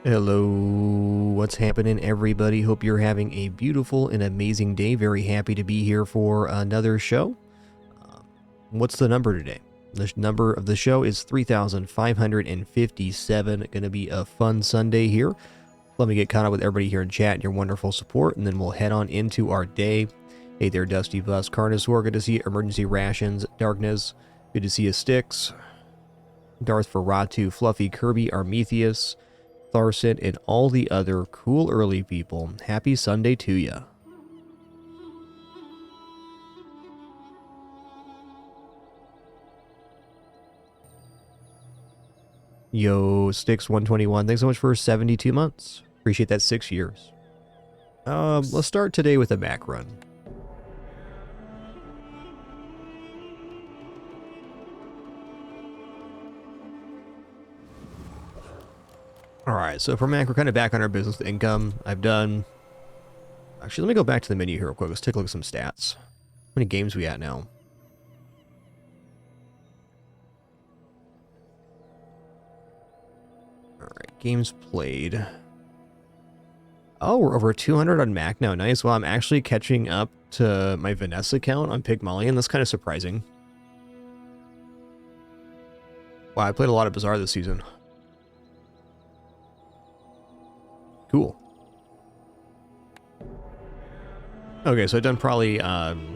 Hello, what's happening, everybody? Hope you're having a beautiful and amazing day. Very happy to be here for another show. What's the number today? The number of the show is 3,557. Going to be a fun Sunday here. Let me get caught up with everybody here in chat and your wonderful support, and then we'll head on into our day. Hey there, Dusty Bus, Carnosaur, good to see you. Emergency Rations, Darkness, good to see you, Styx, Darth Ferratu, Fluffy, Kirby, Armethius, Tharson, and all the other cool early people. Happy Sunday to ya. Yo, Stix121, thanks so much for 72 months. Appreciate that 6 years. Let's start today with a back run. Alright, so for Mac, we're kind of back on our business with income. Actually, let me go back to the menu here real quick. Let's take a look at some stats. How many games we at now? Alright, games played. Oh, we're over 200 on Mac now. Nice. Well, I'm actually catching up to my Vanessa count on Pygmalion. That's kind of surprising. Wow, I played a lot of Bazaar this season. Cool. Okay, so I've done probably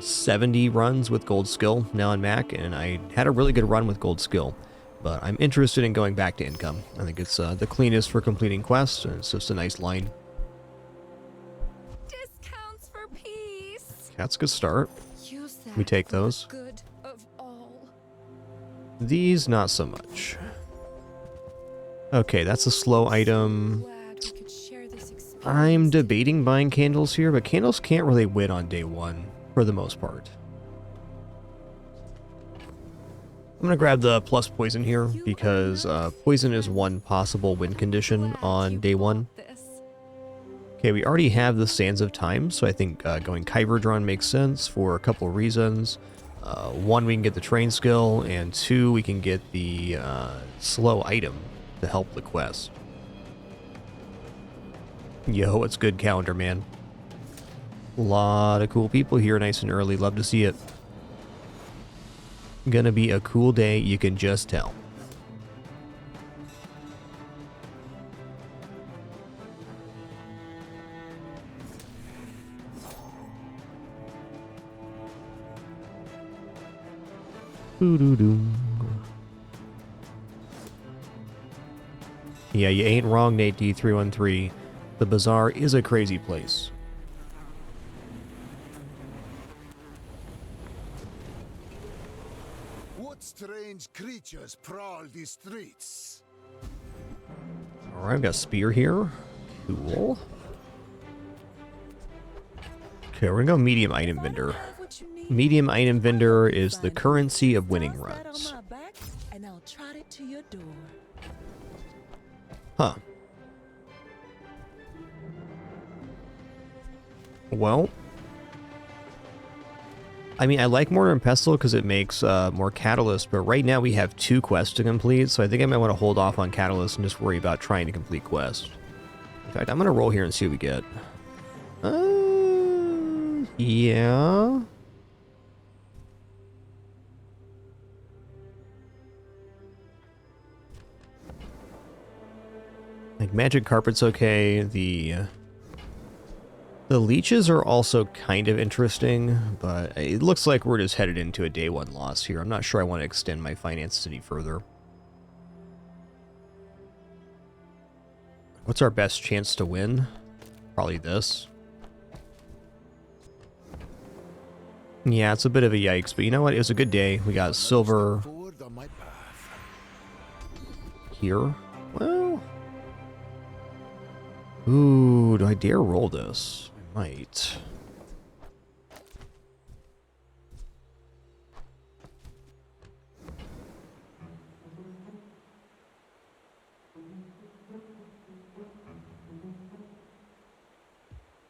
70 runs with Gold Skill now on Mac, and I had a really good run with Gold Skill. But I'm interested in going back to income. I think it's the cleanest for completing quests, and it's just a nice line. Discounts for peace. That's a good start. We take those. Good of all. These, not so much. Okay, that's a slow item. Glad we could share this experience. I'm debating buying candles here, but candles can't really win on day one, for the most part. I'm going to grab the plus poison here, because poison is one possible win condition on day one. Okay, we already have the Sands of Time, so I think going Kyverdron makes sense for a couple of reasons. One, we can get the train skill, and two, we can get the slow item to help the quest. Yo, it's good calendar, man. A lot of cool people here nice and early. Love to see it. Gonna be a cool day, you can just tell. Doo-doo-doo. Yeah, you ain't wrong, Nate D313. The Bazaar is a crazy place. What strange creatures prowl these streets? Alright, I've got a spear here. Cool. Okay, we're gonna go medium item vendor. Medium item vendor is the currency of winning runs. Huh. Well, I mean, I like Mortar and Pestle because it makes more Catalyst, but right now we have 2 quests to complete, so I think I might want to hold off on Catalyst and just worry about trying to complete quests. In fact, I'm going to roll here and see what we get. Yeah. Like, Magic Carpet's okay, the leeches are also kind of interesting, but it looks like we're just headed into a day 1 loss here. I'm not sure I want to extend my finances any further. What's our best chance to win? Probably this. Yeah, it's a bit of a yikes, but you know what? It was a good day. We got silver here. Well, ooh, do I dare roll this? I might.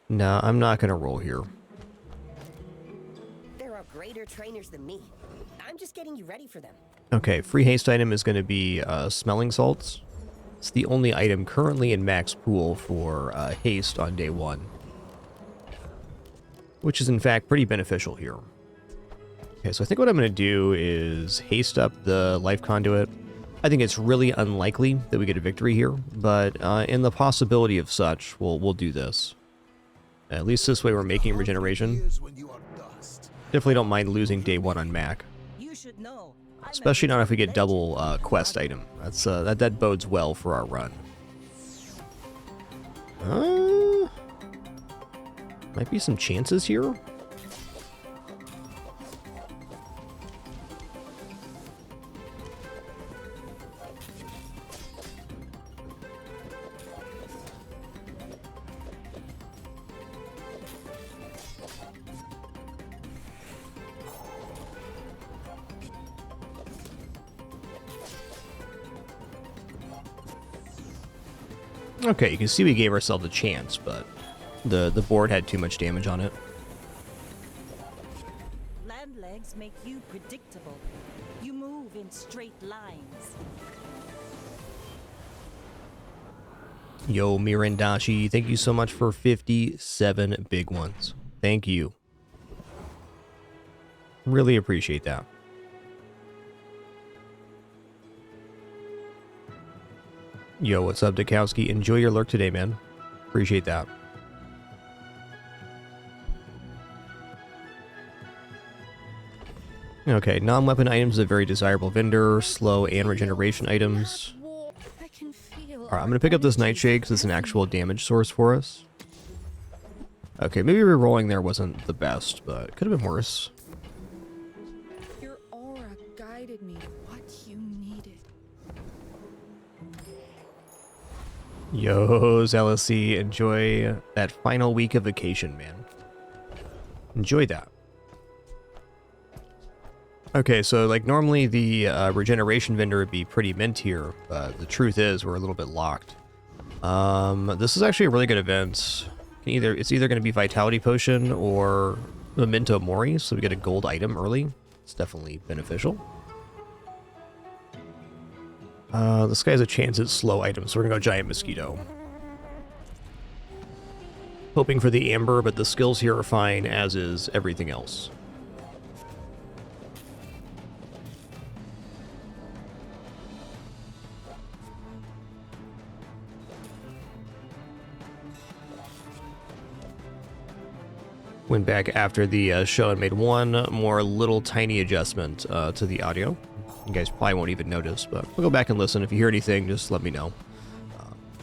No, I'm not gonna roll here. There are greater trainers than me. I'm just getting you ready for them. Okay, free haste item is going to be smelling salts. It's the only item currently in max pool for haste on day 1. Which is in fact pretty beneficial here. Okay, so I think what I'm going to do is haste up the life conduit. I think it's really unlikely that we get a victory here, but in the possibility of such, we'll do this. At least this way we're making regeneration. Years when you are dust. Definitely don't mind losing day 1 on Mac. You should know. Especially not if we get double quest item. That's that bodes well for our run. Might be some chances here. Okay, you can see we gave ourselves a chance, but the board had too much damage on it. Land legs make you predictable. You move in straight lines. Yo, Mirandashi, thank you so much for 57 big ones. Thank you. Really appreciate that. Yo, what's up, Dukowski? Enjoy your lurk today, man. Appreciate that. Okay, non-weapon items is a very desirable vendor. Slow and regeneration items. I can feel. Alright, I'm going to pick up this Nightshade because it's an actual damage source for us. Okay, maybe re-rolling there wasn't the best, but it could have been worse. Your aura guided me to what you needed. Yo, LSC, enjoy that final week of vacation, man. Enjoy that. Okay, so like normally the regeneration vendor would be pretty mint here, but the truth is we're a little bit locked. This is actually a really good event. It's either going to be Vitality Potion or Memento Mori, so we get a gold item early. It's definitely beneficial. This guy has a chance at slow items, so we're going to go Giant Mosquito. Hoping for the Amber, but the skills here are fine, as is everything else. Went back after the show and made one more little tiny adjustment to the audio. You guys probably won't even notice, but we'll go back and listen. If you hear anything, just let me know.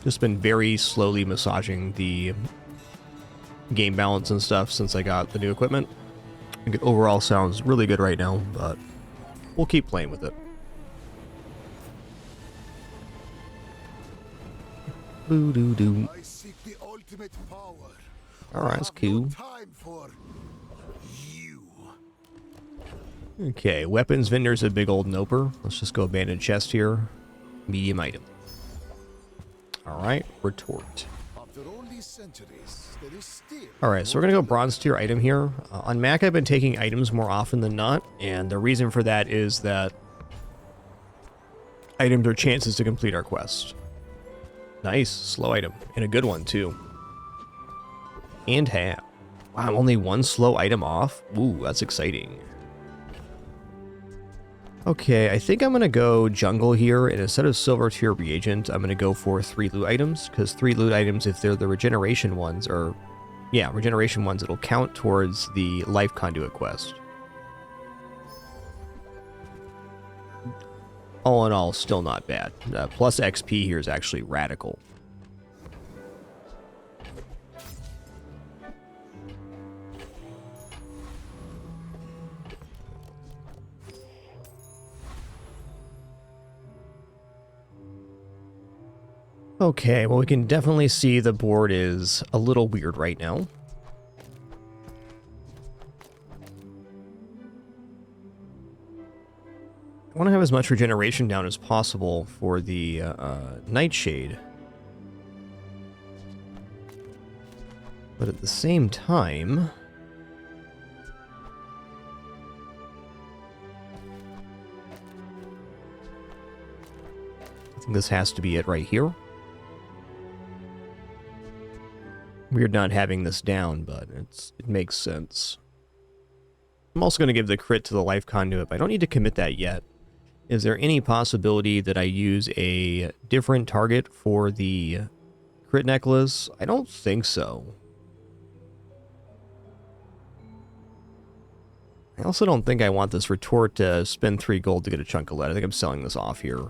Just been very slowly massaging the game balance and stuff since I got the new equipment. I think it overall sounds really good right now, but we'll keep playing with it. Boo-doo-doo. I seek the ultimate power. Alright, that's I have no cool. time for you. Okay, weapons vendor's a big old noper. Let's just go abandoned chest here. Medium item. Alright, retort. After all these centuries, there is still. Alright, so we're gonna go bronze tier item here. On Mac, I've been taking items more often than not, and the reason for that is that items are chances to complete our quest. Nice, slow item, and a good one too. And half. Wow, only one slow item off? Ooh, that's exciting. Okay, I think I'm gonna go jungle here, and instead of silver tier reagent, I'm gonna go for 3 loot items, because 3 loot items, if they're the regeneration ones, or yeah, regeneration ones, it'll count towards the life conduit quest. All in all, still not bad. Plus XP here is actually radical. Okay, well, we can definitely see the board is a little weird right now. I want to have as much regeneration down as possible for the Nightshade. But at the same time... I think this has to be it right here. Weird not having this down, but it makes sense. I'm also going to give the crit to the life conduit, but I don't need to commit that yet. Is there any possibility that I use a different target for the crit necklace? I don't think so. I also don't think I want this retort to spend 3 gold to get a chunk of lead. I think I'm selling this off here.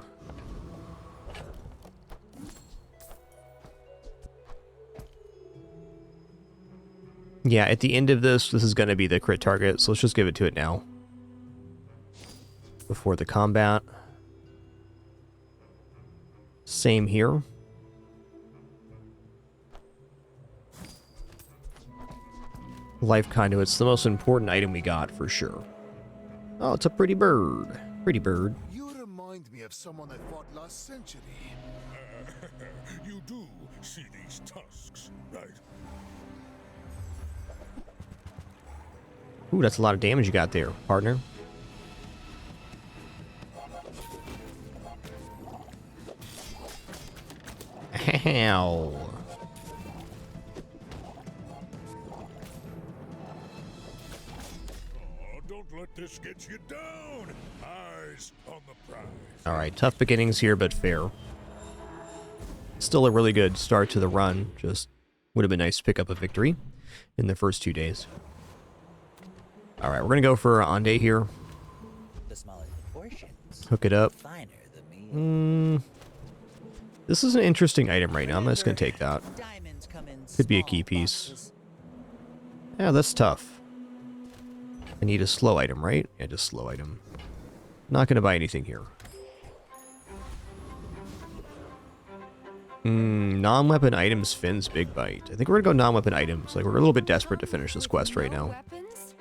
Yeah, at the end of this is going to be the crit target, so let's just give it to it now. Before the combat. Same here. Life conduit's the most important item we got, for sure. Oh, it's a pretty bird. Pretty bird. You remind me of someone I fought last century. You do see these tusks, right? Ooh, that's a lot of damage you got there, partner. Ow. Oh, don't let this get you down. Eyes on the prize. Alright, tough beginnings here, but fair. Still a really good start to the run. Just would have been nice to pick up a victory in the first 2 days. Alright, we're going to go for Ande here. The smaller the portions, Hook it up. the finer the meal. This is an interesting item right now. I'm just going to take that. Diamonds come in Could be a small key piece. boxes. Yeah, that's tough. I need a slow item, right? Yeah, just slow item. Not going to buy anything here. Non-weapon items, Finn's big bite. I think we're going to go non-weapon items. Like, we're a little bit desperate to finish this quest right now. Weapons?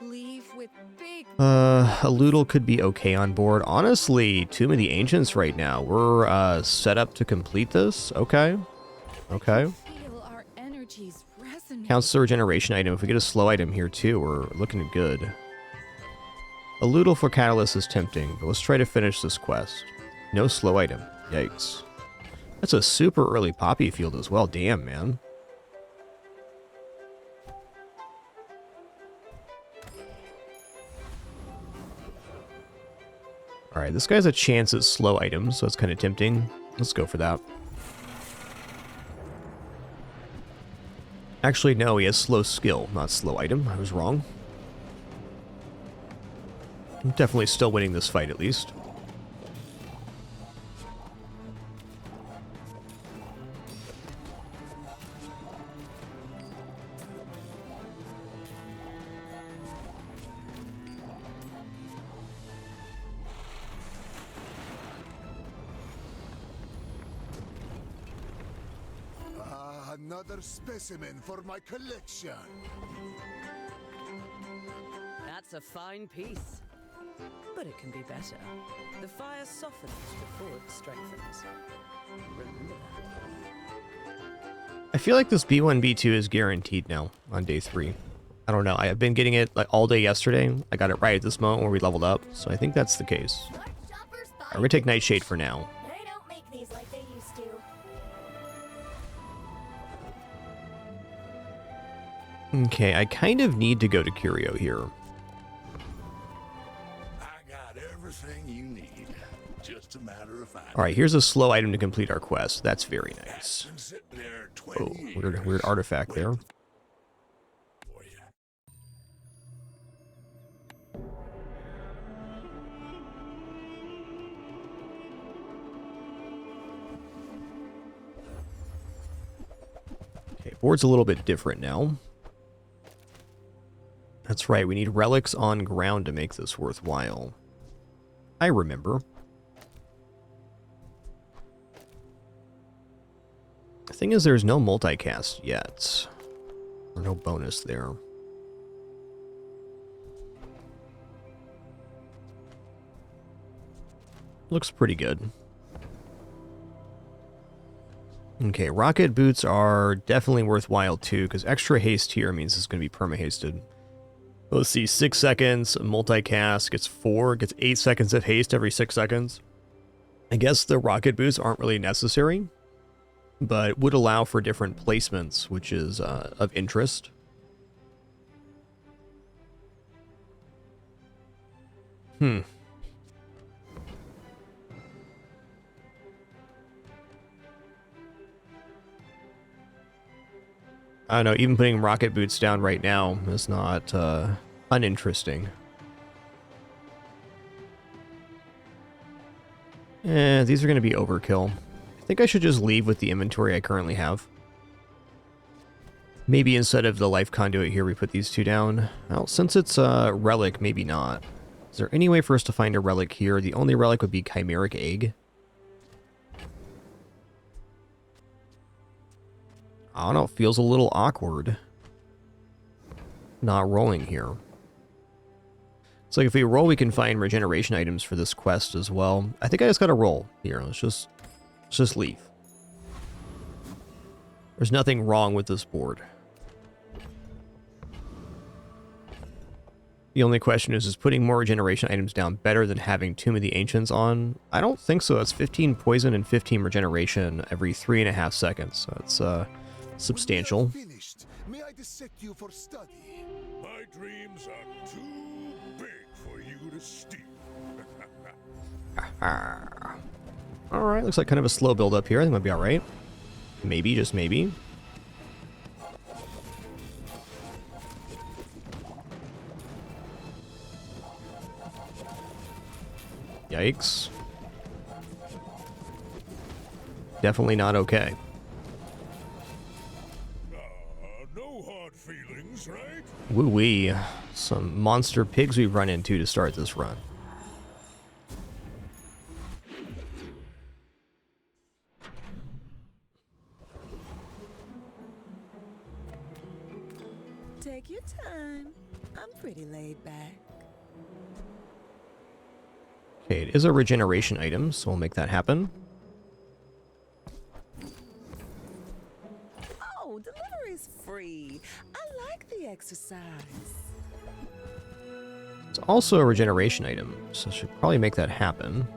Leave with big A Loodle could be okay on board. Honestly, Tomb of the Ancients right now. We're set up to complete this. Okay. Okay. feel our energies resonate. Counts the regeneration item. If we get a slow item here too, we're looking good. A Loodle for Catalyst is tempting, but let's try to finish this quest. No slow item. Yikes. That's a super early poppy field as well. Damn, man. Alright, this guy has a chance at slow items, so it's kind of tempting. Let's go for that. Actually, no, he has slow skill, not slow item. I was wrong. I'm definitely still winning this fight, at least. Another specimen for my collection. That's a fine piece. But it can be better. The fire softens before it strengthens. Remember that. I feel like this B1, B2 is guaranteed now on day 3. I don't know. I've been getting it like all day yesterday. I got it right at this moment where we leveled up, so I think that's the case. I'm going to take Nightshade for now. They don't make these like they used to. Okay, I kind of need to go to Curio here. I got everything you need. Just a matter of finding. Alright, here's a slow item to complete our quest. That's very nice. Been sitting there 20 Oh, years. weird artifact there. For you. Okay, board's a little bit different now. That's right, we need relics on ground to make this worthwhile. I remember. The thing is, there's no multicast yet. Or no bonus there. Looks pretty good. Okay, rocket boots are definitely worthwhile too, because extra haste here means it's going to be perma-hasted. Let's see, 6 seconds, multicast, gets 4, gets 8 seconds of haste every 6 seconds. I guess the rocket boots aren't really necessary, but would allow for different placements, which is of interest. I don't know, even putting rocket boots down right now is not uninteresting. These are going to be overkill. I think I should just leave with the inventory I currently have. Maybe instead of the life conduit here, we put these two down. Well, since it's a relic, maybe not. Is there any way for us to find a relic here? The only relic would be Chimeric Egg. I don't know, it feels a little awkward not rolling here. It's like if we roll, we can find regeneration items for this quest as well. I think I just gotta roll here. Let's just leave. There's nothing wrong with this board. The only question is putting more regeneration items down better than having Tomb of the Ancients on? I don't think so. It's 15 poison and 15 regeneration every 3.5 seconds. So it's substantial. Finished. May I dissect you for study? My dreams are too big for you to steal. Alright, looks like kind of a slow build up here. I think might be alright. Maybe, just maybe. Yikes. Definitely not okay. No hard feelings, right? Woo-wee. Some monster pigs we've run into to start this run. Take your time. I'm pretty laid back. Okay, it is a regeneration item, so we'll make that happen. Oh, delivery's free. I like the exercise. It's also a regeneration item, so I should probably make that happen.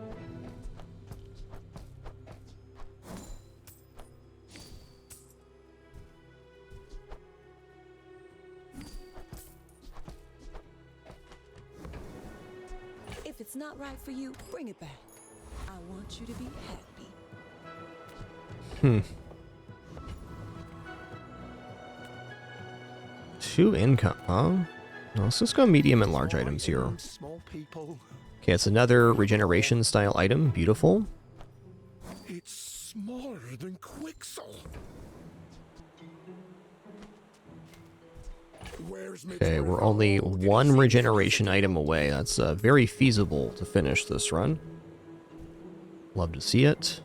If it's not right for you, bring it back. I want you to be happy. 2 income, huh? No, let's just go medium and large items here. Small people. Okay, it's another regeneration style item. Beautiful. It's smaller than Quixel. Okay, we're only 1 regeneration item away. That's very feasible to finish this run. Love to see it.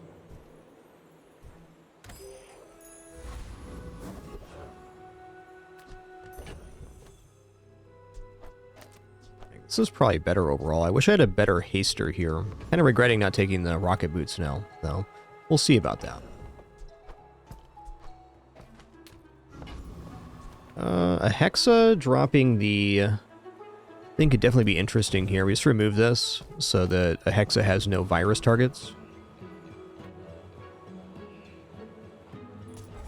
This is probably better overall. I wish I had a better haster here. Kind of regretting not taking the rocket boots now, though. We'll see about that. A Hexa dropping the... I think could definitely be interesting here. We just remove this so that a Hexa has no virus targets.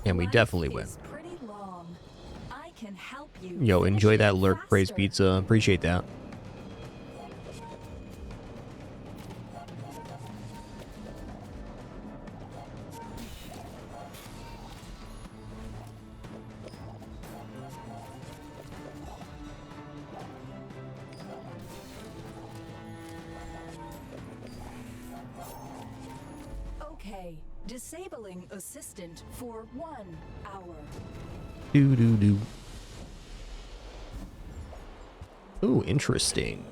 And we definitely win. Pretty long. I can help you. Yo, enjoy that finish it lurk praise faster. pizza. Appreciate that. Okay, disabling assistant for 1 hour. Do. Ooh, interesting.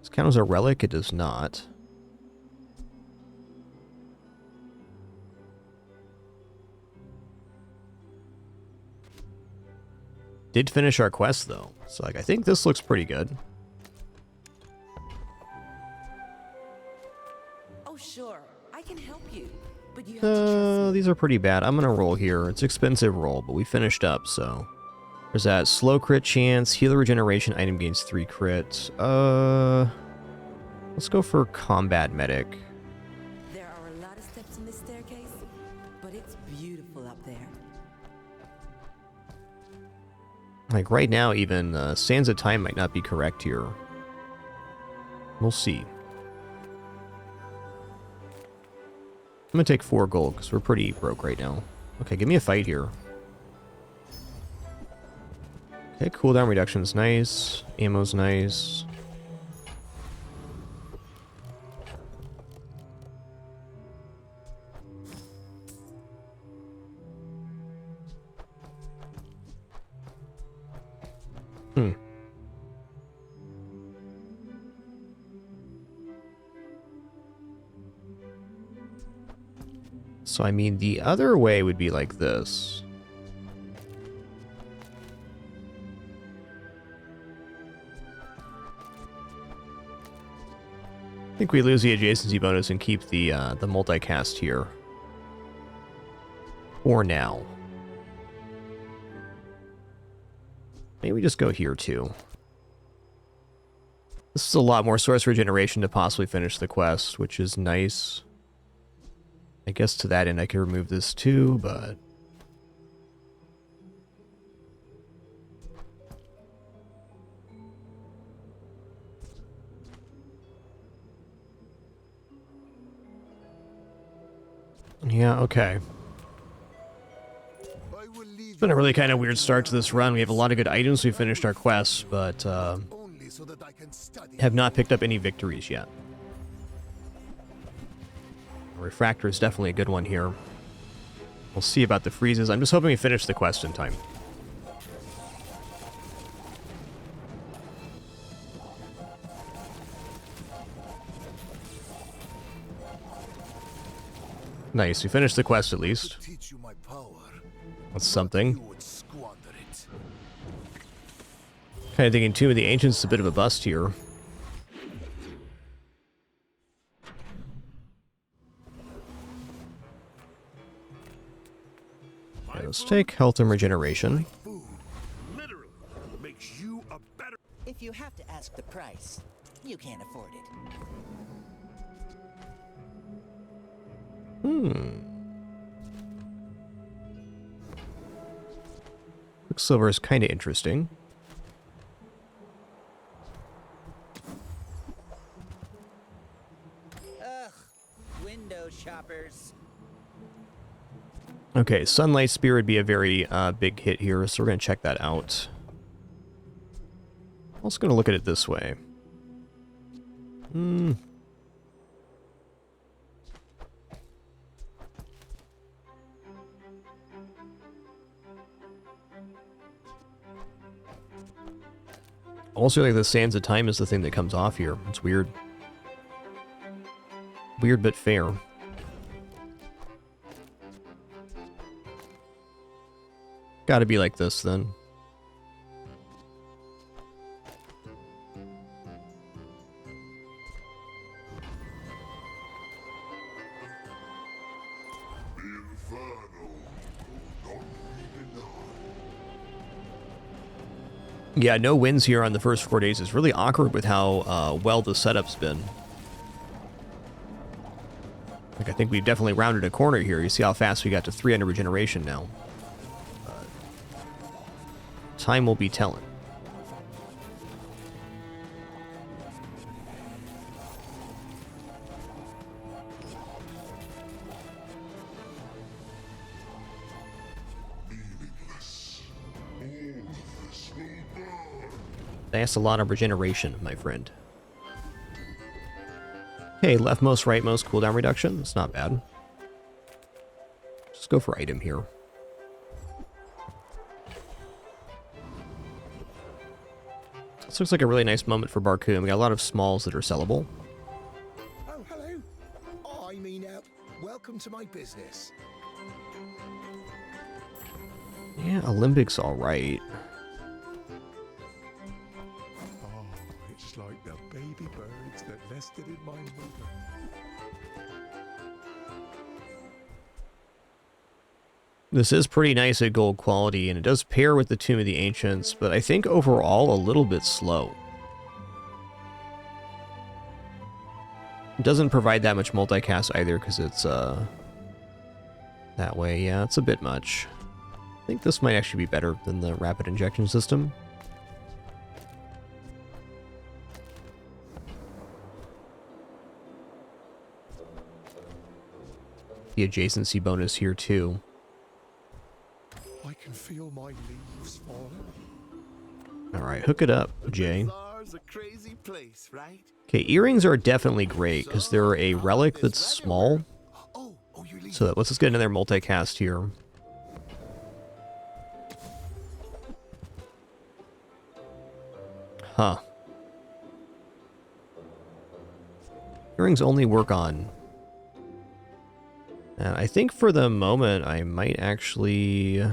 This count as a relic? It does not. Did finish our quest though, so like I think this looks pretty good. Oh, sure. I can help you. But you have to trust me. These are pretty bad. I'm gonna roll here. It's expensive roll, but we finished up, so. There's that slow crit chance, healer regeneration, item gains 3 crits. Let's go for combat medic. There are a lot of steps in this staircase, but it's beautiful up there. Like right now, even Sands of Time might not be correct here. We'll see. I'm gonna take 4 gold because we're pretty broke right now. Okay, give me a fight here. Okay, cooldown reduction's nice. Ammo's nice. So, I mean, the other way would be like this. I think we lose the adjacency bonus and keep the multicast here. For now. Maybe we just go here too. This is a lot more source regeneration to possibly finish the quest, which is nice. I guess to that end I could remove this too, but... yeah, okay. It's been a really kind of weird start to this run. We have a lot of good items. We finished our quests, but have not picked up any victories yet. Refractor is definitely a good one here. We'll see about the freezes. I'm just hoping we finish the quest in time. Nice, we finished the quest at least. That's something. Kind of thinking Tomb of the Ancients is a bit of a bust here. Okay, let's take health and regeneration. If you have to ask the price, you can't afford it. Quicksilver is kind of interesting. Ugh, window shoppers. Okay, Sunlight Spear would be a very big hit here, so we're going to check that out. I'm also going to look at it this way. Also, like the Sands of Time is the thing that comes off here. It's weird. Weird but fair. Gotta be like this then. Yeah, no wins here on the first 4 days. It's really awkward with how well the setup's been. Like, I think we've definitely rounded a corner here. You see how fast we got to 300 regeneration now. Time will be telling. That's a lot of regeneration, my friend. Okay, leftmost, rightmost, cooldown reduction. That's not bad. Just go for item here. This looks like a really nice moment for Barcoon. We got a lot of smalls that are sellable. Oh, hello. I mean, welcome to my business. Yeah, Olympic's alright. Oh, it's like the baby birds that nested in my mother. This is pretty nice at gold quality, and it does pair with the Tomb of the Ancients, but I think overall a little bit slow. It doesn't provide that much multicast either because it's that way. Yeah, it's a bit much. I think this might actually be better than the rapid injection system. The adjacency bonus here too. I can feel my leaves falling. All right, hook it up, Jay. Bazaar's a crazy place, right? Okay, earrings are definitely great because they're a relic that's small. Oh, you're leaving. So let's just get another multicast here. Huh. Earrings only work on. And I think for the moment I might actually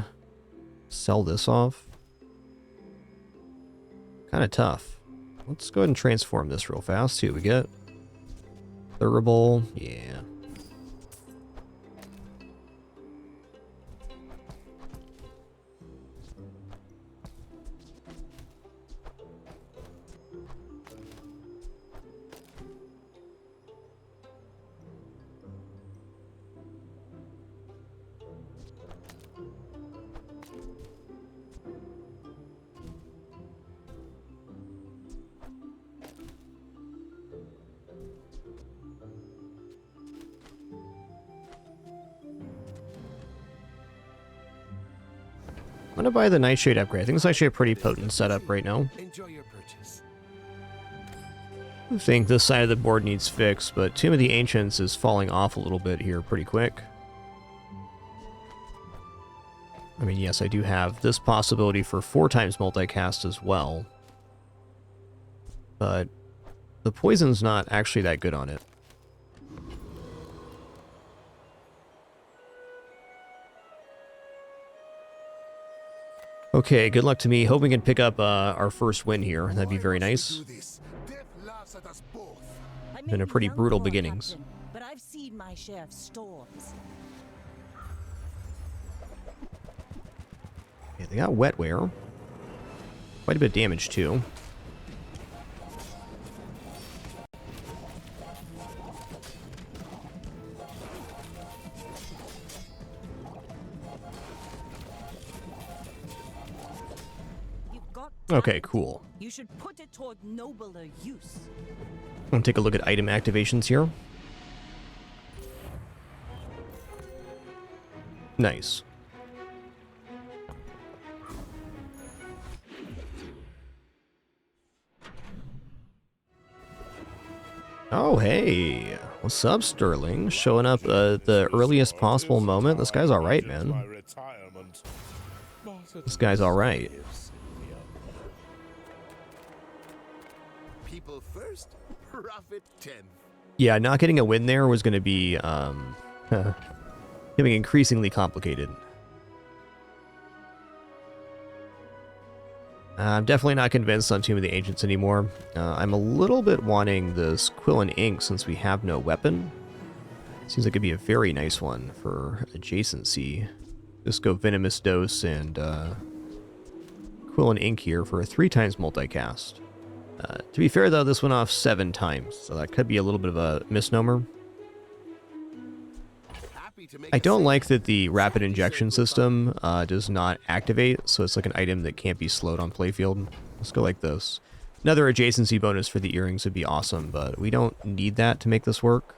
sell this off. Kind of tough. Let's go ahead and transform this real fast. See what we get. Durable, yeah. I'm gonna buy the Nightshade upgrade. I think it's actually a pretty potent setup right now. Enjoy your purchase. I think this side of the board needs fixed, but Tomb of the Ancients is falling off a little bit here pretty quick. I mean, yes, I do have this possibility for 4 times multicast as well. But the poison's not actually that good on it. Okay, good luck to me. Hope we can pick up our first win here. That'd be very nice. Been a pretty brutal beginnings. Captain, but I've seen my share of storms. Yeah, they got wetware. Quite a bit of damage too. You've got Okay, talent. cool. You should put it toward nobler use. I'll take a look at item activations here. Nice. Oh, hey. What's up, Sterling? Showing up the earliest possible moment. This guy's alright, man. This guy's alright. People first, profit 10th. Yeah, not getting a win there was going to be getting increasingly complicated. I'm definitely not convinced on Tomb of the Ancients anymore. I'm a little bit wanting this Quill and Ink since we have no weapon. Seems like it'd be a very nice one for adjacency. Just go Venomous Dose and Quill and Ink here for a 3 times multicast. To be fair though, this went off 7 times, so that could be a little bit of a misnomer. I don't like that the rapid injection system does not activate, so it's like an item that can't be slowed on playfield. Let's go like this. Another adjacency bonus for the earrings would be awesome, but we don't need that to make this work.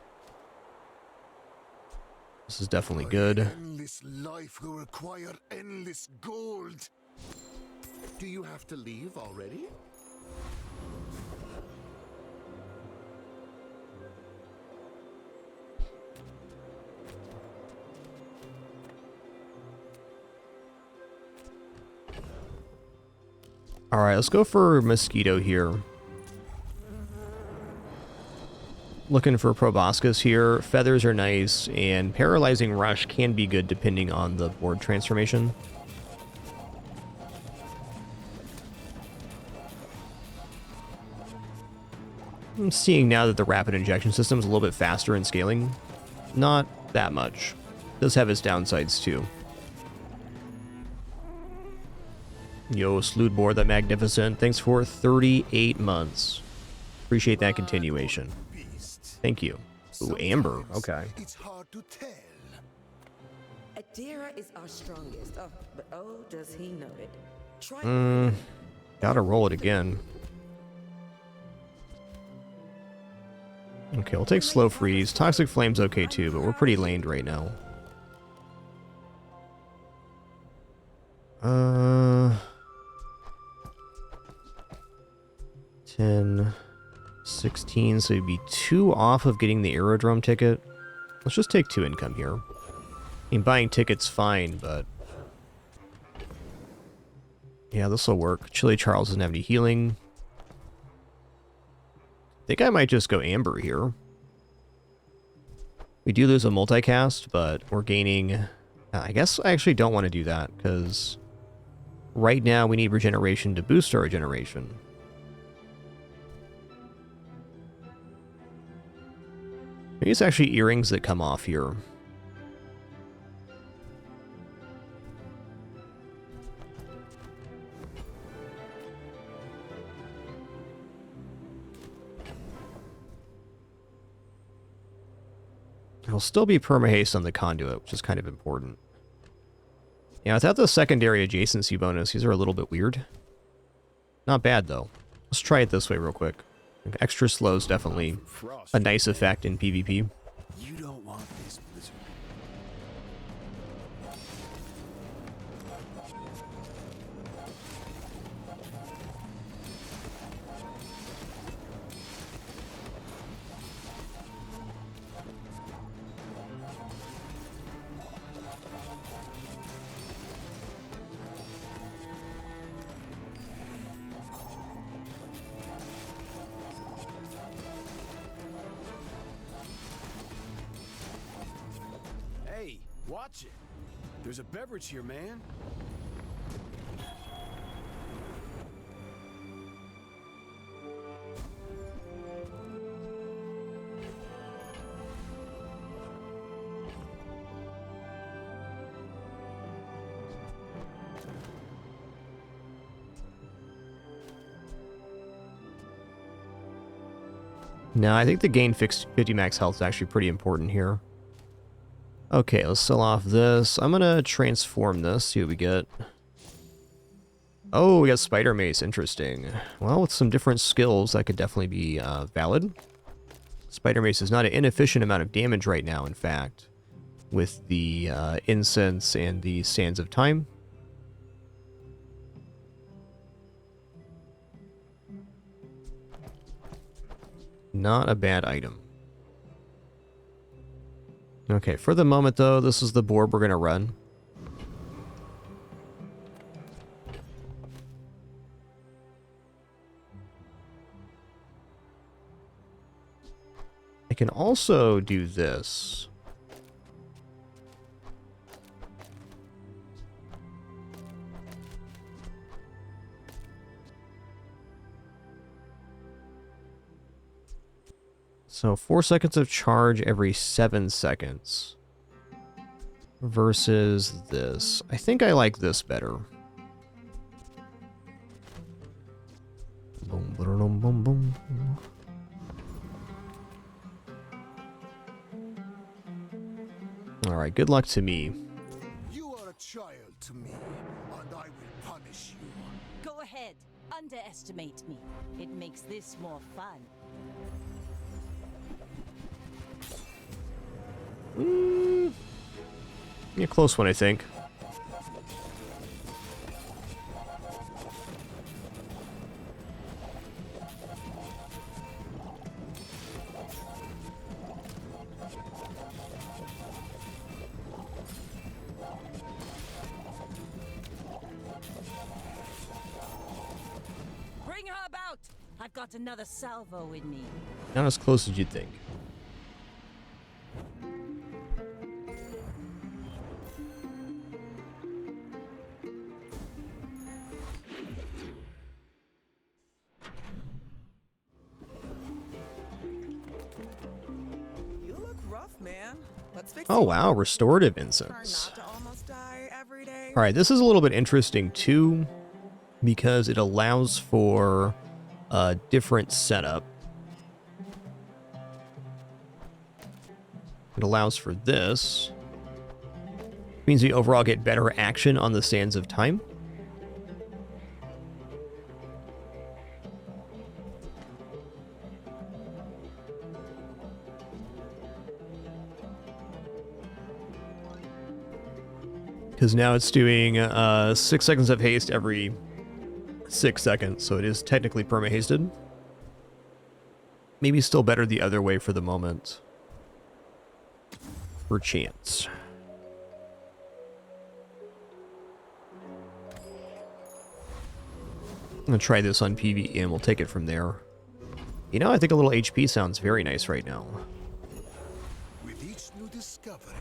This is definitely good. Endless life will require endless gold. Do you have to leave already? Alright, let's go for Mosquito here. Looking for Proboscis here. Feathers are nice, and Paralyzing Rush can be good depending on the board transformation. I'm seeing now that the rapid injection system is a little bit faster in scaling. Not that much. Does have its downsides too. Yo, Sloodboard, that magnificent. Thanks for 38 months. Appreciate that continuation. Beast. Thank you. Ooh, amber. Okay. It's hard to tell. Adira is our strongest. Oh, but oh, does he know it? Try. Gotta roll it again. Okay, we'll take slow freeze. Toxic flame's okay too, but we're pretty laned right now. 10, 16, so you'd be 2 off of getting the aerodrome ticket. Let's just take 2 income here. I mean, buying tickets fine, but yeah, this will work. Chili Charles doesn't have any healing. I think I might just go Amber here. We do lose a multicast, but we're gaining... I guess I actually don't want to do that, because right now we need regeneration to boost our regeneration. Maybe it's actually earrings that come off here. It'll still be permahaste on the conduit, which is kind of important. Yeah, without the secondary adjacency bonus, these are a little bit weird. Not bad, though. Let's try it this way real quick. Extra slow is definitely a nice effect in PvP. You don't want this, Blizzard. Hey, watch it. There's a beverage here, man. No, I think the gain fixed 50 max health is actually pretty important here. Okay, let's sell off this. I'm gonna transform this, see what we get. Oh, we got Spider Mace, interesting. Well, with some different skills, that could definitely be valid. Spider Mace is not an inefficient amount of damage right now, in fact, with the Incense and the Sands of Time. Not a bad item. Okay, for the moment though, this is the board we're going to run. I can also do this. So 4 seconds of charge every 7 seconds versus this. I think I like this better. Boom, boom, boom, boom. All right, good luck to me. You are a child to me, and I will punish you. Go ahead, underestimate me. It makes this more fun. Yeah, close one, I think. Bring her about! I've got another salvo in me. Not as close as you'd think. You look rough, man. Let's fix Oh it. wow, restorative Try incense. not to almost die every day. All right, this is a little bit interesting too, because it allows for a different setup. It allows for this. Means we overall get better action on the Sands of Time. Because now it's doing 6 seconds of haste every 6 seconds, so it is technically perma-hasted. Maybe still better the other way for the moment. For chance. I'm going to try this on PvE and we'll take it from there. You know, I think a little HP sounds very nice right now. With each new discovery,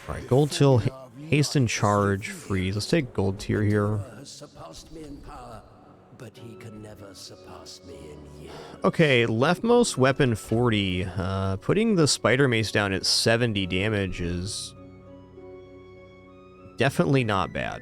Alright, Gold Till, Haste and Charge, Freeze. Let's take Gold Tier here. Has surpassed me in power, but he can never surpass me in years. Okay, leftmost weapon 40. Putting the Spider Mace down at 70 damage is definitely not bad.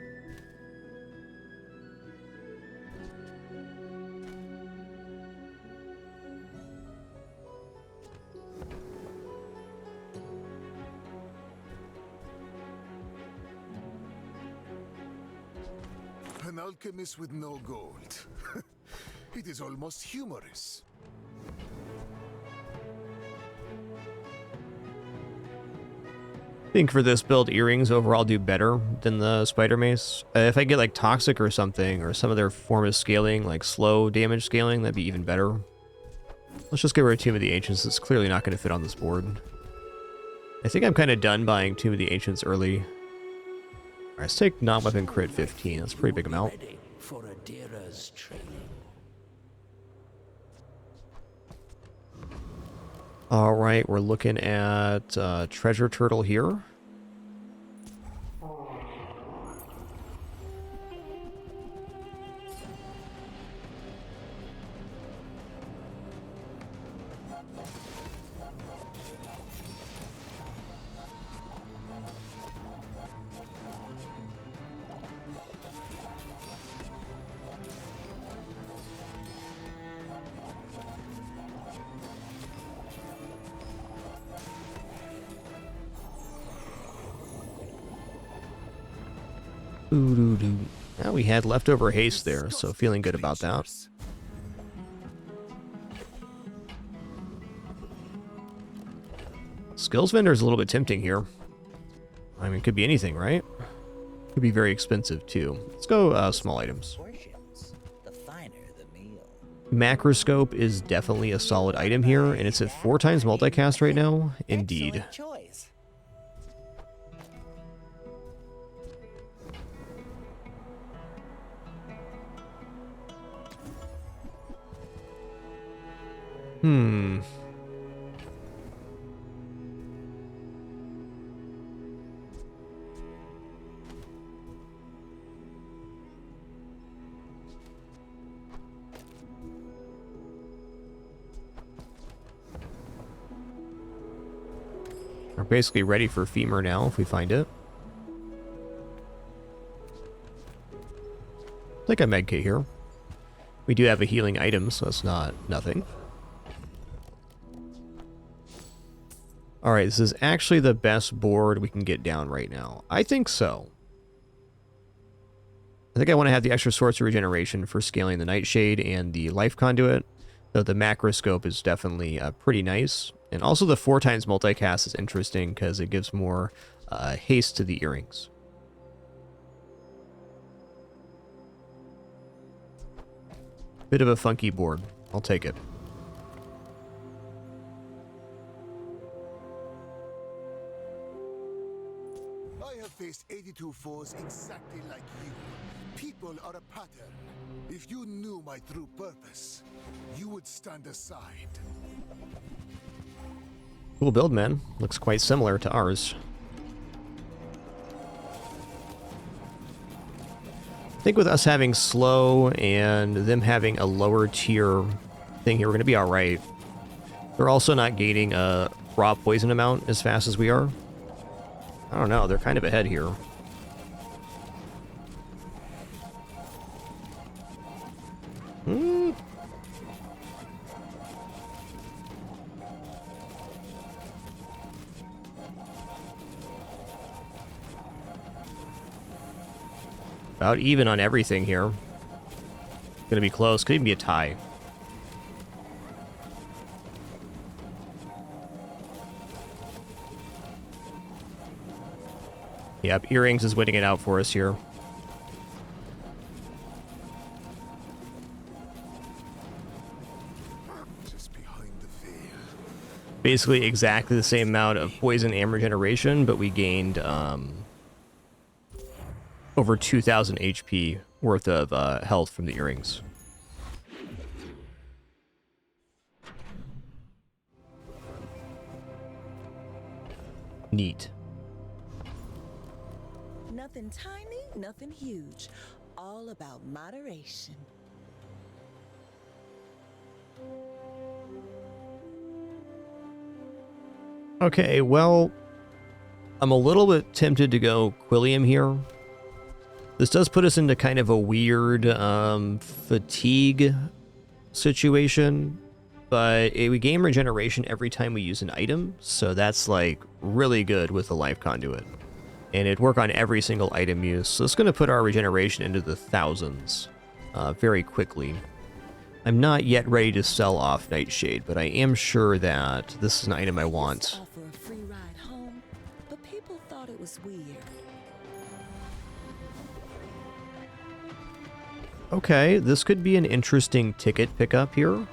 an alchemist with no gold. It is almost humorous. I think for this build, earrings overall do better than the spider mace. If I get like toxic or something, or some other form of scaling, like slow damage scaling, that'd be even better. Let's just get rid of Tomb of the Ancients. It's clearly not going to fit on this board. I think I'm kind of done buying Tomb of the Ancients early. All right, let's take non-weapon crit 15. That's a pretty big amount. For Adira's training. All right, we're looking at Treasure Turtle here. Now we had leftover haste there, so feeling good about that. Skills vendor is a little bit tempting here. I mean, it could be anything, right? Could be very expensive too. Let's go small items. The finer the meal. Macroscope is definitely a solid item here, and it's at 4 times multicast right now. Indeed. Excellent choice. We're basically ready for Femur now, if we find it. I think I medkit here. We do have a healing item, so it's not nothing. Alright, this is actually the best board we can get down right now. I think so. I think I want to have the extra sorcery regeneration for scaling the Nightshade and the Life Conduit, though the Macroscope is definitely pretty nice. And also the 4 times multicast is interesting because it gives more haste to the earrings. Bit of a funky board. I'll take it. I have faced 82 foes exactly like you. People are a pattern. If you knew my true purpose, you would stand aside. Cool build, man. Looks quite similar to ours. I think with us having slow and them having a lower tier thing here, we're going to be alright. They're also not gaining a raw poison amount as fast as we are. I don't know, they're kind of ahead here. About even on everything here. Gonna be close. Could even be a tie. Yep, earrings is winning it out for us here. Basically exactly the same amount of poison and regeneration, but we gained over 2,000 HP worth of health from the earrings. Neat. Nothing tiny, nothing huge. All about moderation. Okay, well, I'm a little bit tempted to go Quilliam here. This does put us into kind of a weird fatigue situation, but we gain regeneration every time we use an item, so that's like really good with the life conduit. And it'd work on every single item use, so it's going to put our regeneration into the thousands very quickly. I'm not yet ready to sell off Nightshade, but I am sure that this is an item I want. Offer a free ride home, but people thought it was weird. Okay, this could be an interesting ticket pickup here.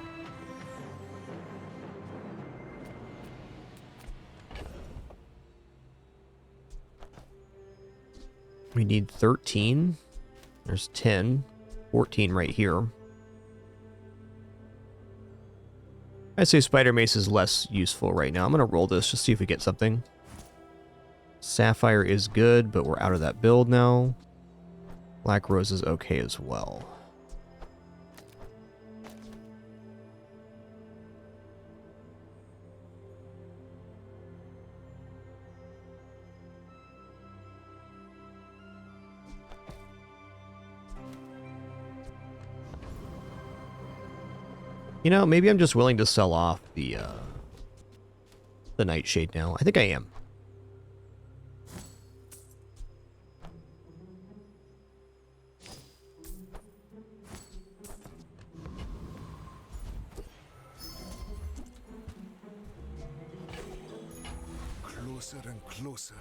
We need 13. There's 10. 14 right here. I'd say Spider Mace is less useful right now. I'm going to roll this, just see if we get something. Sapphire is good, but we're out of that build now. Black Rose is okay as well. You know, maybe I'm just willing to sell off the Nightshade now. I think I am. Closer and closer.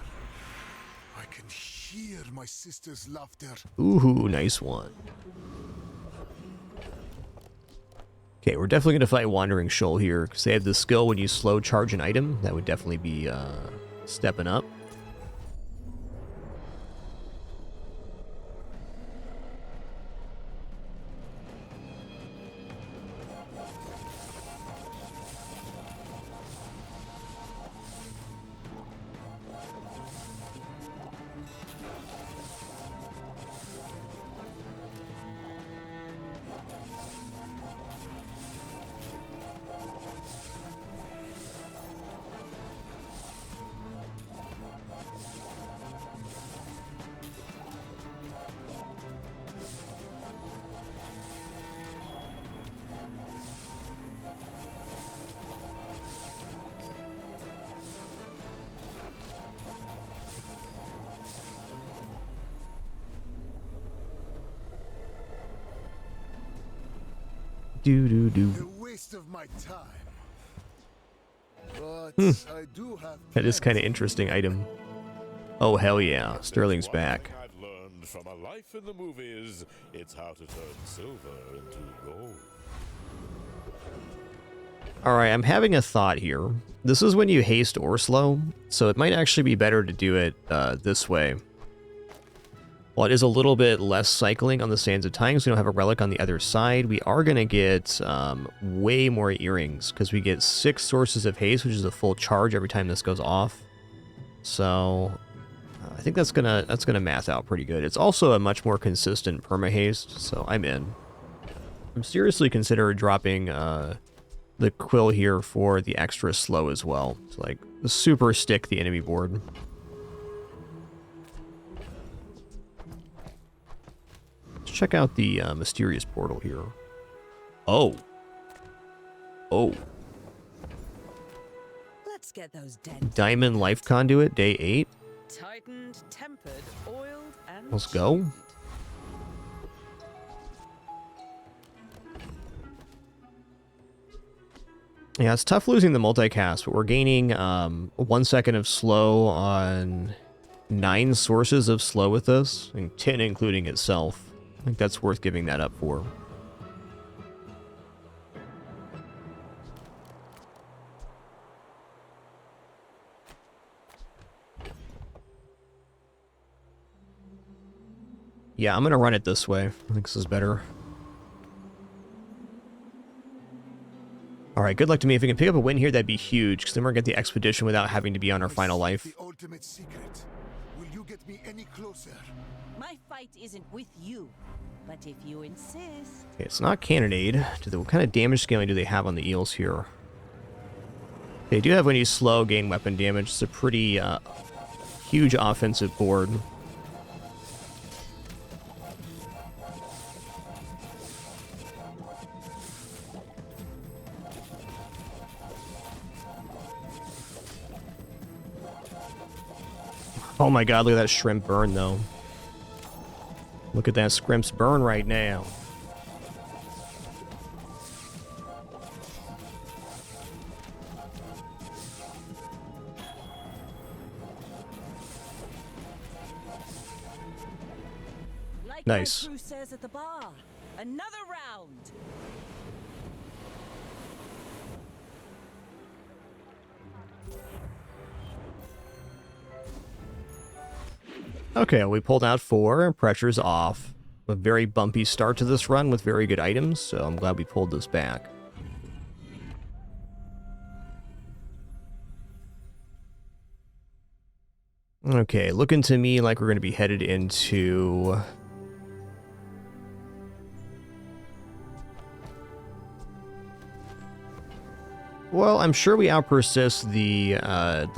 I can hear my sister's laughter. Ooh, nice one. Okay, we're definitely going to fight Wandering Shoal here, because they have the skill when you slow charge an item. That would definitely be stepping up. A waste of my time. But I do have That is kind of interesting item. Oh, hell yeah. Sterling's back. I've learned from a life in the movies, it's how to turn silver into gold. Alright, I'm having a thought here. This is when you haste or slow, so it might actually be better to do it this way. While it is a little bit less cycling on the Sands of Time, so we don't have a relic on the other side, we are going to get way more earrings, because we get 6 sources of haste, which is a full charge every time this goes off. So I think that's gonna math out pretty good. It's also a much more consistent perma haste, so I'm in. I'm seriously considering dropping the Quill here for the extra slow as well. It's like super stick the enemy board. Let's check out the mysterious portal here. Oh. Oh. Let's get those dead. Diamond Life Conduit, day 8. Tightened, tempered, oiled, and Let's go. Yeah, it's tough losing the multicast, but we're gaining 1 second of slow on 9 sources of slow with this, and 10 including itself. I think that's worth giving that up for. Yeah, I'm going to run it this way. I think this is better. Alright, good luck to me. If we can pick up a win here, that'd be huge, because then we're going to get the expedition without having to be on our final life. The ultimate secret. Will you get me any closer? My fight isn't with you, but if you insist... Okay, it's not cannonade. What kind of damage scaling do they have on the eels here? They do have when you slow gain weapon damage. It's a pretty huge offensive board. Oh my god, look at that shrimp burn, though. Look at that shrimp's burn right now. Like nice. my crew says at the bar, another round. Okay, we pulled out 4, pressure's off. A very bumpy start to this run with very good items, so I'm glad we pulled this back. Okay, looking to me like we're going to be headed into... Well, I'm sure we outpersist the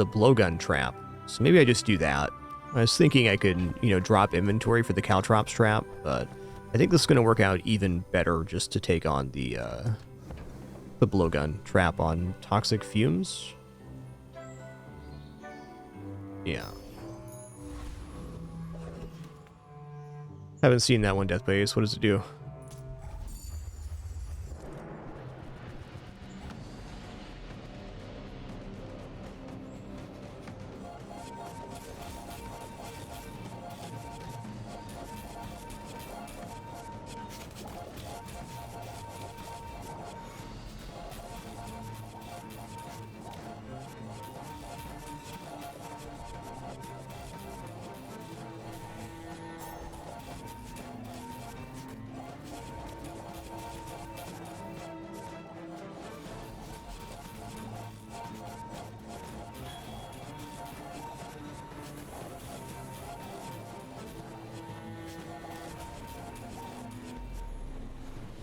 blowgun trap, so maybe I just do that. I was thinking I could, you know, drop inventory for the caltrops trap, but I think this is going to work out even better just to take on the blowgun trap on toxic fumes. Yeah. Haven't seen that one, Deathbase. What does it do?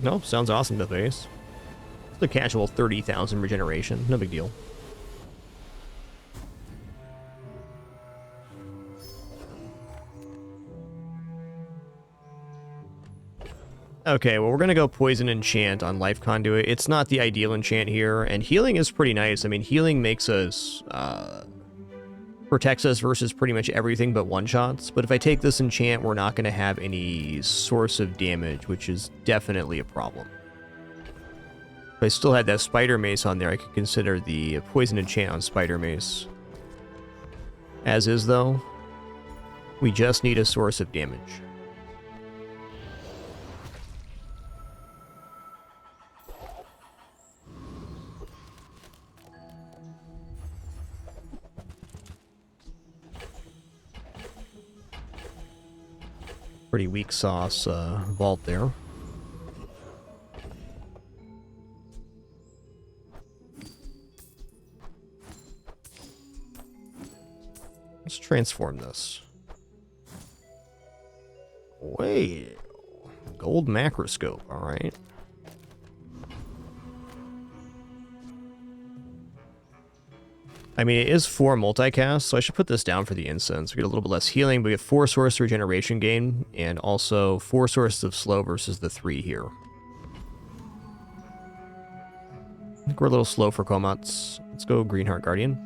No, sounds awesome, Deathbase. It's a casual 30,000 regeneration. No big deal. Okay, well, we're going to go Poison Enchant on Life Conduit. It's not the ideal enchant here, and healing is pretty nice. I mean, healing makes us... protects us versus pretty much everything but one-shots. But if I take this enchant, we're not going to have any source of damage, which is definitely a problem. If I still had that Spider Mace on there, I could consider the Poison Enchant on Spider Mace. As is, though, we just need a source of damage. Pretty weak sauce vault there. Let's transform this. Wait. Gold macroscope, alright. I mean, it is 4 multicast, so I should put this down for the incense. We get a little bit less healing, but we get 4 source regeneration gain, and also 4 sources of slow versus the 3 here. I think we're a little slow for Komats. Let's go Greenheart Guardian.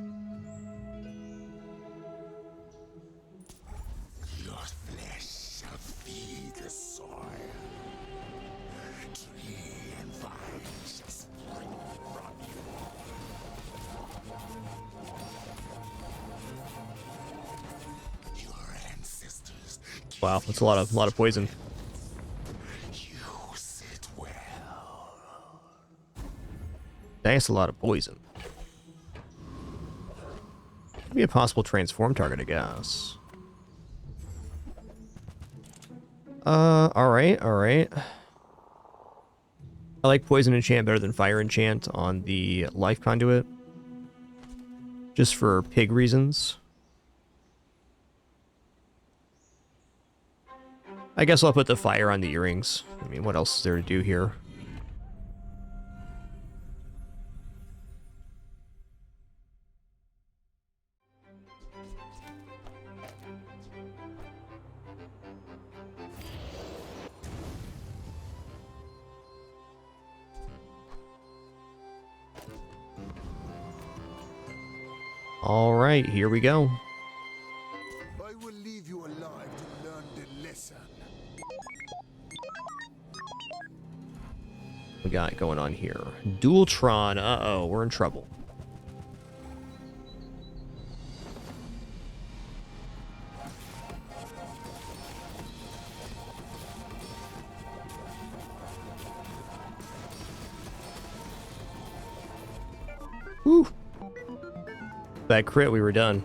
Your flesh shall feed the soil. Tree and vine shall spring from you. Wow, that's a lot of poison. Use it well. That's a lot of poison. Could be a possible transform target, I guess. Alright, alright. I like poison enchant better than fire enchant on the life conduit. Just for pig reasons. I guess I'll put the fire on the earrings. I mean, what else is there to do here? All right, here we go. I will leave you alive to learn the lesson. We got going on here. Dualtron. Uh-oh, we're in trouble. Whew. That crit, we were done.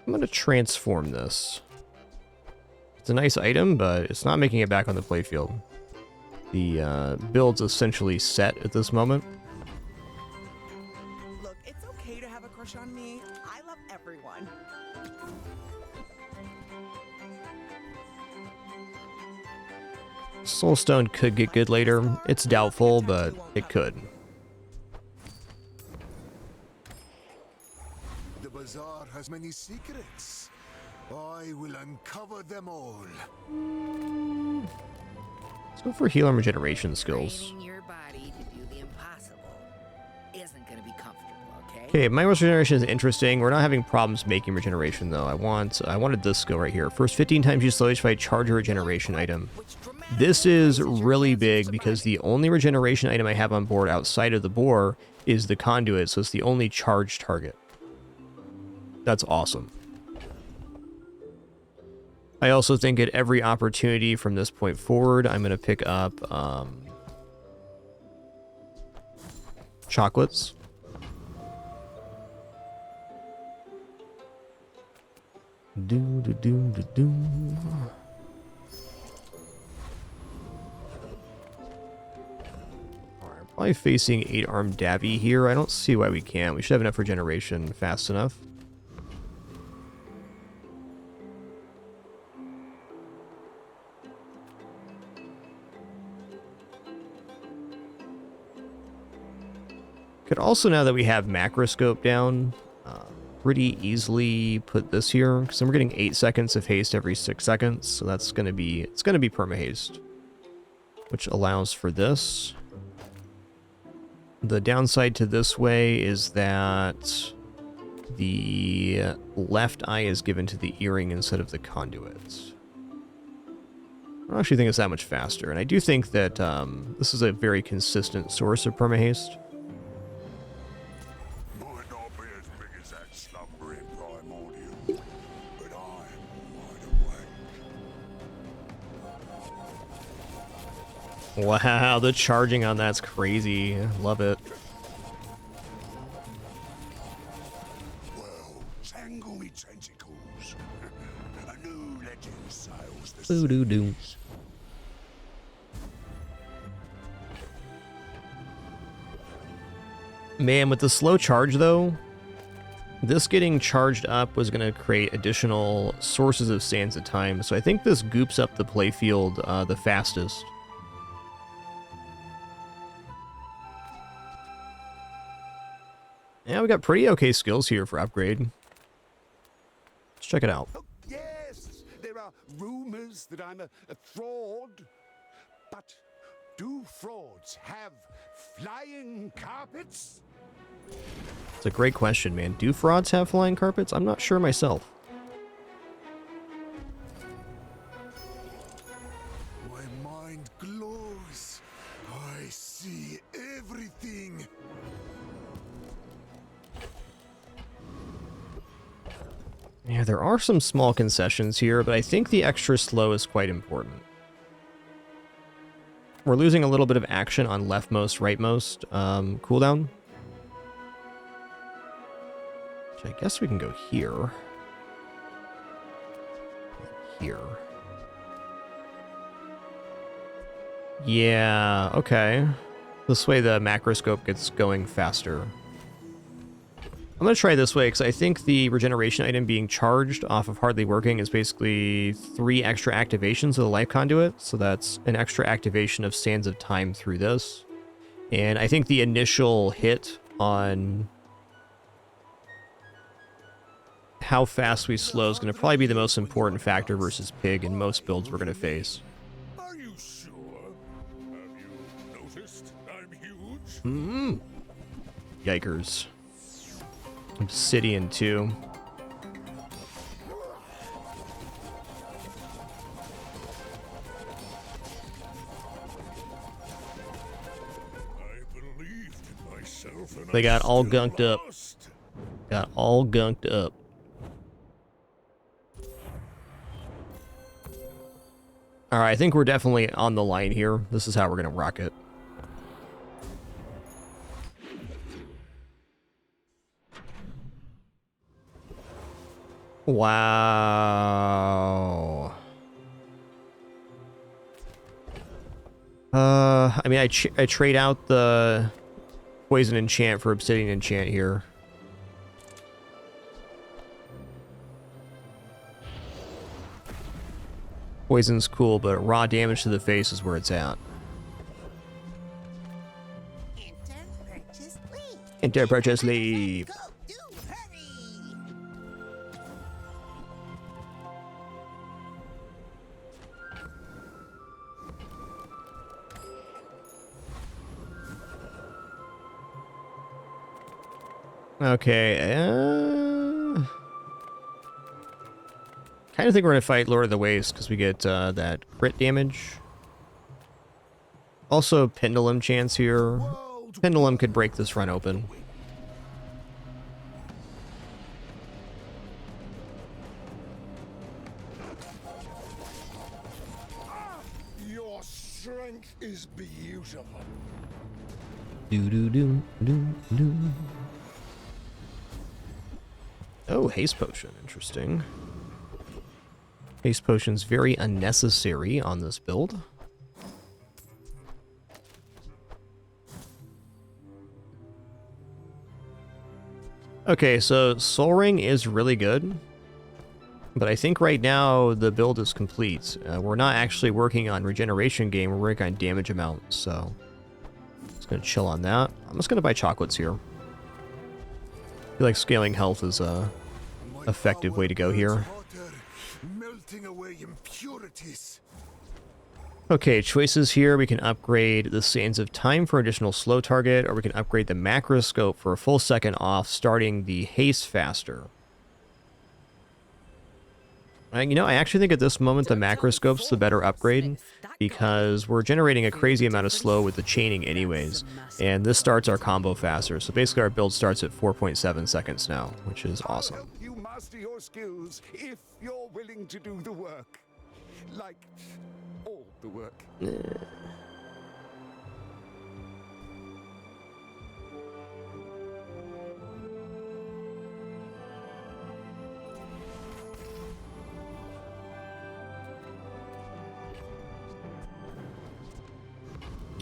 I'm going to transform this. It's a nice item, but it's not making it back on the playfield. The build's essentially set at this moment. Look, it's okay to have a crush on me. I love everyone. Soulstone could get good later. It's doubtful, but it could. The bazaar has many secrets. I will uncover them all. Let's go for healer regeneration skills. Training your body to do the impossible isn't going to be comfortable, okay? Okay, my regeneration is interesting. We're not having problems making regeneration though. I wanted this skill right here. First 15 times you slow if I charge a regeneration item. This is really big because the only regeneration item I have on board outside of the boar is the conduit, so it's the only charged target. That's awesome. I also think at every opportunity from this point forward, I'm going to pick up chocolates. Alright, probably facing 8-armed Davy here. I don't see why we can't. We should have enough regeneration fast enough. Could also, now that we have macroscope down, pretty easily put this here, because then we're getting 8 seconds of haste every 6 seconds, so that's going to be, it's going to be perma-haste, which allows for this. The downside to this way is that the left eye is given to the earring instead of the conduit. I don't actually think it's that much faster, and I do think that this is a very consistent source of perma-haste. Wow, the charging on that's crazy. Love it. Well, tangle me tentacles. A new legend sails the Doo doo doo. Man, with the slow charge though, this getting charged up was going to create additional sources of sands at times, so I think this goops up the playfield the fastest. Yeah, we got pretty okay skills here for upgrade. Let's check it out. Oh, yes, there are rumors that I'm a fraud. But do frauds have flying carpets? It's a great question, man. Do frauds have flying carpets? I'm not sure myself. My mind glows. I see everything. Yeah, there are some small concessions here, but I think the extra slow is quite important. We're losing a little bit of action on leftmost, rightmost cooldown. Which I guess we can go here. Here. Yeah, okay. This way the macroscope gets going faster. I'm going to try this way because I think the regeneration item being charged off of hardly working is basically 3 extra activations of the life conduit. So that's an extra activation of Sands of Time through this. And I think the initial hit on how fast we slow is going to probably be the most important factor versus Pig in most builds we're going to face. Are you sure? Have you noticed I'm huge? Yikers. Obsidian too. I believed in myself and They got I all still gunked up. lost. Got all gunked up. Alright, I think we're definitely on the line here. This is how we're gonna rock it. Wow. I mean, I trade out the poison enchant for obsidian enchant here. Poison's cool, but raw damage to the face is where it's at. Enter purchase leave. Okay, kind of think we're going to fight Lord of the Waste because we get that crit damage. Also, Pendulum chance here. Pendulum could break this run open. Your strength is beautiful. Do. Oh, haste potion. Interesting. Haste potion's very unnecessary on this build. Okay, so Soul Ring is really good. But I think right now the build is complete. We're not actually working on regeneration game, we're working on damage amount, so just gonna chill on that. I'm just gonna buy chocolates here. I feel like scaling health is a effective way to go here. Melting away impurities. Okay, choices here. We can upgrade the Sands of Time for additional slow target, or we can upgrade the macroscope for a full second off, starting the haste faster. You know, I actually think at this moment the macroscope's the better upgrade, because we're generating a crazy amount of slow with the chaining anyways, and this starts our combo faster. So basically our build starts at 4.7 seconds now, which is awesome. I'll help you master your skills if you're willing to do the work. Like, all the work.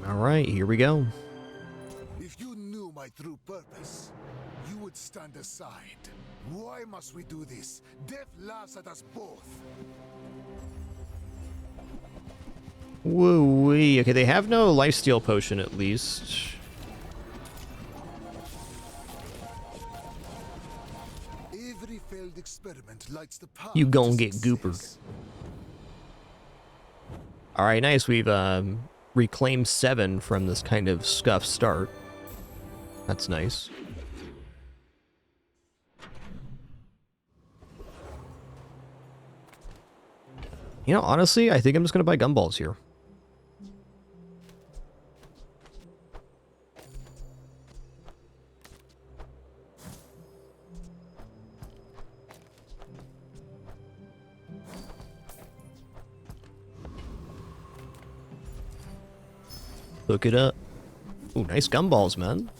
All right, here we go. If you knew my true purpose, you would stand aside. Why must we do this? Death laughs at us both. Woo-wee. Okay, they have no lifesteal potion at least. Every failed experiment lights the path You gon' to get success. goopered. All right, nice. We've reclaimed 7 from this kind of scuffed start. That's nice. You know, honestly, I think I'm just going to buy gumballs here. Hook it up. Ooh, nice gumballs, man.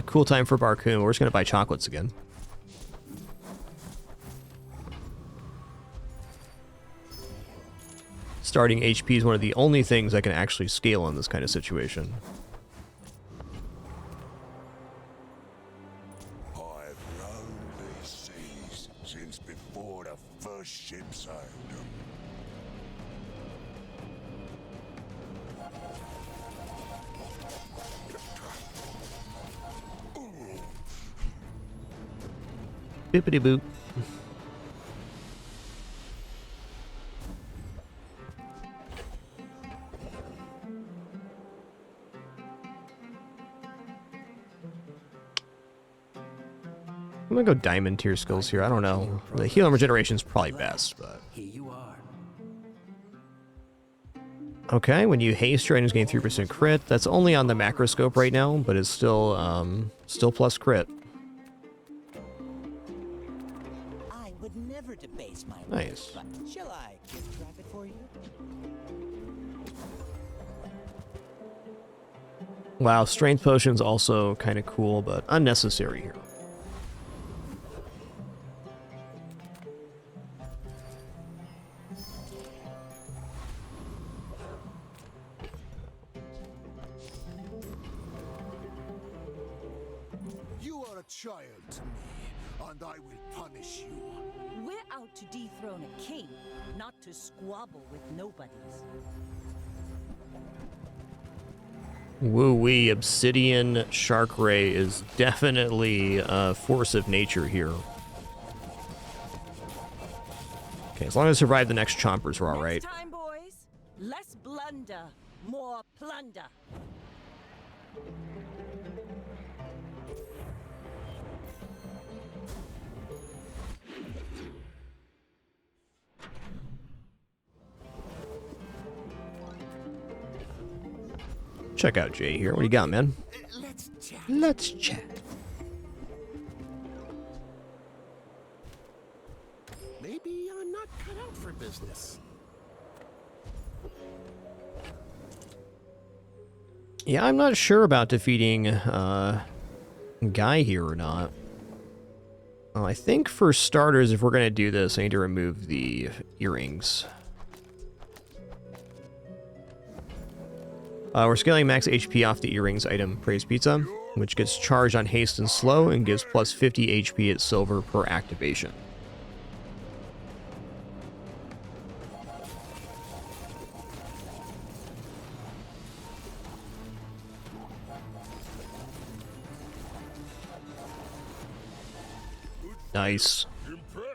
Cool time for Barcoon. We're just going to buy chocolates again. Starting HP is one of the only things I can actually scale in this kind of situation. I've roamed these seas since before the first ship sailed them. Bippity boop. I'm gonna go diamond tier skills here. I don't know. The heal and regeneration is probably best, but Here you are. okay. When you haste, your items gain 3% crit. That's only on the macroscope right now, but it's still still plus crit. I would never debase my Nice. work, but shall I gift wrap it for you? Wow, strength potion's also kind of cool, but unnecessary here. You are a child to me, and I will punish you. We're out to dethrone a king, not to squabble with nobodies. Woo-wee, Obsidian Shark Ray is definitely a force of nature here. Okay, as long as I survive the next chompers, we're alright. Next time, boys, less blunder, more plunder. Check out Jay here. What do you got, man? Let's chat. Let's chat. Maybe I'm not cut out for business. Yeah, I'm not sure about defeating Guy here or not. I think for starters, if we're going to do this, I need to remove the earrings. We're scaling max HP off the earrings item Praise Pizza, which gets charged on haste and slow and gives plus 50 HP at silver per activation. Nice. Impressed.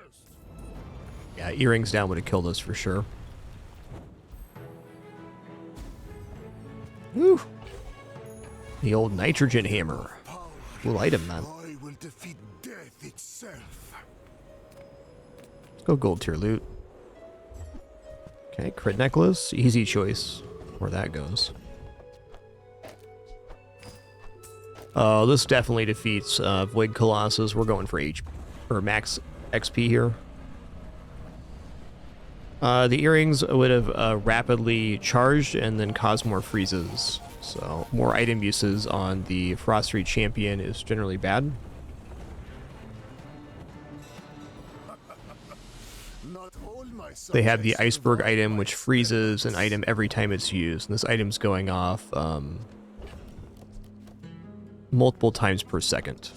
Yeah, earrings down would have killed us for sure. Woo! The old nitrogen hammer. Cool item, man. I will defeat death itself. Let's go gold tier loot. Okay, crit necklace. Easy choice. Where that goes. Oh, this definitely defeats Void Colossus. We're going for H or max XP here. The earrings would have rapidly charged and then caused more freezes. So more item uses on the Frost Street Champion is generally bad. Not all my They have the subjects iceberg survive item, my which freezes an experiments. item every time it's used. And this item's going off multiple times per second.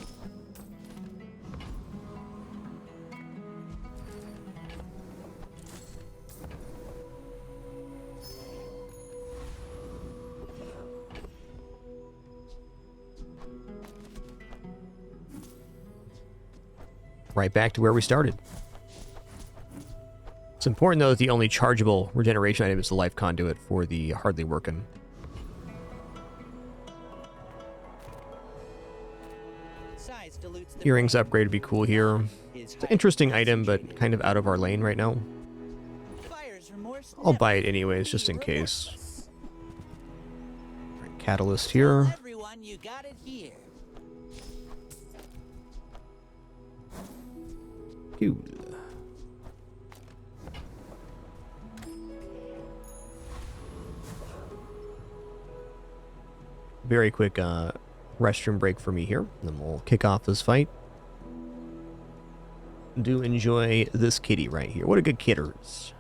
Right back to where we started. It's important, though, that the only chargeable regeneration item is the life conduit for the hardly working. Size dilutes the Earrings brain. upgrade would be cool here. His It's an interesting item, but kind of out of our lane right now. buyer's remorse I'll never buy it anyways, just in case. Right, catalyst here. everyone you got it here. Cool. Very quick restroom break for me here. Then we'll kick off this fight. Do enjoy this kitty right here. What a good kitters.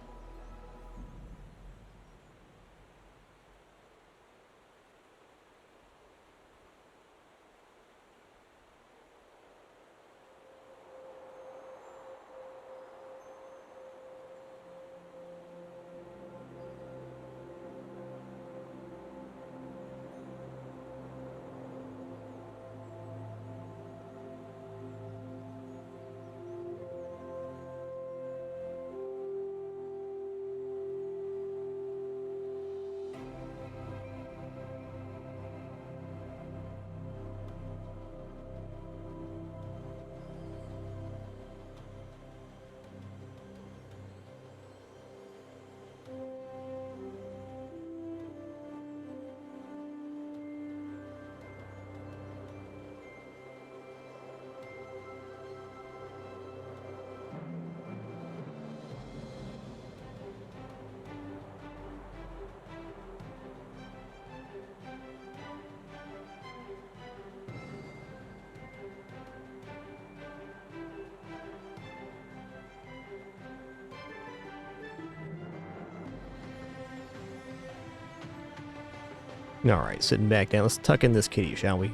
Alright, sitting back down. Let's tuck in this kitty, shall we?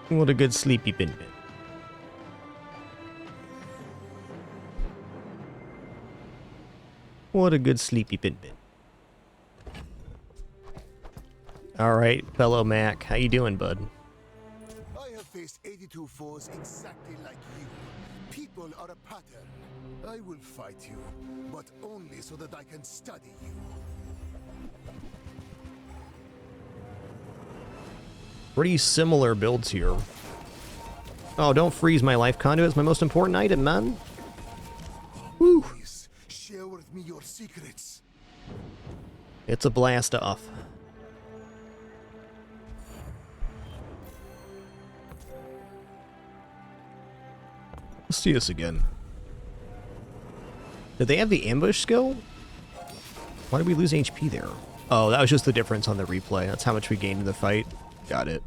What a good sleepy bin bin. What a good sleepy bin bin. Alright, fellow Mac. How you doing, bud? I have faced 82 foes exactly like you. People are a pattern. I will fight you, but only so that I can study you. Pretty similar builds here. Oh, don't freeze my life conduit. It's my most important item, man. Woo! Please, share with me your secrets. It's a blast off. Let's see this again. Did they have the ambush skill? Why did we lose HP there? Oh, that was just the difference on the replay. That's how much we gained in the fight. Got it.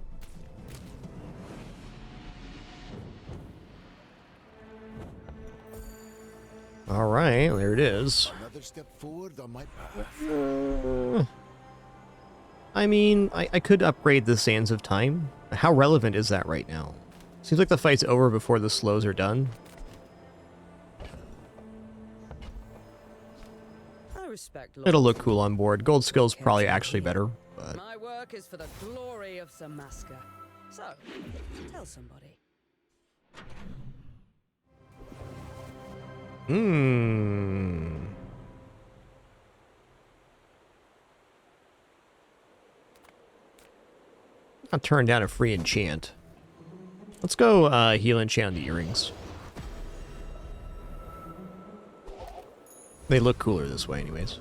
Alright, there it is. Another step forward on my path. I mean, I could upgrade the Sands of Time. How relevant is that right now? Seems like the fight's over before the slows are done. It'll look cool on board. Gold skill's probably actually better, but... My work is for the glory of Samaska. So, tell somebody. I'll turn down a free enchant. Let's go heal enchant the earrings. They look cooler this way anyways.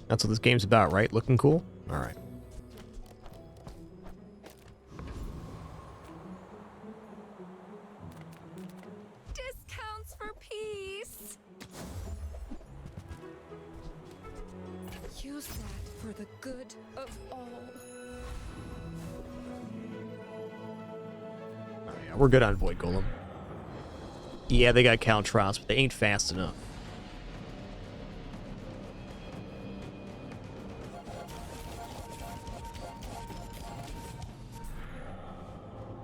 That's what this game's about, right? Looking cool? Alright. Discounts for peace. Use that for the good of all. Oh yeah, we're good on Void Golem. Yeah, they got Caltros, but they ain't fast enough.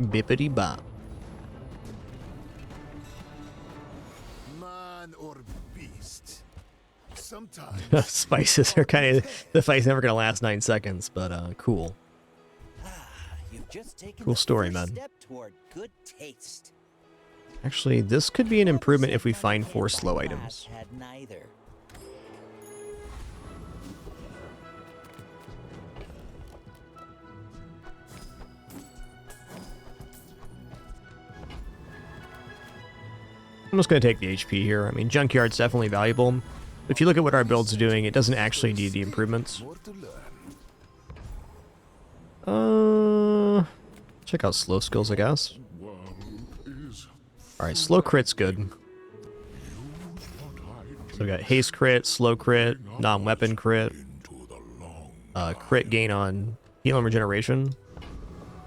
Bippity bop. Man or beast. Sometimes Spices are kind of... The fight's never gonna last 9 seconds, but cool. You've just taken Cool the story, first man. step toward good taste. Actually, this could be an improvement if we find 4 slow items. Had neither. I'm just going to take the HP here. I mean, Junkyard's definitely valuable. If you look at what our build's doing, it doesn't actually need the improvements. Check out slow skills, I guess. Alright, slow crit's good. So we got haste crit, slow crit, non-weapon crit, crit gain on heal and regeneration.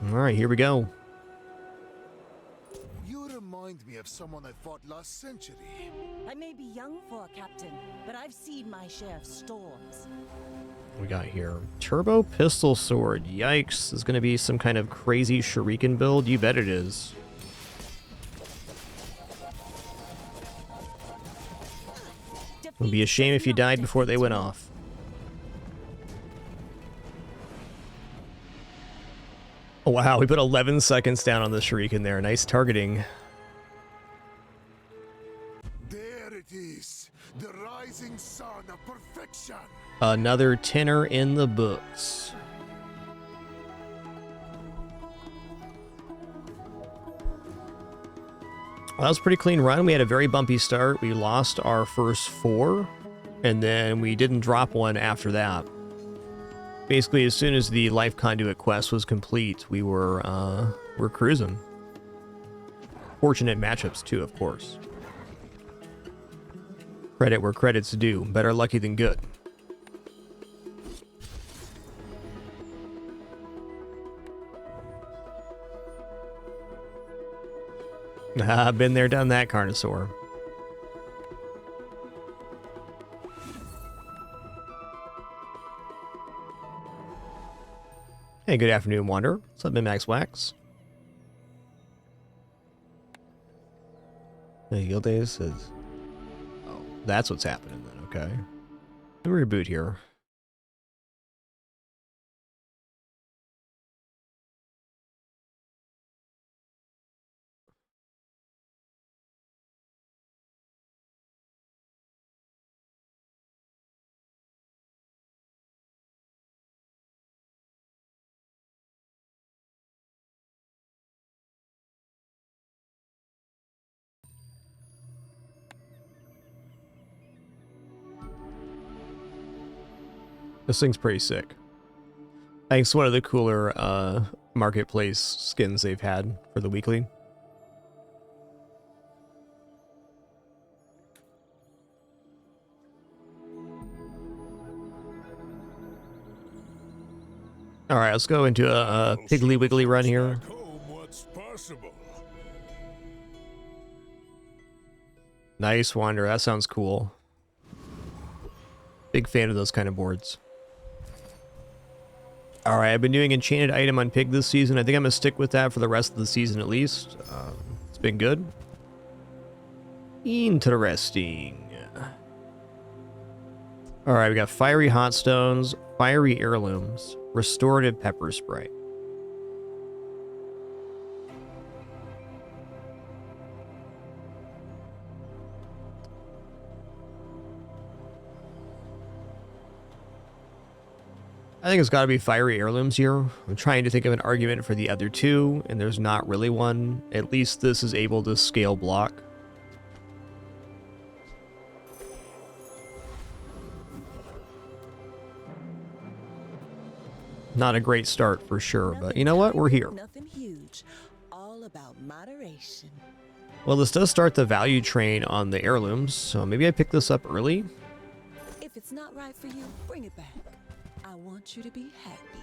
Alright, here we go. You remind me of someone I fought last century. I may be young for a captain, but I've seen my share of storms. We got here turbo pistol sword. Yikes, this is gonna be some kind of crazy shuriken build. You bet it is. It would be a shame if you died before they went off. Oh, wow, we put 11 seconds down on the shuriken there. Nice targeting. There it is, the rising sun of perfection. Another tenner in the books. Well, that was a pretty clean run. We had a very bumpy start. We lost our first 4, and then we didn't drop one after that. Basically, as soon as the Life Conduit quest was complete, we're cruising. Fortunate matchups too, of course. Credit where credit's due. Better lucky than good. I've been there, done that, Carnosaur. Hey, good afternoon, Wanderer. What's up, Max Wax? The Yield Days says... Oh, that's what's happening then, okay. Let me reboot here. This thing's pretty sick. I think it's one of the cooler marketplace skins they've had for the weekly. Alright, let's go into a Piggly Wiggly run here. Nice, Wander. That sounds cool. Big fan of those kind of boards. Alright, I've been doing Enchanted Item on Pig this season. I think I'm going to stick with that for the rest of the season at least. It's been good. Interesting. Alright, we got Fiery Hot Stones, Fiery Heirlooms, Restorative Pepper Spray. I think it's got to be Fiery Heirlooms here. I'm trying to think of an argument for the other two, and there's not really one. At least this is able to scale block. Not a great start for sure, but you know what? We're here. Nothing huge. All about moderation. Well, this does start the value train on the heirlooms, so maybe I pick this up early. If it's not right for you, bring it back. I want you to be happy.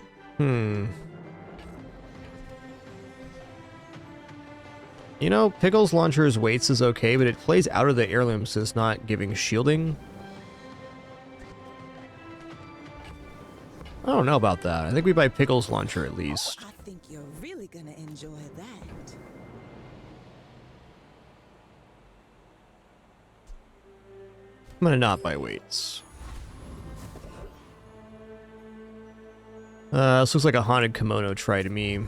You know, Pickle's Launcher's weights is okay, but it plays out of the heirlooms, so it's not giving shielding. I don't know about that. I think we buy Pickle's Launcher at least. I think you're really gonna enjoy that. I'm gonna not buy weights. This looks like a Haunted Kimono try to me.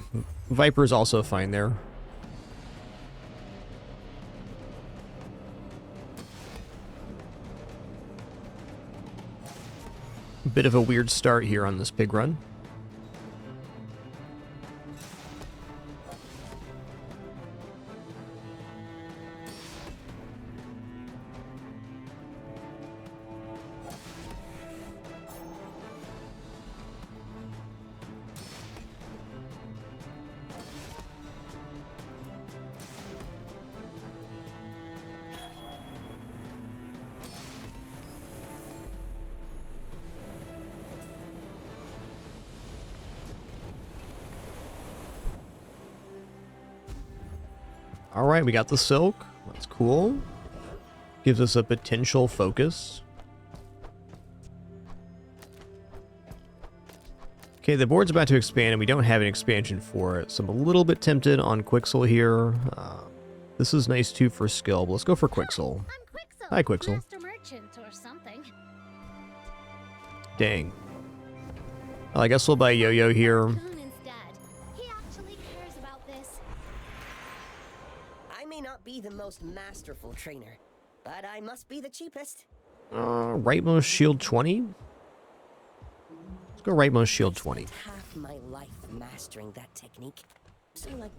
Viper's also fine there. Bit of a weird start here on this pig run. All right, we got the silk. That's cool. Gives us a potential focus. Okay, the board's about to expand, and we don't have an expansion for it, so I'm a little bit tempted on Quixel here. This is nice too for skill, but let's go for Quixel. Hi, Quixel. Master merchant or something. Dang. Well, I guess we'll buy Yo-Yo here. Instead, he actually cares about this. I may not be the most masterful trainer, but I must be the cheapest. Rightmost shield 20? Let's go rightmost shield 20. Half my life mastering that technique. So like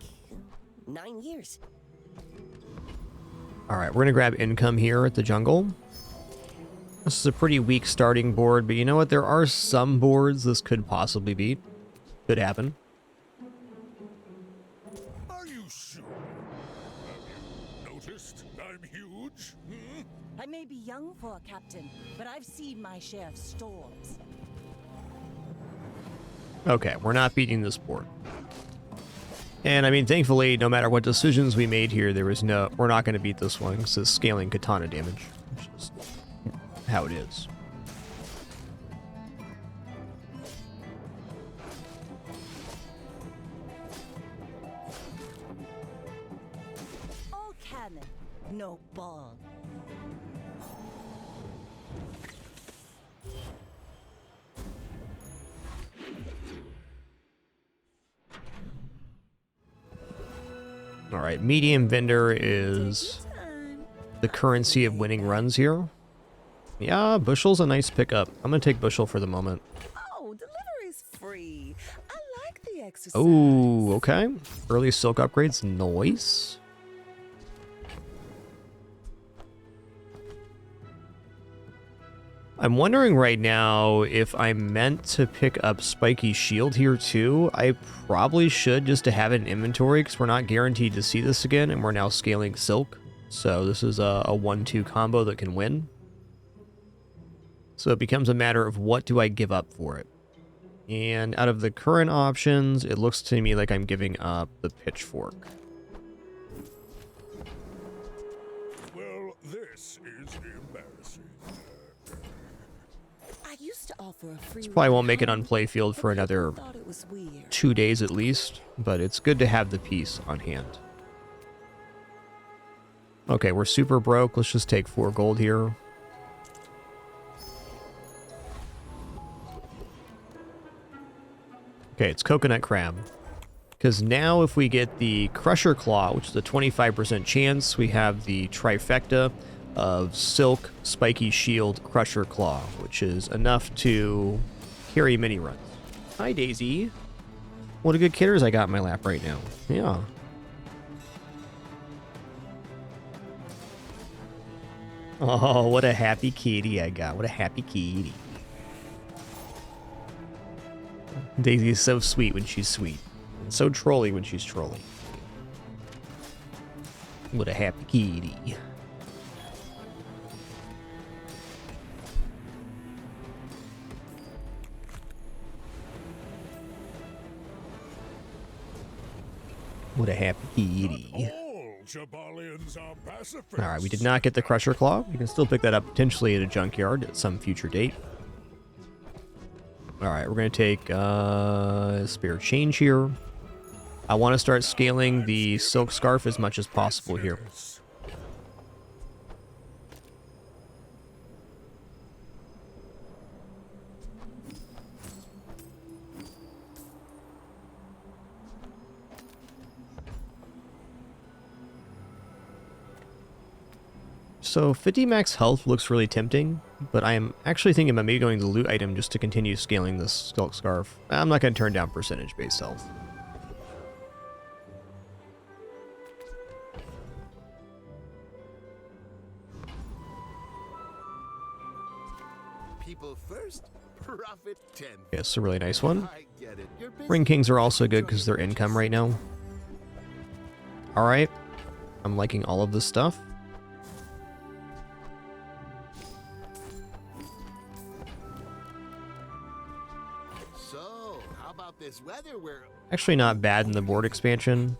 9 years. Alright, we're gonna grab income here at the jungle. This is a pretty weak starting board, but you know what? There are some boards this could possibly beat. Could happen. Are you sure? Have you noticed I'm huge? Hmm? I may be young for a captain, but I've seen my share of storms. Okay, we're not beating this board. And I mean, thankfully, no matter what decisions we made here, we're not going to beat this one because it's scaling katana damage, which is how it is. All cannon, no ball. All right, medium vendor is the currency of winning runs here. Yeah, Bushel's a nice pickup. I'm going to take Bushel for the moment. Oh, delivery's free. I like the exercise. Oh, okay. Early silk upgrades, nice. I'm wondering right now if I'm meant to pick up Spiky Shield here too. I probably should just to have it in inventory because we're not guaranteed to see this again and we're now scaling Silk. So this is a 1-2 combo that can win. So it becomes a matter of what do I give up for it. And out of the current options, it looks to me like I'm giving up the Pitchfork. Well, this is embarrassing. I used to offer a free. This probably won't make it on playfield for another 2 days at least, but it's good to have the piece on hand. Okay, we're super broke. Let's just take 4 gold here. Okay, it's Coconut Crab. Because now if we get the Crusher Claw, which is a 25% chance, we have the trifecta of Silk, Spiky Shield, Crusher Claw, which is enough to carry mini runs. Hi, Daisy. What a good kidders I got in my lap right now. Yeah. Oh, what a happy kitty I got. What a happy kitty. Daisy is so sweet when she's sweet. And so trolly when she's trolly. What a happy kitty. What a happy kitty. Alright, we did not get the Crusher Claw. We can still pick that up potentially at a junkyard at some future date. Alright, we're going to take spare change here. I want to start scaling the Silk Scarf as much as possible here. So 50 max health looks really tempting, but I am actually thinking about maybe going to the loot item just to continue scaling this Silk Scarf. I'm not going to turn down percentage-based health. People first, profit 10. Yes, a really nice one. I get it. You're busy. Ring Kings are also good because they're income right now. Alright. I'm liking all of this stuff. So, how about this weather? We're Actually not bad in the board expansion.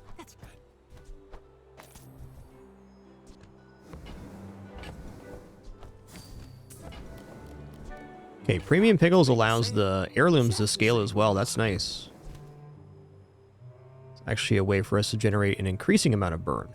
Okay, Premium Pickles allows the heirlooms to scale as well. That's nice. It's actually a way for us to generate an increasing amount of burn.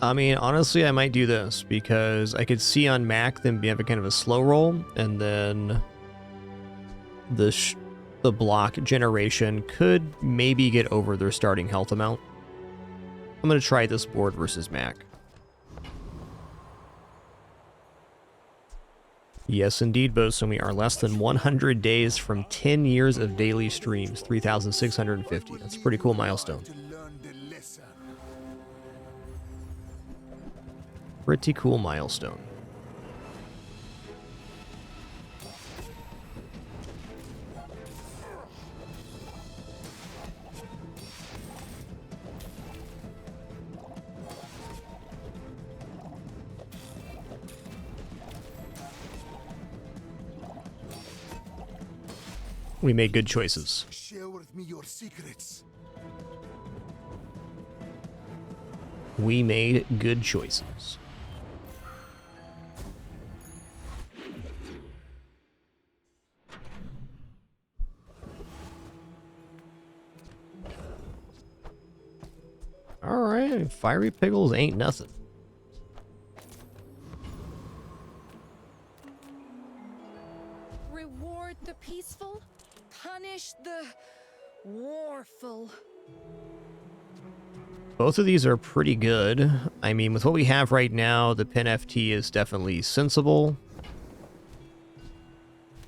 I mean, honestly, I might do this because I could see on Mac them having kind of a slow roll, and then the block generation could maybe get over their starting health amount. I'm going to try this board versus Mac. Yes, indeed, Bosun. We are less than 100 days from 10 years of daily streams, 3,650. That's a pretty cool milestone. Pretty cool milestone. We made good choices. Share with me your secrets. We made good choices. Alright, fiery pickles ain't nothing. Reward the peaceful, punish the warful. Both of these are pretty good. I mean, with what we have right now, the Pin FT is definitely sensible.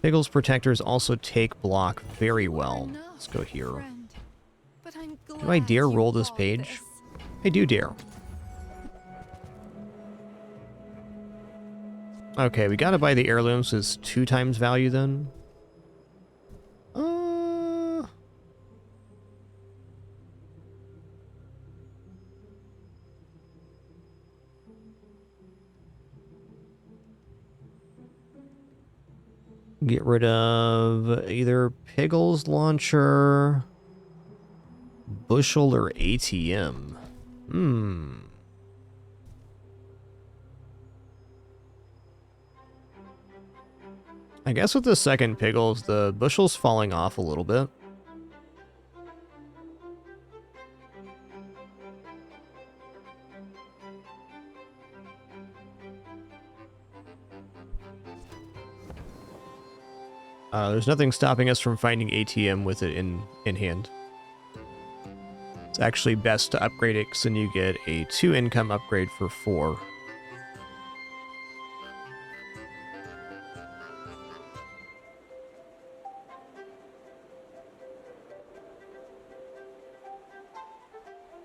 Pickles Protectors also take block very well. Let's go here. Do I dare roll this page? I do dare. Okay, we gotta buy the heirlooms. Is 2 times value then? Get rid of either Pickles Launcher, Bushel, or ATM. I guess with the second Pickles, the Bushel's falling off a little bit. There's nothing stopping us from finding ATM with it in hand. It's actually best to upgrade it because then you get a 2 income upgrade for 4.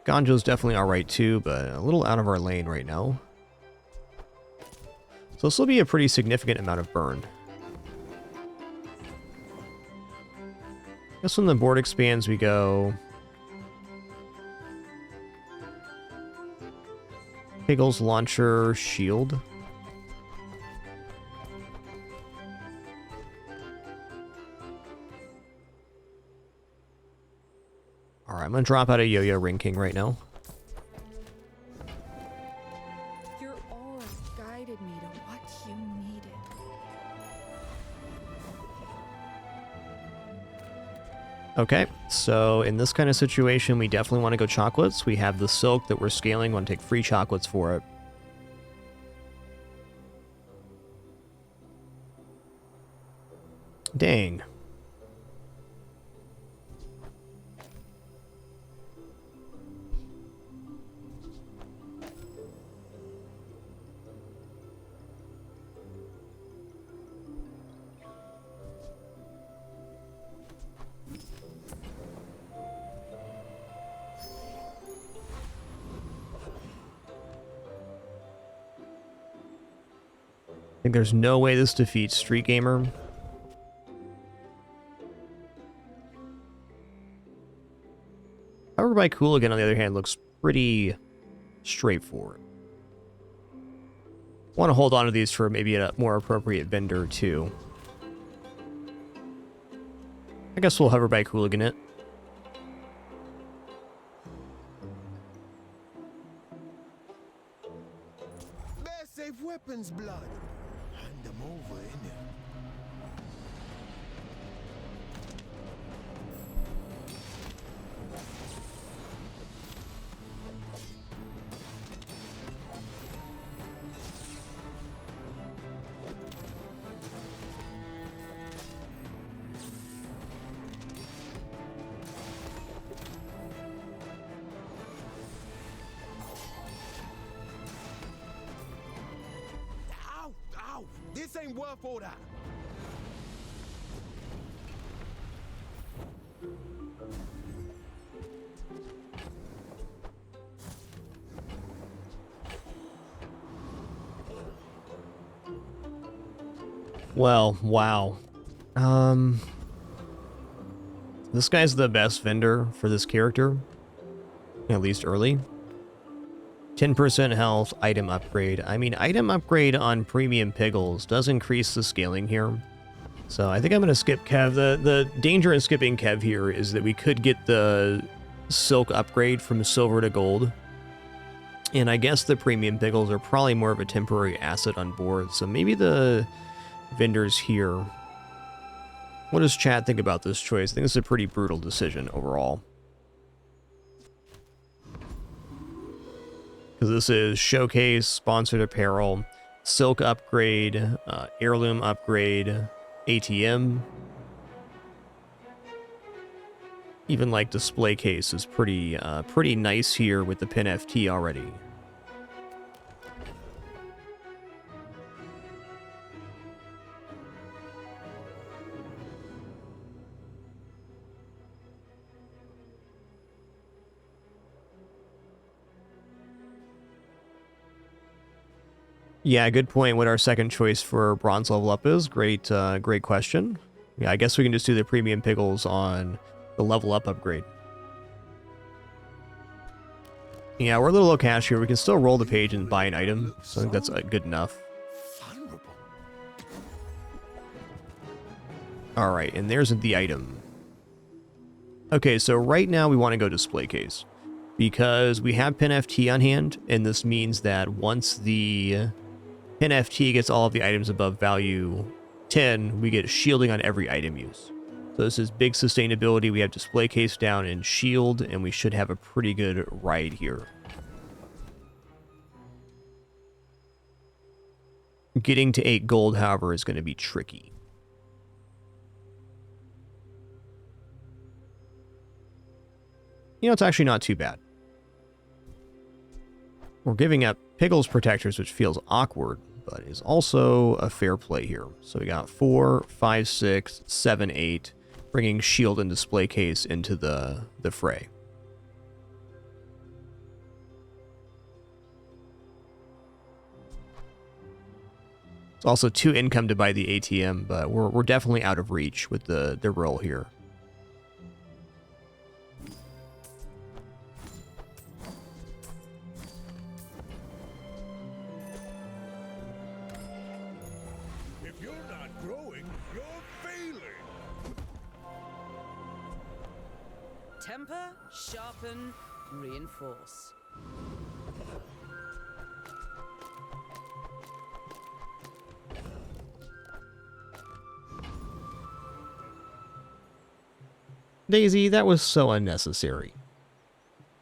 Ganjo's definitely alright too, but a little out of our lane right now. So this will be a pretty significant amount of burn. I guess when the board expands, we go Pickles Launcher Shield. Alright, I'm gonna drop out a Yo-Yo Ring King right now. Your aura guided me to what you needed. Okay, so in this kind of situation, we definitely want to go chocolates. We have the silk that we're scaling. Want to take free chocolates for it. Dang. I think there's no way this defeats Street Gamer. Powered by Cooligan, on the other hand, looks pretty straightforward. Want to hold on to these for maybe a more appropriate vendor too. I guess we'll hoverbike hooligan it. Best safe weapons, blood. Hand them over, innit? This ain't worth all that. Well, wow. This guy's the best vendor for this character, at least early. 10% health, item upgrade. I mean, item upgrade on premium piggles does increase the scaling here. So I think I'm going to skip Kev. The danger in skipping Kev here is that we could get the silk upgrade from silver to gold. And I guess the premium piggles are probably more of a temporary asset on board. So maybe the vendors here. What does chat think about this choice? I think it's a pretty brutal decision overall. Because this is showcase, sponsored apparel, silk upgrade, heirloom upgrade, ATM. Even like display case is pretty nice here with the pin FT already. Yeah, good point. What our second choice for bronze level up is. Great question. Yeah, I guess we can just do the premium piggles on the level up upgrade. Yeah, we're a little low cash here. We can still roll the page and buy an item, so I think that's good enough. All right, and there's the item. Okay, so right now we want to go display case because we have pin FT on hand, and this means that once the pin FT gets all of the items above value 10, we get shielding on every item use. So this is big sustainability. We have display case down and shield, and we should have a pretty good ride here. Getting to 8 gold, however, is going to be tricky. You know, it's actually not too bad. We're giving up Piggles Protectors, which feels awkward, but is also a fair play here. So we got 4, 5, 6, 7, 8, bringing shield and display case into the fray. It's also 2 income to buy the ATM, but we're definitely out of reach with the roll here. Temper, sharpen, reinforce. Daisy, that was so unnecessary.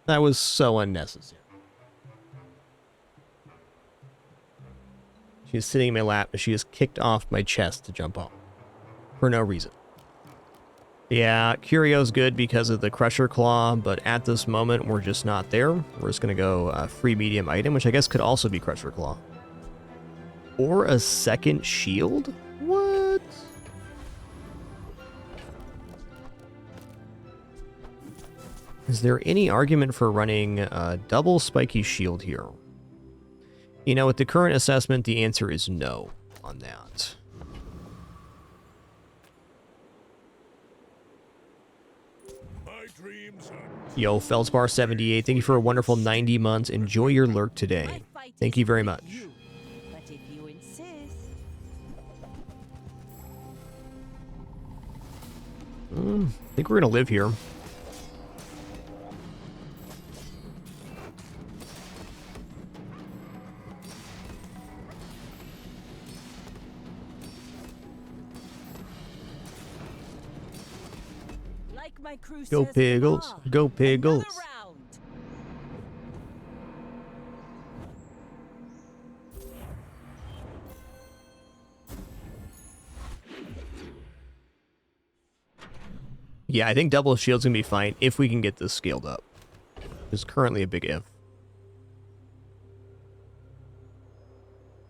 That was so unnecessary. She's sitting in my lap, but she just kicked off my chest to jump off. For no reason. Yeah, Curio's good because of the Crusher Claw, but at this moment, we're just not there. We're just going to go free medium item, which I guess could also be Crusher Claw. Or a second shield? What? Is there any argument for running a double spiky shield here? You know, with the current assessment, the answer is no on that. Yo, Feldspar78, thank you for a wonderful 90 months. Enjoy your lurk today. Thank you very much. But if I think we're gonna live here. Like my crew Go says in the Piggles. bar, Go Piggles. another round. Yeah, I think double shield's gonna be fine if we can get this scaled up. It's currently a big if.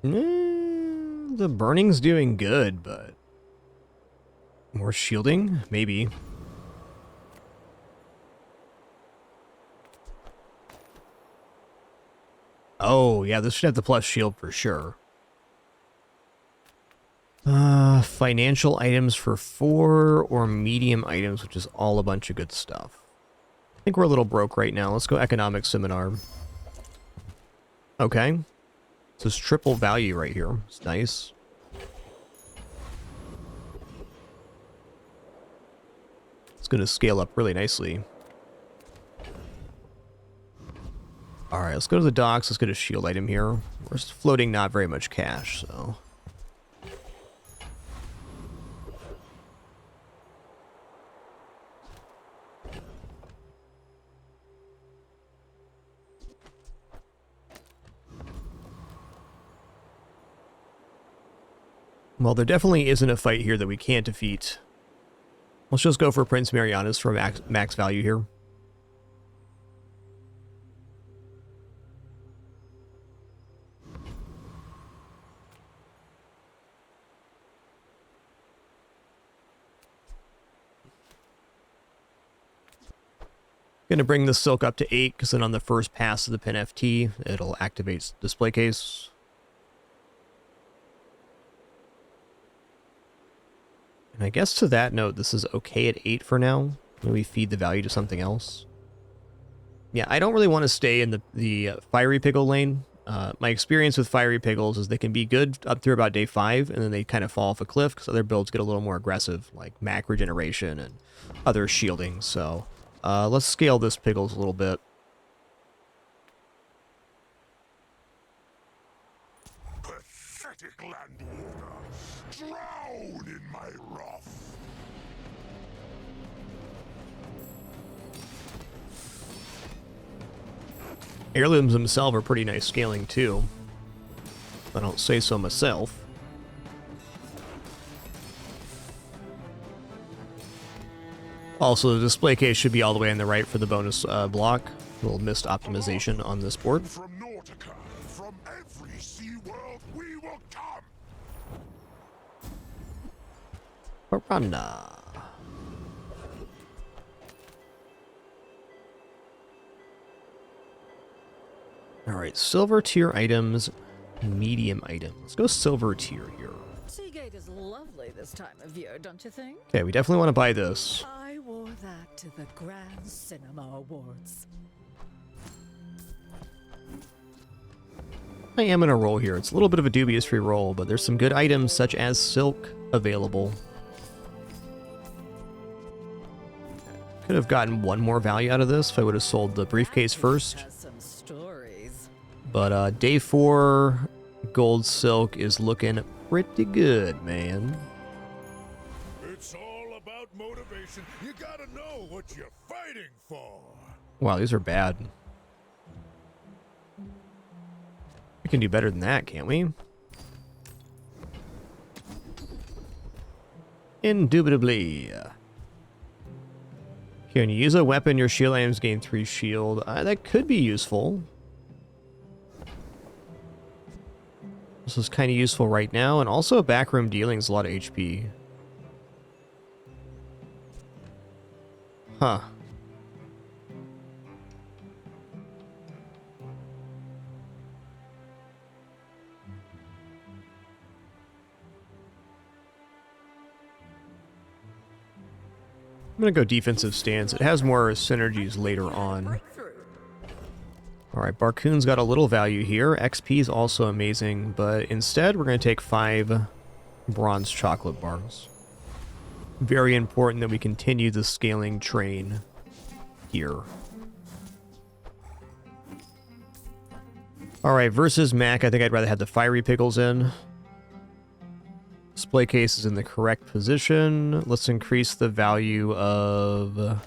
The burning's doing good, but more shielding? Maybe. Oh, yeah, this should have the plus shield for sure. Financial items for 4 or medium items, which is all a bunch of good stuff. I think we're a little broke right now. Let's go economic seminar. Okay. So it's triple value right here. It's nice. It's going to scale up really nicely. Alright, let's go to the docks. Let's get a shield item here. We're just floating not very much cash, so... Well, there definitely isn't a fight here that we can't defeat. Let's just go for Prince Mariana's for max value here. Gonna bring the silk up to 8, because then on the first pass of the pin FT, it'll activate display case. And I guess to that note, this is okay at 8 for now. Maybe feed the value to something else. Yeah, I don't really want to stay in the Fiery Pickle lane. My experience with Fiery Pickles is they can be good up through about day 5, and then they kind of fall off a cliff because other builds get a little more aggressive, like Mac regeneration and other shielding. So let's scale this Pickles a little bit. Pathetic landowner, drown in my wrath. Heirlooms themselves are pretty nice scaling too. If I don't say so myself. Also, the display case should be all the way on the right for the bonus block. A little missed optimization on this board. From Nautica, from every sea world, we will come. Piranha. Alright, silver tier items, medium items. Let's go silver tier here. Seagate is lovely this time of year, don't you think? Okay, we definitely want to buy this. I wore that to the Grand Cinema Awards. I am in a roll here. It's a little bit of a dubious free roll, but there's some good items such as silk available. Could have gotten one more value out of this if I would have sold the briefcase first. But day 4 gold silk is looking pretty good, man. It's all about motivation. You gotta know what you're fighting for. Wow, these are bad. We can do better than that, can't we? Indubitably. Okay, when you use a weapon, your shield items gain 3 shield. That could be useful. This is kind of useful right now, and also backroom dealing is a lot of HP. Huh. I'm gonna go defensive stance. It has more synergies later on. Alright, Barcoon's got a little value here. XP is also amazing, but instead we're going to take 5 bronze chocolate bars. Very important that we continue the scaling train here. Alright, versus Mac, I think I'd rather have the fiery pickles in. Display case is in the correct position. Let's increase the value of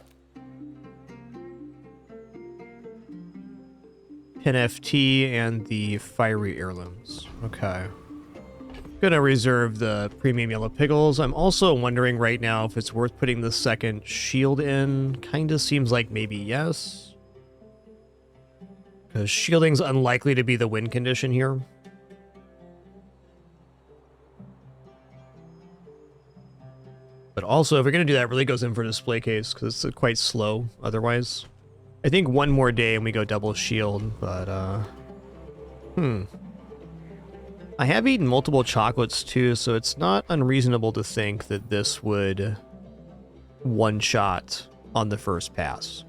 NFT and the fiery heirlooms. Okay. Gonna reserve the premium yellow pickles. I'm also wondering right now if it's worth putting the second shield in. Kinda seems like maybe yes. Because shielding's unlikely to be the win condition here. But also, if we're going to do that, it really goes in for display case, because it's quite slow otherwise. I think one more day and we go double shield, but, I have eaten multiple chocolates too, so it's not unreasonable to think that this would one-shot on the first pass.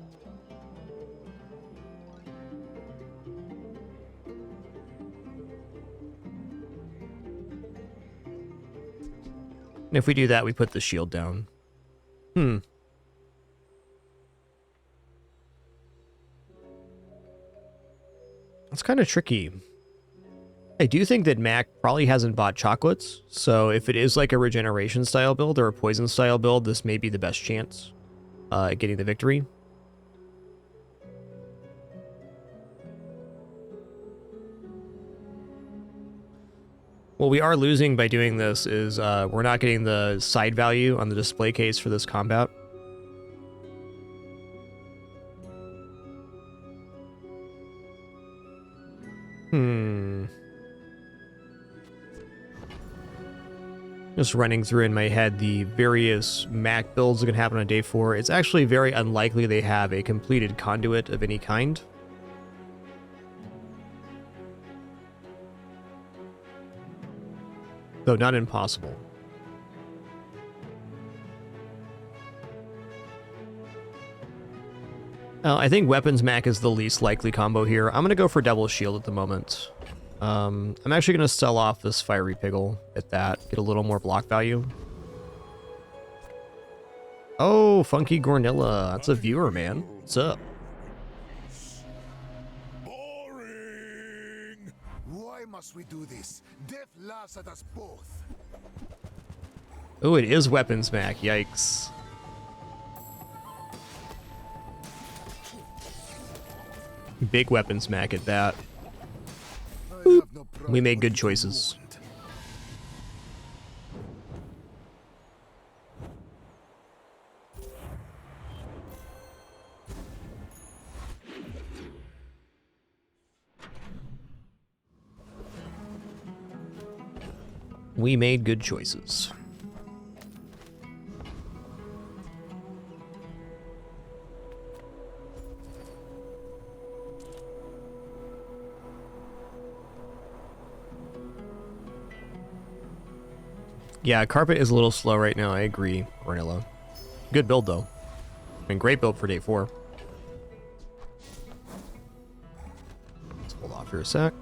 And if we do that, we put the shield down. That's kind of tricky. I do think that Mac probably hasn't bought chocolates, so if it is like a regeneration style build or a poison style build, this may be the best chance at getting the victory. What we are losing by doing this is we're not getting the side value on the display case for this combat. Just running through in my head the various Mac builds that can happen on day 4. It's actually very unlikely they have a completed conduit of any kind. Though not impossible. I think Weapons Mac is the least likely combo here. I'm going to go for double shield at the moment. I'm actually going to sell off this fiery pickle at that. Get a little more block value. Oh, Funky Gornilla. That's a viewer, man. What's up? Boring! Why must we do this? Death laughs at us both. Oh, it is Weapons Mac. Yikes. Big Weapons Mac at that. We made good choices. We made good choices. Yeah, carpet is a little slow right now. I agree, Ornilla. Good build, though. I mean, great build for day 4. Let's hold off here a sec.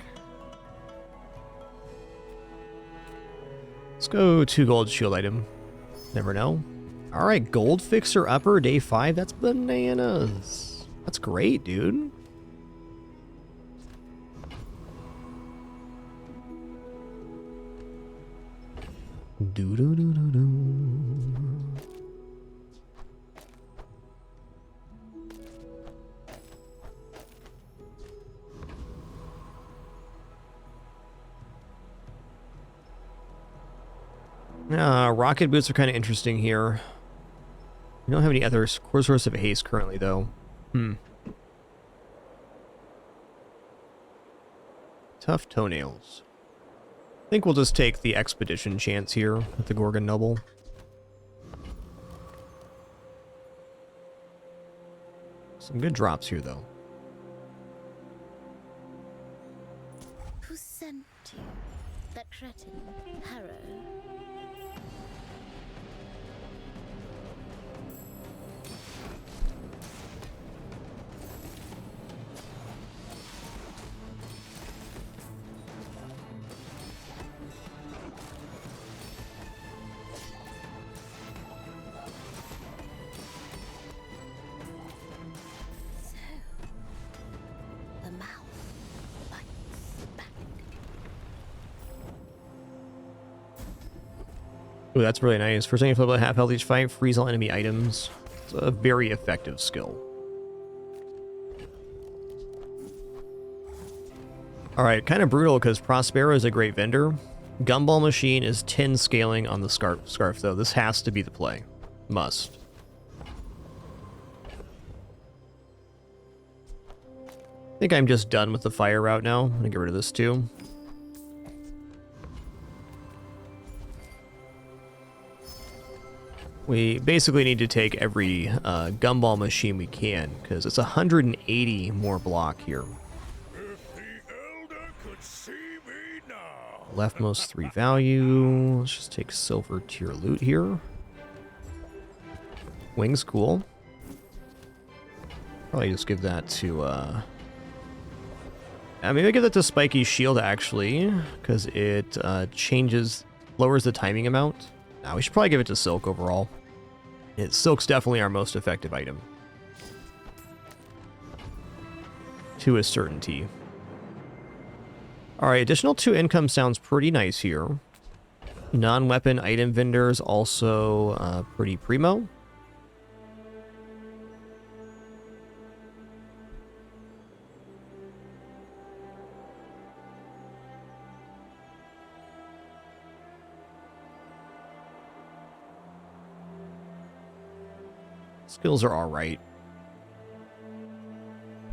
Let's go 2 gold shield item. Never know. Alright, gold fixer upper, day 5. That's bananas. That's great, dude. Rocket boots are kind of interesting here. We don't have any other core source of haste currently, though. Tough toenails. I think we'll just take the expedition chance here with the Gorgon Noble. Some good drops here, though. Who sent you? That cretin, Harrow. Ooh, that's really nice. First thing you flip at half health each fight, freeze all enemy items. It's a very effective skill. Alright, kind of brutal because Prospero is a great vendor. Gumball Machine is 10 scaling on the scarf though. This has to be the play. Must. I think I'm just done with the fire route now. I'm gonna get rid of this too. We basically need to take every gumball machine we can, because it's 180 more block here. Leftmost 3 value. Let's just take silver tier loot here. Wings, cool. Probably just give that to, maybe I give that to Spiky's shield, actually, because it lowers the timing amount. Now we should probably give it to Silk overall. Silk's definitely our most effective item. To a certainty. Alright, additional 2 income sounds pretty nice here. Non-weapon item vendors also pretty primo. Skills are alright.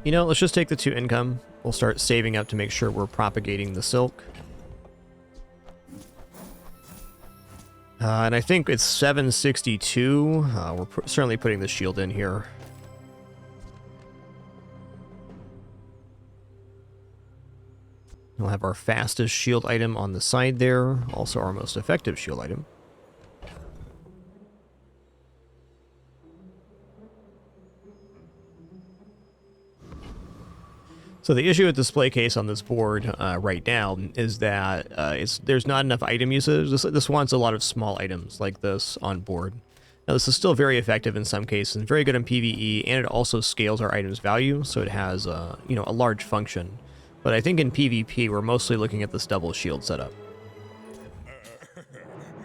You know, let's just take the 2 income. We'll start saving up to make sure we're propagating the silk. And I think it's 762. We're certainly putting the shield in here. We'll have our fastest shield item on the side there. Also our most effective shield item. So the issue with display case on this board right now is that there's not enough item usage. This wants a lot of small items like this on board. Now this is still very effective in some cases, and very good in PvE, and it also scales our items value, so it has a large function. But I think in PvP we're mostly looking at this double shield setup. You do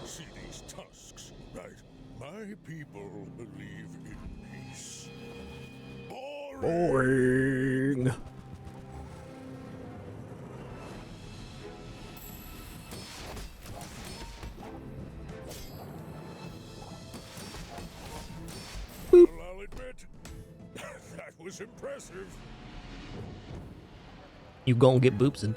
see these tusks, right? My people believe in peace. Boring. Well, I'll admit, that was impressive. You gon' get boopsed.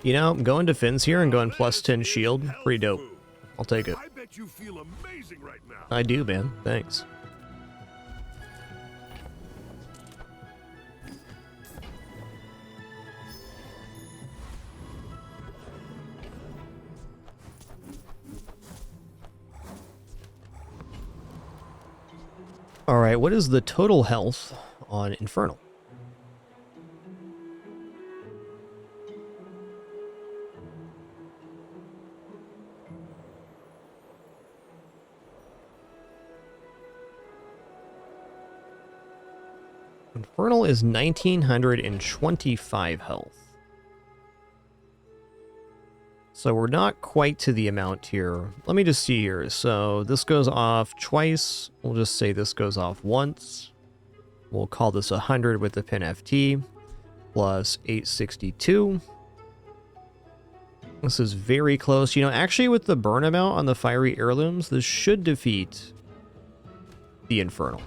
You know, going defense here and going plus 10 shield, pretty dope. I'll take it. I bet you feel amazing right now. I do, man. Thanks. Alright, what is the total health on Infernal? Infernal is 1925 health. So we're not quite to the amount here. Let me just see here. So this goes off twice. We'll just say this goes off once. We'll call this 100 with the pin FT. Plus 862. This is very close. You know, actually with the burn amount on the fiery heirlooms, this should defeat the Infernal.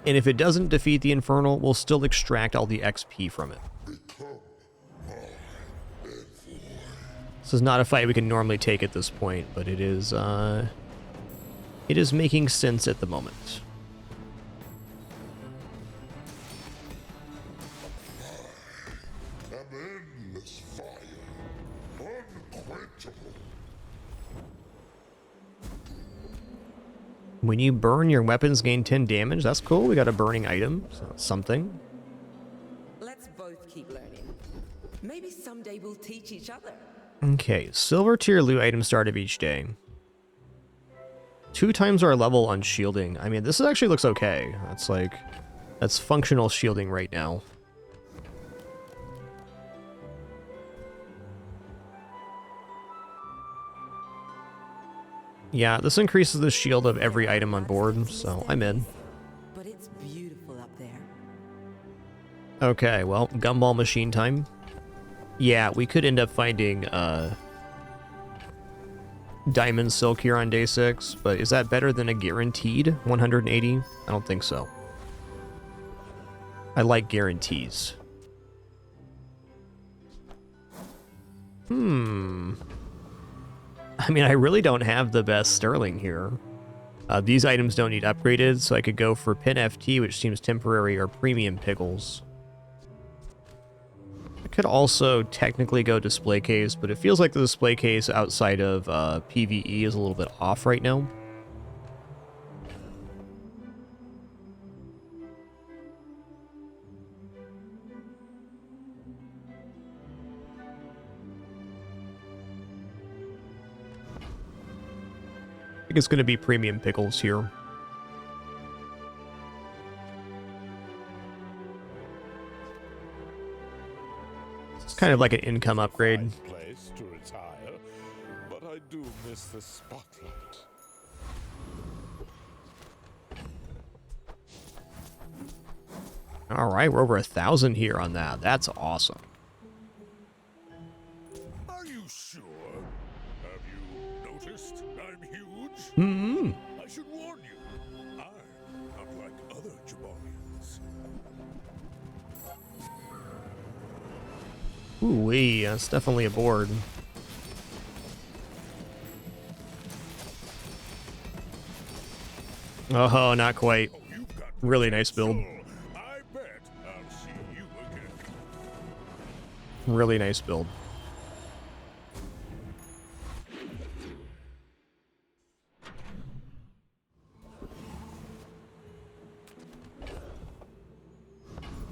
And if it doesn't defeat the Infernal, we'll still extract all the XP from it. This is not a fight we can normally take at this point, but it is making sense at the moment. When you burn, your weapons gain 10 damage. That's cool. We got a burning item. So that's something. Let's both keep learning. Maybe someday we'll teach each other. Okay, silver tier loot item start of each day. 2 times our level on shielding. I mean, this actually looks okay. That's like, that's functional shielding right now. Yeah, this increases the shield of every item on board, so I'm in. But it's beautiful up there. Okay, well, gumball machine time. Yeah, we could end up finding diamond silk here on day 6, but is that better than a guaranteed 180? I don't think so. I like guarantees. I mean, I really don't have the best sterling here. These items don't need upgraded, so I could go for pin FT, which seems temporary, or premium pickles. I could also technically go display case, but it feels like the display case outside of PvE is a little bit off right now. I think it's going to be premium pickles here. It's kind of like an income upgrade. Place to retire, but I do miss the spotlight. All right, we're over 1,000 here on that. That's awesome. Are you sure? Have you noticed I'm huge? Hmm. I should warn you, I'm not like other Jabarians. Ooh-wee, that's definitely a board. Oh, not quite. Really nice build. I bet I'll see you again. Really nice build.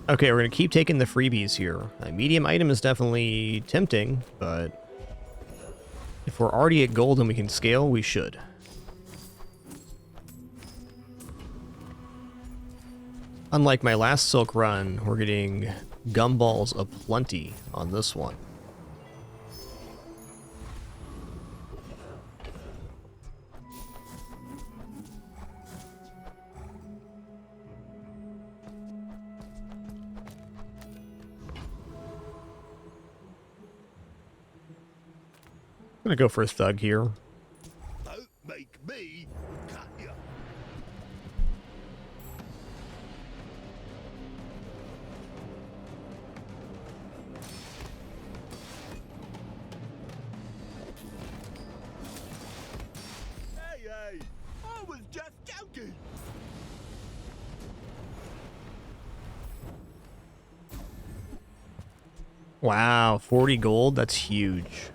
Okay, we're going to keep taking the freebies here. A medium item is definitely tempting, but if we're already at gold and we can scale, we should. Unlike my last silk run, we're getting gumballs aplenty on this one. I'm gonna go for a thug here. Don't make me cut you. Hey, I was just joking. Wow, 40 gold, that's huge.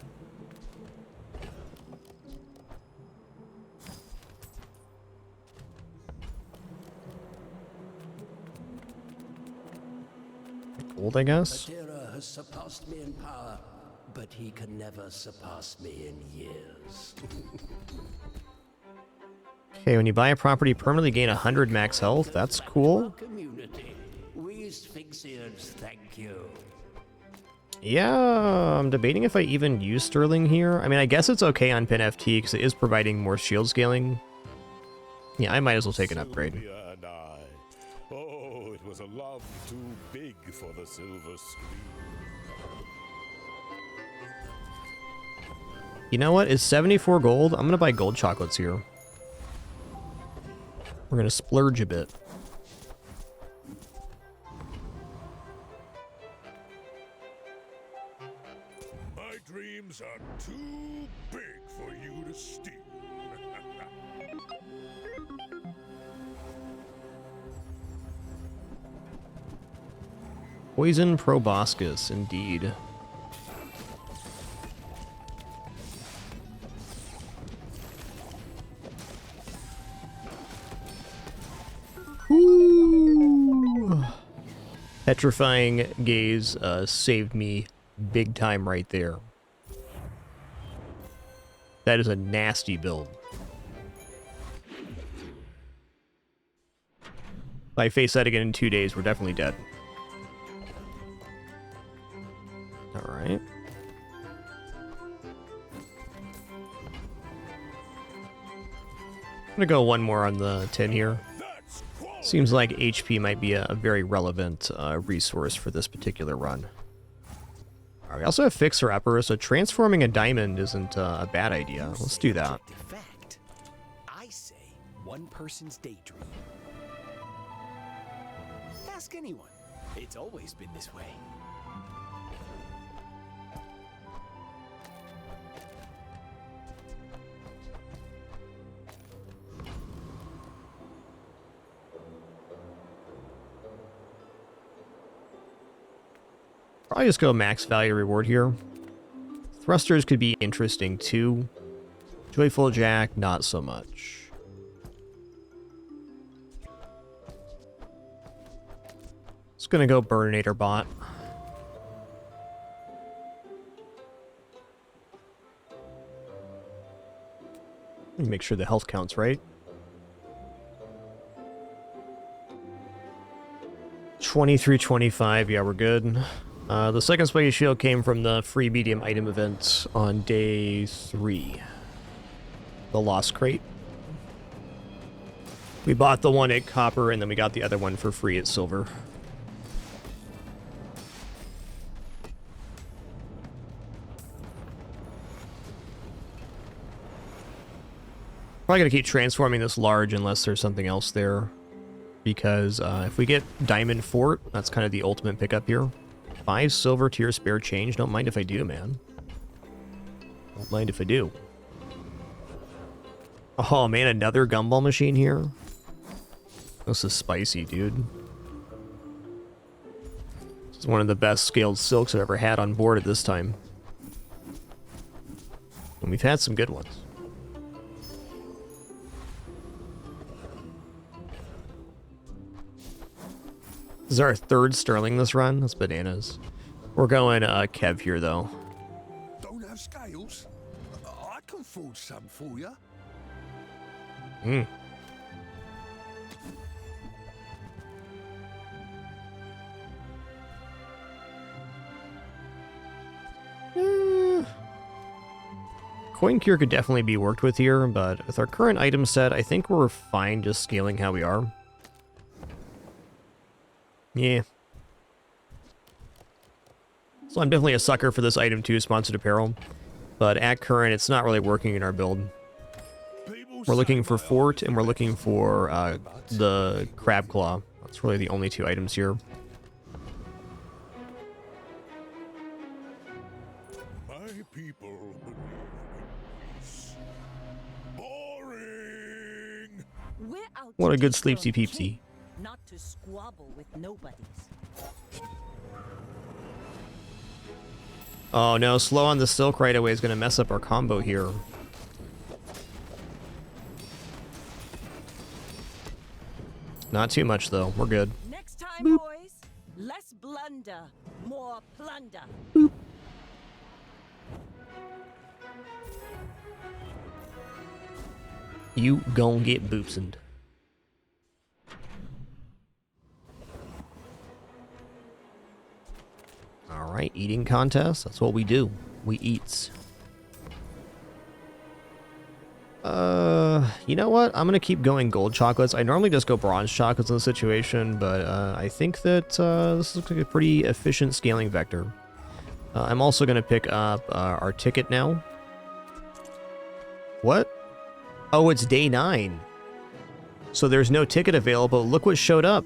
Gold, I guess? Adira has surpassed me in power, but he can never surpass me in years. Okay, when you buy a property, permanently gain 100 max health. That's cool. Community, we Sphinxians thank you. Yeah, I'm debating if I even use Sterling here. I mean, I guess it's okay on Pin FT because it is providing more shield scaling. Yeah, I might as well take an upgrade. Sylvia and I. Oh, it was a love too big for the silver screen. You know what? Is 74 gold? I'm going to buy gold chocolates here. We're going to splurge a bit. My dreams are too big for you to steal. Poison proboscis, indeed. Ooh. Petrifying gaze saved me big time right there. That is a nasty build. If I face that again in 2 days, we're definitely dead. Alright. I'm gonna go one more on the tin here. Seems like HP might be a very relevant resource for this particular run. Alright, we also have Fixer Upper, so transforming a diamond isn't a bad idea. Let's do that. Fact. I say one person's daydream. Ask anyone. It's always been this way. Probably just go max value reward here. Thrusters could be interesting too. Joyful Jack, not so much. Just gonna go Burninator bot. Make sure the health counts right. 23-25, yeah, we're good. The second spiky shield came from the free medium item event on day 3. The Lost Crate. We bought the one at copper, and then we got the other one for free at silver. Probably gonna keep transforming this large unless there's something else there. Because if we get Diamond Fort, that's kind of the ultimate pickup here. 5 silver to your spare change. Don't mind if I do, man. Don't mind if I do. Oh man, another gumball machine here? This is spicy, dude. This is one of the best scaled silks I've ever had on board at this time. And we've had some good ones. This is our 3rd Sterling this run. That's bananas. We're going Kev here, though. Don't have scales? I can forge some for you. Hmm. Coin Cure could definitely be worked with here, but with our current item set, I think we're fine just scaling how we are. Yeah. So I'm definitely a sucker for this item too, sponsored apparel. But at current, it's not really working in our build. We're looking for Fort, and we're looking for the Crab Claw. That's really the only 2 items here. My people believe in peace. Boring! We're out What to a good destroy sleepsy peepsy. king, not to squabble with nobodies. Oh no, slow on the silk right away is going to mess up our combo here. Not too much though, we're good. Next time, boys, less blunder, more plunder. You gon' get boopsened. Alright, eating contest. That's what we do. We eats. You know what? I'm gonna keep going gold chocolates. I normally just go bronze chocolates in this situation, but I think that this looks like a pretty efficient scaling vector. I'm also gonna pick up our ticket now. What? Oh, it's day 9. So there's no ticket available. Look what showed up.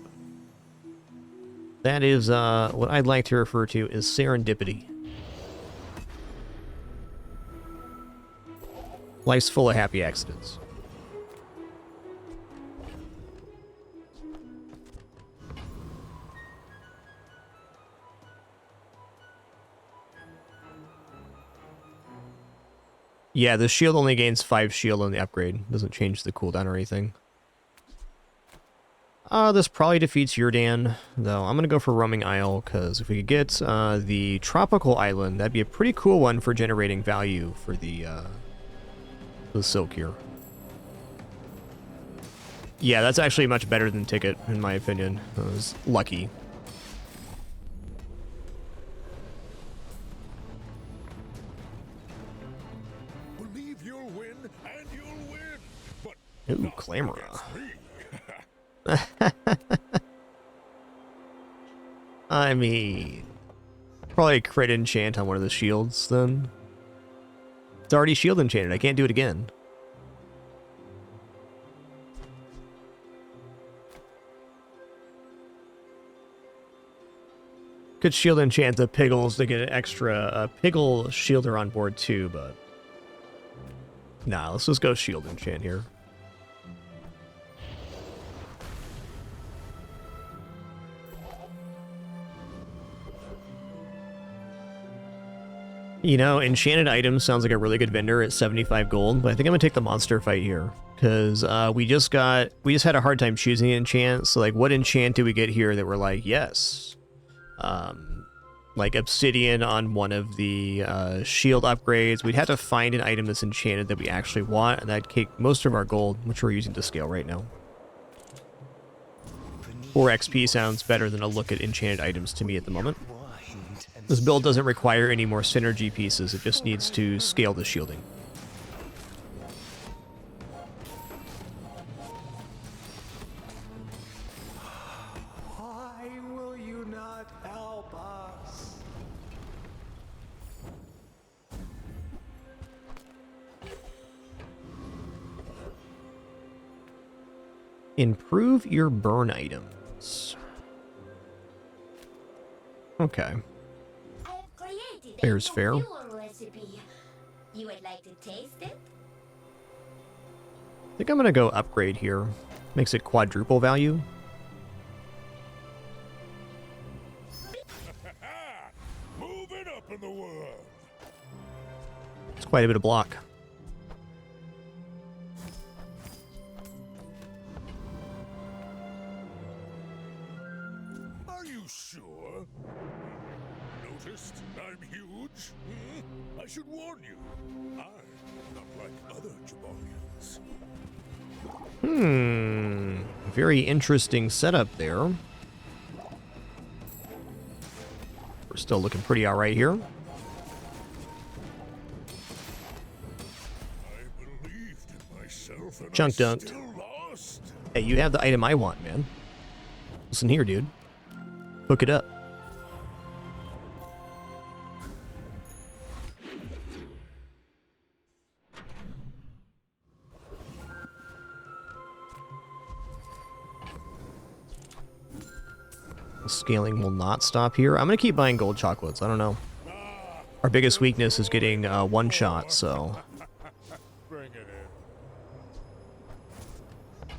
That is what I'd like to refer to as serendipity. Life's full of happy accidents. Yeah, the shield only gains 5 shield on the upgrade. Doesn't change the cooldown or anything. This probably defeats Yurdan, though I'm going to go for Roaming Isle, because if we could get the Tropical Island, that'd be a pretty cool one for generating value for the the silk here. Yeah, that's actually much better than ticket, in my opinion. I was lucky. Believe you'll win, and you'll win. But ooh, Clamora. I mean, probably a crit enchant on one of the shields, then. It's already shield enchanted. I can't do it again. Could shield enchant the Piggles to get an extra Piggle shielder on board too, but... Nah, let's just go shield enchant here. You know, enchanted items sounds like a really good vendor at 75 gold, but I think I'm gonna take the monster fight here. Because we just had a hard time choosing an enchant, so like what enchant do we get here that we're like, yes. Like obsidian on one of the shield upgrades. We'd have to find an item that's enchanted that we actually want, and that'd take most of our gold, which we're using to scale right now. 4 XP sounds better than a look at enchanted items to me at the moment. This build doesn't require any more synergy pieces, it just needs to scale the shielding. Why will you not help us? Improve your burn items. Okay. Fair's fair. Recipe. You would like to taste it? I think I'm gonna go upgrade here. Makes it quadruple value. Moving up in the world. It's quite a bit of block. Are you sure? Noticed I'm huge? I should warn you. I'm not like other Jabalians. Very interesting setup there. We're still looking pretty alright here. Chunk dunked. Hey, you have the item I want, man. Listen here, dude. Hook it up. Scaling will not stop here. I'm going to keep buying gold chocolates. I don't know. Our biggest weakness is getting one shot, so...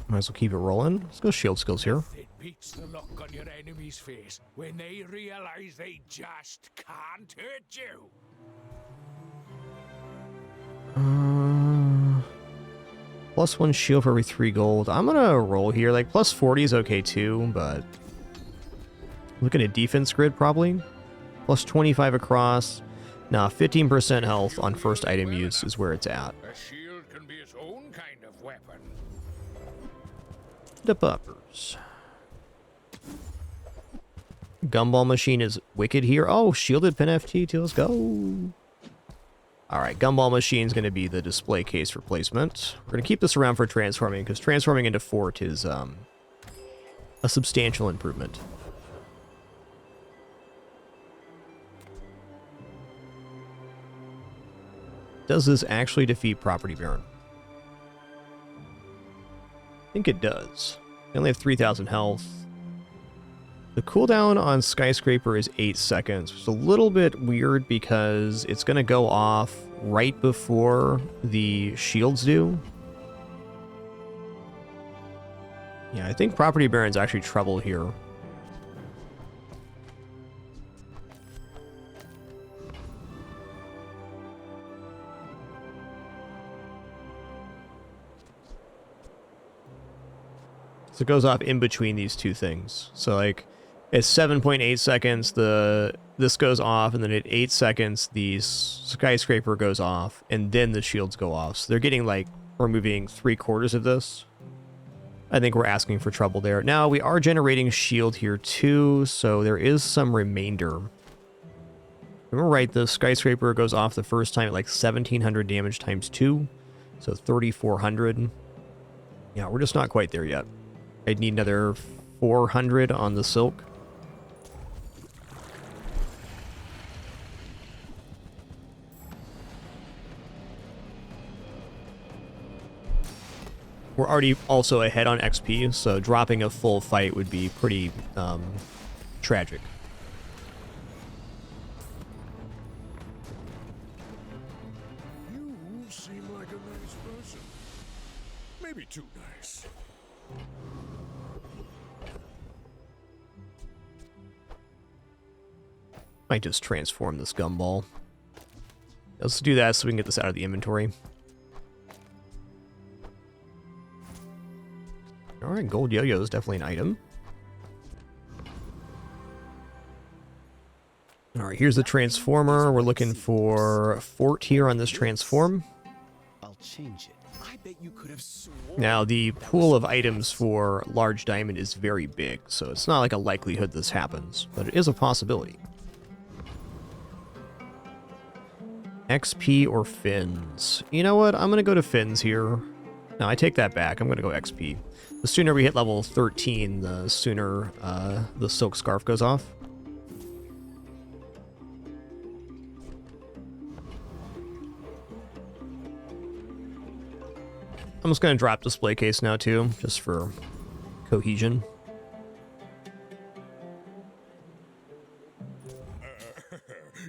Might as well keep it rolling. Let's go shield skills here. It beats the look on your enemy's face when they realize they just can't hurt you. +1 shield for every 3 gold. I'm gonna roll here. Like, +40 is okay too, but... Looking at defense grid, probably. +25 across. Nah, 15% health on first item use is where it's at. A shield can be its own kind of weapon. The buffers. Gumball machine is wicked here. Oh, shielded pin FT too. Let's go. Alright, Gumball Machine's going to be the display case replacement. We're going to keep this around for transforming, because transforming into Fort is a substantial improvement. Does this actually defeat Property Baron? I think it does. They only have 3,000 health. The cooldown on Skyscraper is 8 seconds. It's a little bit weird because it's going to go off right before the shields do. Yeah, I think Property Baron's actually trouble here. So it goes off in between these two things. So, like, It's 7.8 seconds, this goes off, and then at 8 seconds, the skyscraper goes off, and then the shields go off. So they're getting, like, removing 3/4 of this. I think we're asking for trouble there. Now, we are generating shield here, too, so there is some remainder. Remember, right, the skyscraper goes off the first time at, like, 1,700 damage times 2, so 3,400. Yeah, we're just not quite there yet. I'd need another 400 on the silk. We're already also ahead on XP, so dropping a full fight would be pretty tragic. You seem like a nice person. Maybe too nice. Might just transform this gumball. Let's do that so we can get this out of the inventory. Alright, gold yo-yo is definitely an item. Alright, here's the transformer. We're looking for fort here on this transform. I'll change it. I bet you could have sworn. Now, the pool of items for large diamond is very big, so it's not like a likelihood this happens, but it is a possibility. XP or fins? You know what? I'm going to go to fins here. No, I take that back. I'm going to go XP. The sooner we hit level 13, the sooner the silk scarf goes off. I'm just going to drop display case now too, just for cohesion.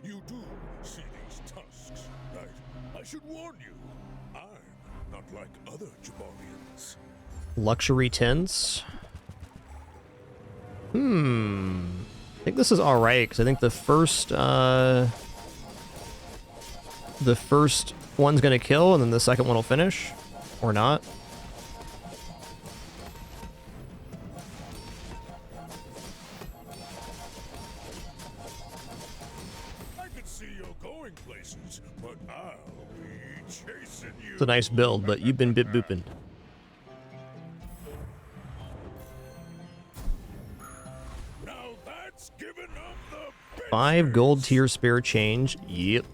You do see these tusks, right? I should warn you, I'm not like other Jabarians. Luxury tints. I think this is alright, because I think the first one's going to kill, and then the second one will finish. Or not. I can see you're going places, but I'll be chasing you. It's a nice build, but you've been bit booping. Now that's giving up the 5 gold tier spare change. Yep.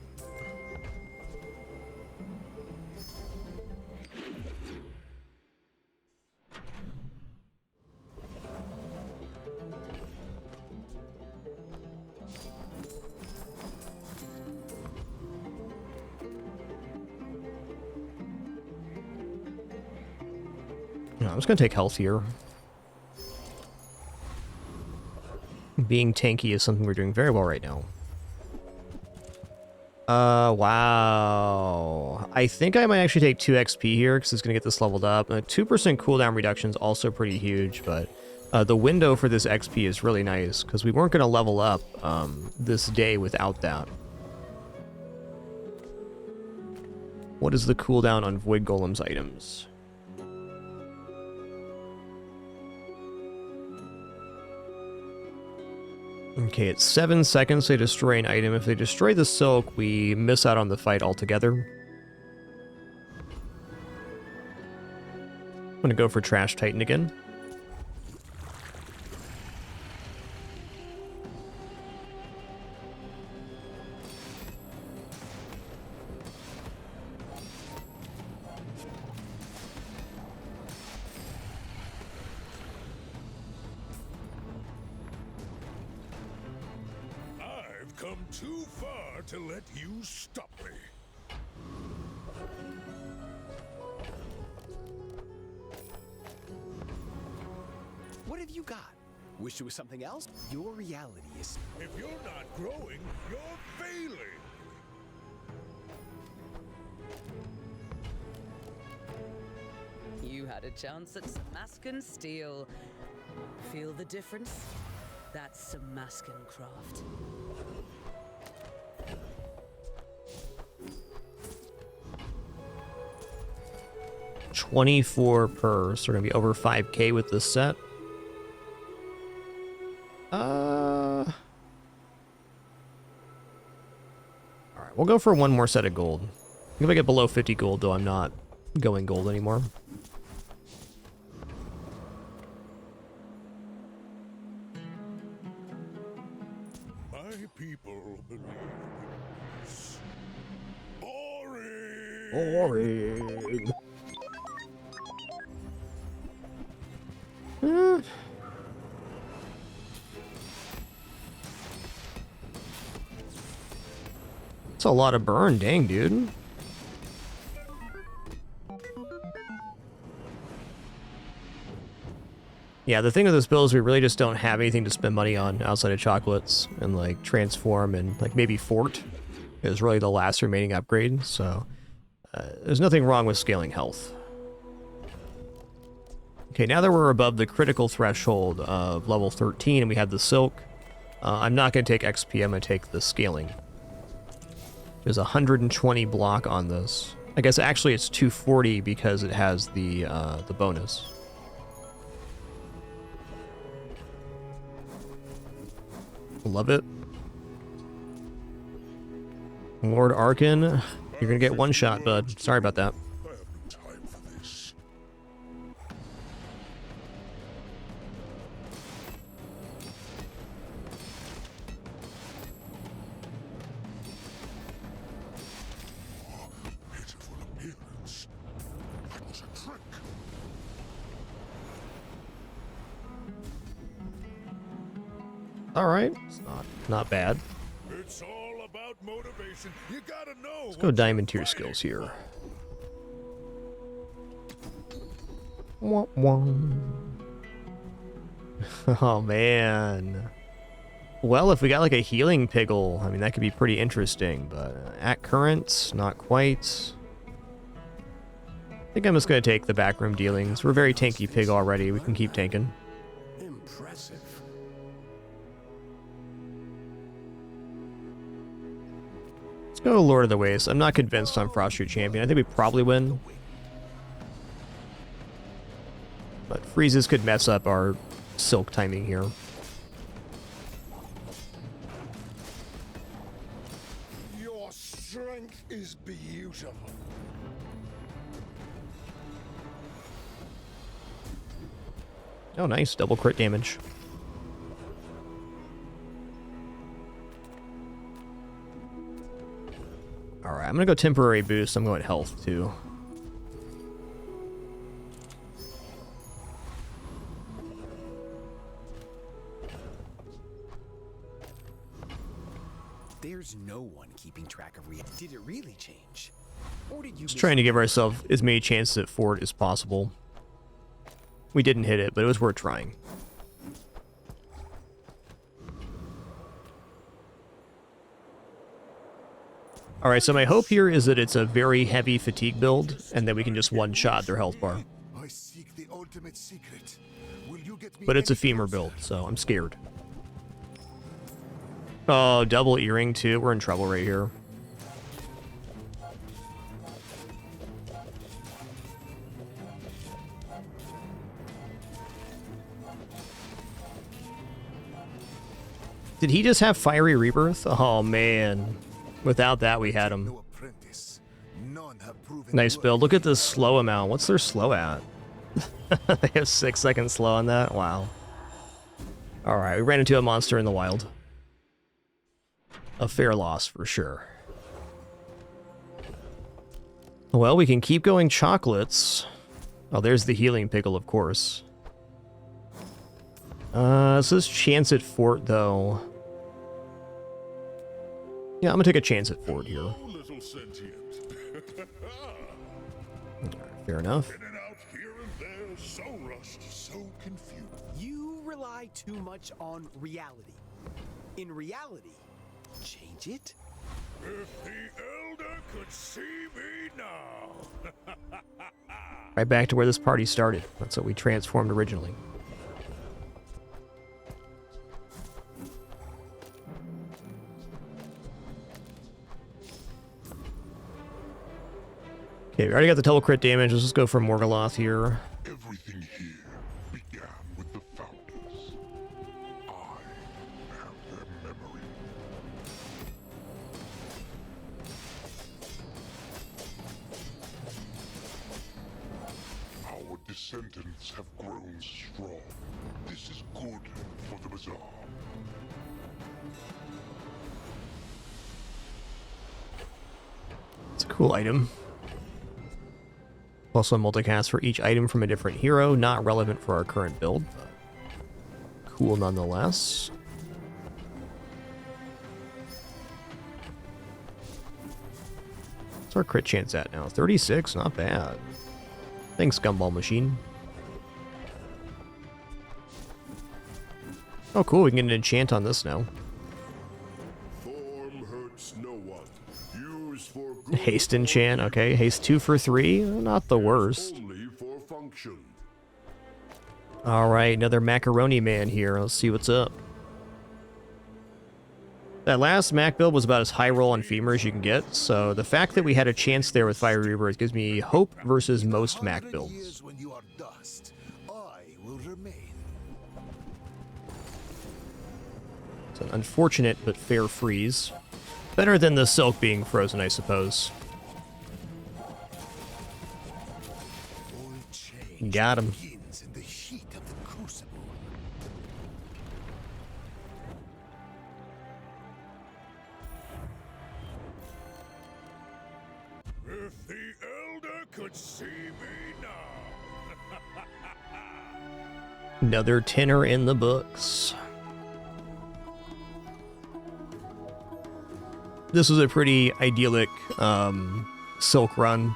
I'm just going to take health here. Being tanky is something we're doing very well right now. Wow. I think I might actually take 2 XP here because it's going to get this leveled up. 2% cooldown reduction is also pretty huge, but the window for this XP is really nice because we weren't going to level up this day without that. What is the cooldown on Void Golem's items? Okay, it's 7 seconds they destroy an item. If they destroy the silk, we miss out on the fight altogether. I'm gonna go for Trash Titan again. come too far to let you stop me. What have you got? Wish it was something else? Your reality is... If you're not growing, you're failing. You had a chance at Samascan steel. Feel the difference? That's Samascan craft. 24 per, so we're gonna be over 5k with this set. Alright, we'll go for one more set of gold. If I get below 50 gold, though, I'm not going gold anymore. My people believe in peace. Boring! Boring. It's a lot of burn, dang, dude. Yeah, the thing with this build is we really just don't have anything to spend money on outside of chocolates, and like transform and like maybe fort is really the last remaining upgrade, so there's nothing wrong with scaling health. Okay, now that we're above the critical threshold of level 13 and we have the silk, I'm not going to take XP, I'm going to take the scaling. There's 120 block on this. I guess actually it's 240 because it has the bonus. Love it. Lord Arkin, you're gonna get one shot, bud. Sorry about that. I have no time for this. Pitiful appearance. That was a trick. All right, it's not bad. It's all about motivation. You gotta know. Let's go diamond tier skills here. Wah, wah. Oh man. Well, if we got like a healing piggle, I mean that could be pretty interesting, but at current, not quite. I think I'm just gonna take the backroom dealings. We're very tanky pig already. We can keep tanking. Impressive. Let's go Lord of the Waste. I'm not convinced on Frost Street Champion. I think we probably win. But freezes could mess up our silk timing here. Your strength is beautiful. Oh, nice. Double crit damage. Alright, I'm gonna go temporary boost. I'm going health, too. There's no one keeping track of reality. Did it really change? Or did you Just trying to give ourselves as many chances at fort as possible. We didn't hit it, but it was worth trying. Alright, so my hope here is that it's a very heavy fatigue build, and that we can just one-shot their health bar. I seek the ultimate secret. Will you get me But it's a any femur closer? build, so I'm scared. Oh, double earring too. We're in trouble right here. Did he just have Fiery Rebirth? Oh, man. Without that, we had him. No apprentice. None have proven Nice worth build. Look at the slow amount. What's their slow at? They have 6 seconds slow on that? Wow. Alright, we ran into a monster in the wild. A fair loss, for sure. Well, we can keep going chocolates. Oh, there's the healing pickle, of course. This is chance at fort, though. Yeah, I'm gonna take a chance at fort here. Little sentient. Fair enough. In and out here and there, so rushed, so confused. You rely too much on reality. In reality, change it. If the Elder could see me now. Right back to where this party started. That's what we transformed originally. Okay, we already got the double crit damage. Let's just go for Morgaloth here. Everything here began with the founders. I descendants have grown strong. This is good for the bazaar. It's a cool item. Also multicast for each item from a different hero, not relevant for our current build, but cool nonetheless. What's our crit chance at now? 36, not bad. Thanks, Gumball Machine. Oh cool, we can get an enchant on this now. Form hurts no one. Use for good. Haste enchant, okay. Haste 2 for 3, not the worst. Only for function. Alright, another macaroni man here. Let's see what's up. That last Mac build was about as high roll on femur as you can get, so the fact that we had a chance there with Fire Rebirth gives me hope versus most Mac builds. When you are dust, I will remain. It's an unfortunate but fair freeze. Better than the Silk being frozen, I suppose. Got him. In the heat of the crucible. If the Elder could see me now. Another tenner in the books. This was a pretty idyllic Silk run.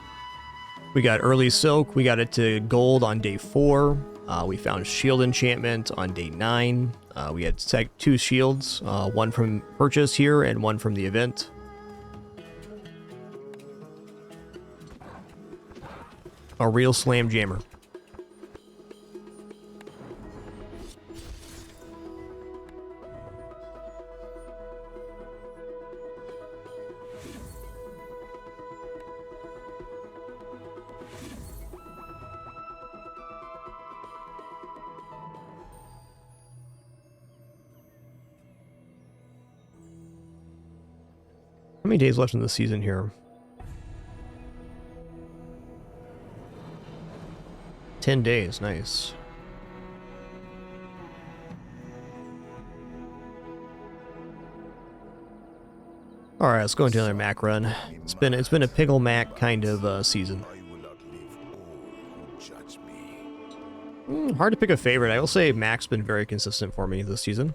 We got early Silk, we got it to gold on day 4. We found shield enchantment on day 9. We had 2 shields, one from purchase here and one from the event. A real slam jammer. How many days left in the season here? 10 days, nice. All right, let's go into another Mac run. It's been a Piggle Mac kind of season. Hard to pick a favorite. I will say Mac's been very consistent for me this season.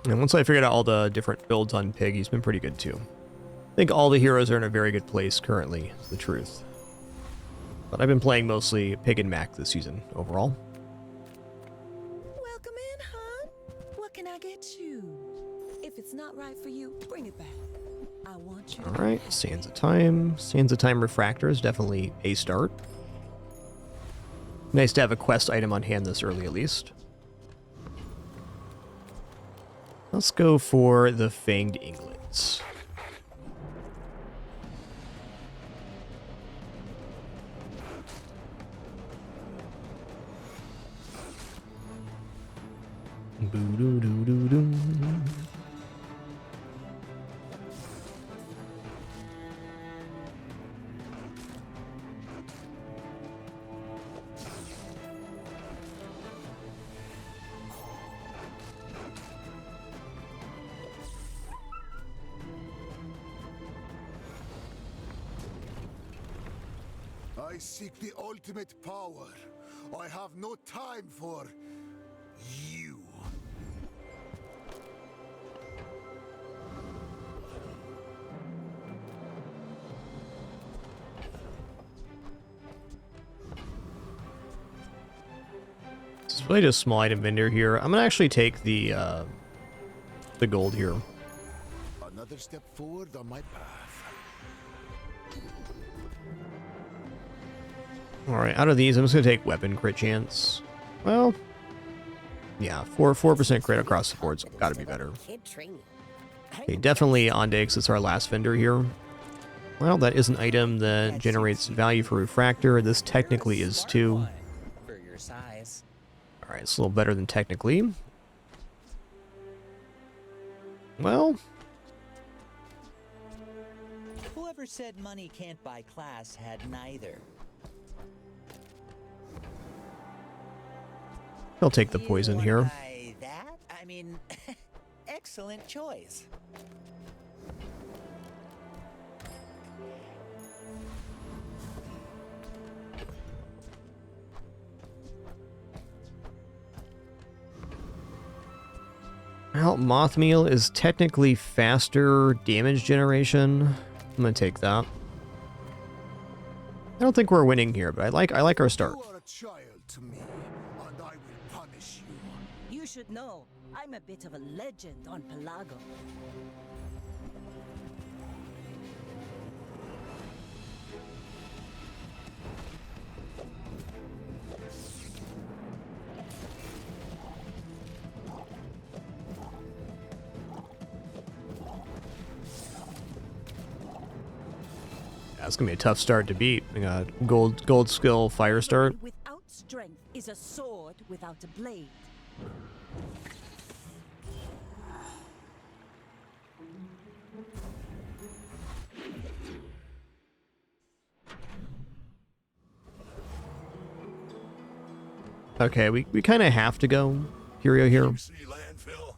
And once I figured out all the different builds on Pig, he's been pretty good too. I think all the heroes are in a very good place currently, is the truth. But I've been playing mostly Pig and Mac this season overall. Welcome in, hon. What can I get you? If it's not right for you, bring it back. I want you. All right, Sands of Time. Sands of Time Refractor is definitely a start. Nice to have a quest item on hand this early at least. Let's go for the Fanged Inglets. Boo-doo-doo-doo-doo. I seek the ultimate power. I have no time for you. It's really just a small item vendor here. I'm gonna actually take the gold here. Another step forward on my path. Alright, out of these, I'm just gonna take weapon crit chance. Well, yeah, 4% crit across the board's gotta be better. Okay, definitely Ondix is our last vendor here. Well, that is an item that generates value for Refractor. This technically is too. For your size. Alright, it's a little better than technically. Well, Whoever said money can't buy class had neither. He'll take the poison here. Buy that? I mean, excellent choice. Well, Mothmeal is technically faster damage generation. I'm gonna take that. I don't think we're winning here, but I like our start. You are a child to me, and I will punish you. You should know, I'm a bit of a legend on Pelago. That's gonna be a tough start to beat. We got gold skill fire start. Without strength is a sword without a blade. Okay, we kind of have to go Curio here. You see landfill?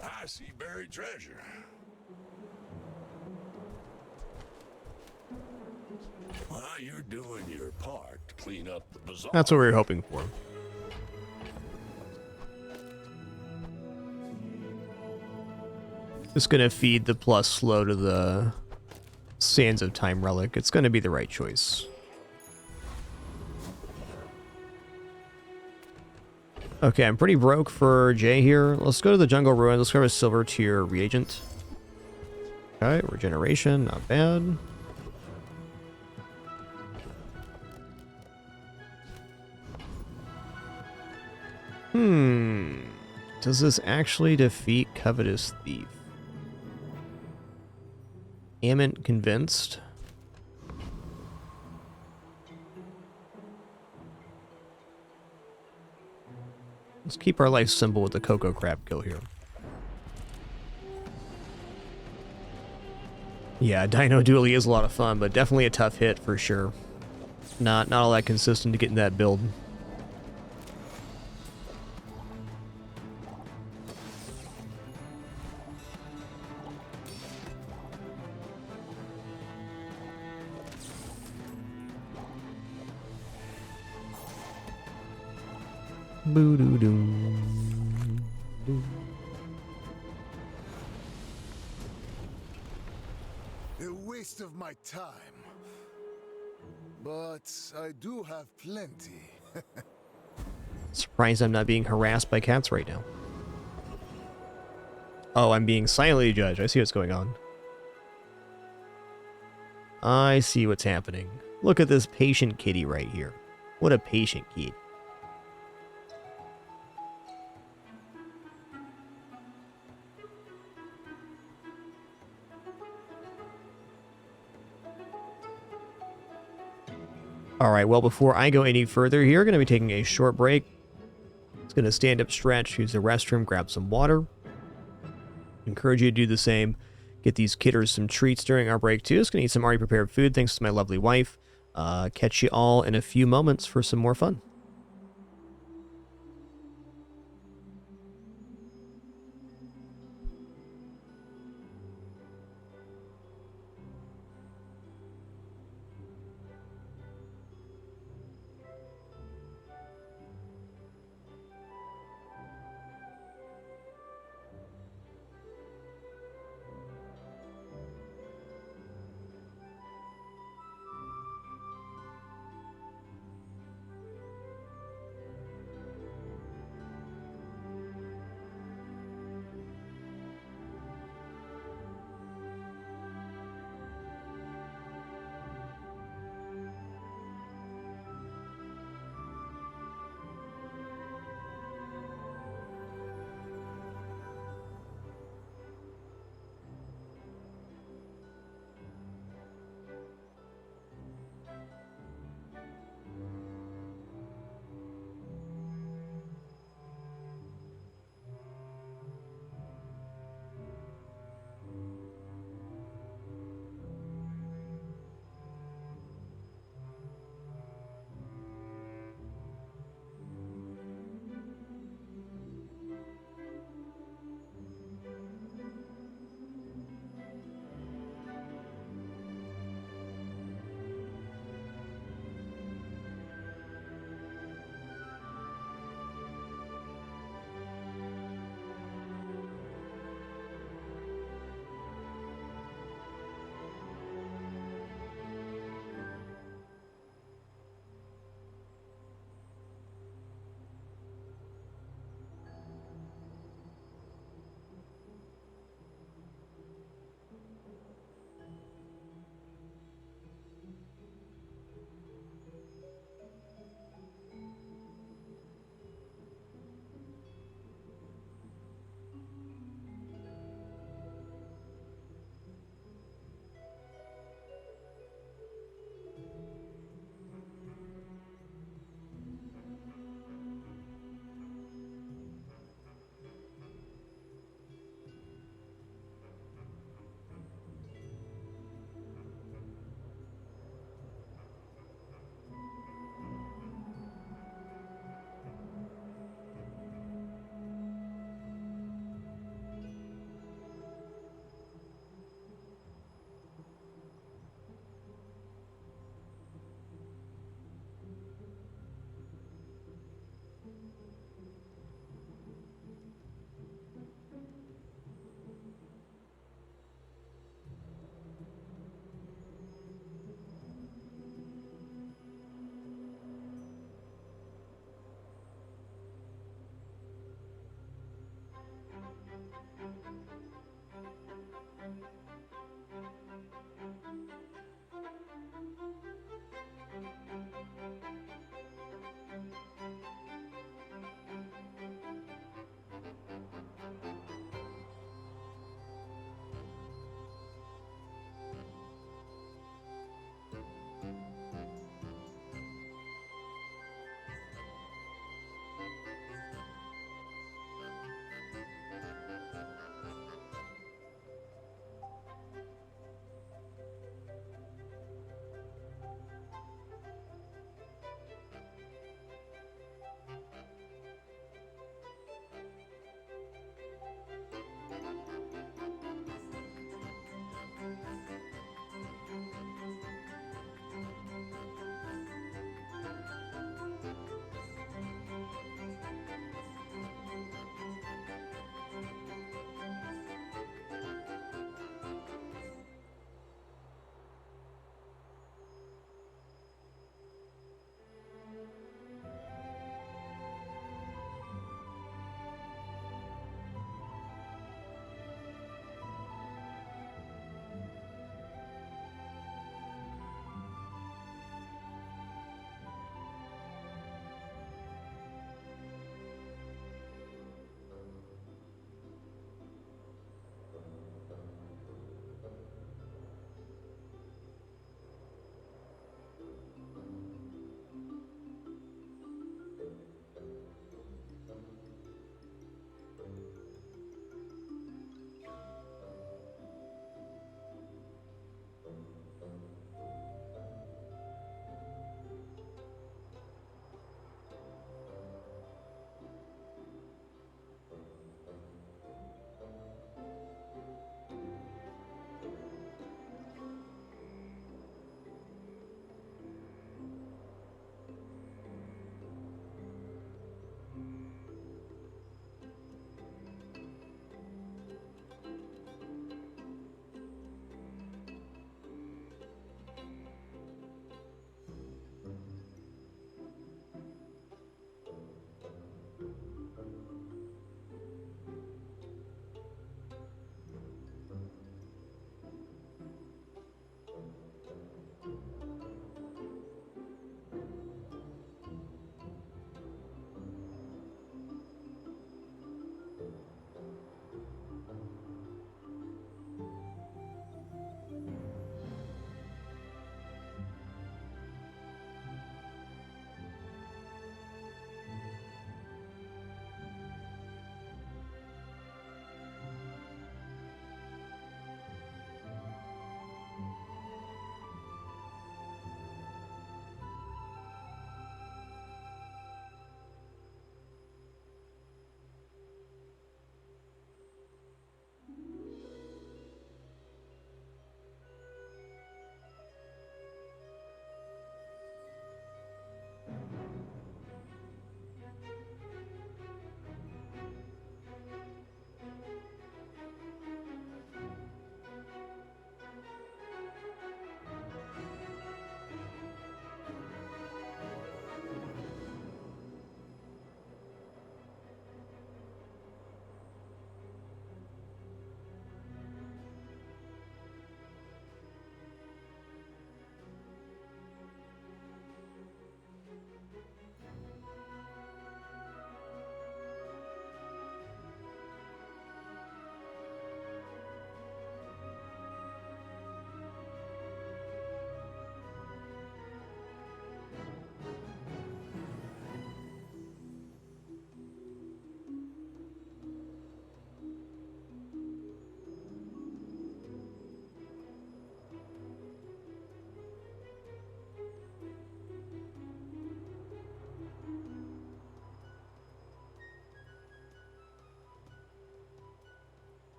I see buried treasure. Well, you're doing your part to clean up the bazaar. That's what we were hoping for. Just gonna feed the plus slow to the Sands of Time relic. It's gonna be the right choice. Okay, I'm pretty broke for Jay here. Let's go to the Jungle Ruin. Let's grab a silver tier reagent. Okay, regeneration, not bad. Does this actually defeat Covetous Thief? Amn't convinced. Let's keep our life simple with the Cocoa Crab kill here. Yeah, Dino Dually is a lot of fun, but definitely a tough hit for sure. Not all that consistent to get in that build. Boo-doo-doo. A waste of my time. But I do have plenty. Surprised I'm not being harassed by cats right now. Oh, I'm being silently judged. I see what's going on. I see what's happening. Look at this patient kitty right here. What a patient kid. Alright, well, before I go any further here, going to be taking a short break. It's going to stand up, stretch, use the restroom, grab some water. Encourage you to do the same. Get these kidders some treats during our break, too. Just going to eat some already prepared food, thanks to my lovely wife. Catch you all in a few moments for some more fun.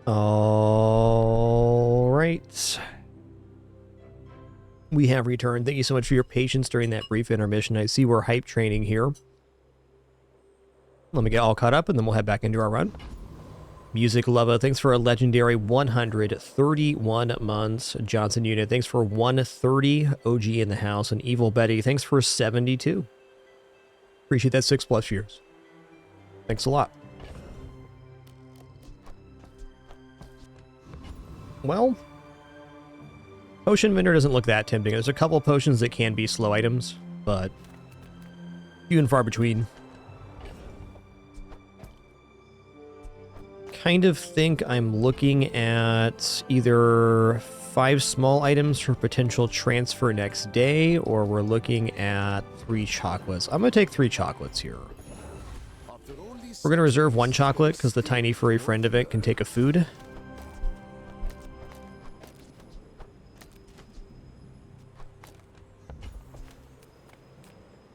All right. We have returned. Thank you so much for your patience during that brief intermission. I see we're hype training here. Let me get all caught up, and then we'll head back into our run. Music Lover, thanks for a legendary 131 months. Johnson Unit, thanks for 130. OG in the house. And Evil Betty, thanks for 72. Appreciate that 6+ years. Thanks a lot. Well, Potion Vendor doesn't look that tempting. There's a couple potions that can be slow items, but few and far between. Kind of think I'm looking at either 5 small items for potential transfer next day, or we're looking at 3 chocolates. I'm going to take 3 chocolates here. We're going to reserve 1 chocolate because the Tiny Furry Friend event can take a food.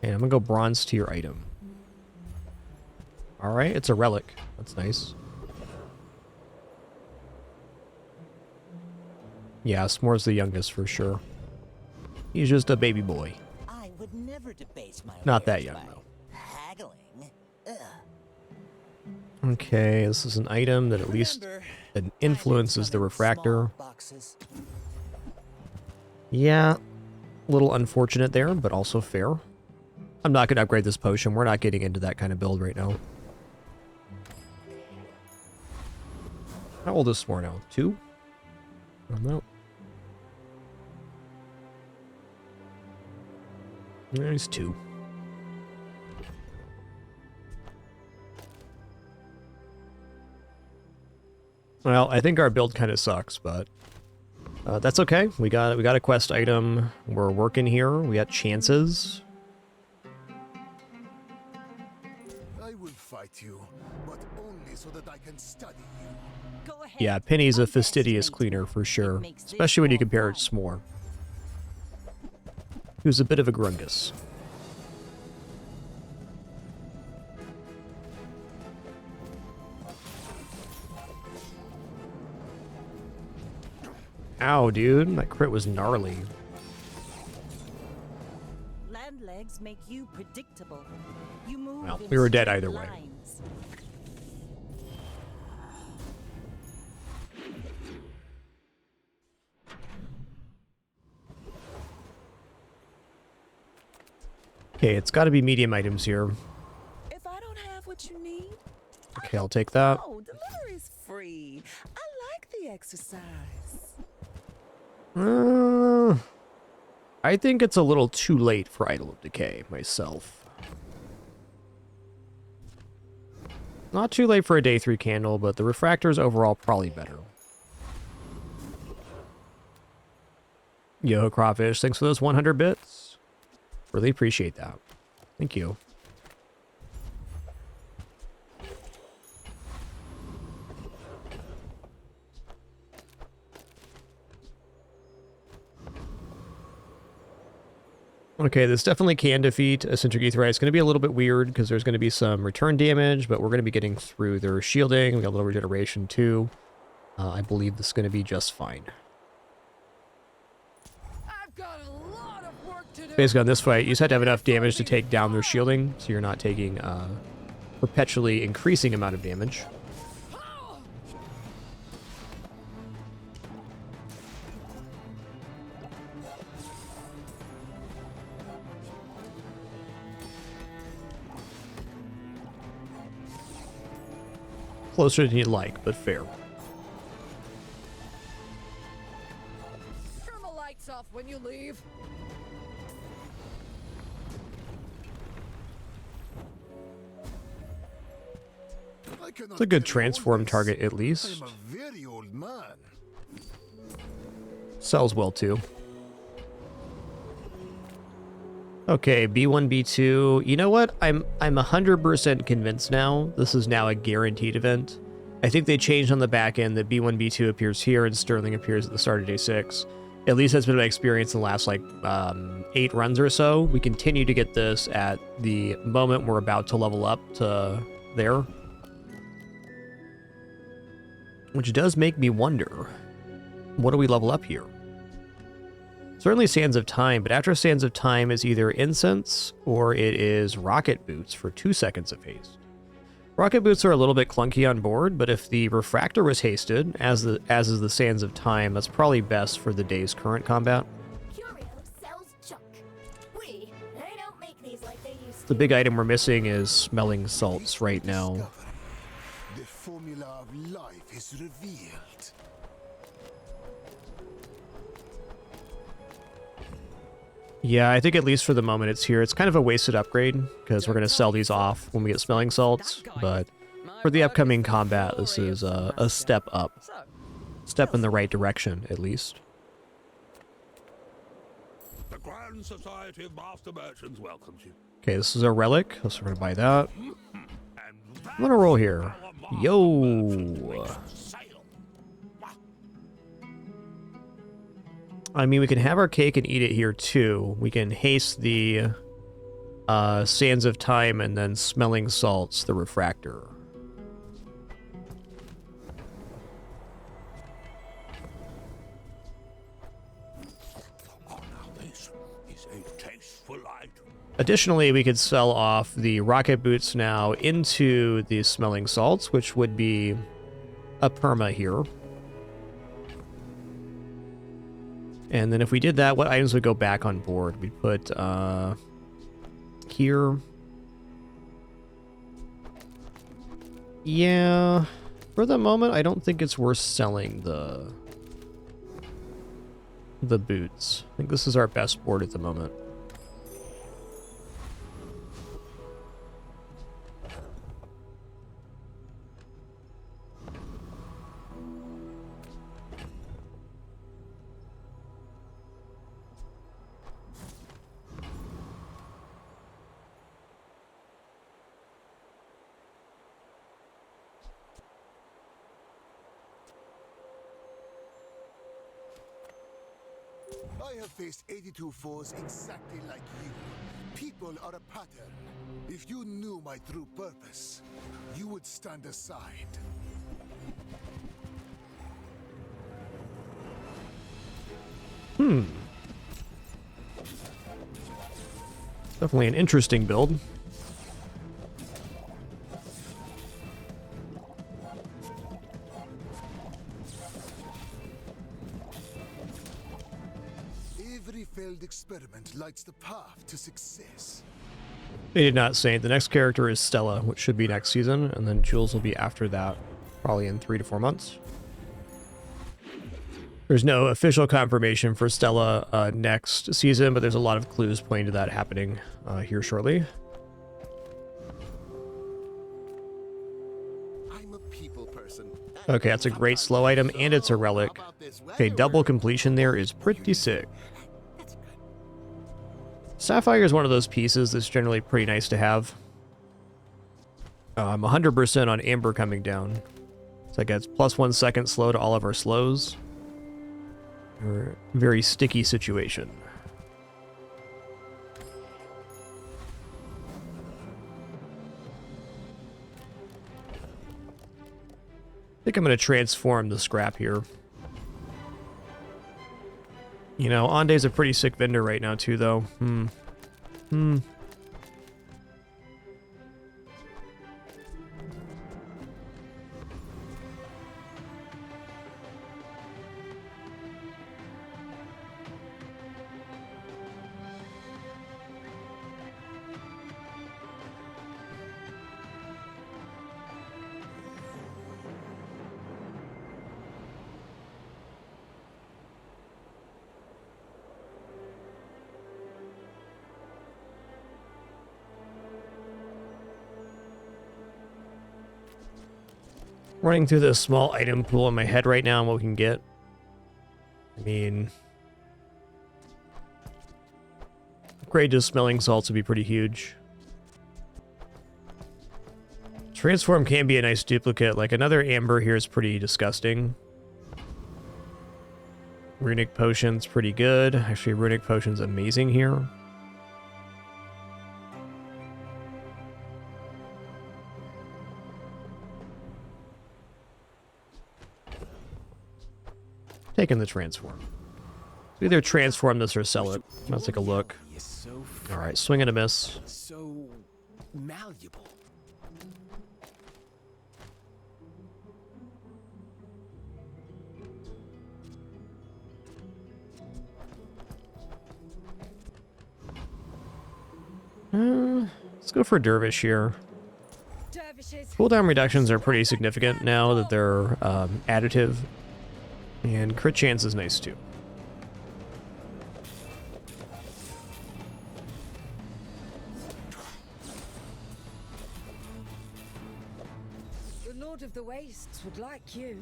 And I'm going to go bronze tier item. Alright, it's a relic. That's nice. Yeah, S'more's the youngest for sure. He's just a baby boy. I would never debase my Not that young, though. haggling. Okay, this is an item that at least that influences the refractor. Yeah, a little unfortunate there, but also fair. I'm not going to upgrade this potion. We're not getting into that kind of build right now. How old is S'more now? 2? I don't know. Yeah, he's 2. Well, I think our build kind of sucks, but that's okay. We got a quest item. We're working here. We got chances. I will fight you, but only so that I can study you. Go ahead. Yeah, Penny's a fastidious cleaner for sure, especially when you compare it to S'more, who's a bit of a grungus. Ow, dude, that crit was gnarly. Land legs make you predictable. You move Well, in we were dead straight either way. lines. Okay, it's got to be medium items here. If I don't have what you need, Okay, I'll take that. oh, delivery's free. I like the exercise. I think it's a little too late for Idol of Decay, myself. Not too late for a day 3 candle, but the refractor's overall probably better. Yo, Crawfish, thanks for those 100 bits. Really appreciate that. Thank you. Okay, this definitely can defeat a Synergy threat. It's going to be a little bit weird because there's going to be some return damage, but we're going to be getting through their shielding. We got a little regeneration too. I believe this is going to be just fine. Basically on this fight, you just have to have enough damage to take down their shielding, so you're not taking perpetually increasing amount of damage. Closer than you'd like, but fair. Turn the lights off when you leave. It's a good transform target, at least. I'm a very old man. Sells well, too. Okay, B1, B2. You know what? I'm 100% convinced now. This is now a guaranteed event. I think they changed on the back end that B1, B2 appears here and Sterling appears at the start of day 6. At least that's been my experience in the last, like, 8 runs or so. We continue to get this at the moment we're about to level up to there. Which does make me wonder, what do we level up here? Certainly Sands of Time, but after Sands of Time is either Incense or it is Rocket Boots for 2 seconds of haste. Rocket Boots are a little bit clunky on board, but if the Refractor was hasted, as is the Sands of Time, that's probably best for the day's current combat. The big item we're missing is Smelling Salts right now. The formula of life is revealed. Yeah, I think at least for the moment it's here. It's kind of a wasted upgrade, because we're going to sell these off when we get Smelling Salts, but for the upcoming combat, this is a step up. Step in the right direction, at least. The Grand Society of Master Merchants welcomes you. Okay, this is a relic, so we're going to buy that. I'm going to roll here. Yo! I mean, we can have our cake and eat it here, too. We can haste the Sands of Time and then Smelling Salts, the Refractor. Oh, now this is a tasteful item. Additionally, we could sell off the Rocket Boots now into the Smelling Salts, which would be a perma here. And then if we did that, what items would go back on board? We'd put here. Yeah, for the moment, I don't think it's worth selling the boots. I think this is our best board at the moment. I have faced 82 foes exactly like you. People are a pattern. If you knew my true purpose, you would stand aside. Definitely an interesting build. Every failed experiment lights the path to success. They did not say. The next character is Stella, which should be next season, and then Jules will be after that, probably in 3 to 4 months. There's no official confirmation for Stella next season, but there's a lot of clues pointing to that happening here shortly. I'm a people person. Okay, that's a great slow item, and it's a relic. Okay, double completion there is pretty sick. Sapphire is one of those pieces that's generally pretty nice to have. 100% on Amber coming down. So that gets +1 second slow to all of our slows. We're a very sticky situation. I think I'm going to transform the scrap here. You know, Onde's a pretty sick vendor right now too, though. Running through this small item pool in my head right now and what we can get. I mean, upgrade to Smelling Salts would be pretty huge. Transform can be a nice duplicate. Like, another Amber here is pretty disgusting. Runic Potion's pretty good. Actually, Runic Potion's amazing here. Taking the transform. Either transform this or sell it. Let's take a look. All right, swing and a miss. So malleable. Let's go for Dervish here. Cooldown reductions are pretty significant now that they're additive. And crit chance is nice too. The Lord of the Wastes would like you.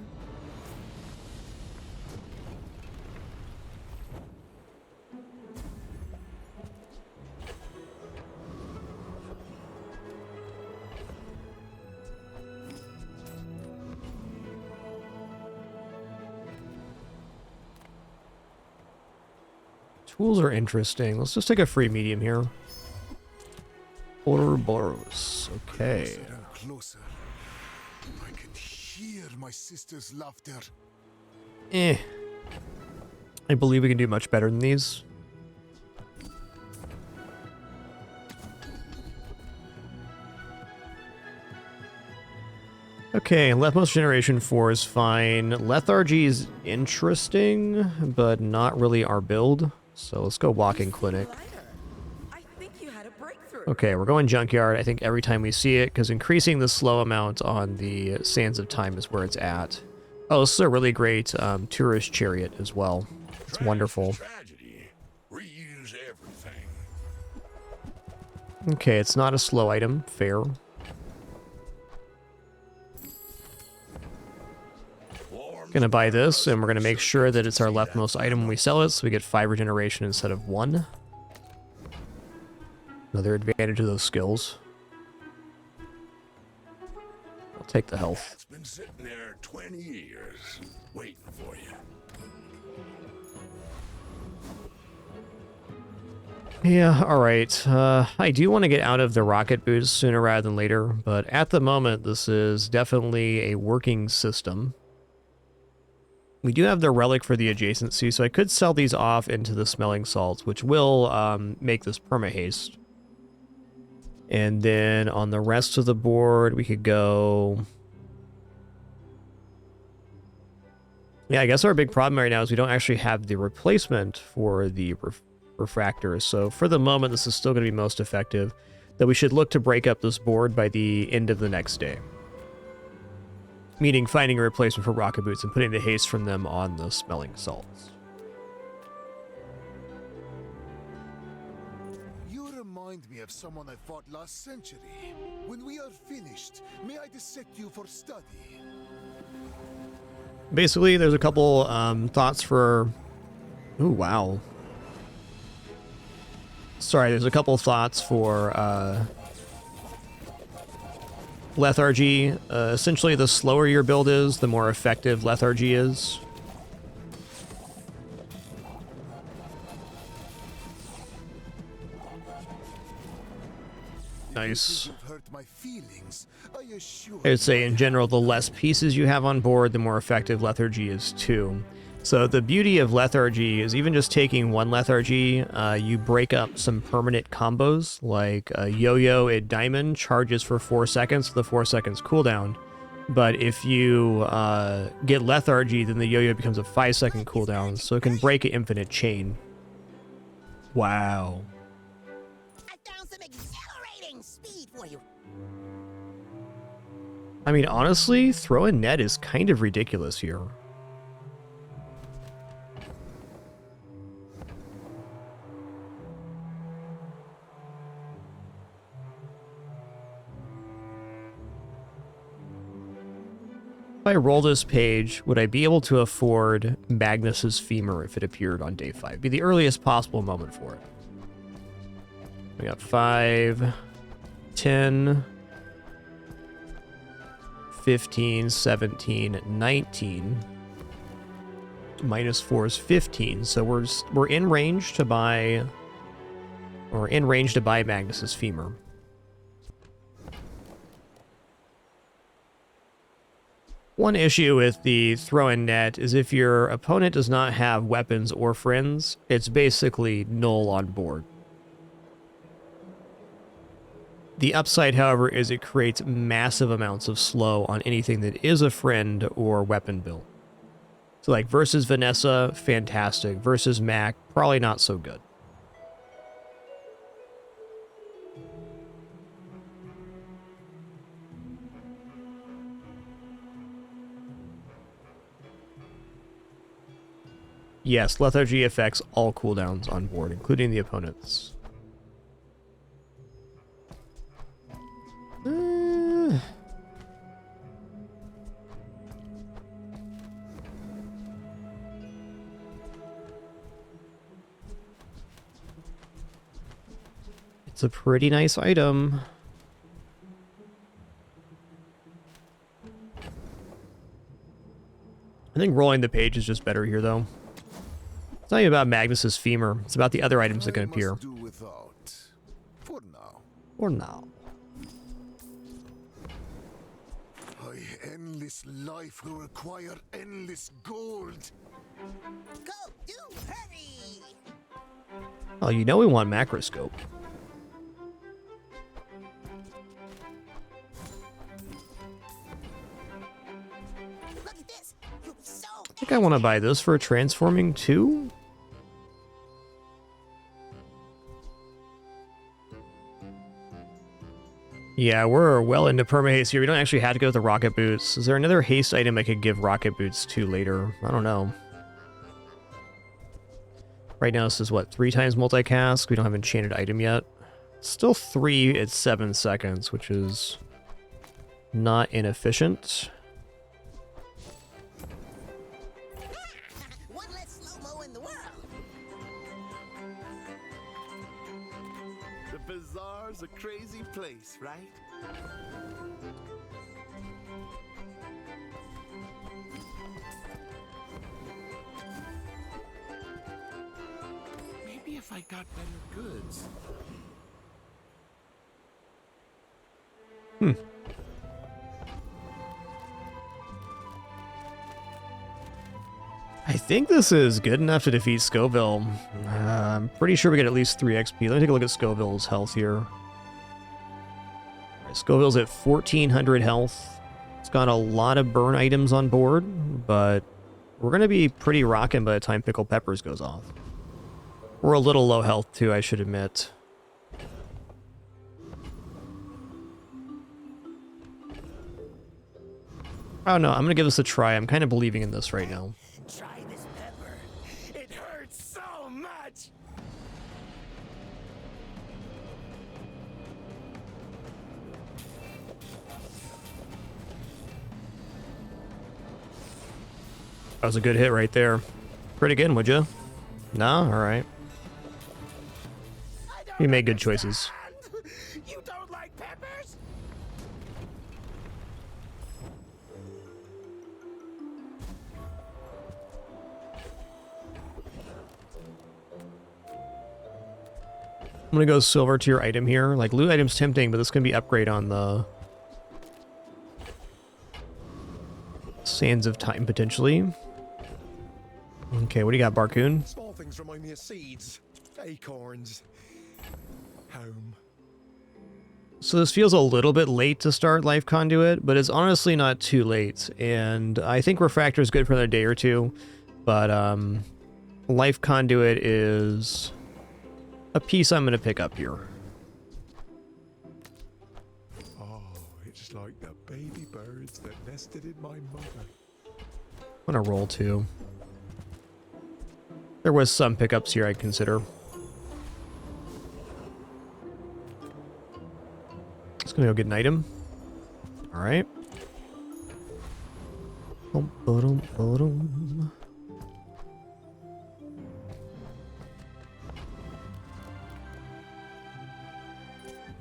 Tools are interesting. Let's just take a free medium here. Ouroboros. Okay. Closer. I can hear my sister's laughter. I believe we can do much better than these. Okay, Leftmost Generation 4 is fine. Lethargy is interesting, but not really our build. So let's go Walking Clinic. Okay, we're going Junkyard, I think, every time we see it, because increasing the slow amount on the Sands of Time is where it's at. Oh, this is a really great tourist chariot as well. It's wonderful. Reuse everything. Okay, it's not a slow item. Fair. Gonna buy this, and we're gonna make sure that it's our leftmost item when we sell it, so we get 5 regeneration instead of 1. Another advantage of those skills. I'll take the health. It's been sitting there 20 years, waiting for you. Yeah, alright. I do want to get out of the rocket boots sooner rather than later, but at the moment, this is definitely a working system. We do have the relic for the adjacency, so I could sell these off into the smelling salts, which will make this perma-haste. And then on the rest of the board, we could go... Yeah, I guess our big problem right now is we don't actually have the replacement for the refractors. So for the moment, this is still going to be most effective. That we should look to break up this board by the end of the next day. Meaning finding a replacement for rocket boots and putting the haste from them on the smelling salts. You remind me of someone I fought last century. When we are finished, may I dissect you for study? Basically, there's a couple thoughts for... Ooh, wow. Sorry, there's a couple thoughts for... lethargy. Essentially, the slower your build is, the more effective lethargy is. Nice. I would say, in general, the less pieces you have on board, the more effective lethargy is too. So the beauty of lethargy is even just taking one lethargy, you break up some permanent combos, like a yo-yo at diamond charges for 4 seconds with a 4 seconds cooldown. But if you get lethargy, then the yo-yo becomes a 5 second cooldown, so it can break an infinite chain. Wow. I found some exhilarating speed for you. I mean, honestly, throwing net is kind of ridiculous here. If I roll this page, would I be able to afford Magnus's femur if it appeared on day 5? Be the earliest possible moment for it. We got 5, 10, 15, 17, 19. Minus 4 is 15, so we're in range to buy... Or in range to buy Magnus's femur. One issue with the throw-in net is if your opponent does not have weapons or friends, it's basically null on board. The upside, however, is it creates massive amounts of slow on anything that is a friend or weapon build. So like versus Vanessa, fantastic. Versus Mac, probably not so good. Yes, lethargy affects all cooldowns on board, including the opponent's. It's a pretty nice item. I think rolling the page is just better here, though. It's not even about Magnus's femur. It's about the other items that can appear. For now. For now. Endless life will require endless gold. Go, do, hurry! Oh, you know we want macroscope. Look at this. You'll be so I think I want to buy this for transforming too. Yeah, we're well into perma-haste here. We don't actually have to go with the rocket boots. Is there another haste item I could give rocket boots to later? I don't know. Right now this is what, 3 times multicast? We don't have an enchanted item yet. Still 3 at 7 seconds, which is not inefficient. one less slow-mo in the world. The bazaar's a crazy place, right? Maybe if I got better goods. I think this is good enough to defeat Scoville. I'm pretty sure we get at least 3 XP. Let me take a look at Scoville's health here. All right, Scoville's at 1400 health. It's got a lot of burn items on board, but we're going to be pretty rocking by the time Pickle Peppers goes off. We're a little low health too, I should admit. I don't know, I'm going to give this a try. I'm kind of believing in this right now. Try this pepper. It hurts so much. That was a good hit right there. Crit again, would you? No? Alright. You made good choices. You don't like peppers? I'm gonna go silver to your item here. Like, loot item's tempting, but this can be upgrade on the Sands of Time, potentially. Okay, what do you got, Barcoon? Small things remind me of seeds, acorns, home. So this feels a little bit late to start Life Conduit, but it's honestly not too late. And I think Refractor is good for another day or two, but Life Conduit is a piece I'm going to pick up here. Oh, it's like the baby birds that nested in my mother. I'm going to roll too. There was some pickups here I'd consider. Just gonna go get an item. Alright.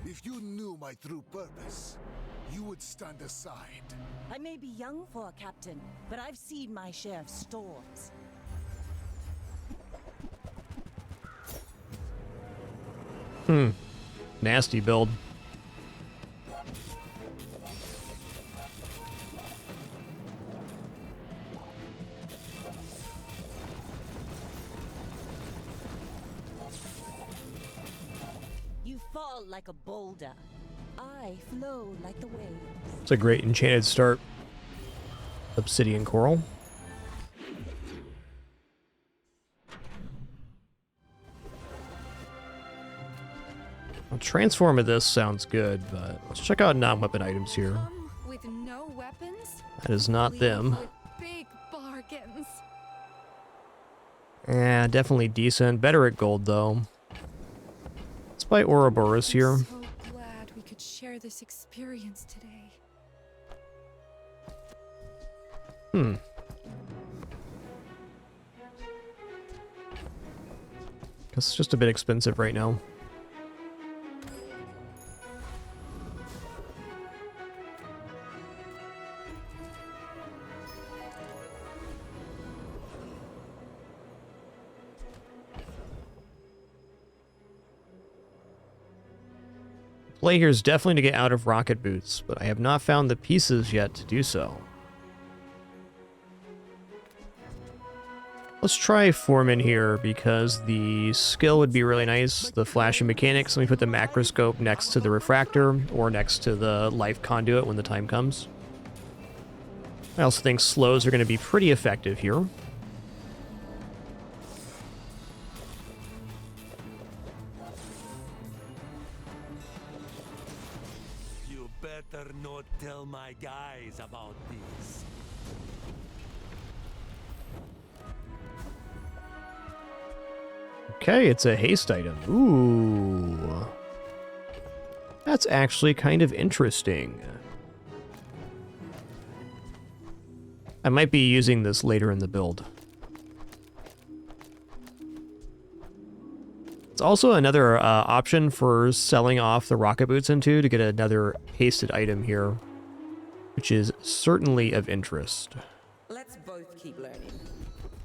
If you knew my true purpose, you would stand aside. I may be young for a captain, but I've seen my share of storms. Nasty build. fall like a boulder. I flow like the waves. It's a great enchanted start. Obsidian coral. Well, transform of this sounds good, but let's check out non-weapon items here. With no weapons? That is not them. With big bargains. Yeah, definitely decent. Better at gold, though. Let's buy Ouroboros here. I'm so glad we could share this experience today. Guess it's just a bit expensive right now. Play here is definitely to get out of rocket boots, but I have not found the pieces yet to do so. Let's try Foreman here because the skill would be really nice. The flashing mechanics. Let me put the macroscope next to the refractor or next to the life conduit when the time comes. I also think slows are going to be pretty effective here. You better not tell my guys about this. Okay, it's a haste item. Ooh. That's actually kind of interesting. I might be using this later in the build. It's also another option for selling off the rocket boots into to get another hasted item here, which is certainly of interest. Let's both keep learning.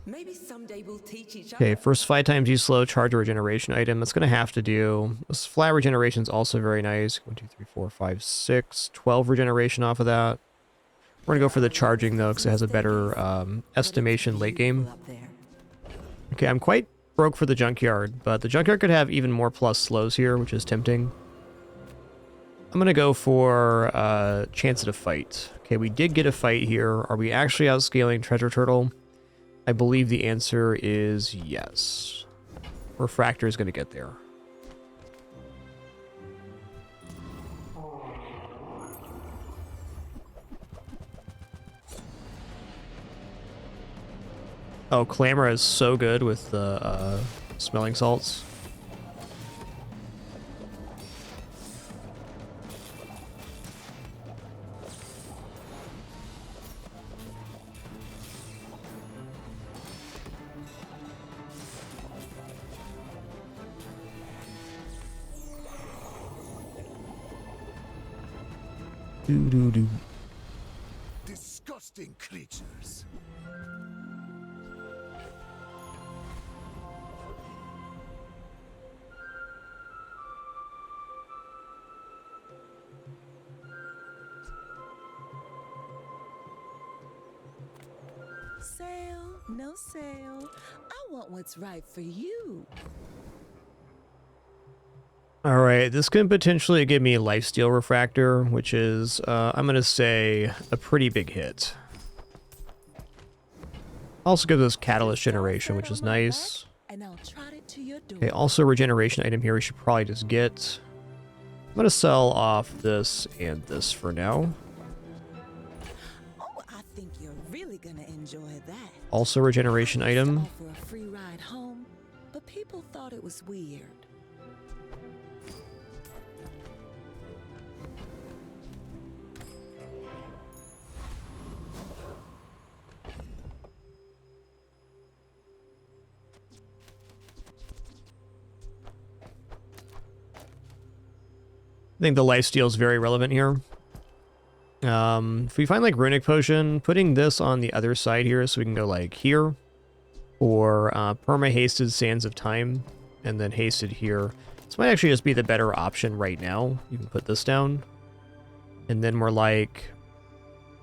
Maybe someday we'll teach each other. Okay, first 5 times you slow, charge a regeneration item. That's going to have to do. This flat regeneration is also very nice. 1, 2, 3, 4, 5, 6. 12 regeneration off of that. We're going to go for the charging, though, because it has a better estimation late game. Okay, I'm quite broke for the junkyard, but the junkyard could have even more plus slows here, which is tempting. I'm going to go for chance at a fight. Okay, we did get a fight here. Are we actually outscaling Treasure Turtle? I believe the answer is yes. Refractor is going to get there. Oh, Clamor is so good with the smelling salts. Doo-doo-doo. Disgusting creatures. Sale, no sale. I want what's right for you. All right, this can potentially give me Lifesteal Refractor, which is, I'm going to say, a pretty big hit. Also gives us Catalyst Generation, which is nice. Okay, also regeneration item here we should probably just get. I'm going to sell off this and this for now. Oh, I think you're really gonna enjoy that. Also regeneration item. For a free ride home, but people thought it was weird. I think the lifesteal is very relevant here. If we find like Runic Potion, putting this on the other side here so we can go like here, or perma-hasted Sands of Time, and then hasted here. This might actually just be the better option right now. You can put this down. And then we're like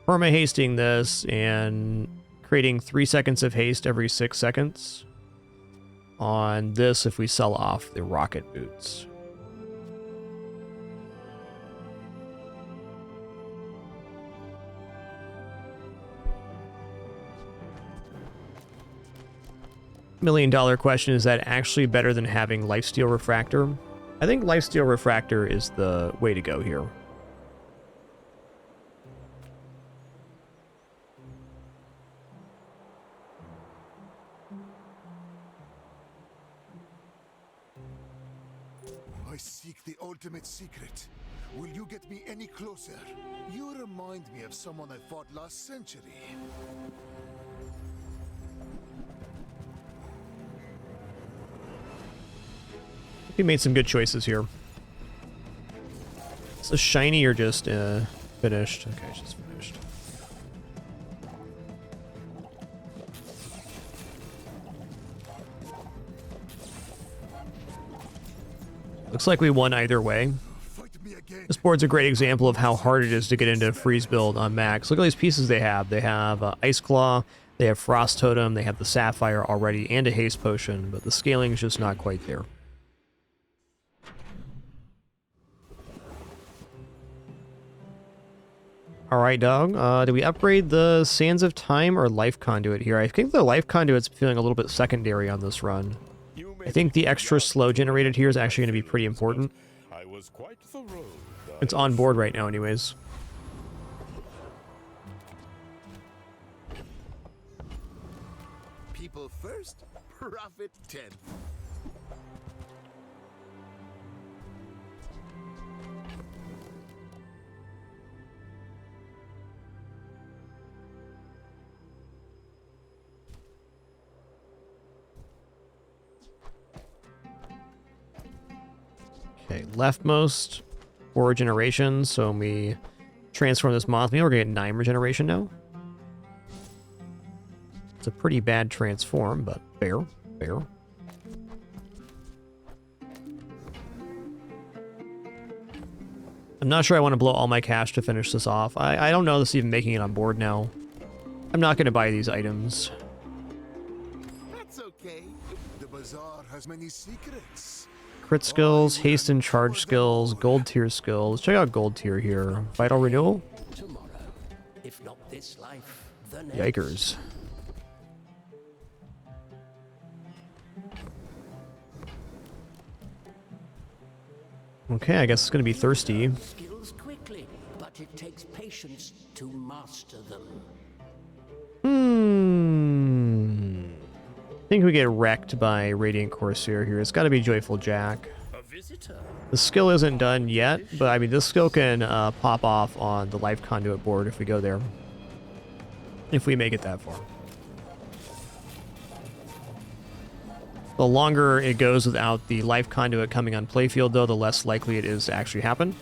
perma-hasting this and creating 3 seconds of haste every 6 seconds on this if we sell off the rocket boots. $1 million question, is that actually better than having Lifesteal Refractor? I think Lifesteal Refractor is the way to go here. I seek the ultimate secret. Will you get me any closer? You remind me of someone I fought last century. We made some good choices here. Is this shiny or just finished? Okay, it's just finished. Looks like we won either way. This board's a great example of how hard it is to get into a freeze build on max. Look at these pieces they have. They have Ice Claw, they have Frost Totem, they have the Sapphire already, and a Haste Potion, but the scaling is just not quite there. Alright, dog. Do we upgrade the Sands of Time or Life Conduit here? I think the Life Conduit's feeling a little bit secondary on this run. I think the extra slow generated here is actually going to be pretty important. It's on board right now anyways. People first, profit 10th. Okay, leftmost, 4 regeneration, so when we transform this Mothman, we're gonna get 9 regeneration now. It's a pretty bad transform, but fair, fair. I'm not sure I want to blow all my cash to finish this off. I don't know this even making it on board now. I'm not gonna buy these items. That's okay. The bazaar has many secrets. Crit skills, haste and charge skills, gold tier skills. Let's check out gold tier here. Vital renewal? Tomorrow, if not this life, the next. Yikers. Okay, I guess it's gonna be thirsty. Skills quickly, but it takes patience to master them. I think we get wrecked by Radiant Corsair here. It's got to be Joyful Jack. The skill isn't done yet, but I mean, this skill can pop off on the Life Conduit board if we go there. If we make it that far. The longer it goes without the Life Conduit coming on playfield, though, the less likely it is to actually happen.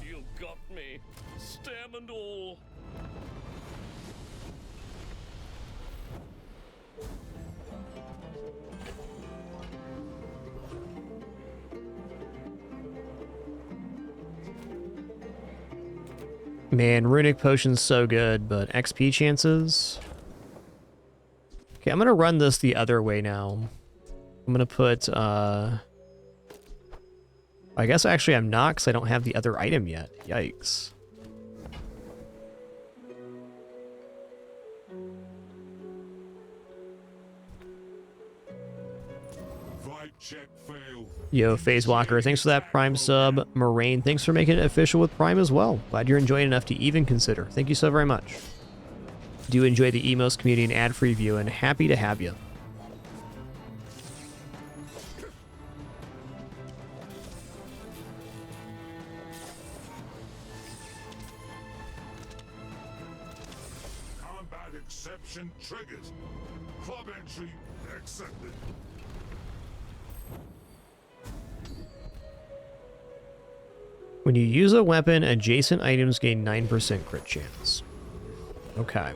You got me, stem and all. Man, Runic Potion's so good, but XP chances? Okay, I'm gonna run this the other way now. I'm gonna put, I guess actually I'm not, because I don't have the other item yet. Yikes. Check fail. Yo, Phase Walker, thanks for that Prime sub. Moraine, thanks for making it official with Prime as well. Glad you're enjoying enough to even consider. Thank you so very much. Do enjoy the Emos community and ad-free view, and happy to have you. Combat exception triggered. Club entry accepted. When you use a weapon, adjacent items gain 9% crit chance. Okay.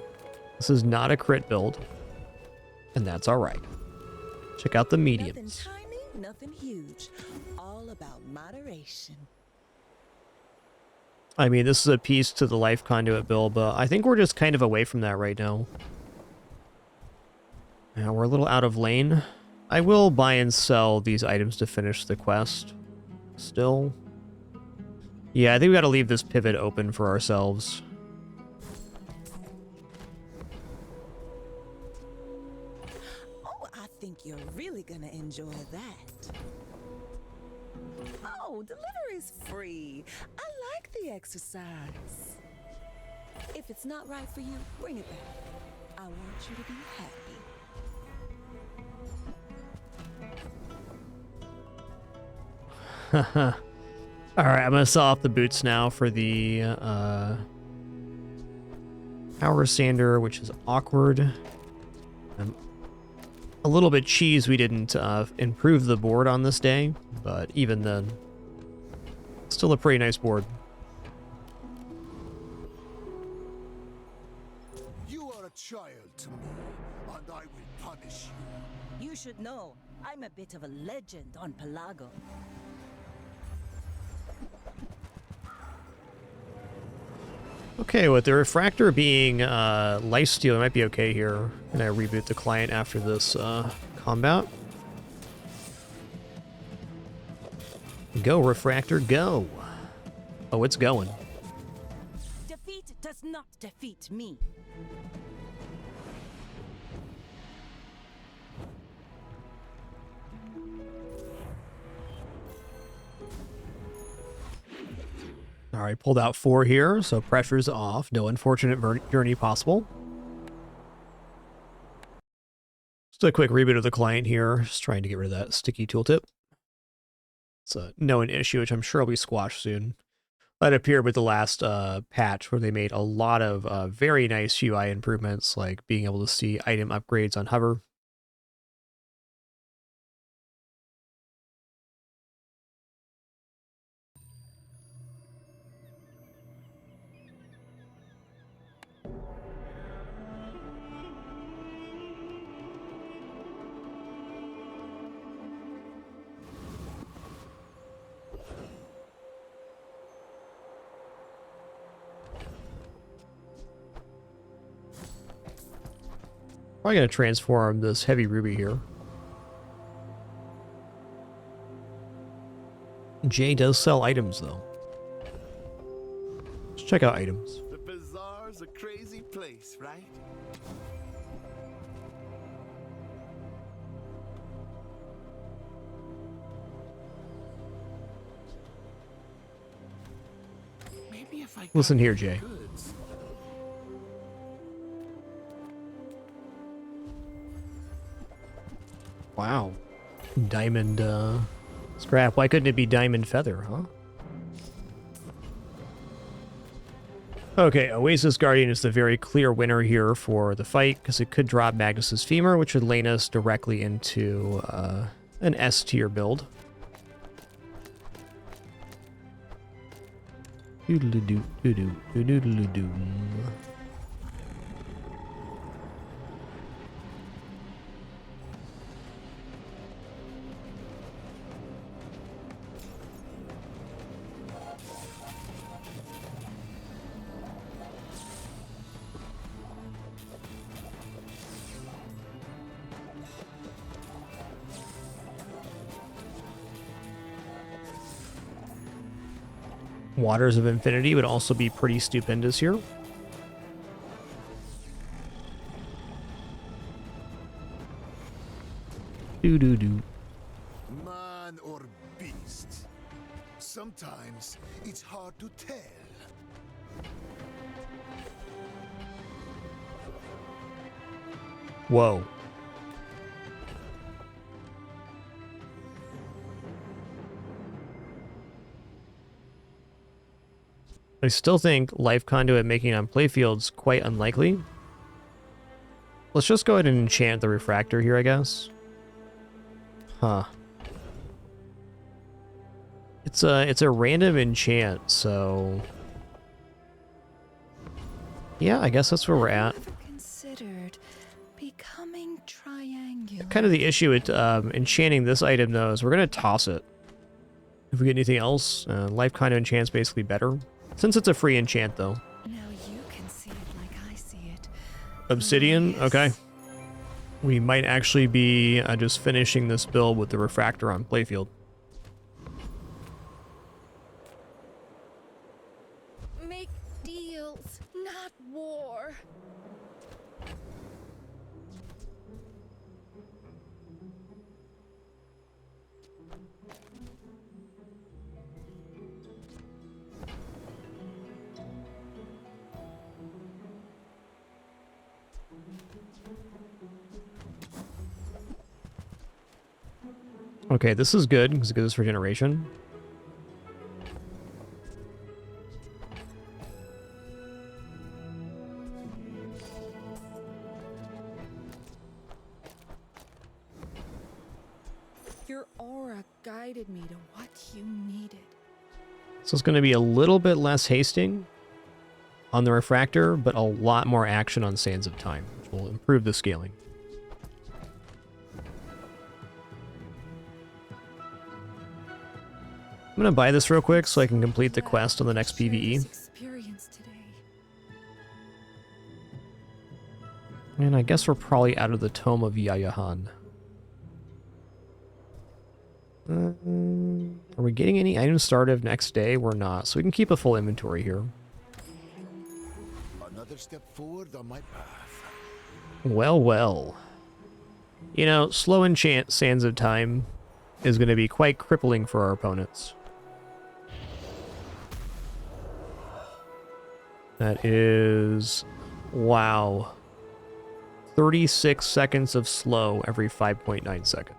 This is not a crit build, and that's alright. Check out the mediums. Nothing tiny, nothing huge. All about moderation. I mean, this is a piece to the Life Conduit build, but I think we're just kind of away from that right now. Now, we're a little out of lane. I will buy and sell these items to finish the quest. Still. Yeah, I think we gotta leave this pivot open for ourselves. you're really gonna enjoy that. Oh, delivery's free. I like the exercise. If it's not right for you, bring it back. I want you to be happy. Alright, I'm gonna saw off the boots now for the power sander, which is awkward. I'm a little bit cheese we didn't improve the board on this day, but even then, still a pretty nice board. You are a child to me, and I will punish you. You should know, I'm a bit of a legend on Pelago. Okay, with the refractor being lifesteal, it might be okay here. And I reboot the client after this combat. Go, refractor, go. Oh, it's going. Defeat does not defeat me. All right, pulled out 4 here, so pressure's off. No unfortunate journey possible. Just a quick reboot of the client here. Just trying to get rid of that sticky tooltip. It's a known issue, which I'm sure will be squashed soon. That appeared with the last patch, where they made a lot of very nice UI improvements, like being able to see item upgrades on hover. Probably going to transform this heavy ruby here. Jay does sell items, though. Let's check out items. The bazaar's a crazy place, right? Maybe if I Listen here, Jay. goods. Wow. Diamond, scrap. Why couldn't it be diamond feather, huh? Okay, Oasis Guardian is the very clear winner here for the fight, because it could drop Magnus's Femur, which would lane us directly into an S tier build. Doodle-doo, doodle-doo, doodle-doo. Waters of Infinity would also be pretty stupendous here. Doo-doo-doo. Man or beast? Sometimes it's hard to tell. Whoa. I still think Life Conduit making on playfield's quite unlikely. Let's just go ahead and enchant the refractor here, I guess. Huh. It's a random enchant, so yeah, I guess that's where we're at. Considered becoming triangular. Kind of the issue with enchanting this item, though, is we're going to toss it. If we get anything else, Life Conduit enchant's basically better. Since it's a free enchant, though. Now you can see it like I see it. Obsidian? Yes. Okay. We might actually be just finishing this build with the refractor on playfield. Make deals, not war. Okay, this is good because it gives us regeneration. Your aura guided me to what you needed. So it's going to be a little bit less hasting on the refractor, but a lot more action on Sands of Time, which will improve the scaling. I'm going to buy this real quick so I can complete the quest on the next PvE. Experience today. And I guess we're probably out of the Tome of Yayahan. Are we getting any items started next day? We're not, so we can keep a full inventory here. Another step forward on my path. Well, well. You know, slow enchant Sands of Time is going to be quite crippling for our opponents. That is... wow. 36 seconds of slow every 5.9 seconds.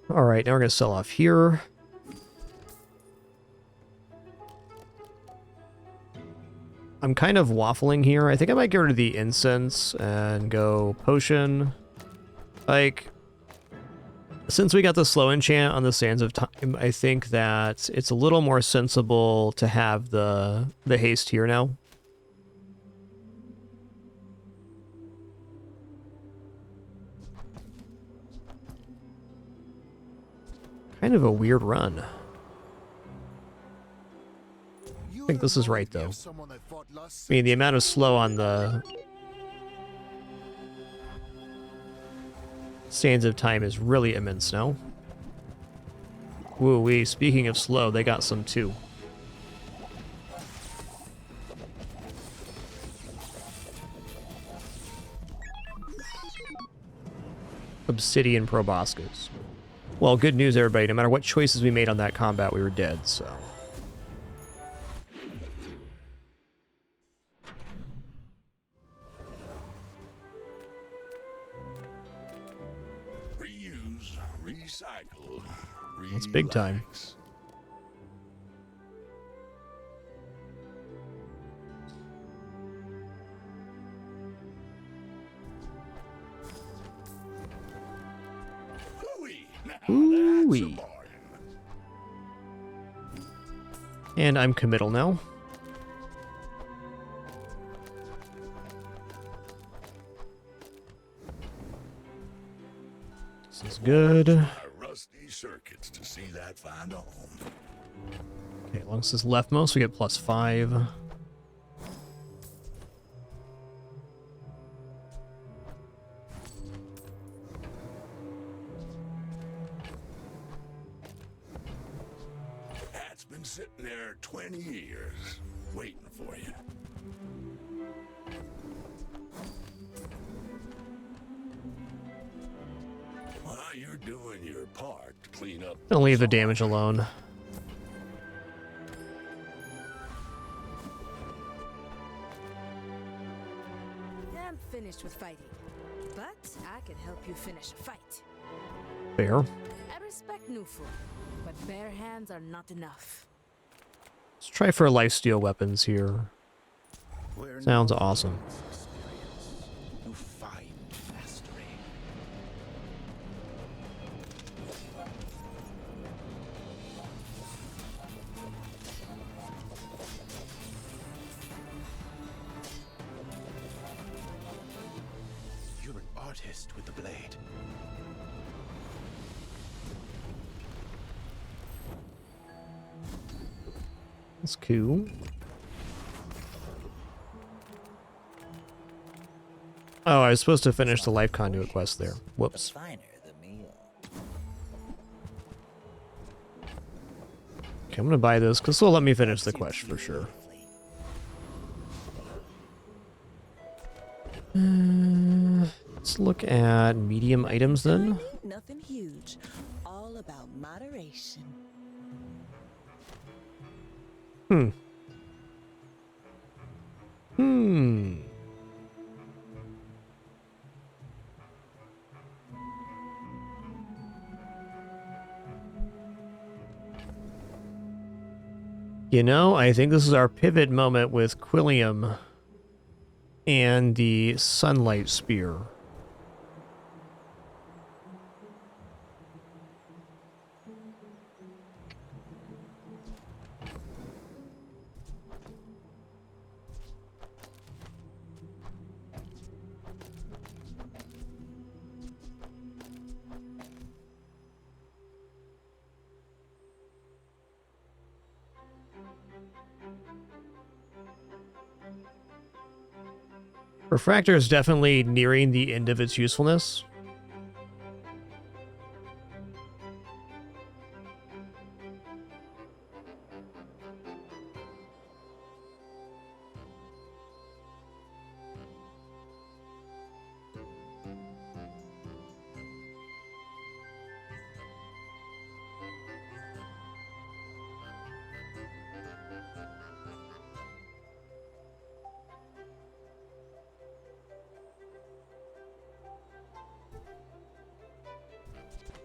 Alright, now we're going to sell off here. I'm kind of waffling here. I think I might get rid of the incense and go potion. Like, since we got the slow enchant on the Sands of Time, I think that it's a little more sensible to have the haste here now. Kind of a weird run. I think this is right, though. I mean, the amount of slow on the Sands of Time is really immense now. Woo-wee, speaking of slow, they got some too. Obsidian proboscis. Well, good news, everybody. No matter what choices we made on that combat, we were dead, so... Reuse, recycle, That's big time. Ooh-wee. And I'm committal now. This is good. Rusty circuits to see that find a home. Okay, as long as this is leftmost, we get +5. Hat's been sitting there 20 years, waiting for you. Well, you're doing your part to clean up. I'll leave the damage alone. I'm finished with fighting, but I can help you finish a fight. Fair. I respect new food, but bare hands are not enough. Let's try for lifesteal weapons here. Sounds awesome. You find mastery. You're an artist with the blade. That's cool. Oh, I was supposed to finish the life conduit quest there. Whoops. The finer the meal. Okay, I'm gonna buy this because it'll let me finish the quest for sure. Let's look at medium items then. Nothing huge. All about moderation. You know, I think this is our pivot moment with Quilliam and the Sunlight Spear. Refractor is definitely nearing the end of its usefulness.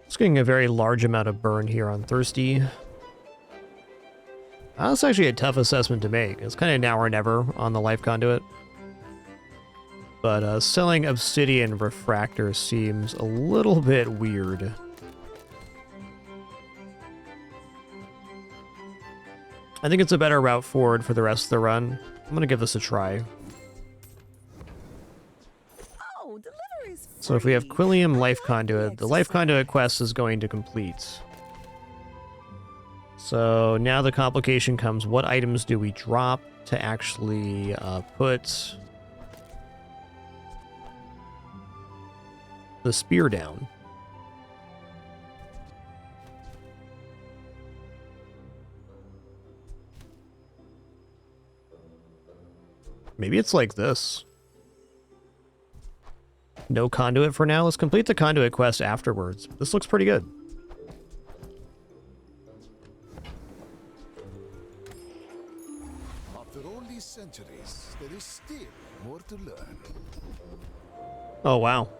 It's getting a very large amount of burn here on Thirsty. That's actually a tough assessment to make. It's kind of now or never on the Life Conduit. But selling Obsidian Refractor seems a little bit weird. I think it's a better route forward for the rest of the run. I'm going to give this a try. So if we have Quilliam Life Conduit, the Life Conduit quest is going to complete. So now the complication comes, what items do we drop to actually put the spear down? Maybe it's like this. No conduit for now. Let's complete the conduit quest afterwards. This looks pretty good. After all these centuries, there is still more to learn. Oh, wow.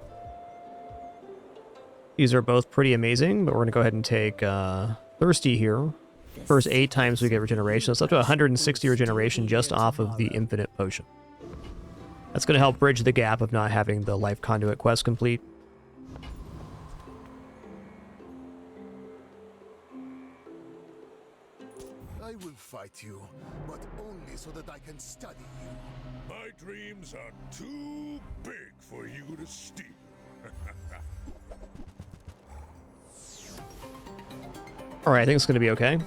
These are both pretty amazing, but we're going to go ahead and take Thirsty here. First 8 times we get regeneration. It's up to 160 regeneration just off of the Infinite Potion. That's going to help bridge the gap of not having the Life Conduit quest complete. I will fight you, but only so that I can study you. My dreams are too big for you to steal. Alright, I think it's going to be okay.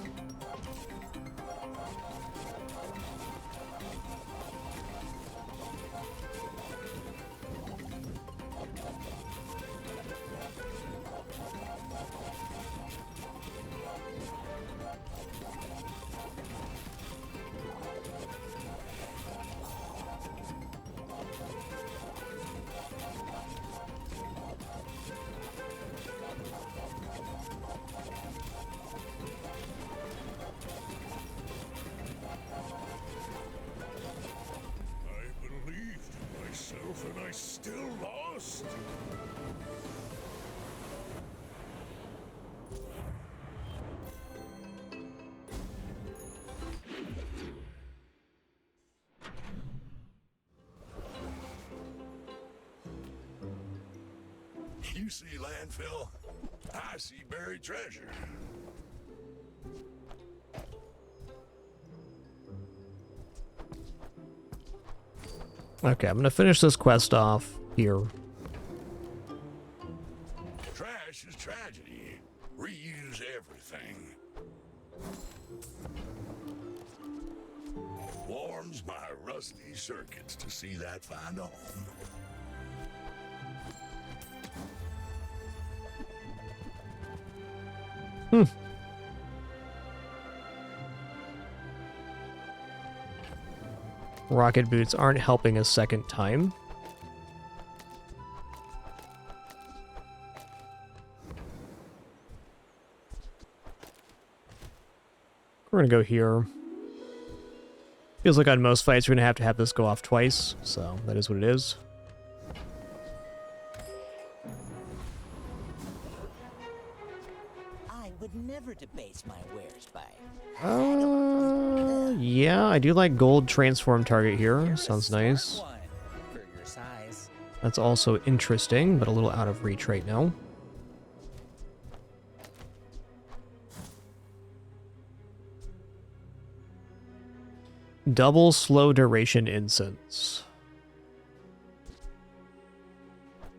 And I still lost. You see landfill, I see buried treasure. Okay, I'm going to finish this quest off here. Trash is tragedy. Reuse everything. Warms my rusty circuits to see that find home. Rocket boots aren't helping a second time. We're gonna go here. Feels like on most fights we're gonna have this go off twice, so that is what it is. I would never debase my wares by... Yeah, I do like gold transform target here. Sounds nice. For your size. That's also interesting, but a little out of reach right now. Double slow duration incense.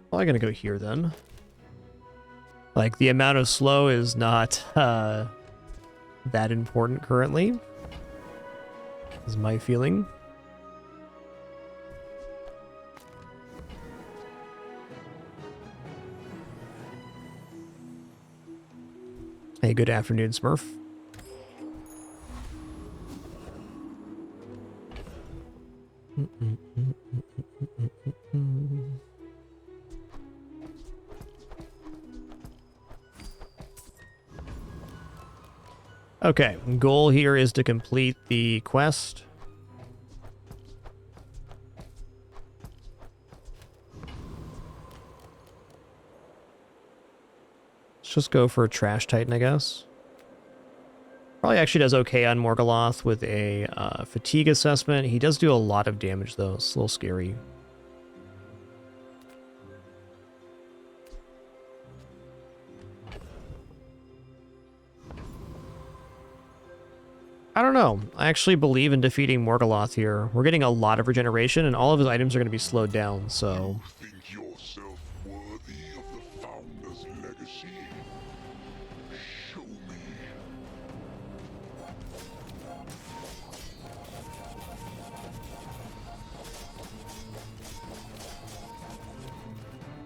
Probably gonna go here then. Like, the amount of slow is not that important currently, is my feeling. Hey, good afternoon, Smurf. Okay, goal here is to complete the quest. Let's just go for a Trash Titan, I guess. Probably actually does okay on Morgaloth with a fatigue assessment. He does do a lot of damage, though. It's a little scary. I don't know. I actually believe in defeating Morgaloth here. We're getting a lot of regeneration, and all of his items are going to be slowed down, so... Think yourself worthy of the Founder's legacy? Show me.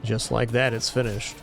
Just like that, it's finished.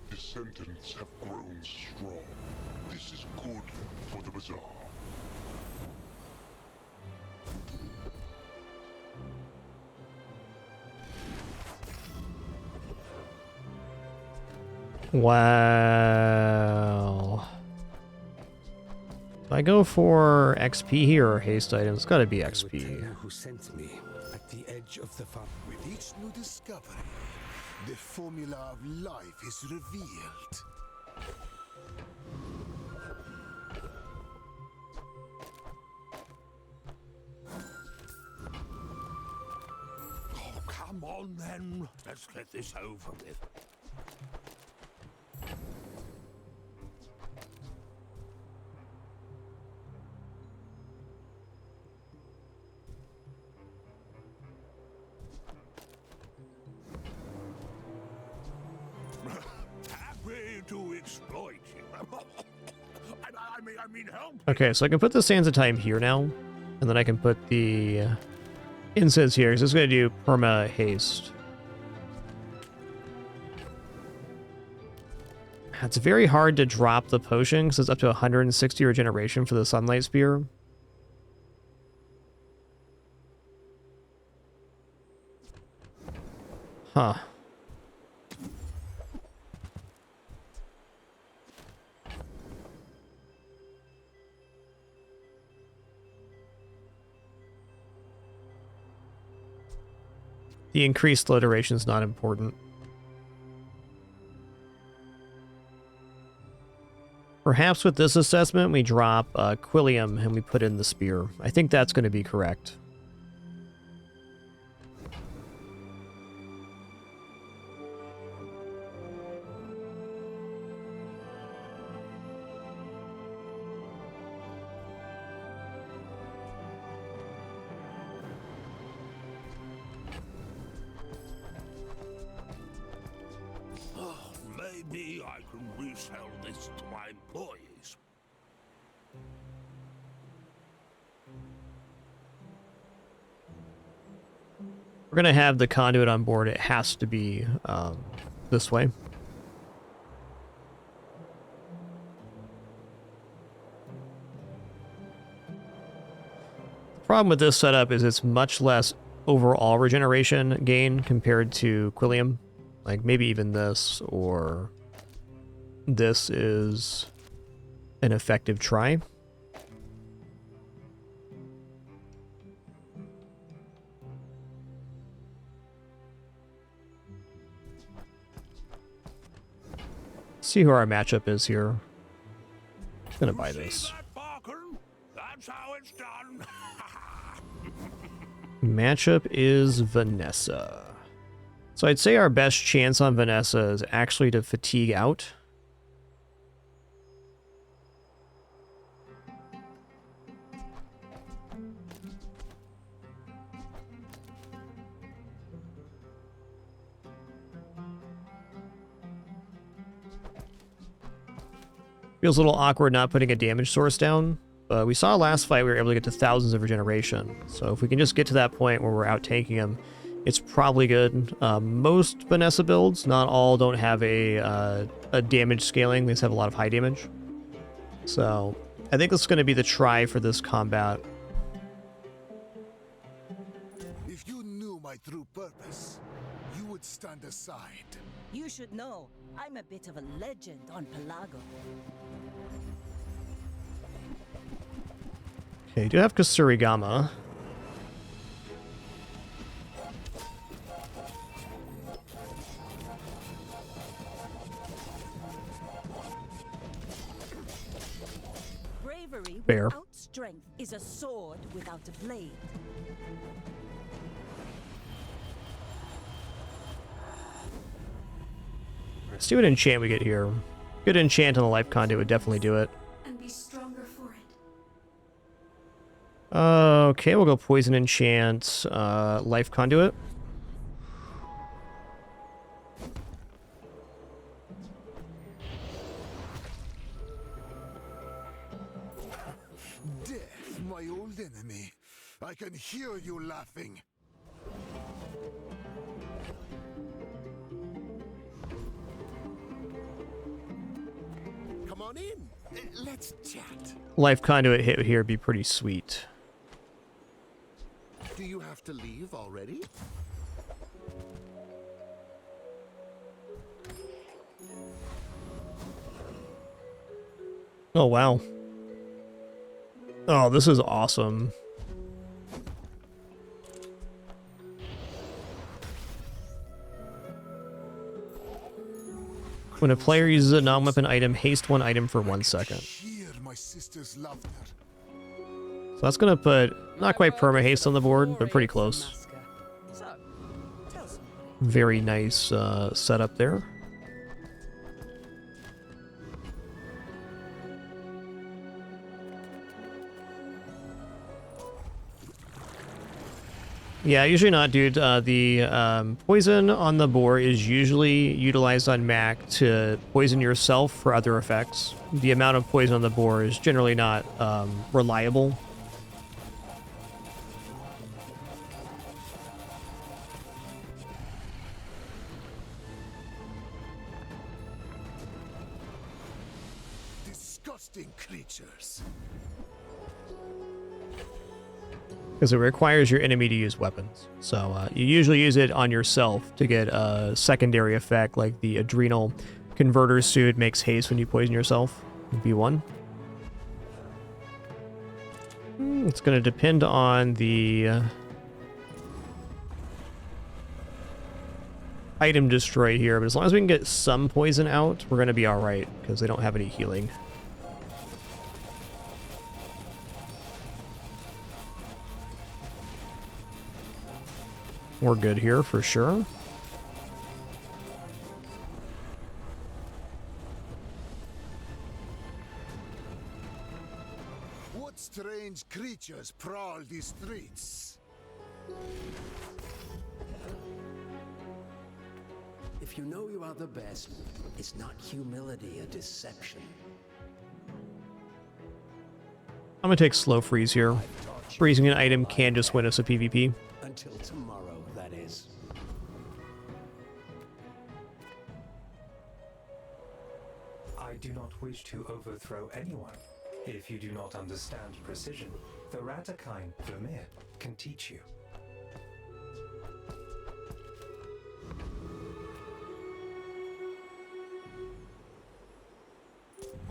Descendants have grown strong. This is good for the bazaar. Wow. Do I go for XP here or haste items? It's gotta be XP. Who sent me at the edge of the farm? With each new discovery, the formula of life is revealed. Oh, come on then. Let's get this over with. Happy to exploit you. I mean help. Okay, so I can put the Sands of Time here now, and then I can put the incense here, because it's going to do perma haste. It's very hard to drop the potion, because it's up to 160 regeneration for the Sunlight Spear. Huh. The increased slow duration is not important. Perhaps with this assessment, we drop Quillium and we put in the spear. I think that's going to be correct. Maybe I can resell this to my employees. We're going to have the conduit on board. It has to be this way. problem with this setup is it's much less overall regeneration gain compared to Quillium. Like maybe even this or this is an effective try. See who our matchup is here. I'm gonna buy this. That's how it's done. Matchup is Vanessa. So I'd say our best chance on Vanessa is actually to fatigue out. Feels a little awkward not putting a damage source down. We saw last fight we were able to get to thousands of regeneration. So if we can just get to that point where we're out tanking him, it's probably good. Most Vanessa builds, not all, don't have a damage scaling. They just have a lot of high damage. So I think this is going to be the try for this combat. If you knew my true purpose, you would stand aside. You should know, I'm a bit of a legend on Pelago. Okay, you do have Kasurigama. Bravery Fair. without strength is a sword without a blade. Let's see what enchant we get here. Good enchant on the life conduit would definitely do it. And be stronger for it. Okay, we'll go poison enchant, life conduit. Death, my old enemy. I can hear you laughing. Come on in. Let's chat. Life conduit hit here would be pretty sweet. Do you have to leave already? Oh, wow. Oh, this is awesome. When a player uses a non-weapon item, haste one item for 1 second. Hear my sister's laughter. So that's going to put, not quite perma-haste on the board, but pretty close. Very nice setup there. Yeah, usually not, dude. The poison on the board is usually utilized on Mac to poison yourself for other effects. The amount of poison on the board is generally not reliable. Disgusting creatures. Because it requires your enemy to use weapons. So you usually use it on yourself to get a secondary effect, like the adrenal converter suit makes haste when you poison yourself. B1. It's going to depend on the item destroyed here, but as long as we can get some poison out, we're going to be alright, because they don't have any healing. We're good here for sure. What strange creatures prowl these streets? If you know you are the best, is not humility a deception? I'm gonna take slow freeze here. Freezing an item can just win us a PvP. Until tomorrow, that is. I do not wish to overthrow anyone. If you do not understand precision, the Ratakine Vermeer can teach you.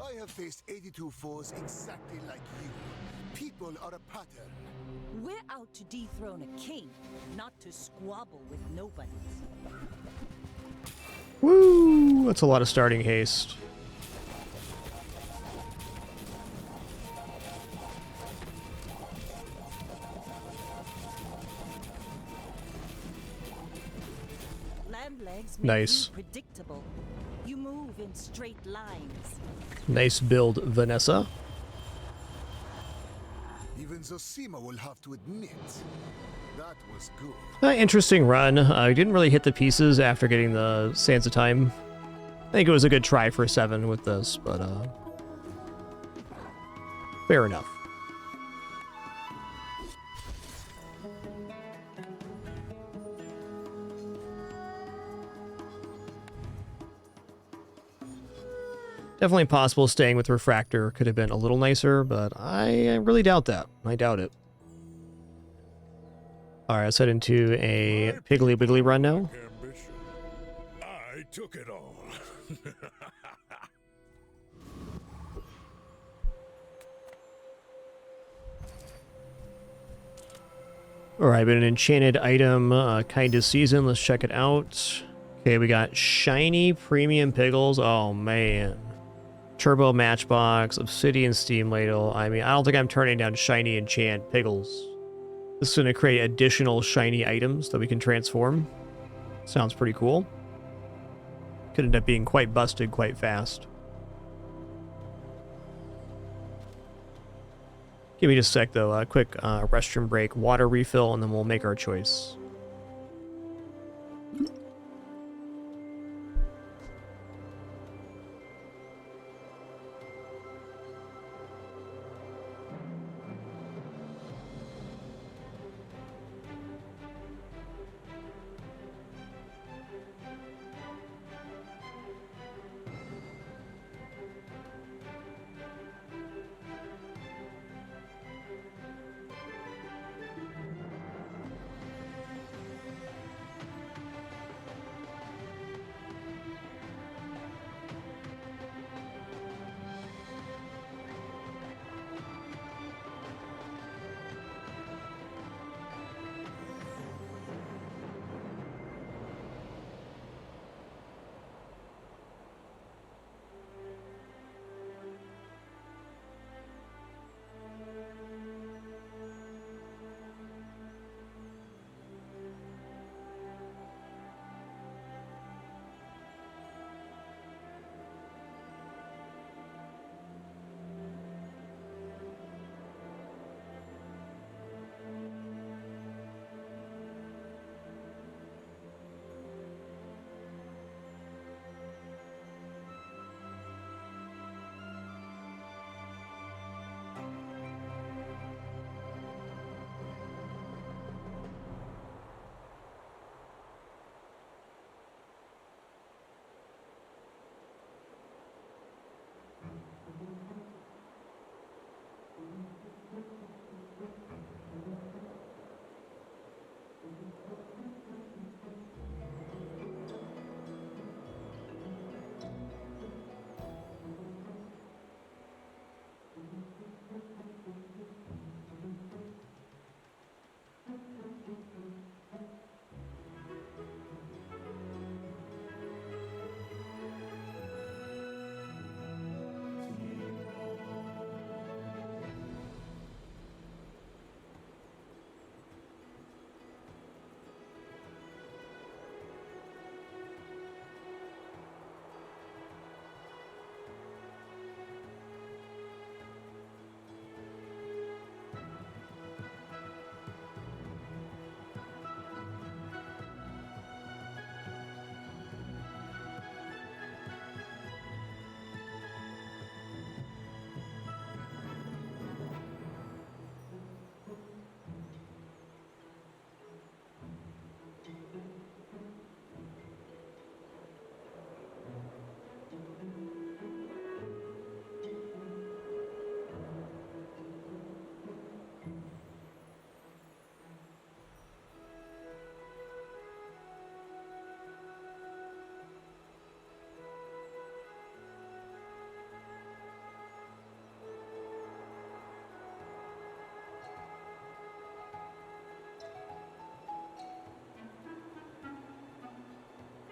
I have faced 82 foes exactly like you. People are a pattern. We're out to dethrone a king, not to squabble with nobodies. Woo! That's a lot of starting haste. Land legs make Nice. you predictable. You move in straight lines. Nice build, Vanessa. Even Zosima will have to admit, that was good. Interesting run. I didn't really hit the pieces after getting the Sands of Time. I think it was a good try for a 7 with this, but fair enough. Definitely possible staying with Refractor could have been a little nicer, but I really doubt that. I doubt it. Alright, let's head into a Piggly Wiggly run now. Ambition. I took it all. Alright, but an enchanted item kind of season. Let's check it out. Okay, we got shiny premium piggles. Oh, man. Turbo Matchbox, Obsidian Steam Ladle. I mean, I don't think I'm turning down shiny enchant piggles. This is going to create additional shiny items that we can transform. Sounds pretty cool. Could end up being quite busted quite fast. Give me just a sec, though. A quick restroom break, water refill, and then we'll make our choice.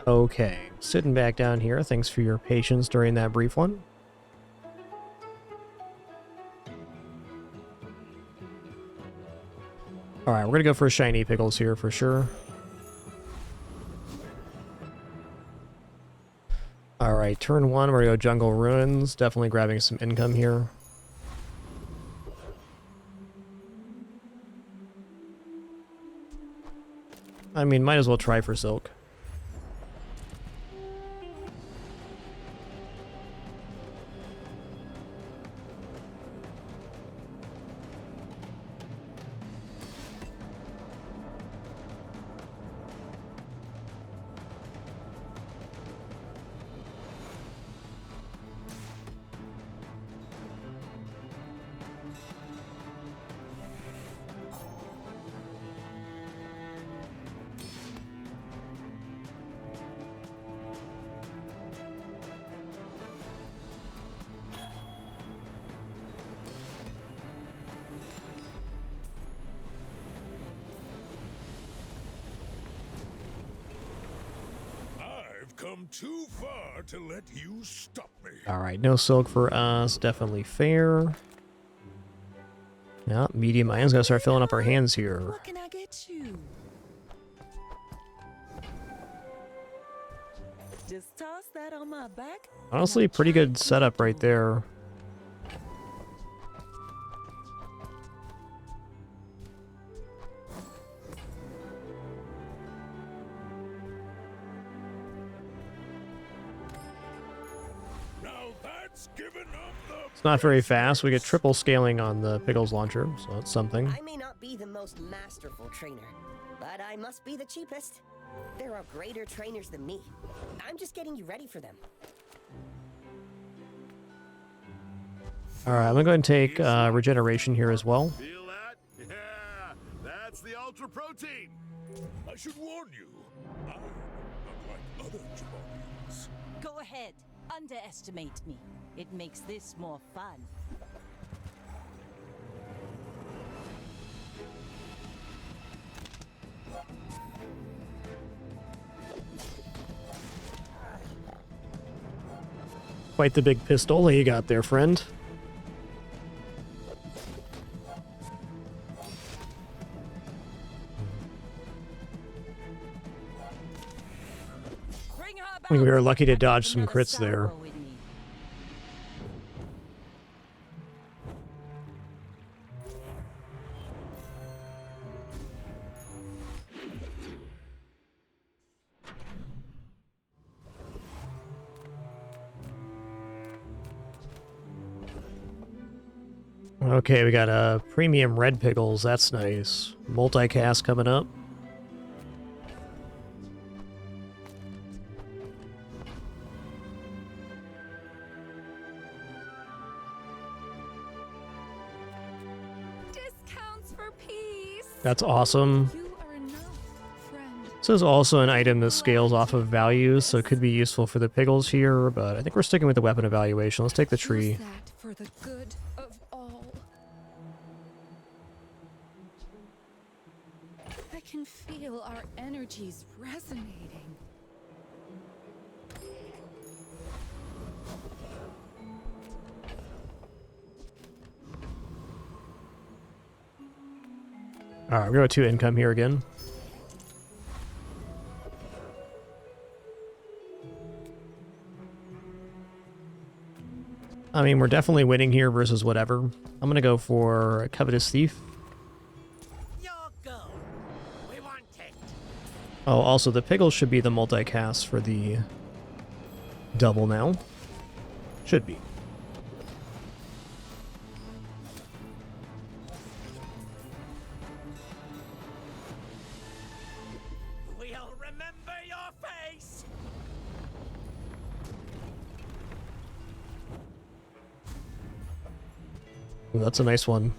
Okay, sitting back down here. Thanks for your patience during that brief one. Alright, we're gonna go for shiny pickles here for sure. Alright, turn 1, we're gonna go Jungle Ruins. Definitely grabbing some income here. I mean, might as well try for Silk. Come too far to let you stop me. Alright, no Silk for us. Definitely fair. Yeah, medium iron's gotta start filling up our hands here. What can I get you? Just toss that on my back. Honestly, pretty good setup right there. It's not very fast. We get triple scaling on the Pickles launcher, so that's something. I may not be the most masterful trainer, but I must be the cheapest. There are greater trainers than me. I'm just getting you ready for them. Alright, I'm gonna go ahead and take regeneration here as well. Feel that? Yeah, that's the ultra protein. I should warn you, I'm not like other Jabarians. Go ahead, underestimate me. It makes this more fun. Quite the big pistol you got there, friend. We were lucky to dodge some crits there. Okay, we got a premium red pickles. That's nice. Multicast coming up. Discounts for peace. That's awesome. You are enough, friend. This is also an item that scales off of values, so it could be useful for the pickles here, but I think we're sticking with the weapon evaluation. Let's take the tree. Use that for the good of all. I can feel our energies resonating. Alright, we're going to income here again. I mean, we're definitely winning here versus whatever. I'm going to go for a Covetous Thief. Oh, also the pickles should be the multicast for the double now. Should be. We'll remember your face. Ooh, that's a nice one.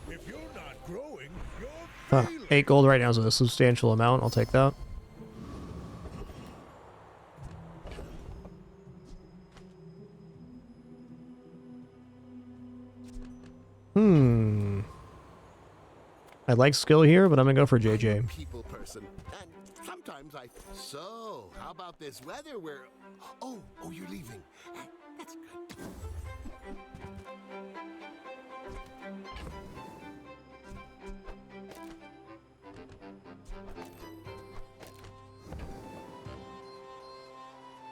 We If you're not growing, you're Huh, 8 gold right now is a substantial amount. I'll take that. I like skill here, but I'm gonna go for JJ. People person, and sometimes I. So, how about this weather? Where? Oh, you're leaving. That's good.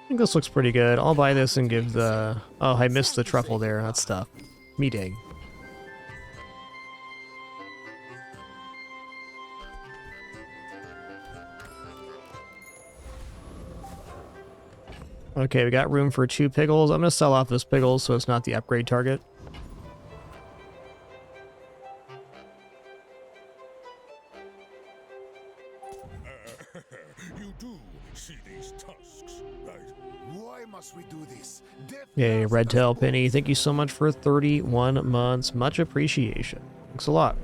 I think this looks pretty good. I'll buy this and give the... Oh, I missed the truffle there. That's tough. Me dang. Okay, we got room for 2 pickles. I'm going to sell off this pickle so it's not the upgrade target. You do see these tusks, right? Why must we do this? Yay, Redtail Penny, thank you so much for 31 months. Much appreciation. Thanks a lot.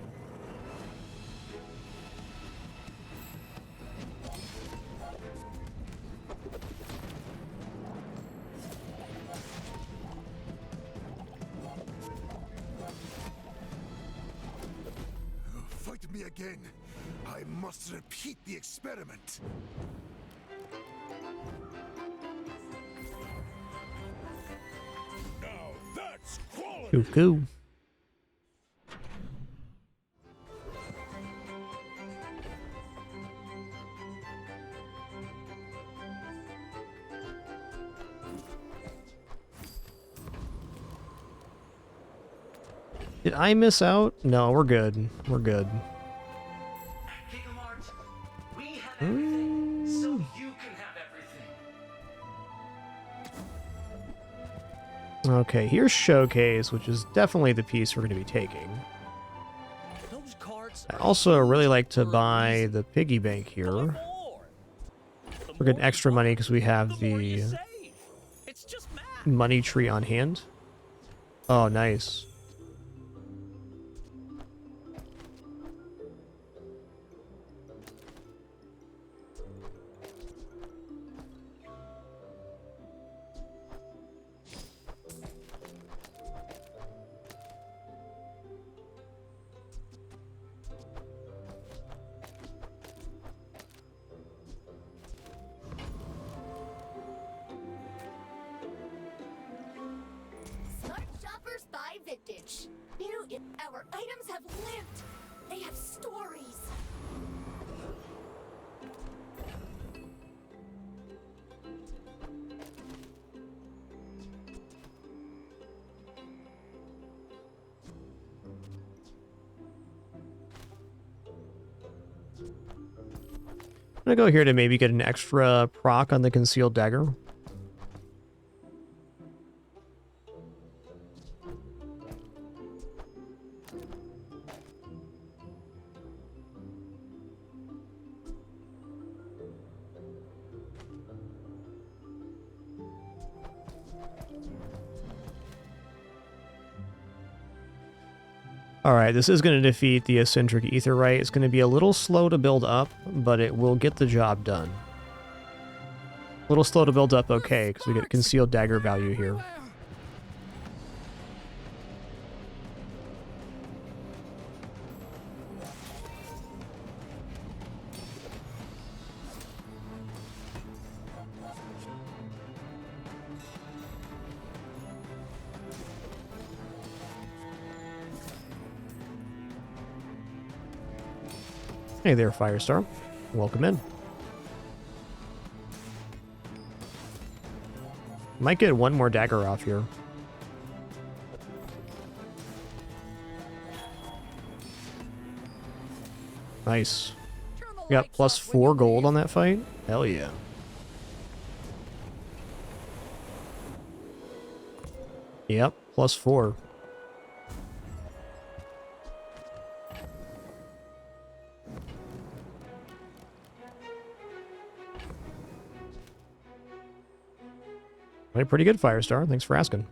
Fight me again. I must repeat the experiment. Now that's quality. Cuckoo. Did I miss out? No, we're good. We're good. We have everything, so you can have everything. Okay, here's Showcase, which is definitely the piece we're going to be taking. I also really like to buy the piggy bank here. We're getting extra money because we have the money tree on hand. Oh, nice. Smart shoppers buy vintage. Our items have lived. They have stories. I'm gonna go here to maybe get an extra proc on the concealed dagger. Alright, this is going to defeat the eccentric etherite. It's going to be a little slow to build up, but it will get the job done. A little slow to build up, okay, because we get concealed dagger value here. Hey there, Firestar. Welcome in. Might get one more dagger off here. Nice. We got +4 gold on that fight. Hell yeah. Yep, +4. Pretty good, Firestar. Thanks for asking.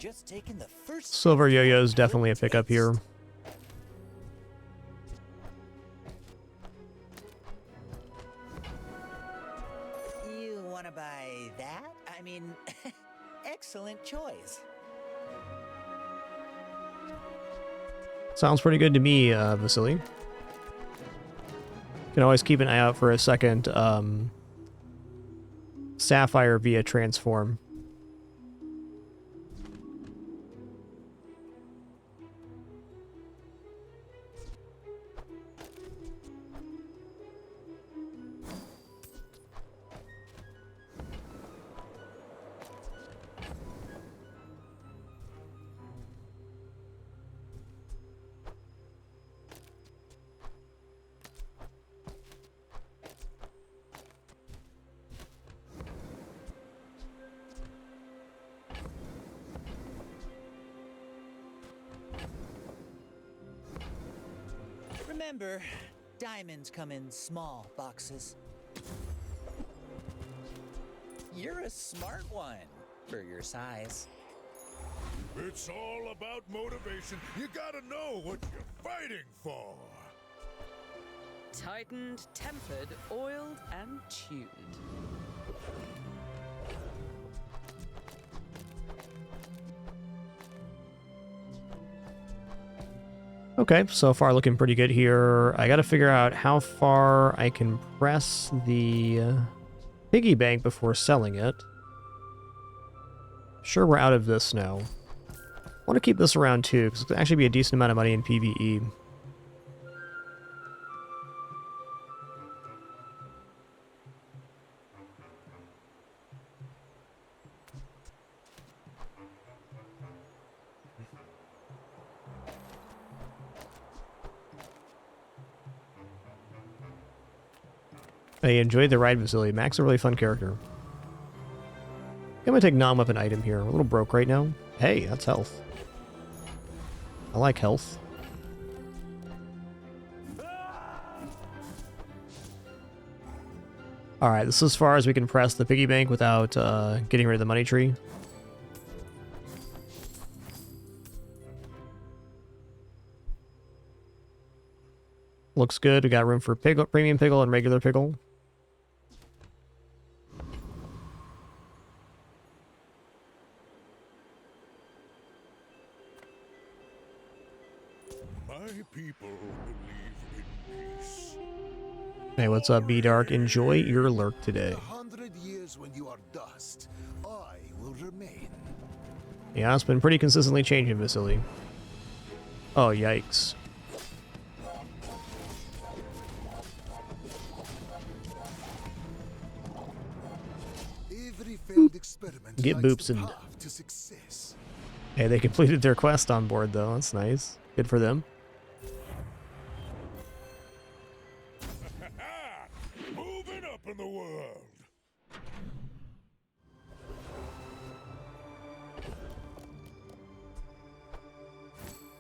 just taken the first Silver yo-yo is definitely a pickup here. You want to buy that? I mean, excellent choice. Sounds pretty good to me, Vasily. Can always keep an eye out for a second Sapphire via transform. Remember, diamonds come in small boxes. You're a smart one for your size. It's all about motivation. You gotta know what you're fighting for. Tightened, tempered, oiled, and tuned. Okay, so far looking pretty good here. I gotta figure out how far I can press the piggy bank before selling it. Sure, we're out of this now. I want to keep this around too, because it'll actually be a decent amount of money in PvE. I enjoyed the ride, Vasily. Mac's a really fun character. I'm gonna take non-weapon item here. I'm a little broke right now. Hey, that's health. I like health. Alright, this is as far as we can press the piggy bank without getting rid of the money tree. Looks good. We got room for pickle, premium pickle and regular pickle. My people believe in peace. Hey, what's up, B-Dark? Enjoy your lurk today. 100 years when you are dust, I will remain. Yeah, it's been pretty consistently changing, Vasily. Oh, yikes. Every failed experiment Get lights the boopsing. path to success. Hey, they completed their quest on board, though. That's nice. Good for them. Moving up in the world.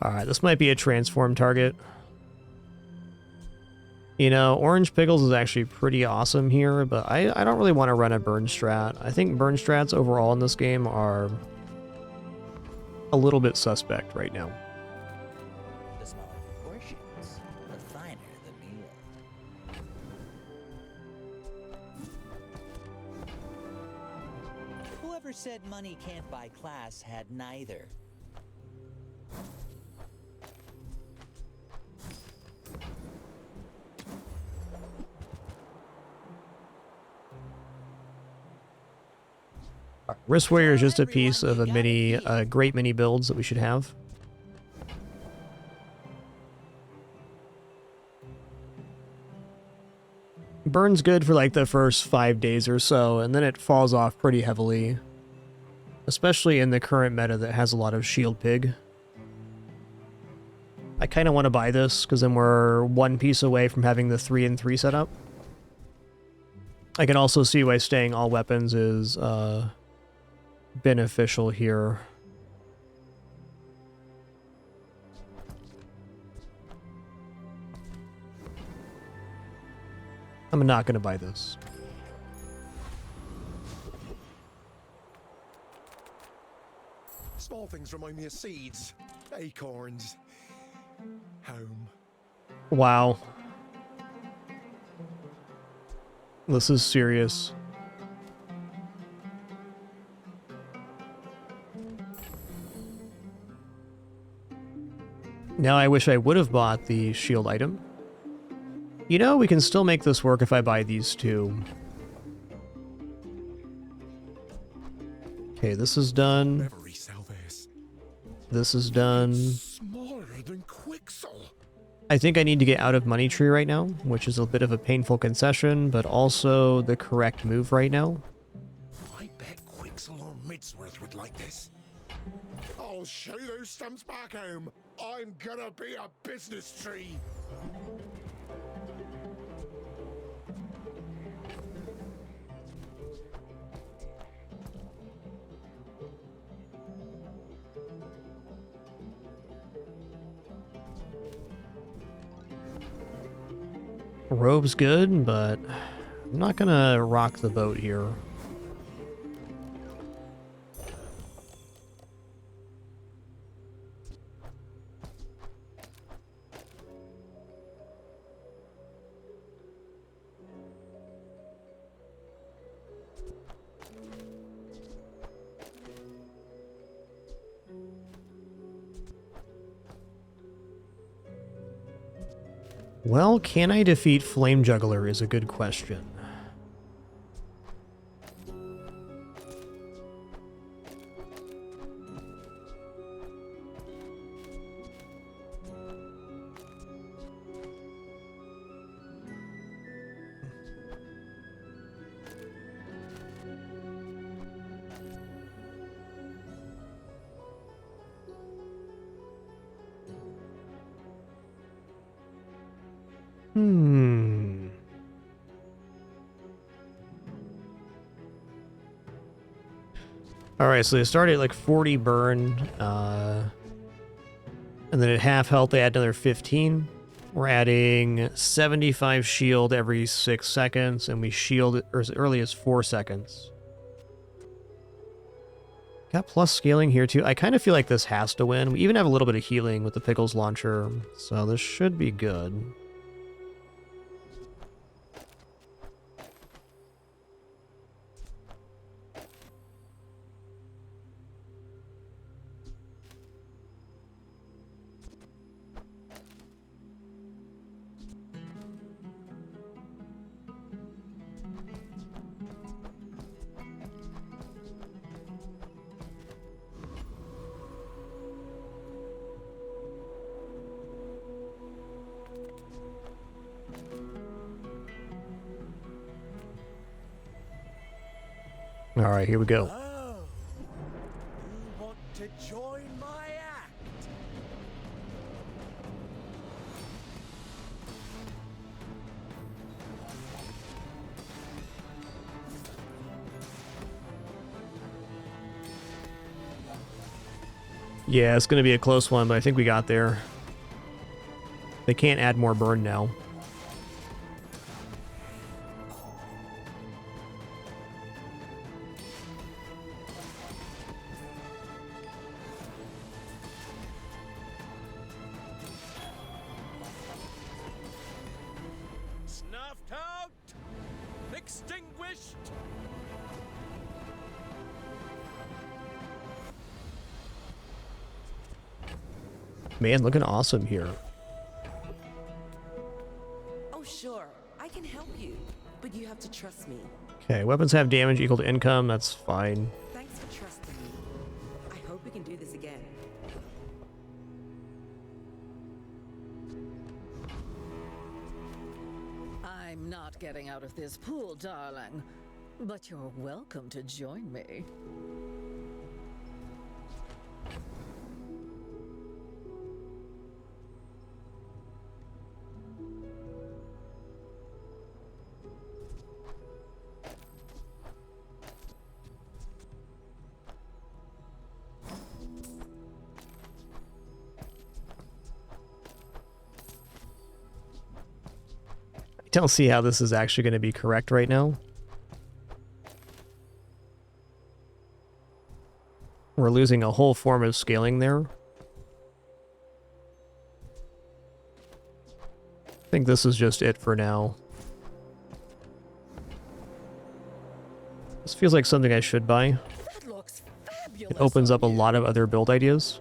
Alright, this might be a transform target. You know, Orange Pickles is actually pretty awesome here, but I don't really want to run a burn strat. I think burn strats overall in this game are a little bit suspect right now. The smaller the portions, the finer the meal. Whoever said money can't buy class had neither. Wrist Warrior is just a piece of a mini, great mini builds that we should have. Burns good for like the first 5 days or so, and then it falls off pretty heavily. Especially in the current meta that has a lot of shield pig. I kind of want to buy this, because then we're one piece away from having the 3-in-3 setup. I can also see why staying all weapons is beneficial here. I'm not going to buy this. Small things remind me of seeds, acorns, home. Wow. This is serious. Now I wish I would have bought the shield item. You know, we can still make this work if I buy these two. Okay, this is done. This is done. Smaller than Quixel. I think I need to get out of Money Tree right now, which is a bit of a painful concession, but also the correct move right now. I bet Quixel or Midsworth would like this. I'll show you those stumps back home. I'm gonna be a business tree. Robe's good, but I'm not gonna rock the boat here. Well, can I defeat Flame Juggler is a good question. Alright, so they started at like 40 burn, and then at half health they add another 15. We're adding 75 shield every 6 seconds, and we shield as early as 4 seconds. Got plus scaling here too. I kind of feel like this has to win. We even have a little bit of healing with the Pickles launcher, so this should be good. All right, here we go. Oh, you want to join my act? Yeah, it's going to be a close one, but I think we got there. They can't add more burn now. Snuffed out! Extinguished! Man, looking awesome here. Oh, sure. I can help you, but you have to trust me. Okay, weapons have damage equal to income. That's fine. Thanks for trusting me. I hope we can do this again. I'm not getting out of this pool, darling, but you're welcome to join me. I don't see how this is actually going to be correct right now. We're losing a whole form of scaling there. I think this is just it for now. This feels like something I should buy. That looks It opens up a lot of other build ideas.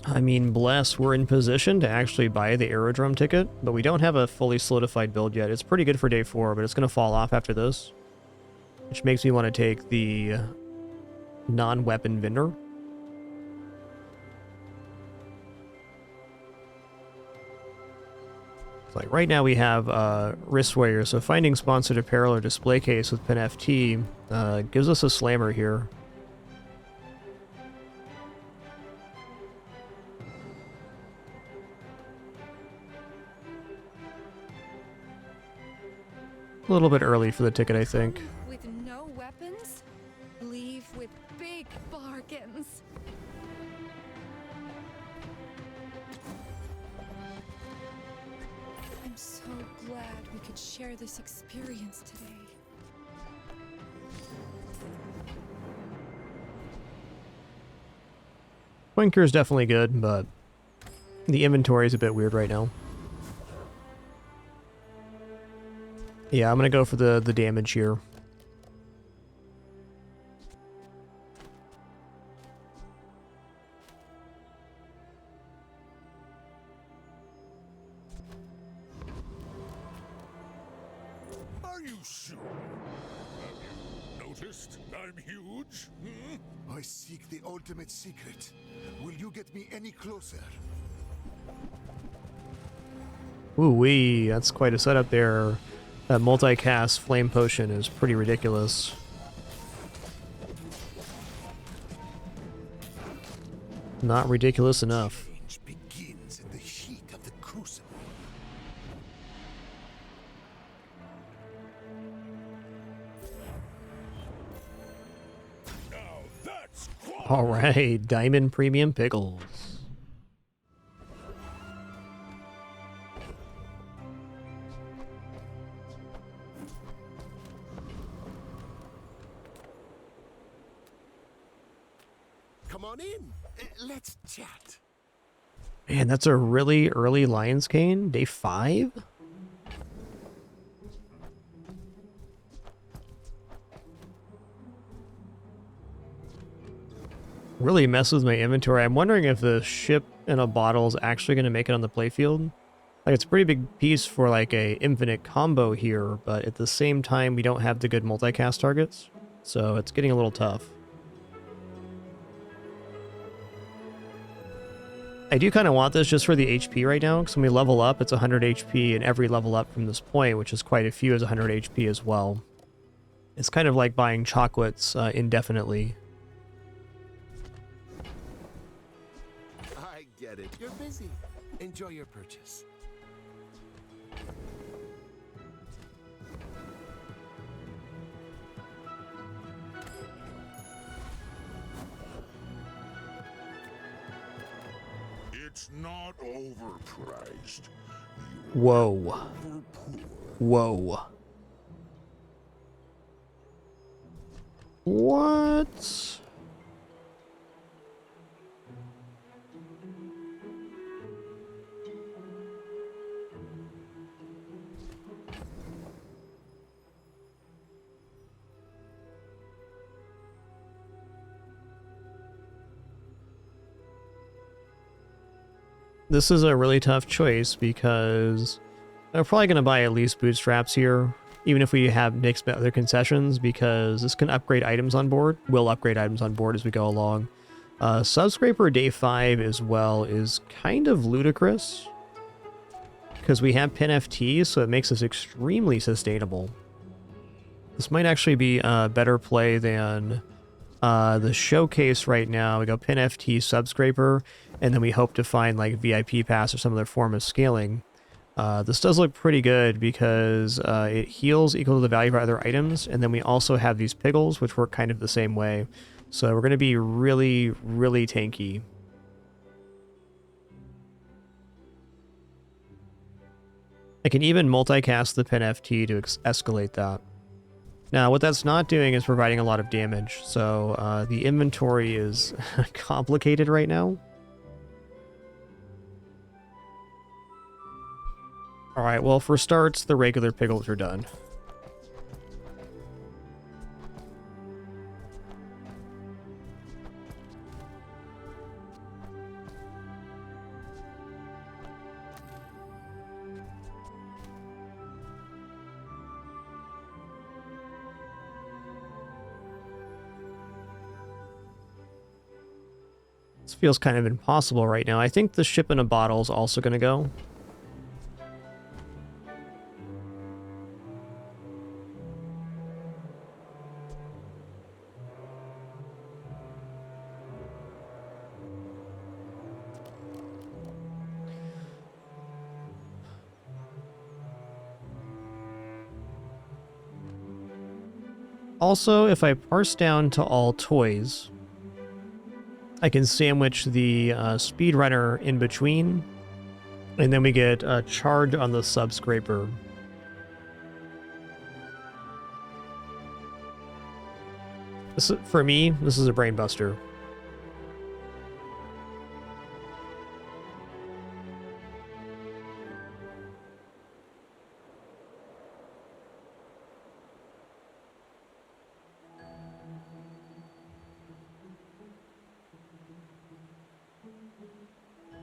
I mean, bless, we're in position to actually buy the aerodrome ticket, but we don't have a fully solidified build yet. It's pretty good for day 4, but it's going to fall off after this, which makes me want to take the non-weapon vendor. Like right now we have wristwear, so finding sponsored apparel or display case with Pin FT gives us a slammer here. A little bit early for the ticket, I think. With no weapons? Leave with big bargains. I'm so glad we could share this experience today. Quinker is definitely good, but the inventory is a bit weird right now. Yeah, I'm gonna go for the damage here. Are you sure? Have you noticed I'm huge? Hmm? I seek the ultimate secret. Will you get me any closer? Ooh-wee, that's quite a setup there. That multicast flame potion is pretty ridiculous. Not ridiculous enough. Change begins in the heat of the crucible. All right, Diamond Premium Pickles. Come on in. Let's chat. Man, that's a really early Lion's Cane. Day 5? Really messes with my inventory. I'm wondering if the ship in a bottle is actually going to make it on the playfield. Like, it's a pretty big piece for like a infinite combo here, but at the same time we don't have the good multicast targets, so it's getting a little tough. I do kind of want this just for the HP right now, because when we level up, it's 100 HP, and every level up from this point, which is quite a few, is 100 HP as well. It's kind of like buying chocolates indefinitely. I get it. You're busy. Enjoy your purchase. It's not overpriced. Whoa. Whoa. What? This is a really tough choice because I'm probably going to buy at least bootstraps here, even if we have mixed other concessions, because this can upgrade items on board. Will upgrade items on board as we go along. Subscraper day 5 as well is kind of ludicrous because we have Pin FT, so it makes this extremely sustainable. This might actually be a better play than the showcase right now. We go Pin FT, Subscraper, and then we hope to find like VIP Pass or some other form of scaling. This does look pretty good because it heals equal to the value of our other items, and then we also have these pickles, which work kind of the same way. So we're going to be really, really tanky. I can even multicast the pin FT to escalate that. Now, what that's not doing is providing a lot of damage, so the inventory is complicated right now. Alright, well, for starts, the regular pickles are done. This feels kind of impossible right now. I think the ship in a bottle is also going to go. Also, if I parse down to all toys, I can sandwich the speedrunner in between, and then we get charged on the sub-scraper. For me, this is a brain buster.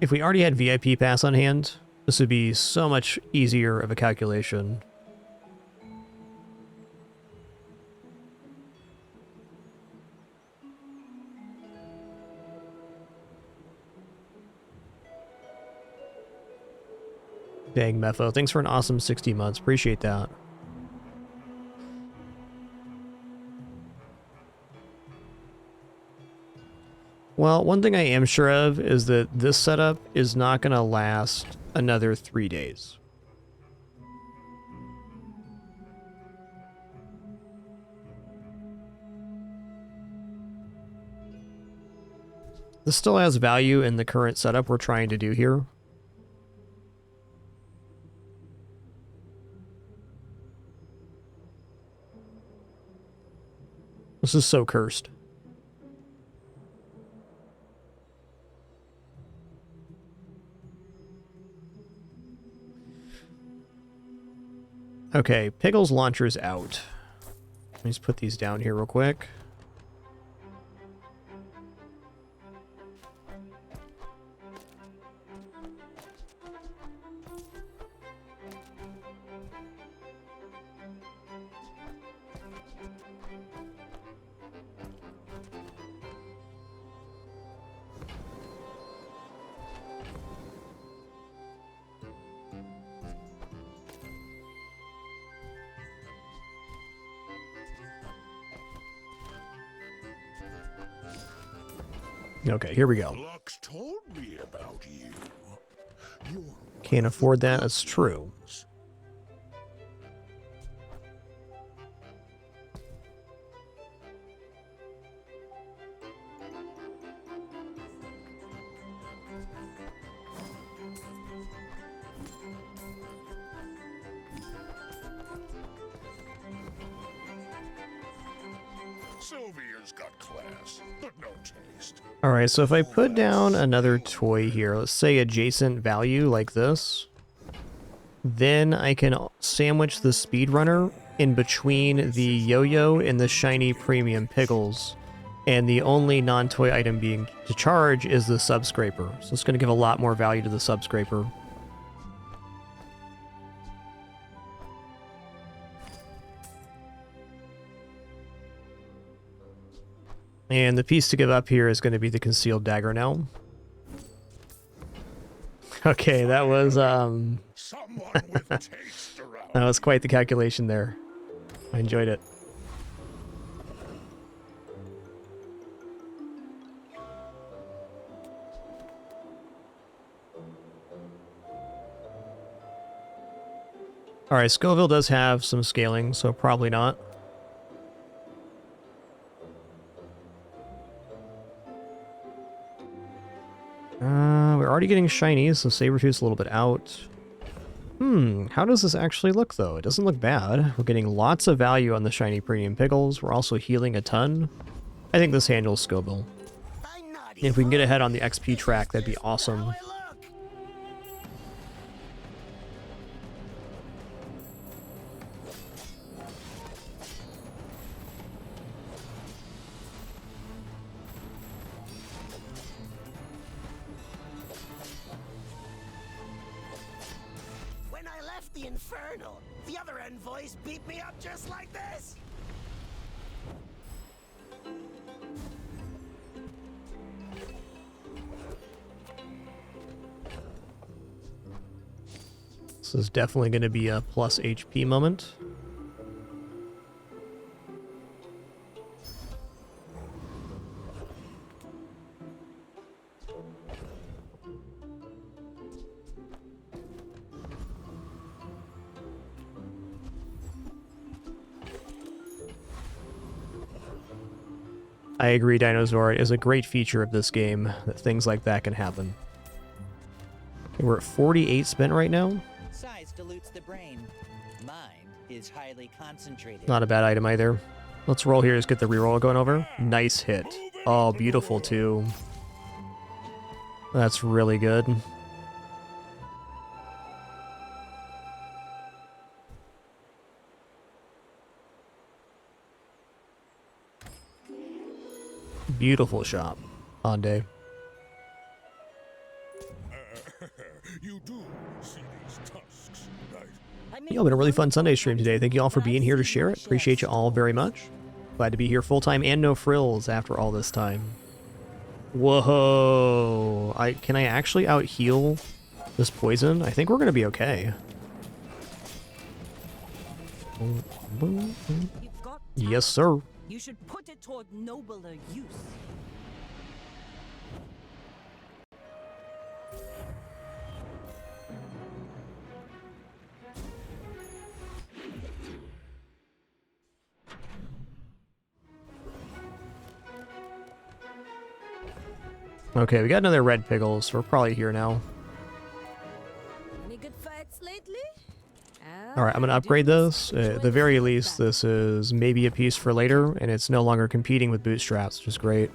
If we already had VIP pass on hand, this would be so much easier of a calculation. Dang, Mepho, thanks for an awesome 60 months. Appreciate that. Well, one thing I am sure of is that this setup is not going to last another 3 days. This still has value in the current setup we're trying to do here. This is so cursed. Okay, Pickle's launcher's out. Let me just put these down here real quick. Okay, here we go. Lux told me about you. Can't afford that, that's true. Sylvia's got class, but no taste. Alright, so if I put down another toy here, let's say adjacent value like this, then I can sandwich the speedrunner in between the yo-yo and the shiny premium pickles, and the only non-toy item being to charge is the sub-scraper. So it's going to give a lot more value to the sub-scraper. And the piece to give up here is going to be the concealed dagger now. Okay, that was that was quite the calculation there. I enjoyed it. Alright, Scoville does have some scaling, so probably not. We're already getting shinies, so Sabertooth's a little bit out. How does this actually look, though? It doesn't look bad. We're getting lots of value on the shiny premium pickles. We're also healing a ton. I think this handles Scoville. If we can get ahead on the XP track, that'd be awesome. When I left the Infernal, the other envoys beat me up just like this. This is definitely going to be a plus HP moment. I agree, Dinosaur. It is a great feature of this game that things like that can happen. Okay, we're at 48 spent right now. Size dilutes the brain. Mine is highly concentrated. Not a bad item either. Let's roll here. Just get the reroll going over. Nice hit. Oh, beautiful too. That's really good. Beautiful shop. On day. You do see these tusks, right? Y'all been a really fun Sunday stream today. Thank you all for being here to share it. Appreciate you all very much. Glad to be here full time and no frills after all this time. Whoa! Can I actually out heal this poison? I think we're gonna be okay. Yes, sir. You should put it toward nobler use. Okay, we got another red pickles, so we're probably here now. Any good fights lately? Alright, I'm going to upgrade this. At the very least, this is maybe a piece for later, and it's no longer competing with bootstraps, which is great.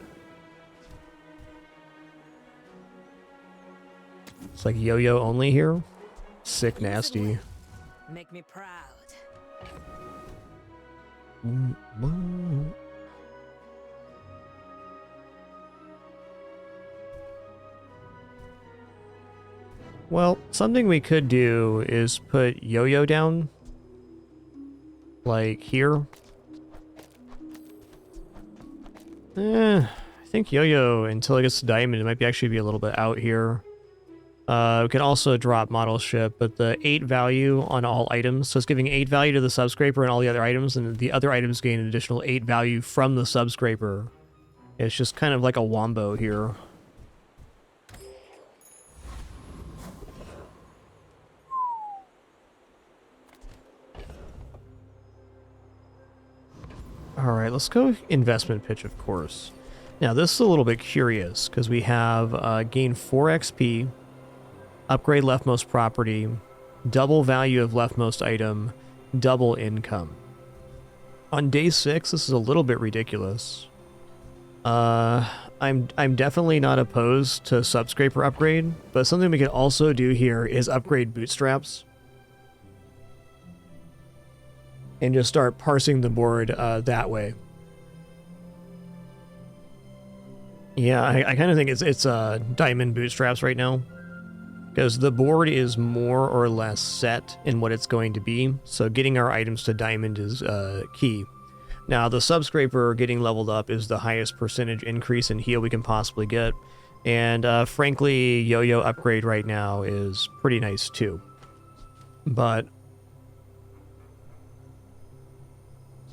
It's like yo-yo only here. Sick nasty. Make me proud. Well, something we could do is put yo-yo down. Like here. I think yo-yo, until it gets to diamond, it might actually be a little bit out here. We can also drop model ship, but the 8 value on all items, so it's giving 8 value to the subscraper and all the other items, and the other items gain an additional 8 value from the subscraper. It's just kind of like a wombo here. Alright, let's go investment pitch, of course. Now, this is a little bit curious, because we have gain 4 XP, upgrade leftmost property, double value of leftmost item, double income. On day 6, this is a little bit ridiculous. I'm definitely not opposed to subscraper upgrade, but something we could also do here is upgrade bootstraps. And just start parsing the board that way. Yeah, I kind of think it's diamond bootstraps right now. Because the board is more or less set in what it's going to be. So getting our items to diamond is key. Now, the subscraper getting leveled up is the highest percentage increase in heal we can possibly get. And frankly, yo-yo upgrade right now is pretty nice too. But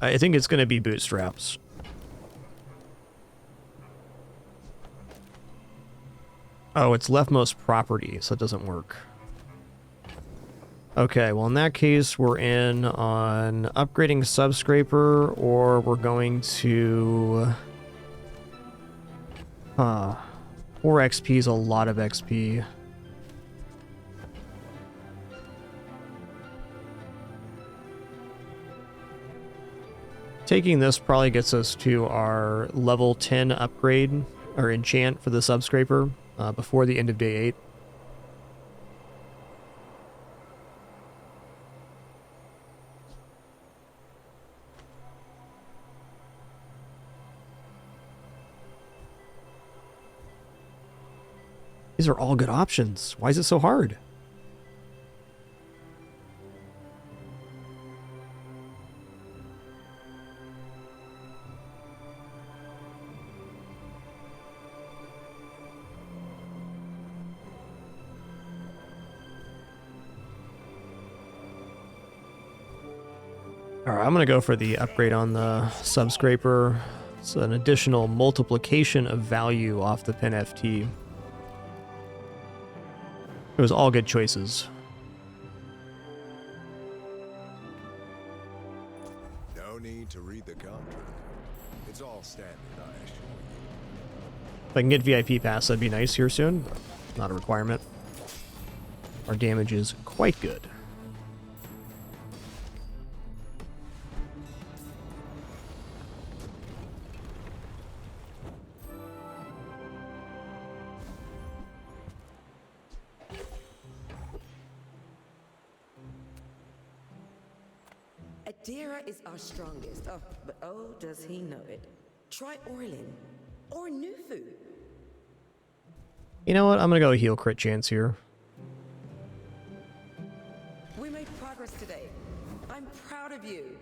I think it's going to be bootstraps. Oh, it's leftmost property, so it doesn't work. Okay, well in that case, we're in on upgrading subscraper, or we're going to... 4 XP is a lot of XP. taking this probably gets us to our level 10 upgrade, or enchant for the subscraper, before the end of day 8. These are all good options. Why is it so hard? Alright, I'm going to go for the upgrade on the subscraper. It's an additional multiplication of value off the pin FT. It was all good choices. No need to read the contract. It's all standard, I assure you. If I can get VIP pass, that'd be nice here soon, but not a requirement. Our damage is quite good. Adira is our strongest. Oh, but oh, does he know it. Try Orlin. Or Nufu. You know what? I'm going to go heal crit chance here. We made progress today. I'm proud of you.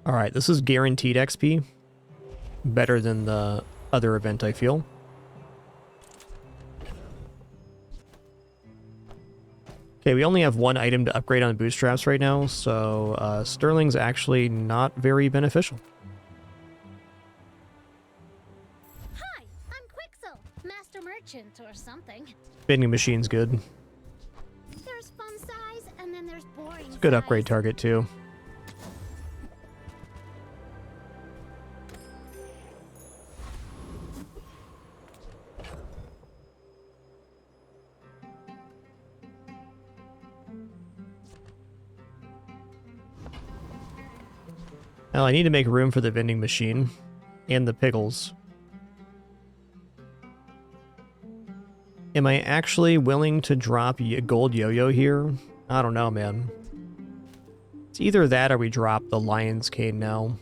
Alright, this is guaranteed XP. Better than the other event, I feel. Okay, we only have one item to upgrade on bootstraps right now, so Sterling's actually not very beneficial. Hi, I'm Quixel, Master Merchant or something. Vending machine's good. There's fun size, and then there's boring It's a good upgrade target, too. Now I need to make room for the vending machine and the pickles. Am I actually willing to drop a gold yo-yo here? I don't know, man. It's either that or we drop the Lion's Cane now.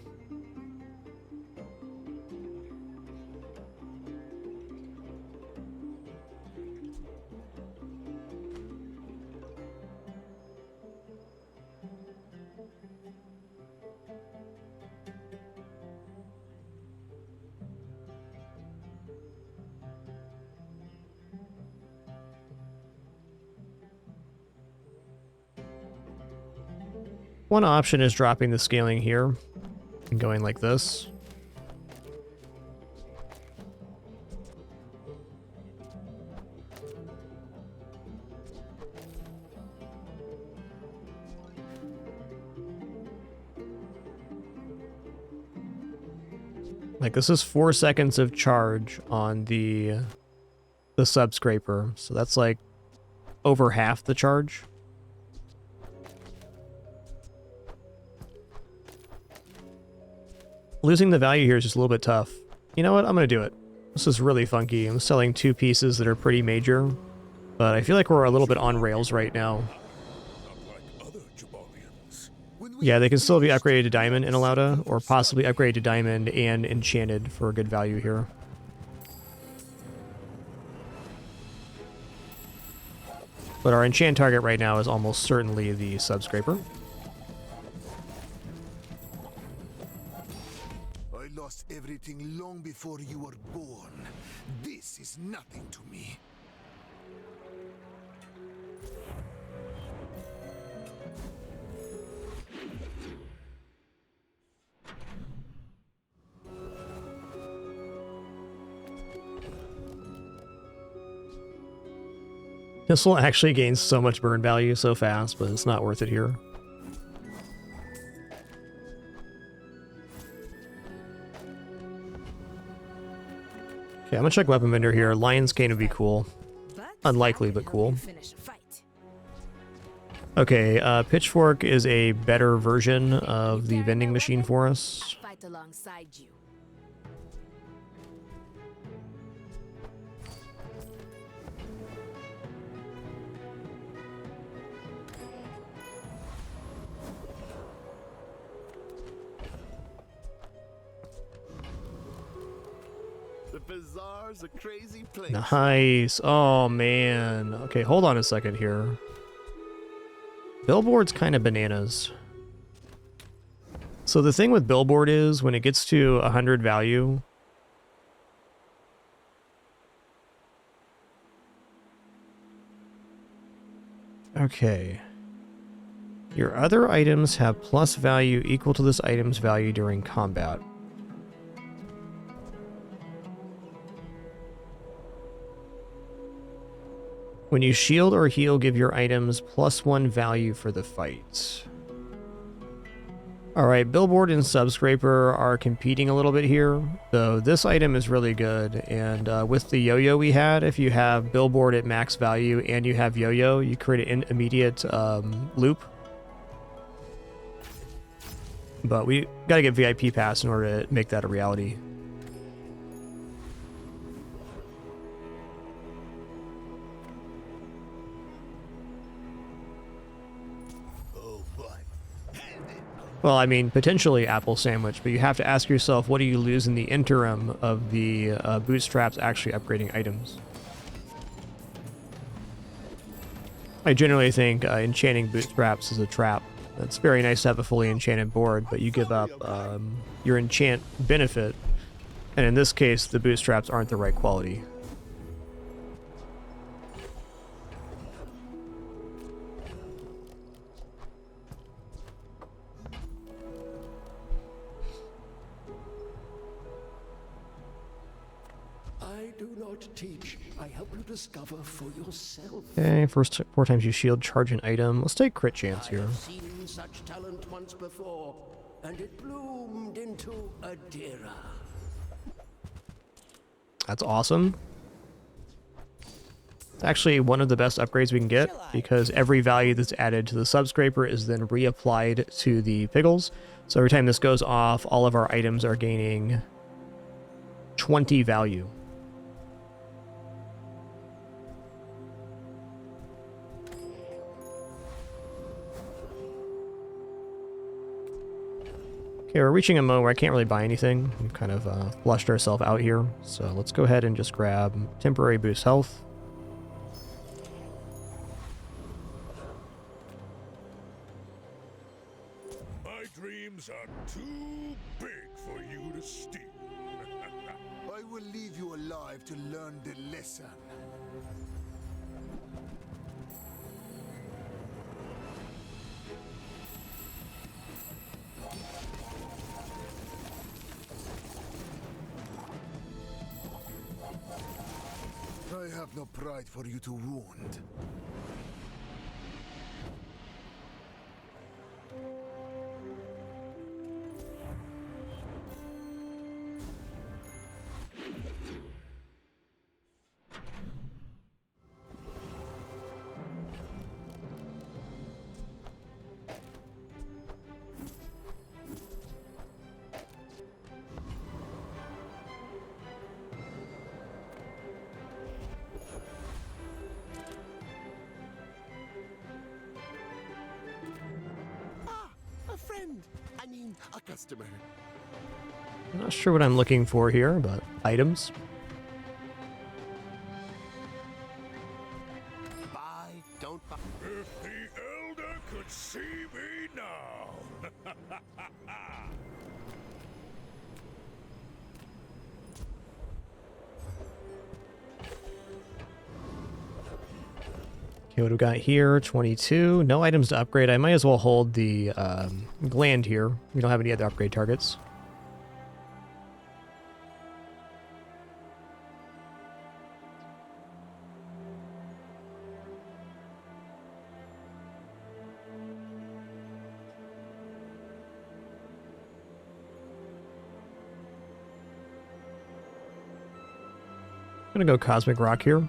One option is dropping the scaling here and going like this. Like, this is 4 seconds of charge on the subscraper, so that's like over half the charge. Losing the value here is just a little bit tough. You know what? I'm going to do it. This is really funky. I'm selling 2 pieces that are pretty major, but I feel like we're a little bit on rails right now. Yeah, they can still be upgraded to Diamond in Alauda, or possibly upgraded to Diamond and Enchanted for a good value here. But our enchant target right now is almost certainly the subscraper. I lost everything long before you were born. This is nothing to me. This will actually gain so much burn value so fast, but it's not worth it here. Okay, I'm gonna check Weapon Vendor here. Lion's Cane would be cool. Unlikely, but cool. Okay, Pitchfork is a better version of the vending machine for us. Fight alongside you. The bazaar's a crazy place. Nice. Oh, man. Okay, hold on a second here. Billboard's kind of bananas. So the thing with Billboard is when it gets to 100 value, okay. Your other items have plus value equal to this item's value during combat. When you shield or heal, give your items +1 value for the fight. Alright, Billboard and Subscraper are competing a little bit here, though this item is really good, and with the yo-yo we had, if you have Billboard at max value and you have yo-yo, you create an immediate loop. But we gotta get VIP pass in order to make that a reality. Well, I mean, potentially apple sandwich, but you have to ask yourself, what do you lose in the interim of the bootstraps actually upgrading items? I generally think enchanting bootstraps is a trap. It's very nice to have a fully enchanted board, but you give up your enchant benefit, and in this case, the bootstraps aren't the right quality. Teach. I help you discover for yourself. Okay, first 4 times you shield, charge an item. Let's take crit chance here. I've seen such talent once before, and it bloomed into a Dira. That's awesome. It's actually one of the best upgrades we can get, because every value that's added to the Subscraper is then reapplied to the Pickles. So every time this goes off, all of our items are gaining 20 value. Okay, we're reaching a moment where I can't really buy anything. We've kind of flushed ourselves out here. So let's go ahead and just grab temporary boost health. My dreams are too big for you to steal. I will leave you alive to learn the lesson. I have no pride for you to wound. A customer. I'm not sure what I'm looking for here, but items. Buy, don't buy. If the Elder could see me now. Okay, what do we got here? 22. No items to upgrade. I might as well hold the gland here. We don't have any other upgrade targets. I'm gonna go Cosmic Rock here.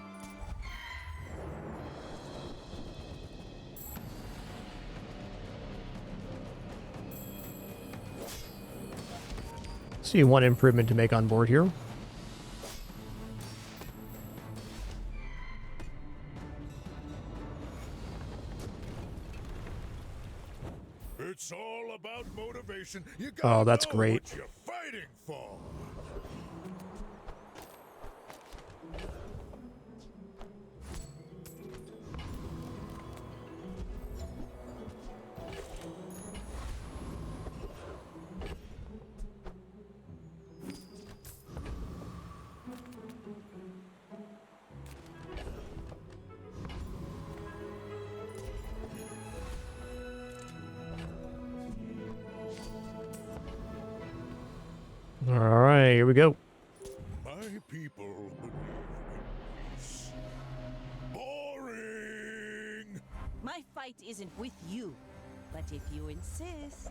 See one improvement to make on board here. It's all about motivation. You Oh, that's know great. what you're fighting for. All right, here we go. My people believe in peace. Boring. My fight isn't with you, but if you insist.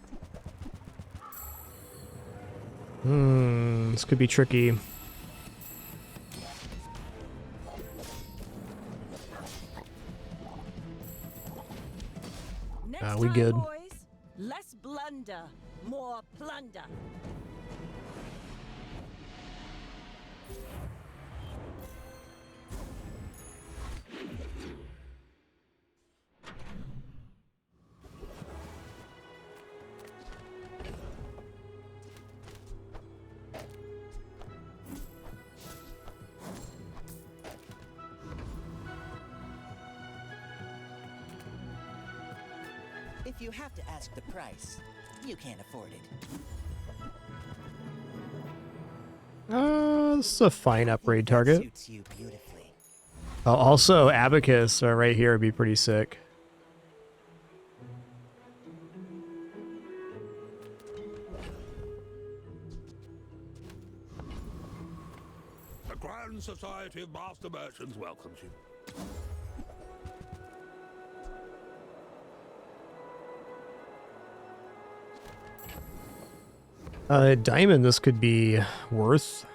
This could be tricky. Next We time, good. boys, less blunder, more plunder. If you have to ask the price, you can't afford it. This is a fine upgrade target. Suits you beautifully. Also, Abacus right here would be pretty sick. The Grand Society of Master Merchants welcomes you. Diamond, this could be worth.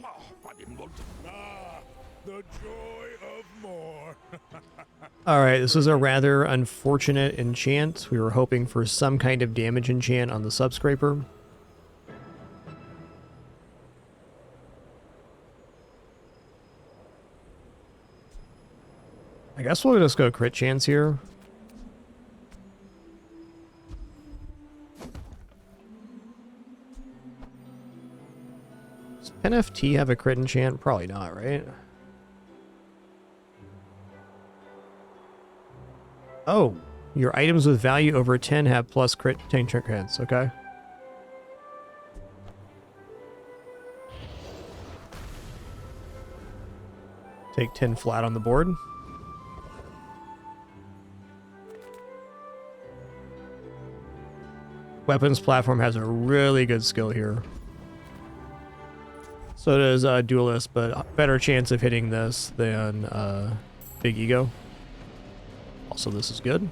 Oh, I didn't want to. The joy of more. Alright, this was a rather unfortunate enchant. We were hoping for some kind of damage enchant on the subscraper. I guess we'll just go crit chance here. Does NFT have a crit enchant? Probably not, right? Oh, your items with value over 10 have plus crit chance. Okay. Take 10 flat on the board. Weapons platform has a really good skill here. So does Duelist, but better chance of hitting this than Big Ego. Also, this is good.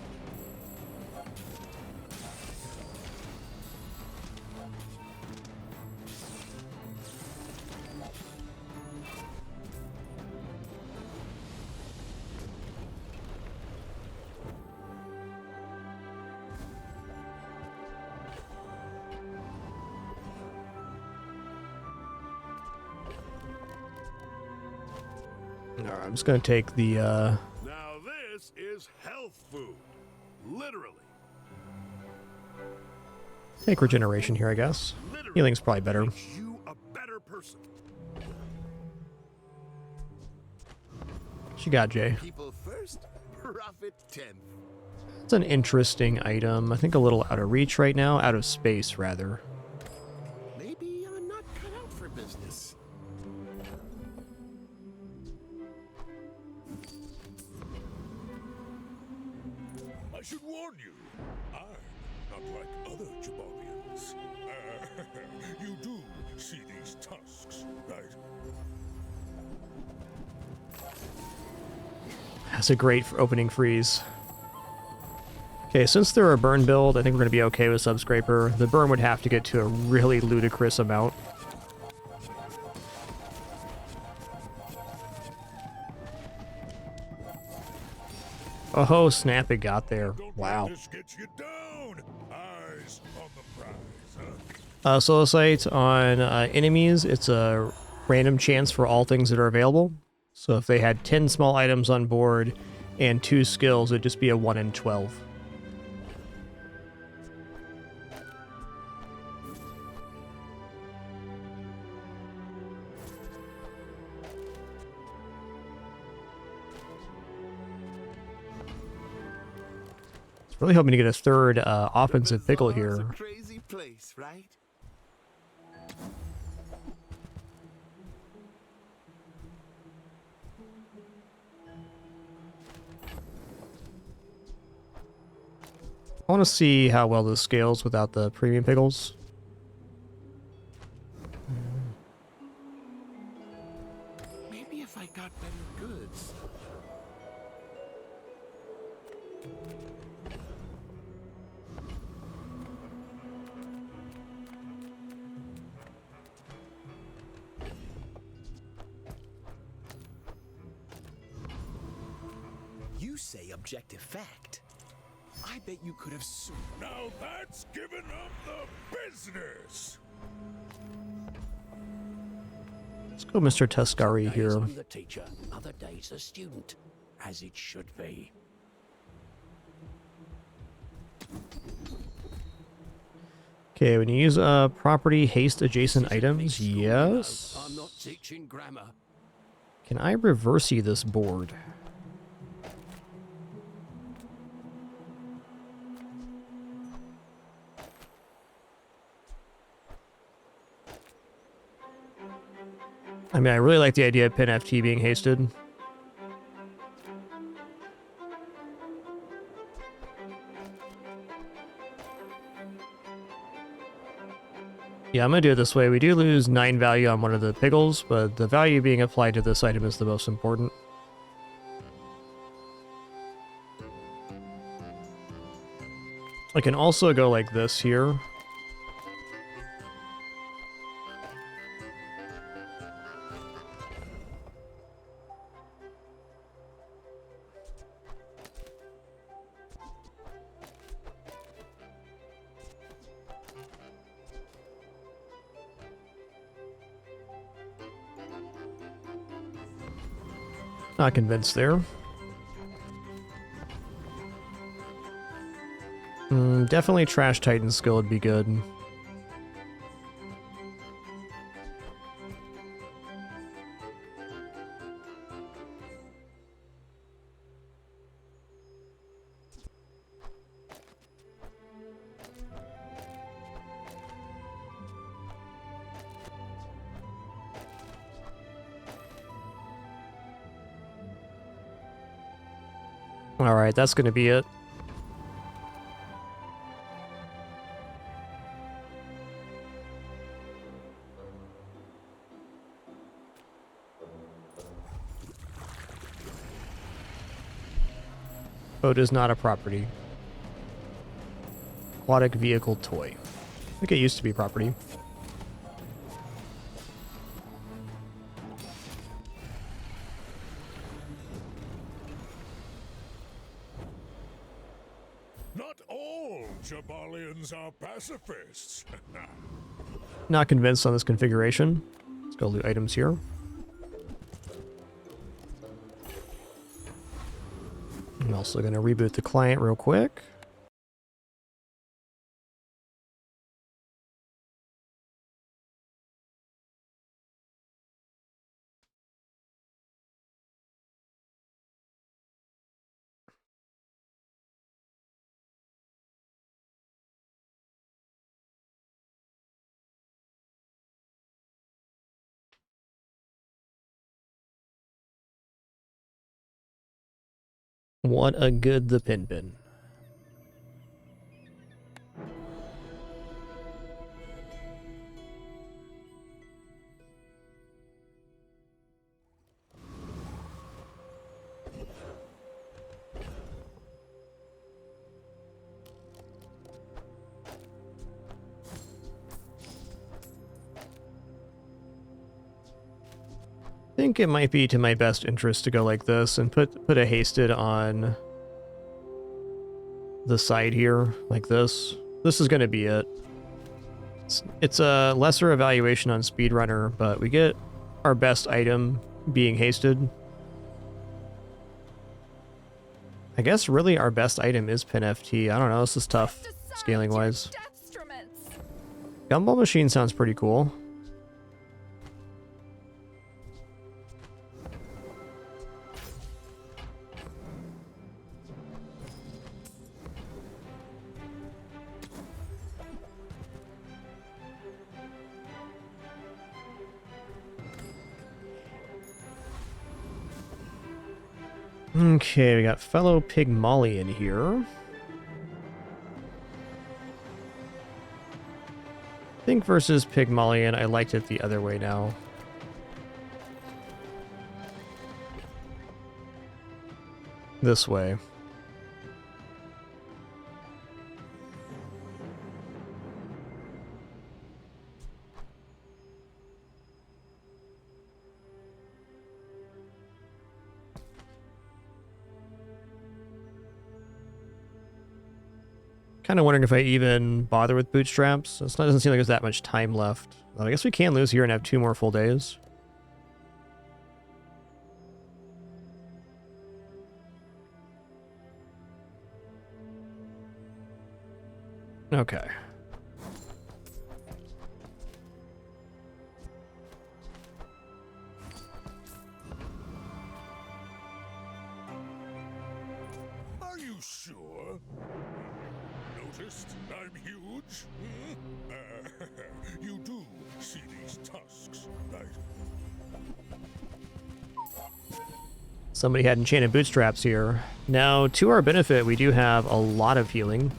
Alright, I'm just gonna take the Now this is health food. Literally. take regeneration here, I guess. Healing's probably better. You a better person. What you got, Jay? People first, profit 10th. It's an interesting item. I think a little out of reach right now. Out of space, rather. Maybe I'm not cut out for business. I should warn you, I'm not like other Jabobians. You do see these tusks, right? That's a great for opening freeze. Okay, since they're a burn build, I think we're going to be okay with Subscraper. The burn would have to get to a really ludicrous amount. Oh, snap, it got there. Wow. Solo sight on enemies, it's a random chance for all things that are available. So if they had 10 small items on board and 2 skills, it'd just be a 1 in 12. Really hoping to get a third offensive pickle here. Crazy place, right? I want to see how well this scales without the premium pickles. Maybe if I got better goods. You say objective fact. I bet you could have sued. Now that's giving up the business. Let's go Mr. Tuscari here. I'm the teacher, other days a student, as it should be. Okay, when you use property haste adjacent items, yes. I'm not teaching grammar. Can I reverse-y this board? I mean, I really like the idea of pin FT being hasted. Yeah, I'm gonna do it this way. We do lose 9 value on one of the pickles, but the value being applied to this item is the most important. I can also go like this here. Not convinced there. Definitely Trash Titan skill would be good. Alright, that's gonna be it. Boat is not a property. Aquatic vehicle toy. I think it used to be property. Not all Jabalians are pacifists. Not convinced on this configuration. Let's go loot items here. I'm also going to reboot the client real quick. What a good the pin bin. I think it might be to my best interest to go like this and put a hasted on the side here, like this. This is going to be it. It's a lesser evaluation on speedrunner, but we get our best item being hasted. I guess really our best item is pin FT. I don't know, this is tough scaling wise. Gumball machine sounds pretty cool. Okay, we got fellow Pygmalion here. I think versus Pygmalion, I liked it the other way now. This way. Kind of wondering if I even bother with bootstraps. It doesn't seem like there's that much time left. But I guess we can lose here and have 2 more full days. Okay. Are you sure? Noticed I'm huge? You do see these tusks, right? Somebody had enchanted bootstraps here. Now, to our benefit, we do have a lot of healing.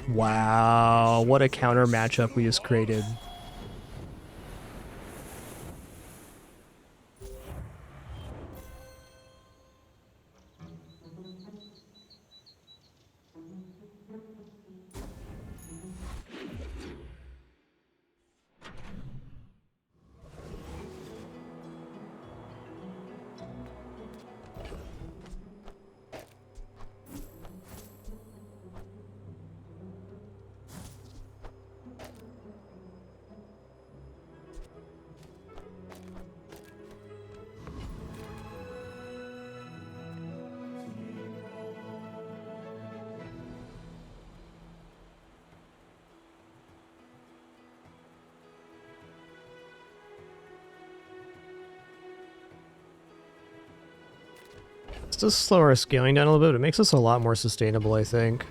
Wow, what a counter matchup we just created. It's just slower scaling down a little bit. It makes us a lot more sustainable, I think.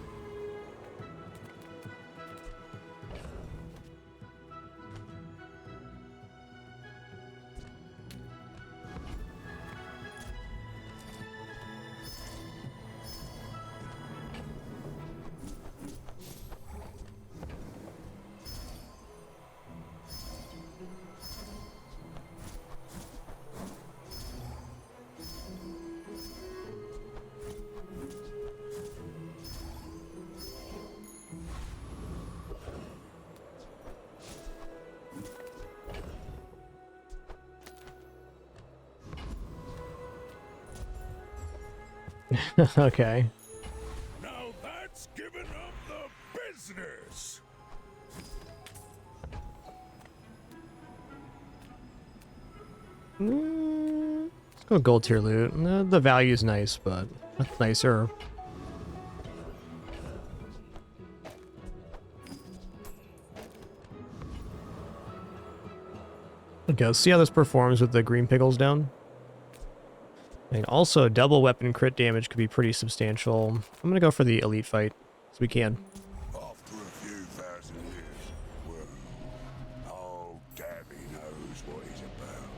Okay. Now that's giving up the business. Let's go gold tier loot. The value's nice, but that's nicer. Okay, let's see how this performs with the green pickles down. And also, double weapon crit damage could be pretty substantial. I'm gonna go for the elite fight, so we can. After a few thousand years, well, old Dabby knows what he's about.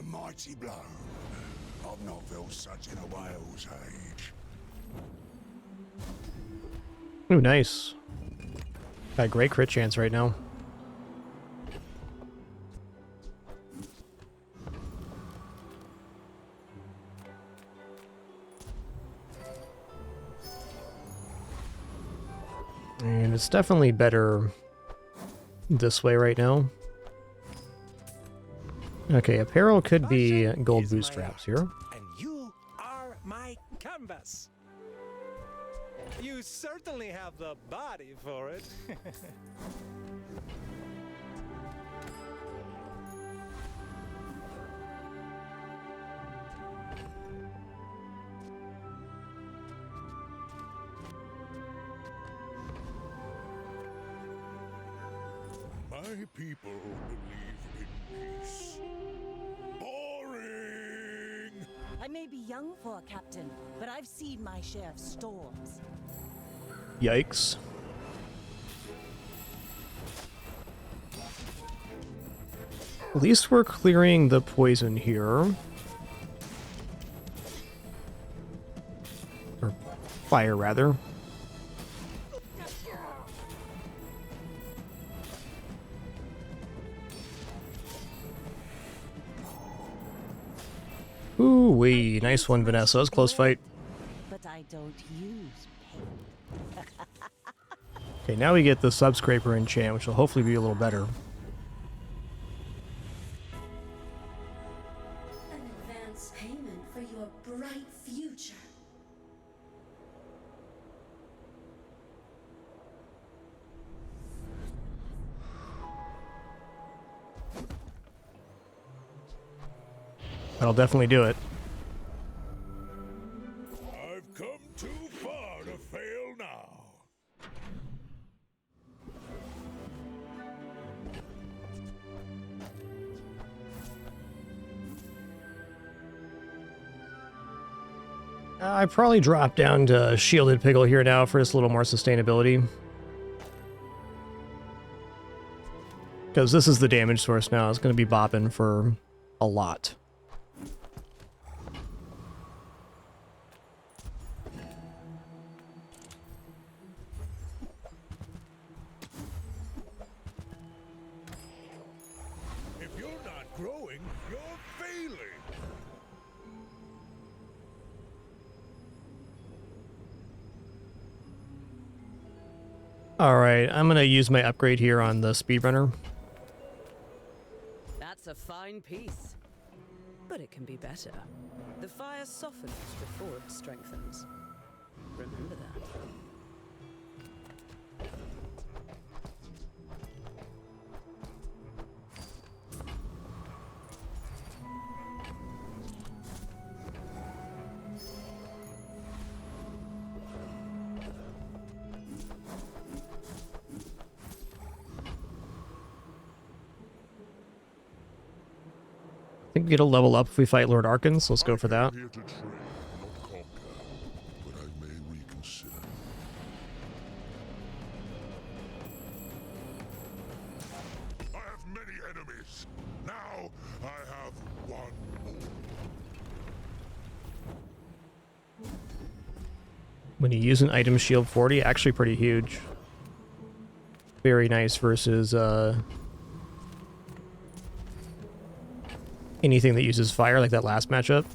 mighty blow. I've not felt such in a whale's age. Ooh, nice. Got a great crit chance right now. And it's definitely better this way right now. Okay, apparel could be gold bootstraps here. And you are my canvas. You certainly have the body for it. My people believe in peace. Boring! I may be young for a captain, but I've seen my share of storms. Yikes. At least we're clearing the poison here. Or fire, rather. Ooh-wee. Nice one, Vanessa. That was a close fight. But I don't use paint. Okay, now we get the Subscraper enchant, which will hopefully be a little better. An advance payment for your bright future. That'll definitely do it. I've come too far to fail now. I probably drop down to Shielded Pickle here now for just a little more sustainability. Because this is the damage source now. It's going to be bopping for a lot. If you're not growing, you're failing. Alright, I'm going to use my upgrade here on the Speedrunner. That's a fine piece. But it can be better. The fire softens before it strengthens. Remember that. I think we get a level up if we fight Lord Arkhan, so let's go for that. Here to train, not conquer, but I may reconsider. I have many enemies. Now I have one more. When you use an item shield 40, actually pretty huge. Very nice versus anything that uses fire, like that last matchup.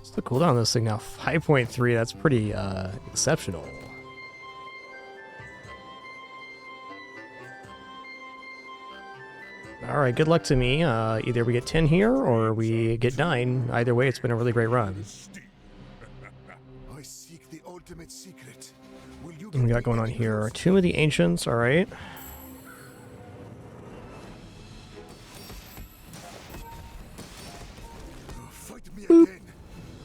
What's the cooldown on this thing now? 5.3, that's pretty exceptional. Alright, good luck to me. Either we get 10 here or we get 9. Either way, it's been a really great run. I seek the ultimate secret. Will you What do we got going on here? Tomb of the Ancients, alright. fight me again?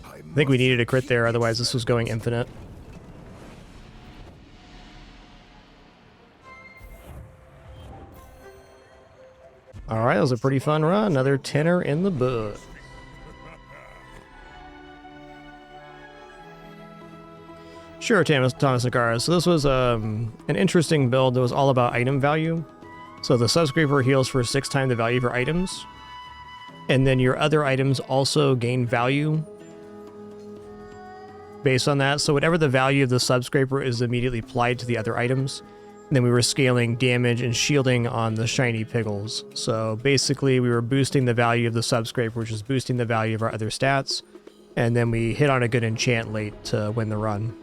I think we needed a crit there, otherwise this was going infinite. Alright, that was a pretty fun run. Another tenner in the book. Sure, Thomas Nagara. So this was an interesting build that was all about item value. So the Subscraper heals for 6 times the value of your items. And then your other items also gain value based on that. So whatever the value of the Subscraper is immediately applied to the other items. And then we were scaling damage and shielding on the shiny piggles. So basically we were boosting the value of the Subscraper, which is boosting the value of our other stats. And then we hit on a good enchant late to win the run.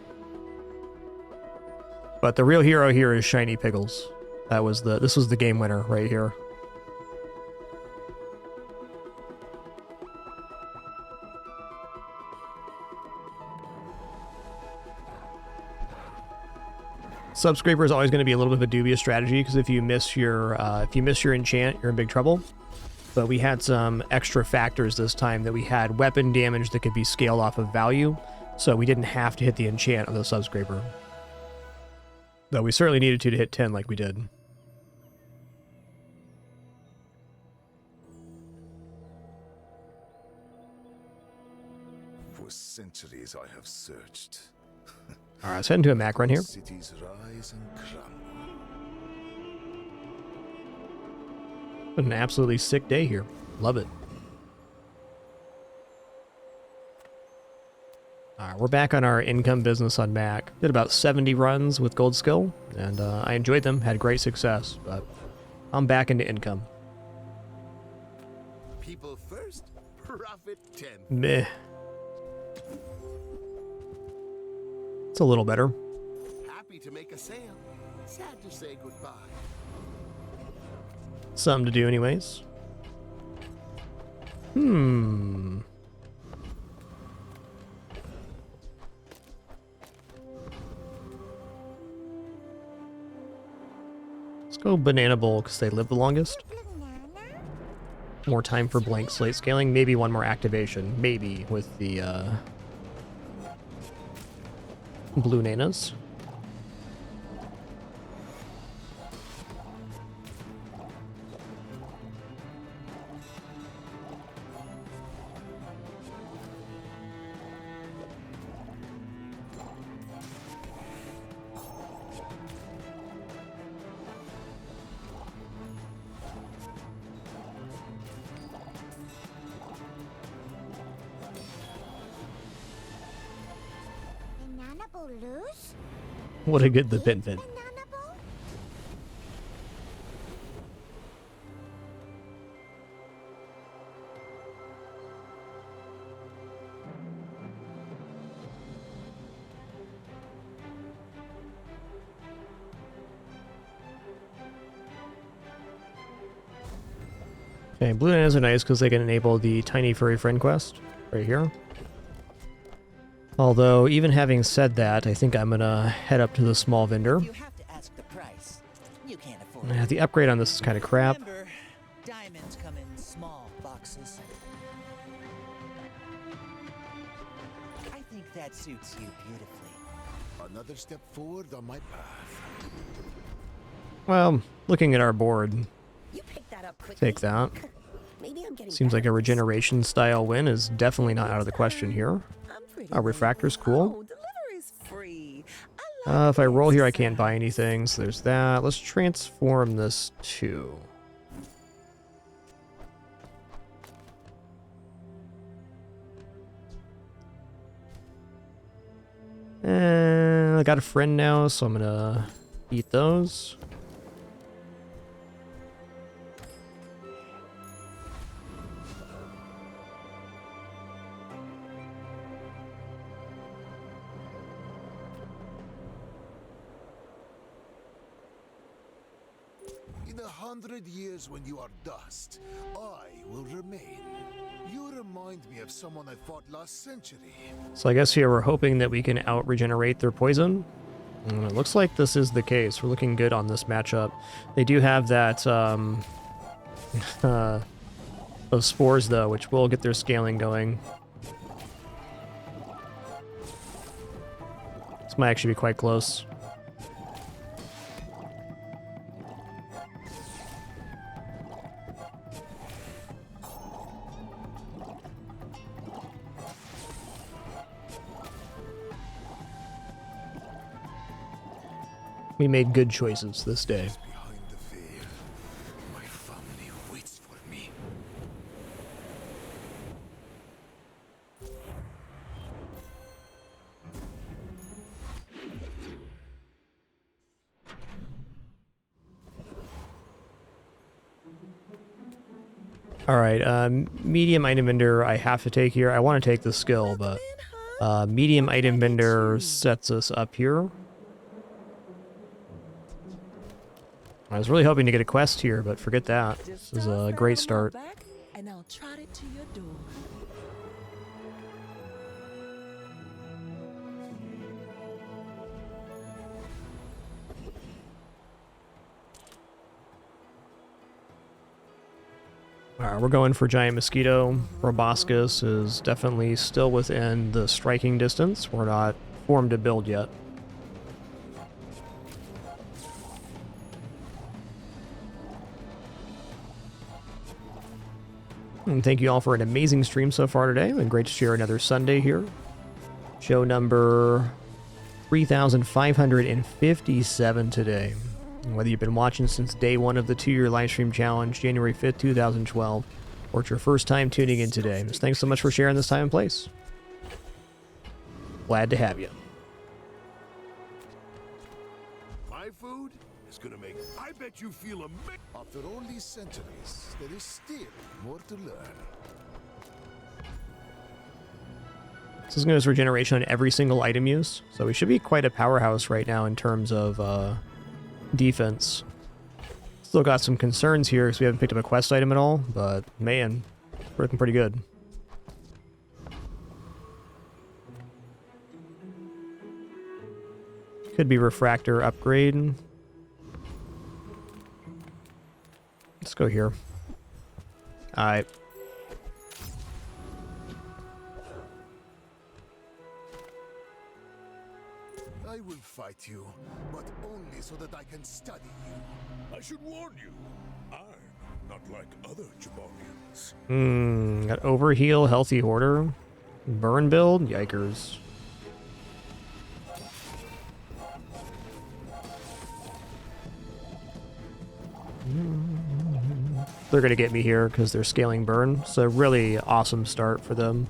But the real hero here is shiny piggles. This was the game winner right here. Subscraper is always going to be a little bit of a dubious strategy because if you miss your enchant, you're in big trouble. But we had some extra factors this time that we had weapon damage that could be scaled off of value, so we didn't have to hit the enchant of the Subscraper. Though we certainly needed to hit 10 like we did. For centuries I have searched. Alright, let's head into a Mac run here. Cities rise and crumble. An absolutely sick day here. Love it. Alright, we're back on our income business on Mac. Did about 70 runs with Gold Skill, and I enjoyed them, had great success, but I'm back into income. People first, profit 10. Meh. It's a little better. Happy to make a sale. Sad to say goodbye. Something to do anyways. Let's go Banana Bowl because they live the longest. More time for blank slate scaling. Maybe one more activation. Maybe with the blue nanas. What a good the pin. Okay, blue nanas are nice because they can enable the tiny furry friend quest right here. Although, even having said that, I think I'm gonna head up to the small vendor. You have to ask the price. You can't afford Yeah, the upgrade on this is kind of crap. Remember, diamonds come in small boxes. I think that suits you beautifully. Another step forward on my path. Well, looking at our board, You picked that up quickly. take that. Maybe I'm getting Seems like better a at this. regeneration style win is definitely not out of the question here. Our refractor's cool. Delivery's free. If I roll here, I can't buy anything, so there's that. Let's transform this too. I got a friend now, so I'm gonna eat those. In 100 years when you are dust, I will remain. You remind me of someone I fought last century. So I guess here we're hoping that we can out-regenerate their poison. And it looks like this is the case. We're looking good on this matchup. They do have that, those spores though, which will get their scaling going. This might actually be quite close. We made good choices this day. Behind the veil, my family waits for me. Alright, medium item vendor I have to take here. I want to take the skill, but medium item vendor sets us up here. I was really hoping to get a quest here, but forget that. This is a great start. And I'll trot it to your door. Alright, we're going for Giant Mosquito. Proboscis is definitely still within the striking distance. We're not formed to build yet. And thank you all for an amazing stream so far today. And great to share another Sunday here. Show number 3,557 today. And whether you've been watching since day one of the 2-year livestream challenge, January 5th, 2012, or it's your first time tuning in today, just thanks so much for sharing this time and place. Glad to have you. My food is gonna make. I bet you feel amazing. After all these centuries, there is still more to learn. This is going to use regeneration on every single item use, so we should be quite a powerhouse right now in terms of defense. Still got some concerns here because we haven't picked up a quest item at all, but man, we're looking pretty good. Could be refractor upgrade. Let's go here. Alright. I will fight you, but only so that I can study you. I should warn you, I'm not like other Jabarians. Got overheal, healthy hoarder, burn build, yikers. They're gonna get me here because they're scaling burn. So really awesome start for them.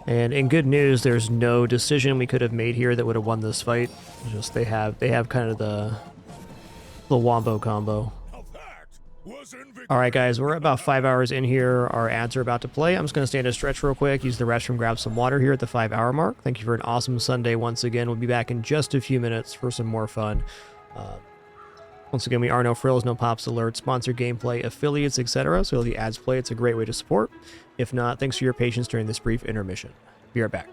And in good news, there's no decision we could have made here that would have won this fight. It's just they have kind of the wombo combo. Alright guys, we're about 5 hours in here. Our ads are about to play. I'm just going to stand a stretch real quick, use the restroom, grab some water here at the 5-hour mark. Thank you for an awesome Sunday once again. We'll be back in just a few minutes for some more fun. Once again, we are no frills, no pops alerts, sponsored gameplay, affiliates, etc. So the ads play, it's a great way to support. If not, thanks for your patience during this brief intermission. Be right back.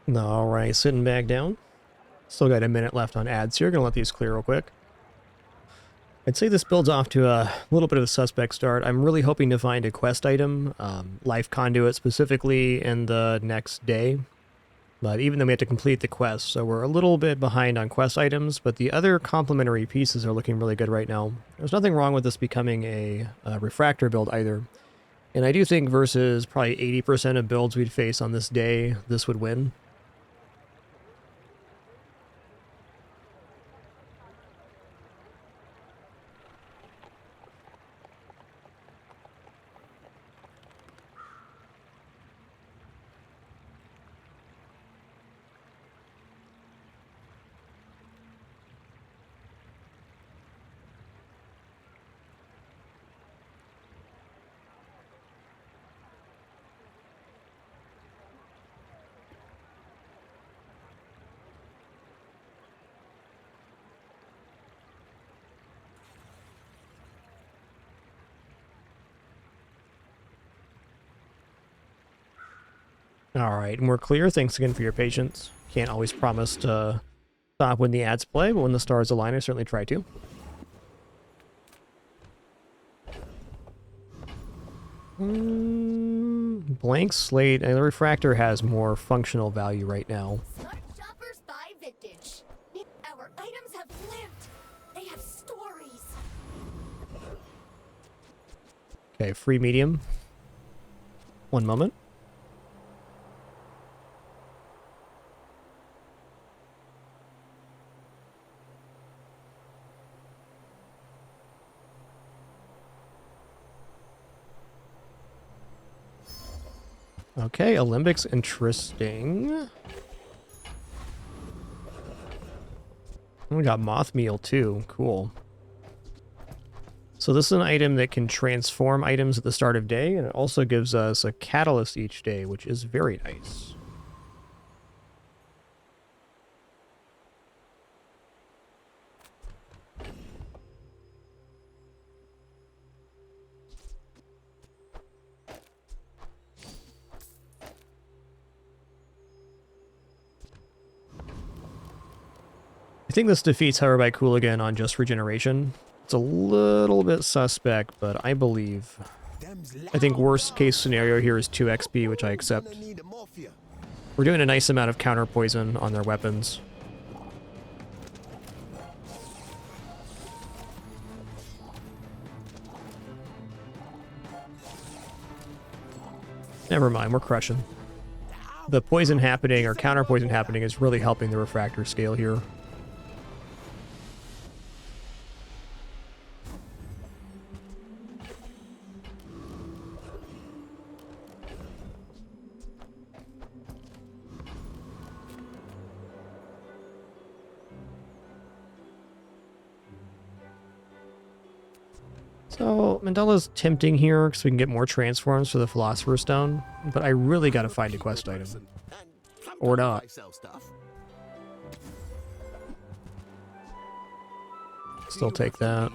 Alright, sitting back down. Still got a minute left on ads here. Gonna let these clear real quick. I'd say this build's off to a little bit of a suspect start. I'm really hoping to find a quest item, life conduit specifically, in the next day. But even though we have to complete the quest, so we're a little bit behind on quest items, but the other complementary pieces are looking really good right now. There's nothing wrong with this becoming a refractor build either. And I do think versus probably 80% of builds we'd face on this day, this would win. Alright, and we're clear. Thanks again for your patience. Can't always promise to stop when the ads play, but when the stars align, I certainly try to. Blank slate, and the refractor has more functional value right now. Smart shoppers buy vintage. Our items have lived. They have stories. Okay, free medium. One moment. Okay, Olympics, interesting. We got moth meal too, cool. So this is an item that can transform items at the start of day, and it also gives us a catalyst each day, which is very nice. I think this defeats Hover by Cooligan on just regeneration. It's a little bit suspect, but I believe. I think worst case scenario here is 2 XP, which I accept. We're doing a nice amount of counter poison on their weapons. Never mind, we're crushing. The poison happening, or counter poison happening, is really helping the refractor scale here. So, Mandela's tempting here because we can get more transforms for the Philosopher's Stone, but I really gotta find a quest item. Or not. Still take that.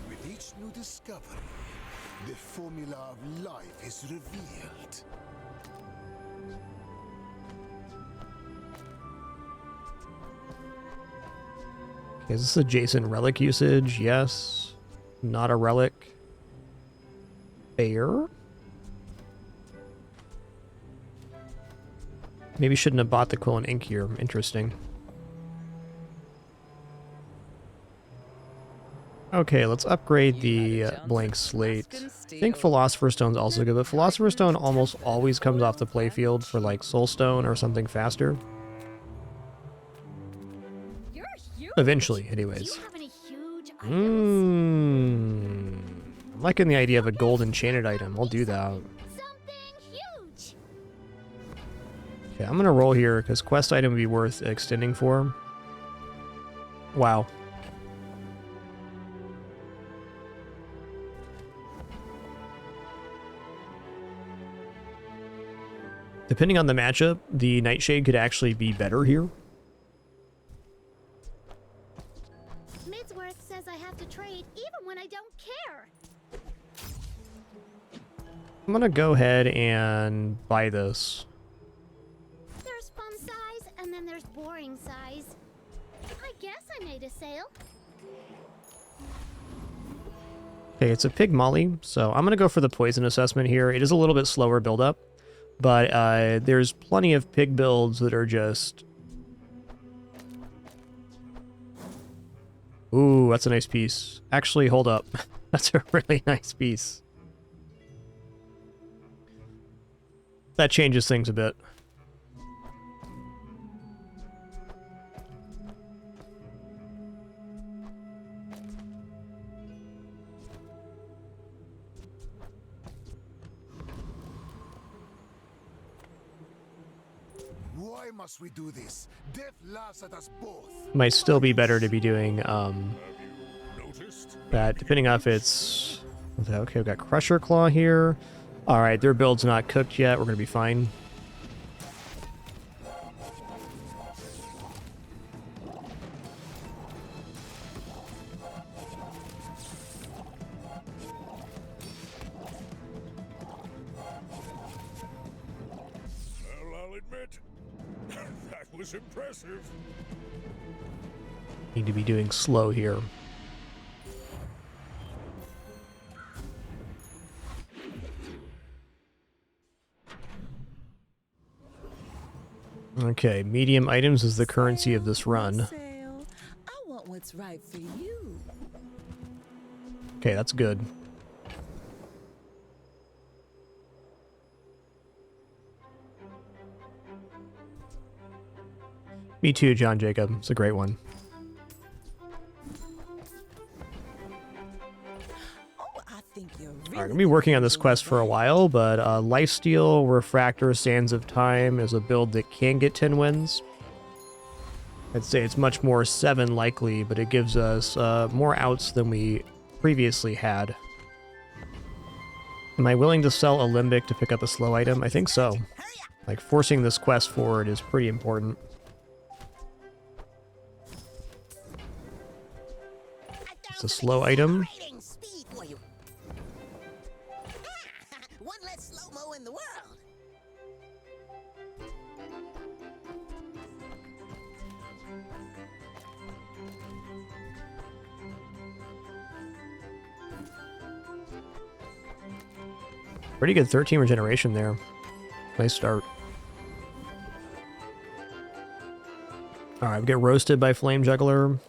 With each new discovery, the formula of life is revealed. Okay, is this adjacent relic usage? Yes. Not a relic. Fair. Maybe shouldn't have bought the quill and ink here. Interesting. Okay, let's upgrade the blank slate. I think Philosopher's Stone's also good, but Philosopher's Stone almost always comes off the playfield for like Soulstone or something faster. Eventually, anyways. I'm liking the idea of a gold enchanted item. I'll do that. Okay, I'm gonna roll here because quest item would be worth extending for. Wow. Depending on the matchup, the Nightshade could actually be better here. Midsworth says I have to trade even when I don't care. I'm gonna go ahead and buy this. There's fun size, and then there's boring size. I guess I made a sale. Okay, it's a pig molly, so I'm gonna go for the poison assessment here. It is a little bit slower build up, but there's plenty of pig builds that are just... Ooh, that's a nice piece. Actually, hold up. That's a really nice piece. That changes things a bit. Why must we do this? Death laughs at us both. Might still be better to be doing that, depending on if it's... Okay, we've got Crusher Claw here. Alright, their build's not cooked yet. We're going to be fine. Well, I'll admit, that was impressive. Need to be doing slow here. Okay, medium items is the currency of this run. Sale. I want what's right for you. Okay, that's good. Me too, John Jacob. It's a great one. Alright, I'm gonna be working on this quest for a while, but Lifesteal, Refractor, Sands of Time is a build that can get 10 wins. I'd say it's much more 7 likely, but it gives us more outs than we previously had. Am I willing to sell a Limbic to pick up a slow item? I think so. Like, forcing this quest forward is pretty important. It's a slow item. One less slow-mo in the world. Pretty good 13 regeneration there. Nice start. Alright, we get roasted by Flame Juggler.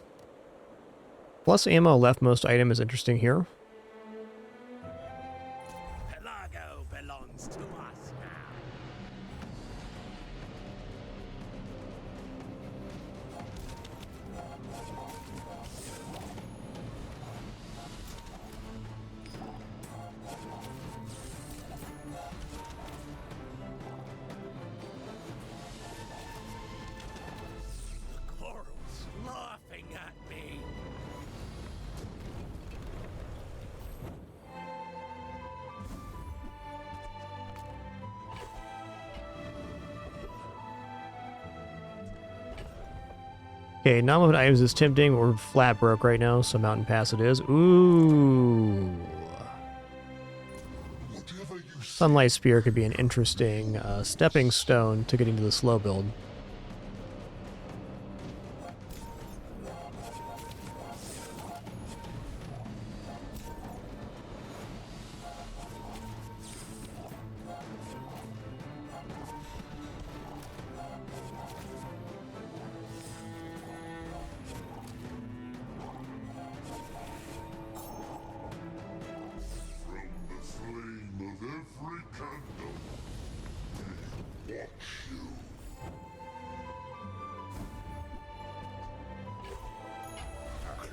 Plus ammo leftmost item is interesting here. Pelago belongs to us now. The coral's laughing at me. Okay, non-movement items is tempting. We're flat broke right now, so Mountain Pass it is. Ooh. Sunlight Spear could be an interesting stepping stone to getting to the slow build.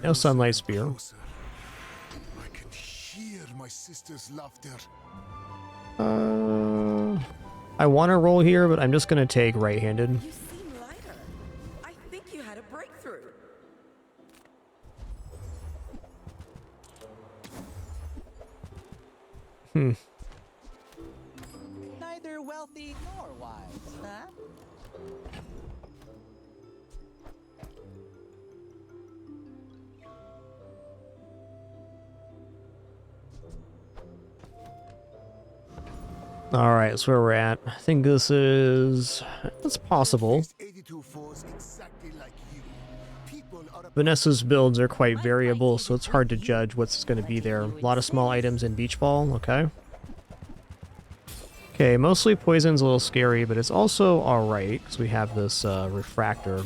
No Sunlight Spear. I can hear my sister's laughter. I want to roll here, but I'm just going to take right-handed. You seem lighter. I think you had a breakthrough. Neither wealthy nor wise, huh? Alright, that's where we're at. I think this is... It's possible. Vanessa's builds are quite variable, so it's hard to judge what's going to be there. A lot of small items in Beach Ball, okay. Okay, mostly poison's a little scary, but it's also alright, because we have this refractor.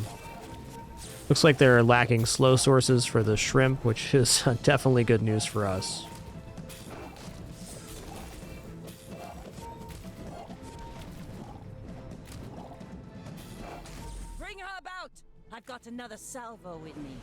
Looks like they're lacking slow sources for the shrimp, which is definitely good news for us. Bring her about! I've got another salvo with me.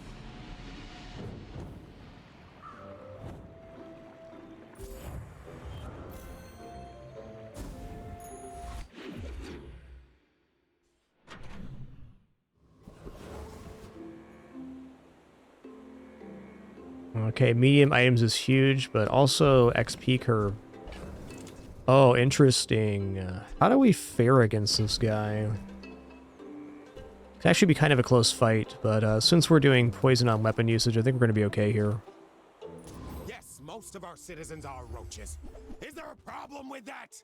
Okay, medium items is huge, but also XP curve. Oh, interesting. How do we fare against this guy? It'd actually be kind of a close fight, but since we're doing poison on weapon usage, I think we're going to be okay here. Yes, most of our citizens are roaches. Is there a problem with that?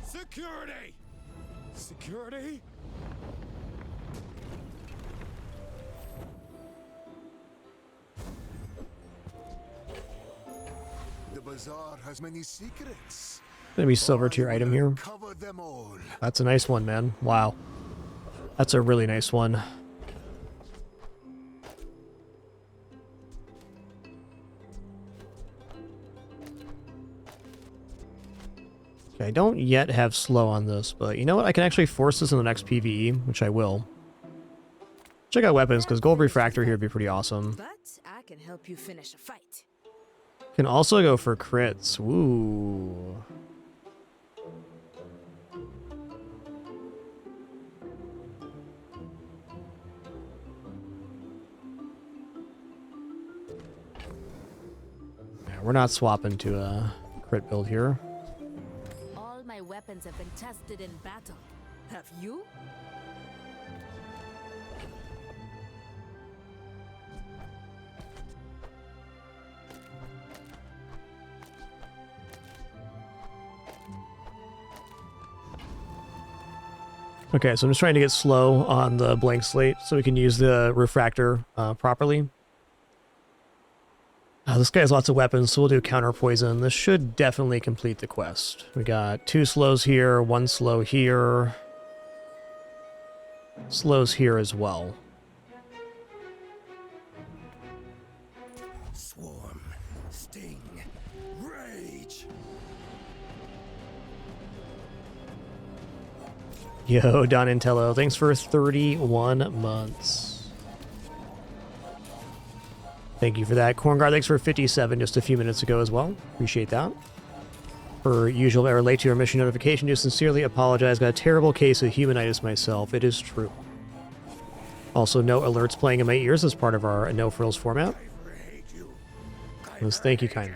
Security! Security? The bazaar has many secrets. Gonna be silver tier item here. Cover them all. That's a nice one, man. Wow. That's a really nice one. Okay, I don't yet have slow on this, but you know what? I can actually force this in the next PvE, which I will. Check out weapons, because gold refractor here would be pretty awesome. But I can help you finish a fight. Can also go for crits. Woo. Yeah, we're not swapping to a crit build here. All my weapons have been tested in battle. Have you? Okay, so I'm just trying to get slow on the blank slate so we can use the refractor properly. This guy has lots of weapons, so we'll do counter poison. This should definitely complete the quest. We got 2 slows here, 1 slow here. Slows here as well. Swarm, sting, rage. Yo, Donatello, thanks for 31 months. Thank you for that. Cornguard, thanks for 57 just a few minutes ago as well. Appreciate that. Per usual, error late to your mission notification. Do sincerely apologize. Got a terrible case of humanitis myself. It is true. Also, no alerts playing in my ears as part of our no frills format. Yes, thank you kindly.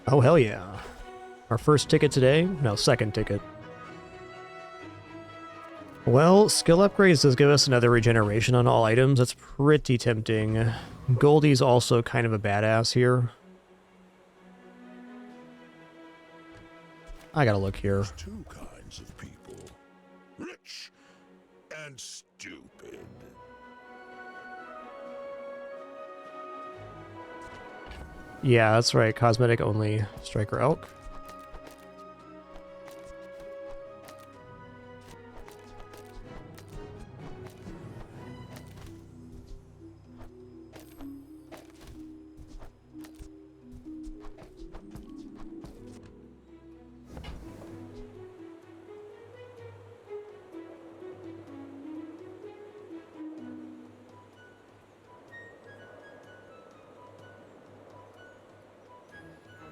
Oh, hell yeah. Our first ticket today? No, second ticket. Well, skill upgrades does give us another regeneration on all items. That's pretty tempting. Goldie's also kind of a badass here. I gotta look here. There's 2 kinds of people. Rich and stupid. Yeah, that's right. Cosmetic only. Striker Elk.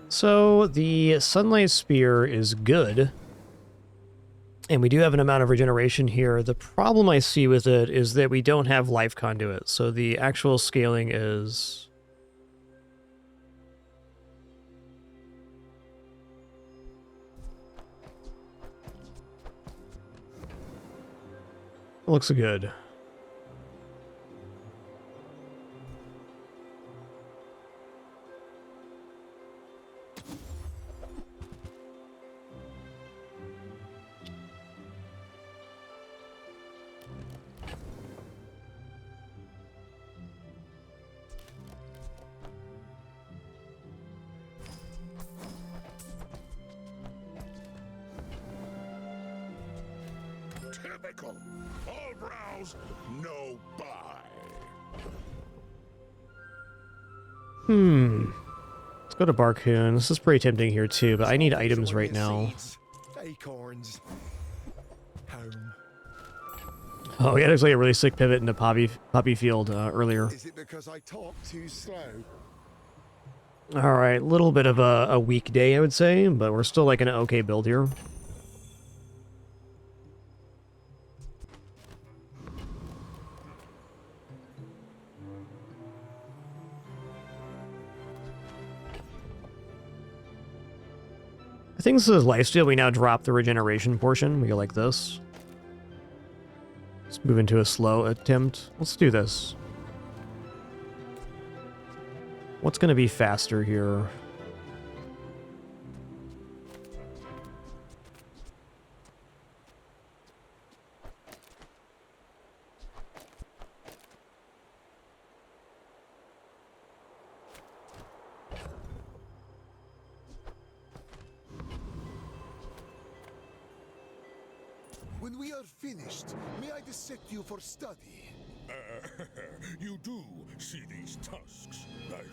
So the Sunlight Spear is good. And we do have an amount of regeneration here. The problem I see with it is that we don't have life conduit. So the actual scaling is... looks good. Typical. All browse, no buy. Let's go to Barcoon. This is pretty tempting here too, but I need items right now. Acorns. Home. Oh, yeah, there's like a really sick pivot into Poppy Field earlier. Is it because I talk too slow? Alright, a little bit of a weak day, I would say, but we're still like an okay build here. I think this is lifesteal. We now drop the regeneration portion. We go like this. Let's move into a slow attempt. Let's do this. What's going to be faster here? When we are finished, may I dissect you for study? You do see these tusks, right?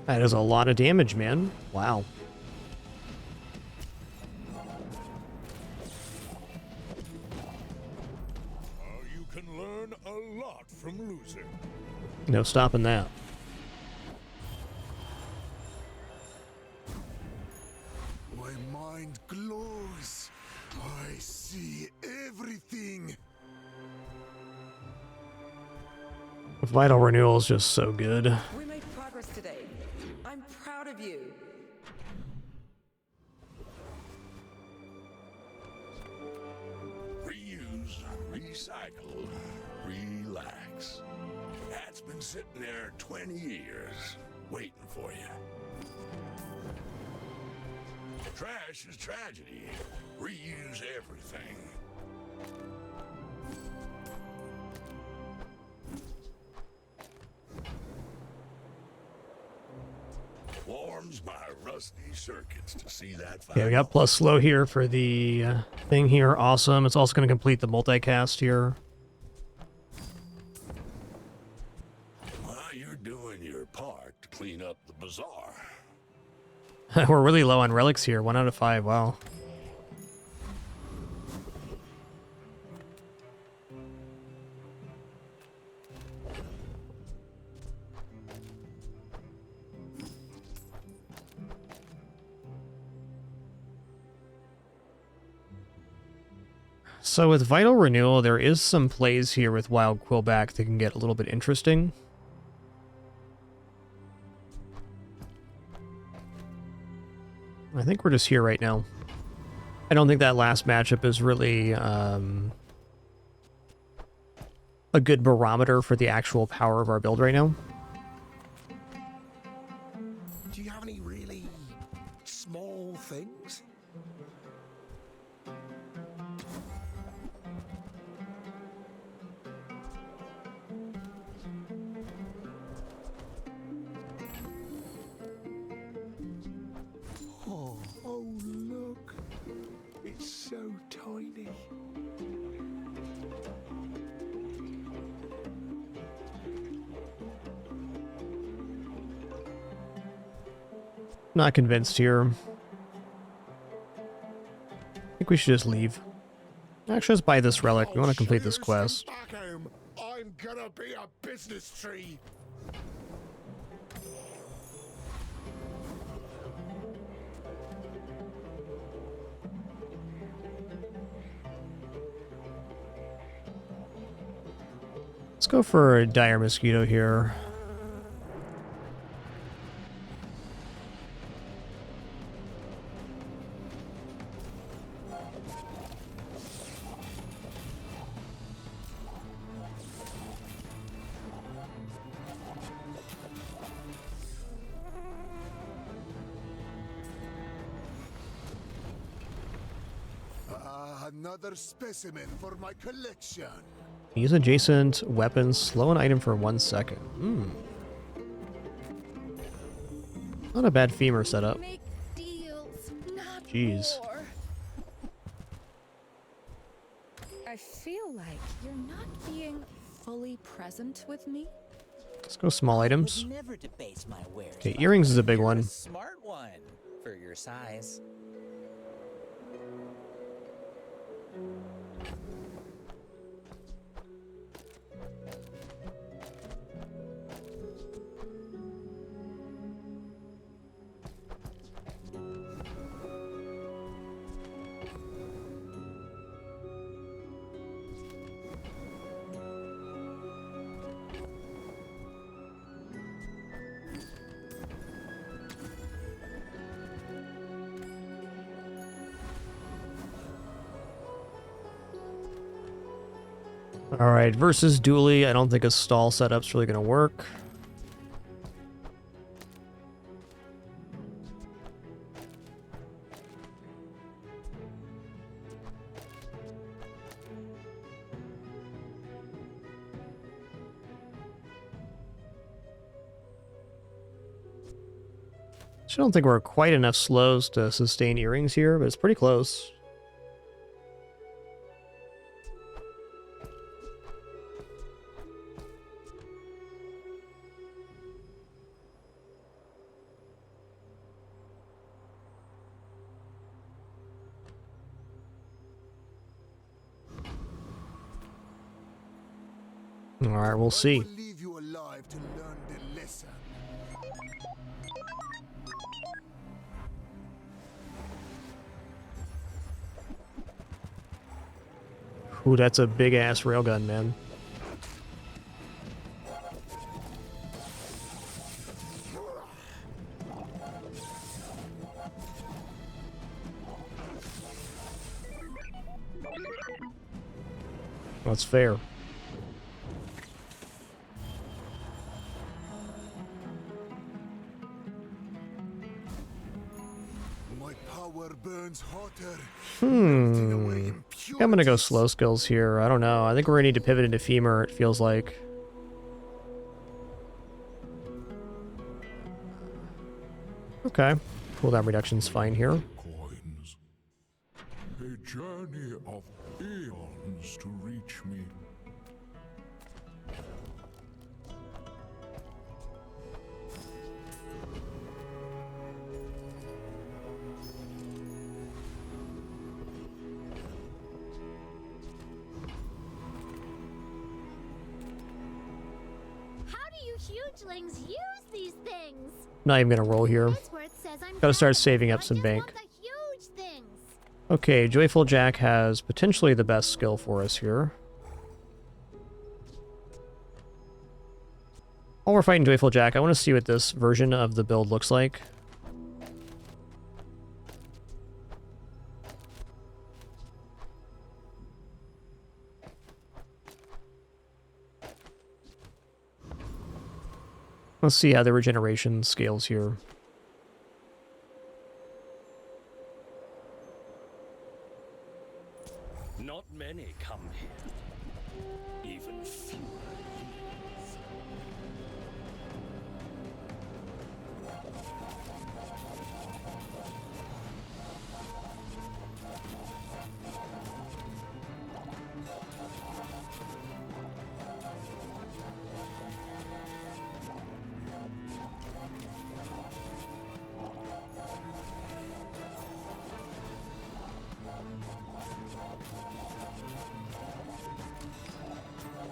That is a lot of damage, man. Wow. You can learn a lot from losing. No stopping that. My mind glows. I see everything. Vital Renewal is just so good. We made progress today. I'm proud of you. Reuse, recycle, relax. That's been sitting there 20 years, waiting for you. Trash is tragedy. Reuse everything. Warms my rusty circuits to see that. Okay, we got plus slow here for the thing here. Awesome. It's also going to complete the multicast here. Well, you're doing your part to clean up the bazaar. We're really low on relics here. 1 out of 5. Wow. So with Vital Renewal, there is some plays here with Wild Quillback that can get a little bit interesting. I think we're just here right now. I don't think that last matchup is really a good barometer for the actual power of our build right now. Do you have any really small things? Oh, look. It's so tiny. Not convinced here. I think we should just leave. Actually, let's buy this relic. We want to complete this quest. I'm gonna be a business tree. Let's go for a dire mosquito here. Another specimen for my collection. Use adjacent weapons. Slow an item for 1 second. Not a bad femur setup. Make deals, not Jeez. war. I feel like you're not being fully present with me. Let's go small items. Never debase my wares. Okay, earrings is a big You're one. A smart one for your size. Alright, versus Dooley. I don't think a stall setup's really going to work. I don't think we're quite enough slows to sustain earrings here, but it's pretty close. Alright, we'll see. Leave you alive to learn the lesson. Ooh, that's a big-ass railgun, man. That's fair. My power burns hotter. I'm gonna go slow skills here. I don't know. I think we're gonna need to pivot into femur, it feels like. Okay. Cooldown reduction's fine here. A journey of eons to reach me. How do you hugelings use these things? Not even gonna roll here. That's where it says I'm Gotta start saving up some bank. huge things. Okay, Joyful Jack has potentially the best skill for us here. While we're fighting Joyful Jack, I want to see what this version of the build looks like. Let's see how the regeneration scales here. Not many come here. Even fewer.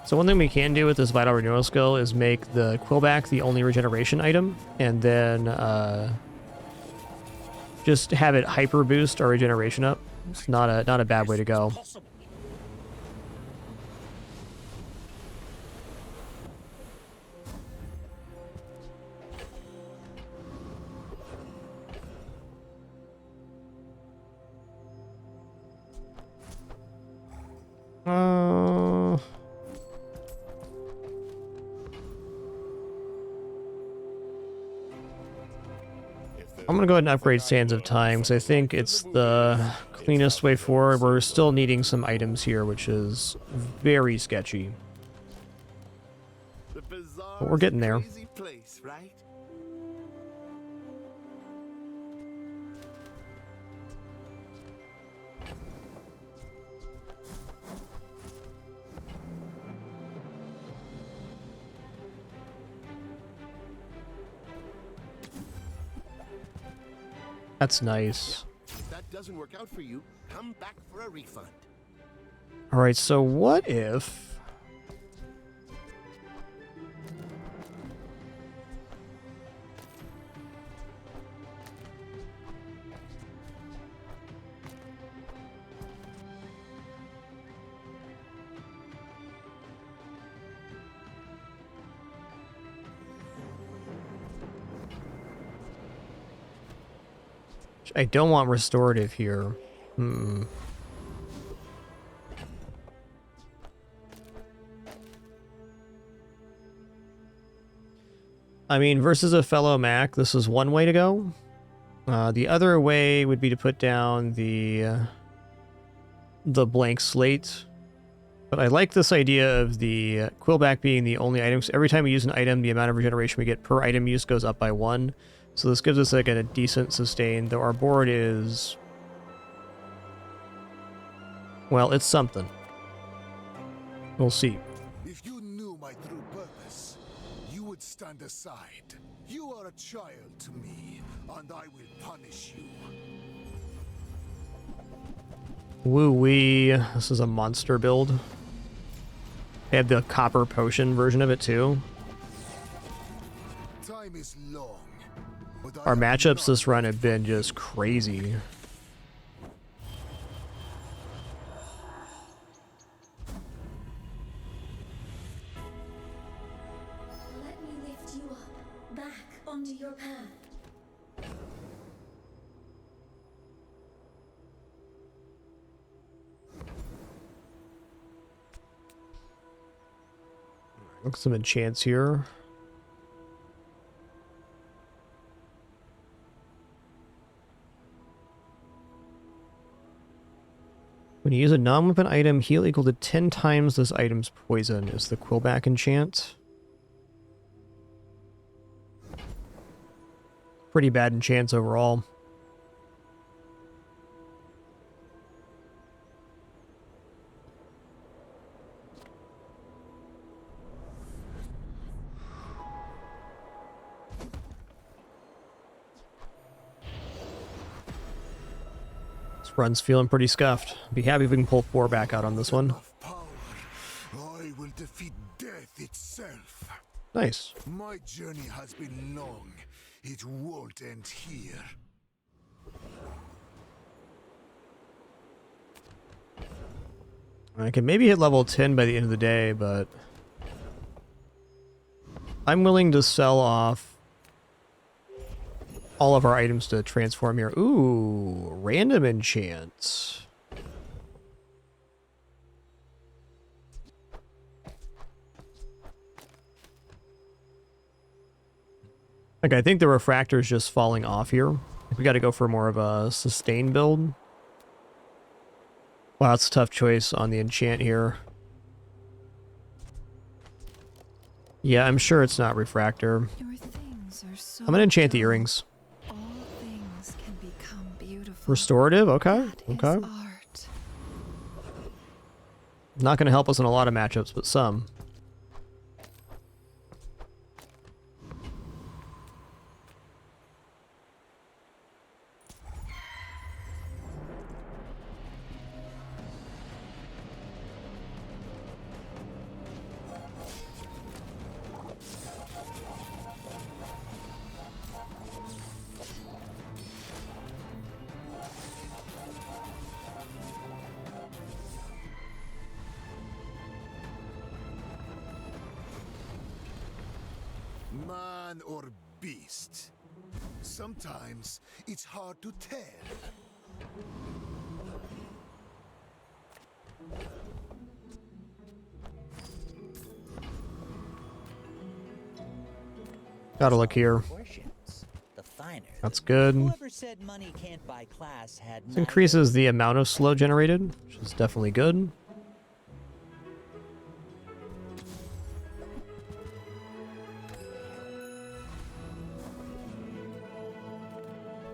So one thing we can do with this Vital Renewal skill is make the Quillback the only regeneration item, and then just have it hyper boost our regeneration up. It's not a bad way to go. I'm gonna go ahead and upgrade Sands of Time because I think it's the cleanest way forward. We're still needing some items here, which is very sketchy. But we're getting there. Place, right? That's nice. If that doesn't work out for you, come back for a refund. All right, so what if... I don't want restorative here. I mean, versus a fellow Mac, this is one way to go. The other way would be to put down the blank slate. But I like this idea of the Quillback being the only item. So every time we use an item, the amount of regeneration we get per item use goes up by 1. So this gives us like a decent sustain, though our board is... well, it's something. We'll see. If you knew my true purpose, you would stand aside. You are a child to me, and I will punish you. Woo-wee. This is a monster build. They have the copper potion version of it too. Time is long. Our matchups this run have been just crazy. Let me lift you up, back onto your path. Look at some enchants here. When you use a non-weapon item, heal equal to 10 times this item's poison is the Quillback enchant. Pretty bad enchants overall. Run's feeling pretty scuffed. Be happy if we can pull 4 back out on this one. I will defeat death itself. Nice. My journey has been long. It won't end here. I can maybe hit level 10 by the end of the day, but I'm willing to sell off all of our items to transform here. Ooh, random enchants. Like, I think the refractor is just falling off here. We got to go for more of a sustain build. Wow, that's a tough choice on the enchant here. Yeah, I'm sure it's not refractor. I'm gonna enchant the earrings. Restorative? Okay. Okay. Not gonna help us in a lot of matchups, but some. Man or beast? Sometimes it's hard to tell. Gotta look here. The finer. That's good. Whoever said money can't buy class had This increases the amount of slow generated, which is definitely good.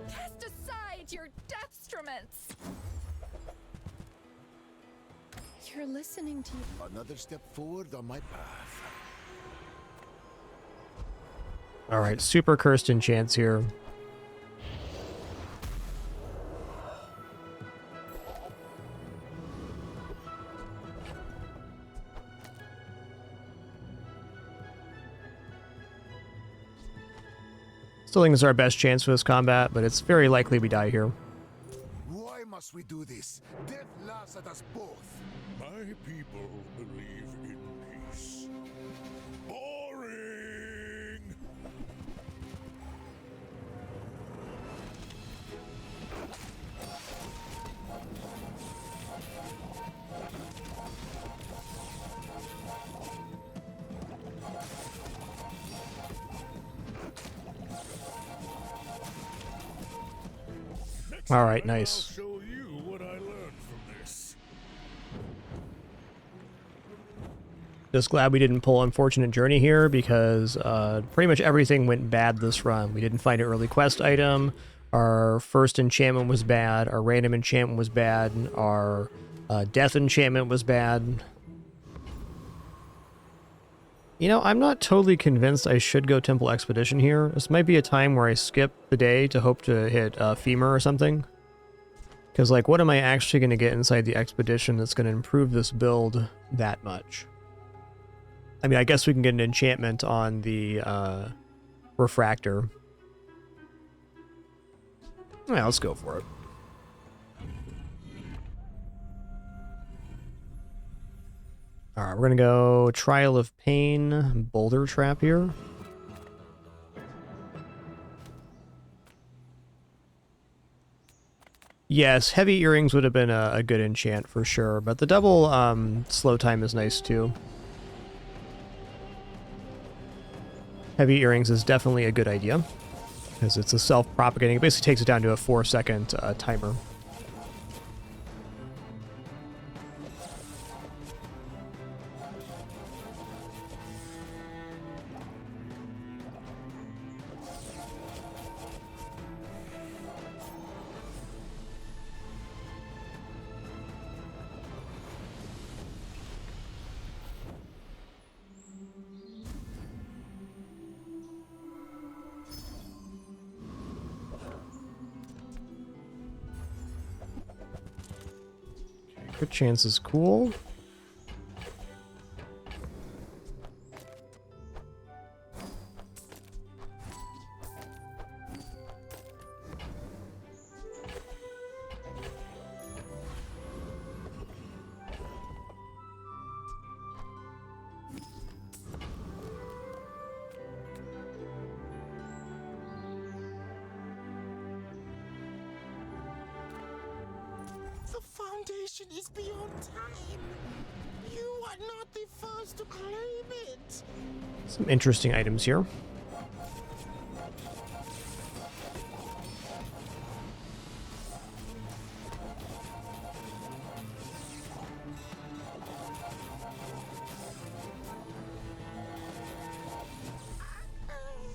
Cast aside your deathstruments. You're listening to you. Another step forward on my path. Alright, super cursed enchants here. Still think this is our best chance for this combat, but it's very likely we die here. Why must we do this? Death laughs at us both. My people believe in peace. Boring! All right, nice. I'll show you what I learned from this. Just glad we didn't pull Unfortunate Journey here because pretty much everything went bad this run. We didn't find an early quest item. Our first enchantment was bad. Our random enchantment was bad. Our death enchantment was bad. You know, I'm not totally convinced I should go Temple Expedition here. This might be a time where I skip the day to hope to hit Femur or something. Because, like, what am I actually going to get inside the Expedition that's going to improve this build that much? I mean, I guess we can get an enchantment on the Refractor. Yeah, let's go for it. Alright, we're gonna go Trial of Pain, Boulder Trap here. Yes, Heavy Earrings would have been a good enchant for sure, but the double slow time is nice too. Heavy Earrings is definitely a good idea, because it's a self-propagating. It basically takes it down to a 4-second timer. Crit chance is cool. The Foundation is beyond time. You are not the first to claim it. Some interesting items here.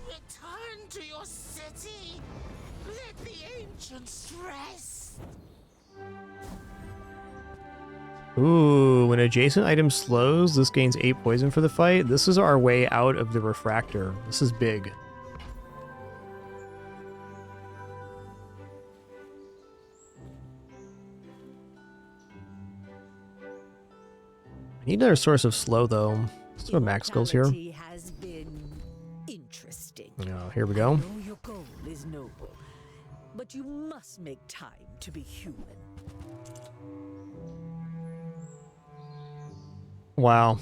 Return to your city. Let the ancients rest. Ooh, when adjacent item slows, this gains 8 poison for the fight. This is our way out of the Refractor. This is big. I need another source of slow, though. Let's throw max skills here. Has been interesting. Oh, here we go. I know your goal is noble, but you must make time to be human. Wow.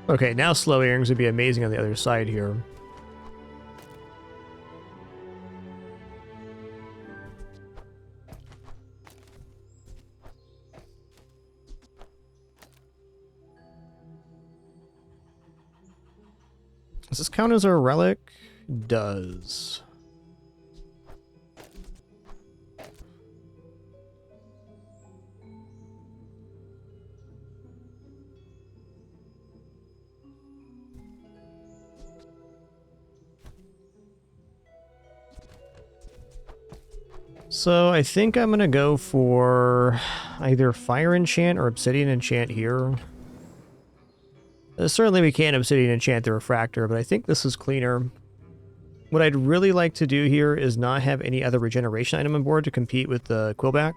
Okay, now slow earrings would be amazing on the other side here. Does this count as a relic? Does. So I think I'm gonna go for either fire enchant or obsidian enchant here. Certainly we can obsidian enchant the refractor, but I think this is cleaner. What I'd really like to do here is not have any other regeneration item on board to compete with the Quillback.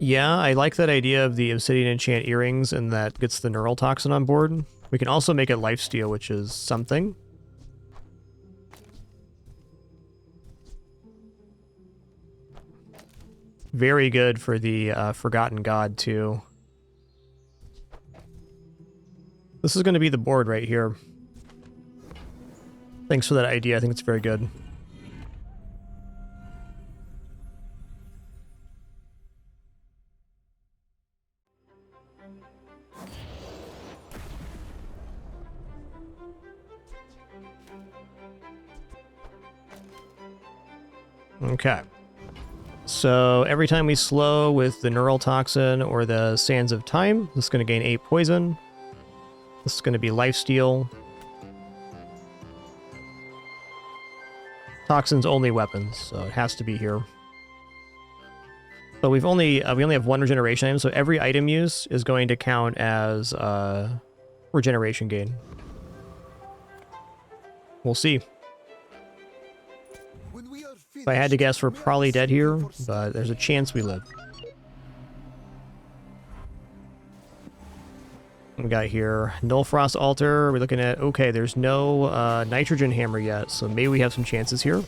Yeah, I like that idea of the obsidian enchant earrings, and that gets the neural toxin on board. We can also make it lifesteal, which is something. Very good for the Forgotten God, too. This is going to be the board right here. Thanks for that idea. I think it's very good. Okay. So every time we slow with the Neural Toxin or the Sands of Time, this is going to gain 8 poison. This is going to be lifesteal. Toxin's only weapons, so it has to be here. But we only have 1 regeneration item, so every item use is going to count as regeneration gain. We'll see. If I had to guess, we're probably dead here, but there's a chance we live. We got here Nullfrost Altar. We're looking at, okay, there's no nitrogen hammer yet, so maybe we have some chances here.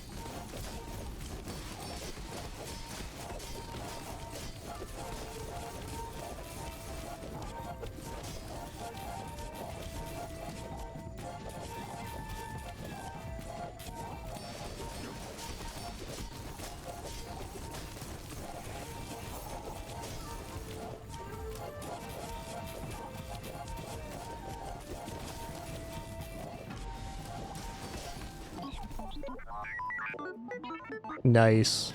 Nice.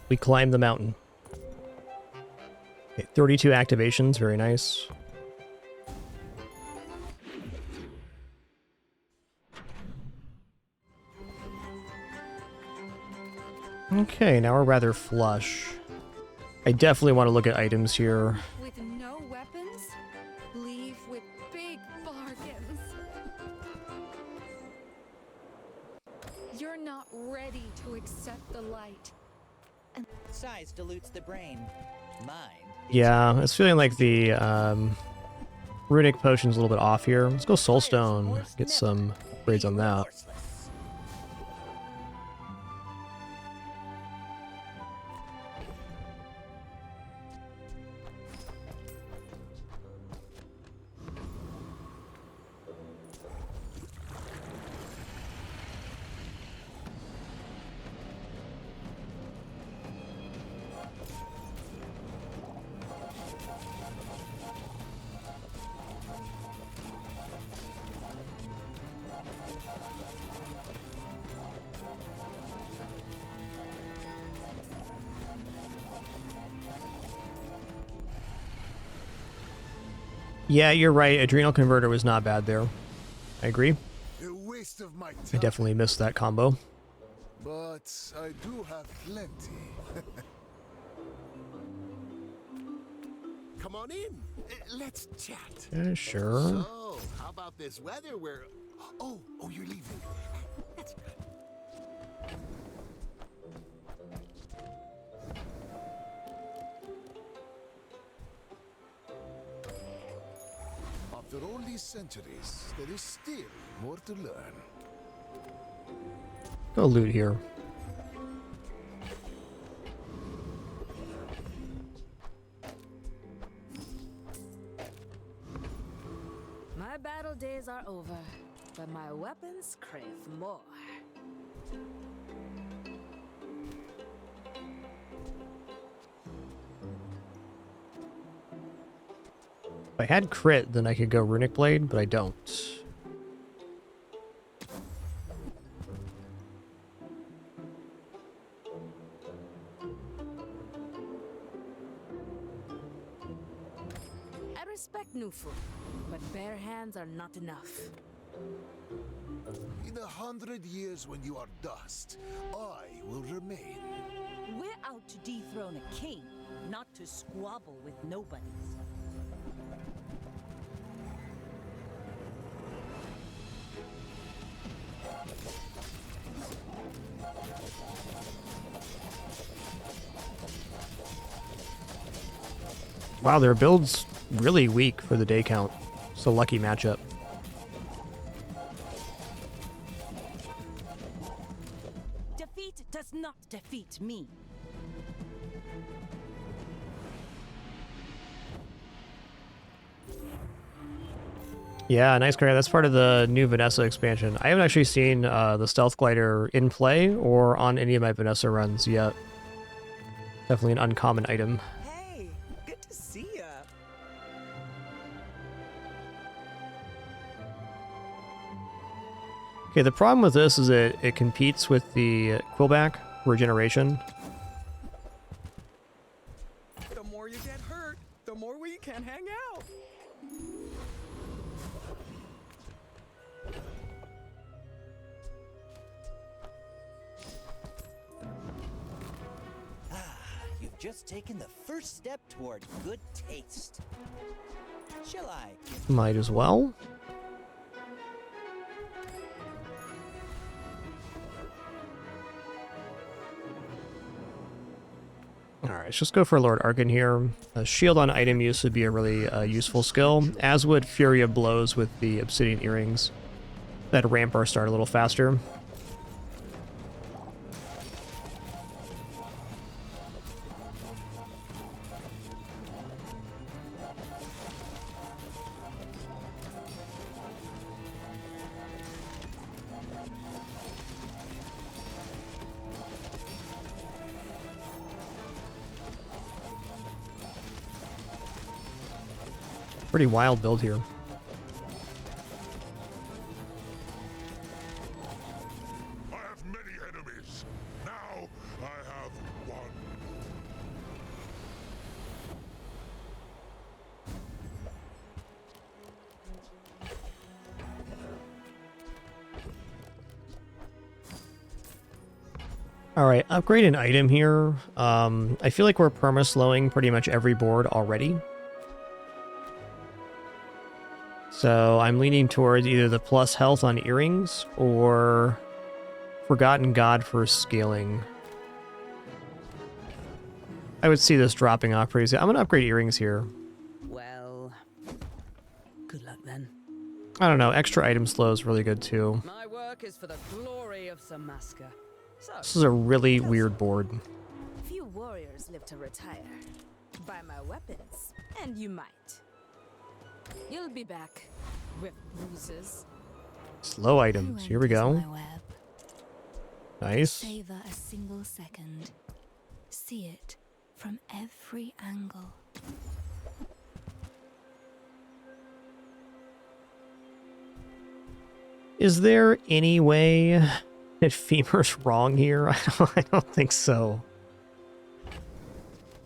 We climbed the mountain. Okay, 32 activations, very nice. Okay, now we're rather flush. I definitely want to look at items here. With no weapons, leave with big bargains. You're not ready to accept the light. Size dilutes the brain. Mind. Yeah, it's feeling like the runic potion's a little bit off here. Let's go Soulstone, get some upgrades on that. Yeah, you're right. Adrenal Converter was not bad there. I agree. A waste of my time. I definitely missed that combo. But I do have plenty. Come on in. Let's chat. Yeah, sure. So, how about this weather where... Oh, you're leaving. That's good. After all these centuries, there is still more to learn. go loot here. My battle days are over, but my weapons crave more. If I had crit, then I could go Runic Blade, but I don't. I respect new food, but bare hands are not enough. In 100 years when you are dust, I will remain. We're out to dethrone a king, not to squabble with nobodies. Wow, their build's really weak for the day count. It's a lucky matchup. Defeat does not defeat me. Yeah, nice crack. That's part of the new Vanessa expansion. I haven't actually seen the Stealth Glider in play or on any of my Vanessa runs yet. Definitely an uncommon item. Hey, good to see ya. Okay, the problem with this is it competes with the Quillback regeneration. The more you get hurt, the more we can hang out. You've just taken the first step toward good taste. Shall I? Might as well. Alright, let's just go for Lord Arkan here. A shield on item use would be a really useful skill, as would Fury of Blows with the Obsidian Earrings. That'd ramp our start a little faster. Pretty wild build here. I have many enemies. Now I have one. Alright, upgrade an item here. I feel like we're perma-slowing pretty much every board already. So I'm leaning towards either the plus health on earrings or Forgotten God for scaling. I would see this dropping off pretty soon. I'm going to upgrade earrings here. Well, good luck then. I don't know, extra item slow is really good too. My work is for the glory of Samaska. So, This is a really weird board. few warriors live to retire. Buy my weapons, and you might. You'll be back with bruises. Slow items, here we go. Nice. Savor a single second. See it from every angle. Is there any way that Femur's wrong here? I don't think so.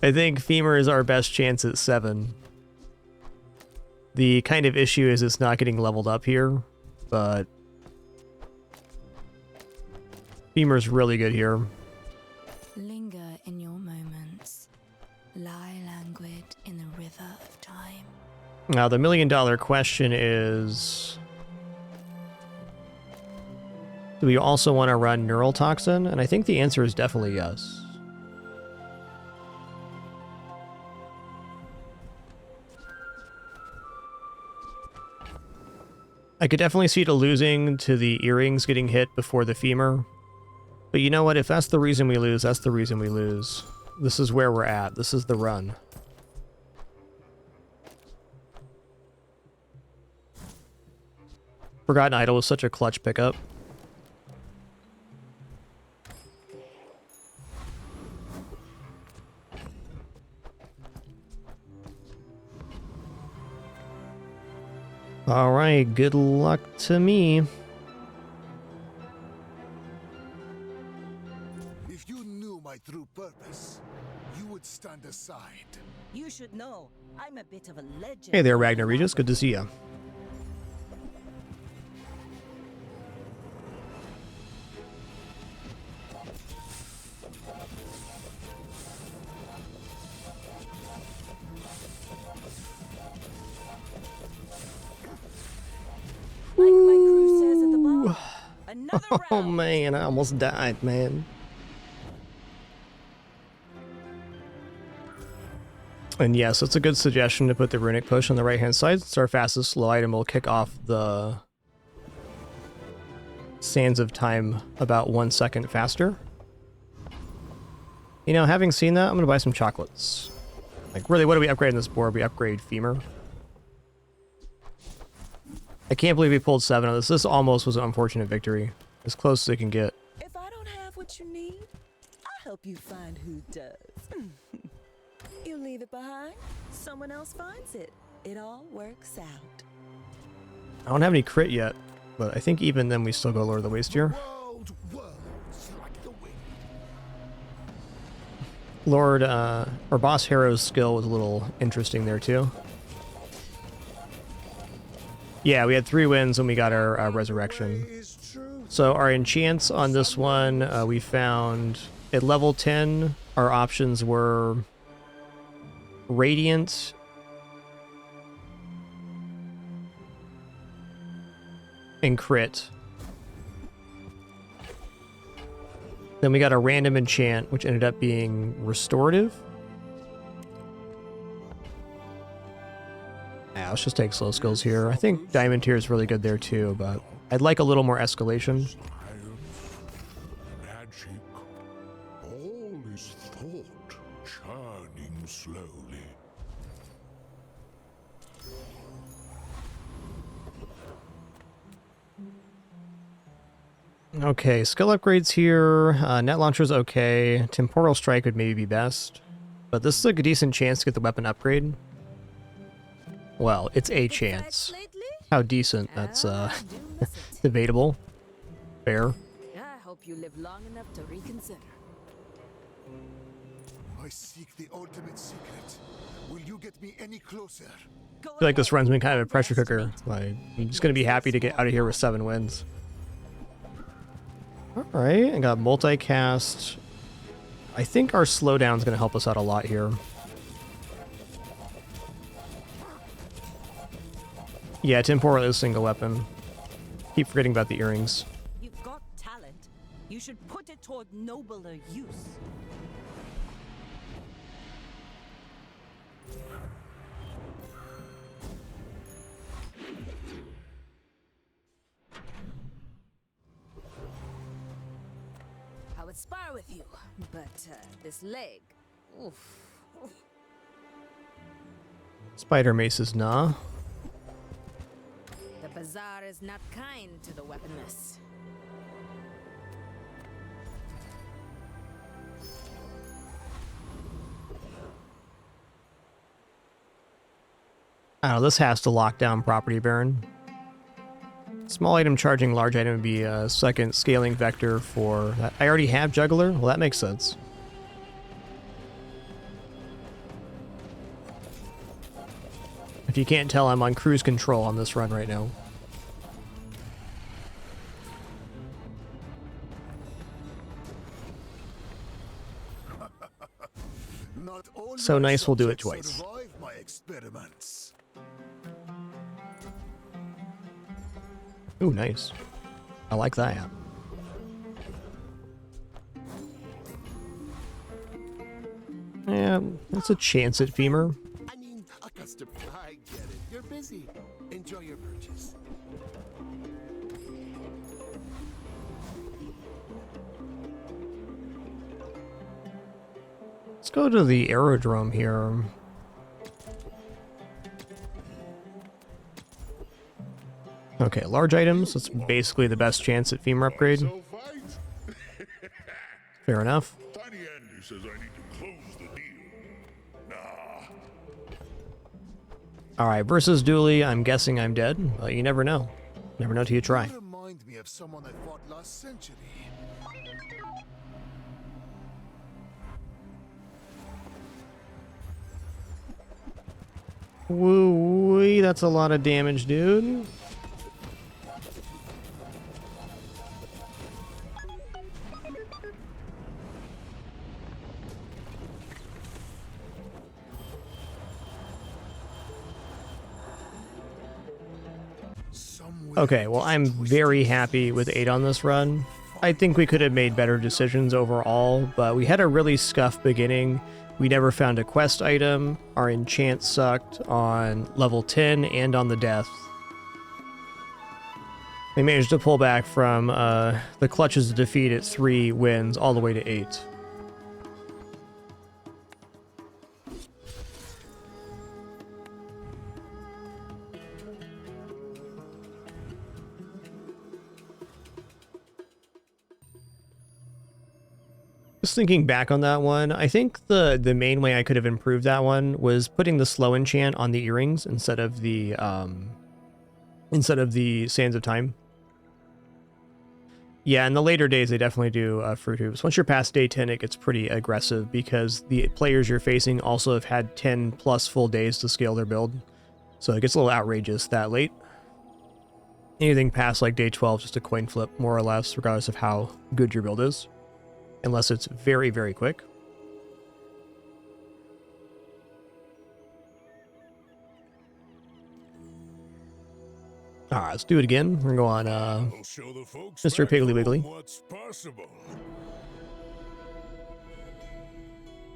I think Femur is our best chance at 7. The kind of issue is it's not getting leveled up here, but Femur's really good here. Linger in your moments. Lie languid in the river of time. Now the $1 million question is, do we also want to run Neural Toxin? And I think the answer is definitely yes. I could definitely see it losing to the earrings getting hit before the femur. But you know what? If that's the reason we lose, that's the reason we lose. This is where we're at. This is the run. Forgotten Idol was such a clutch pickup. All right, good luck to me. If you knew my true purpose, you would stand aside. You should know, I'm a bit of a legend. Hey there, Ragnar Regis. Good to see you. Like my crew says at the bar, another round. Oh man, I almost died, man. And yes, it's a good suggestion to put the runic push on the right hand side. It's our fastest slow item. Will kick off the Sands of Time about 1 second faster. You know, having seen that, I'm gonna buy some chocolates. Like, really, what do we upgrade in this board? We upgrade Femur. I can't believe we pulled 7 on this. This almost was an unfortunate victory. As close as it can get. If I don't have what you need, I'll help you find who does. You leave it behind, someone else finds it. It all works out. I don't have any crit yet, but I think even then we still go Lord of the Waste here. Lord, or Boss Hero's skill was a little interesting there too. Yeah, we had 3 wins when we got our Resurrection. So our enchants on this one, we found at level 10, our options were Radiant, and Crit. Then we got a random enchant, which ended up being Restorative. Yeah, let's just take slow skills here. I think Diamond Tier is really good there too, but I'd like a little more escalation. Magic. All is thought, churning slowly. Okay, skill upgrades here. Net Launcher's okay. Temporal Strike would maybe be best. But this is a decent chance to get the weapon upgrade. Well, it's a chance. How decent, that's debatable. Fair. I hope you live long enough to reconsider. I seek the ultimate secret. Will you get me any closer? I feel like this run's been kind of a pressure cooker. Like, I'm just gonna be happy to get out of here with 7 wins. Alright, I got multicast. I think our slowdown's gonna help us out a lot here. Yeah, temporal is single weapon. Keep forgetting about the earrings. You've got talent. You should put it toward nobler use. I would spar with you, but this leg, oof. Spider maces, nah. The bazaar is not kind to the weaponless. I don't know, this has to lock down Property Baron. Small item charging large item would be a second scaling vector for that. I already have Juggler? Well, that makes sense. If you can't tell, I'm on cruise control on this run right now. So nice we'll do it twice. Survive my experiments. Ooh, nice. I like that. Yeah, that's a chance at Femur. I mean, a custom. I get it. You're busy. Enjoy your purchase. Let's go to the aerodrome here. Okay, large items. That's basically the best chance at femur upgrade. Fair enough. Tiny Andy says I need to close the deal. Nah. Alright, versus Dooley, I'm guessing I'm dead, but you never know. Never know till you try. You remind me of someone I fought last century. Woo-wee, that's a lot of damage, dude. Okay, well, I'm very happy with 8 on this run. I think we could have made better decisions overall, but we had a really scuffed beginning. We never found a quest item. Our enchant sucked on level 10 and on the death. They managed to pull back from the clutches of defeat at 3 wins all the way to 8. Just thinking back on that one, I think the main way I could have improved that one was putting the slow enchant on the earrings instead of the Sands of Time. Yeah, in the later days they definitely do fruit hoops. Once you're past day 10, it gets pretty aggressive because the players you're facing also have had 10 plus full days to scale their build. So it gets a little outrageous that late. Anything past like day 12 is just a coin flip, more or less, regardless of how good your build is. Unless it's very, very quick. Alright, let's do it again. We're going to go on Mr. Piggly Wiggly.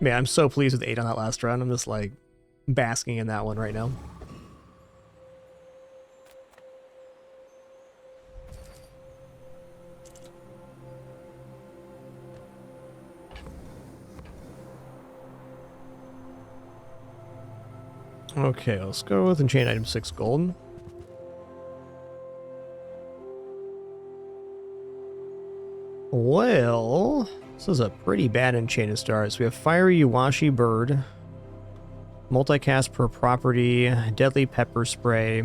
Man, I'm so pleased with 8 on that last run. I'm just like basking in that one right now. Okay, let's go with enchant item 6 gold. Well, this is a pretty bad enchant to start. So we have Fiery Yuwashi Bird, multicast per property, Deadly Pepper Spray,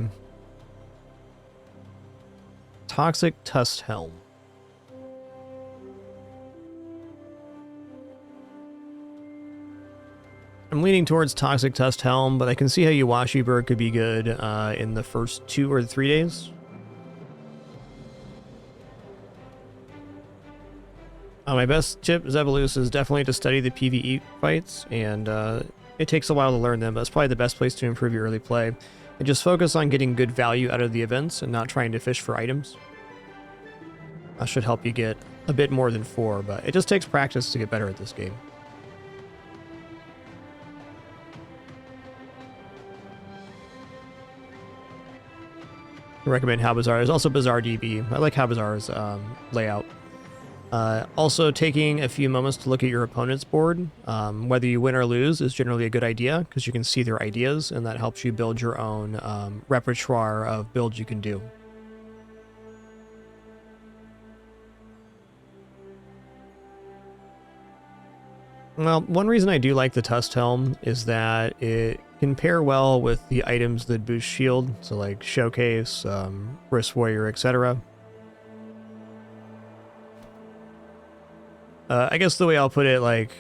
Toxic Tusk Helm. I'm leaning towards Toxic Tusk Helm, but I can see how Yuwashi Bird could be good in the first 2 or 3 days. My best tip, Zebalus, is definitely to study the PvE fights, and it takes a while to learn them, but it's probably the best place to improve your early play. And just focus on getting good value out of the events and not trying to fish for items. That should help you get a bit more than 4, but it just takes practice to get better at this game. I recommend Halbazar. There's also Bazaar DB. I like Halbazar's layout. Also, taking a few moments to look at your opponent's board, whether you win or lose, is generally a good idea because you can see their ideas, and that helps you build your own repertoire of builds you can do. Well, one reason I do like the Tusk Helm is that it can pair well with the items that boost shield, so like Showcase, Wrist Warrior, etc. I guess the way I'll put it, like,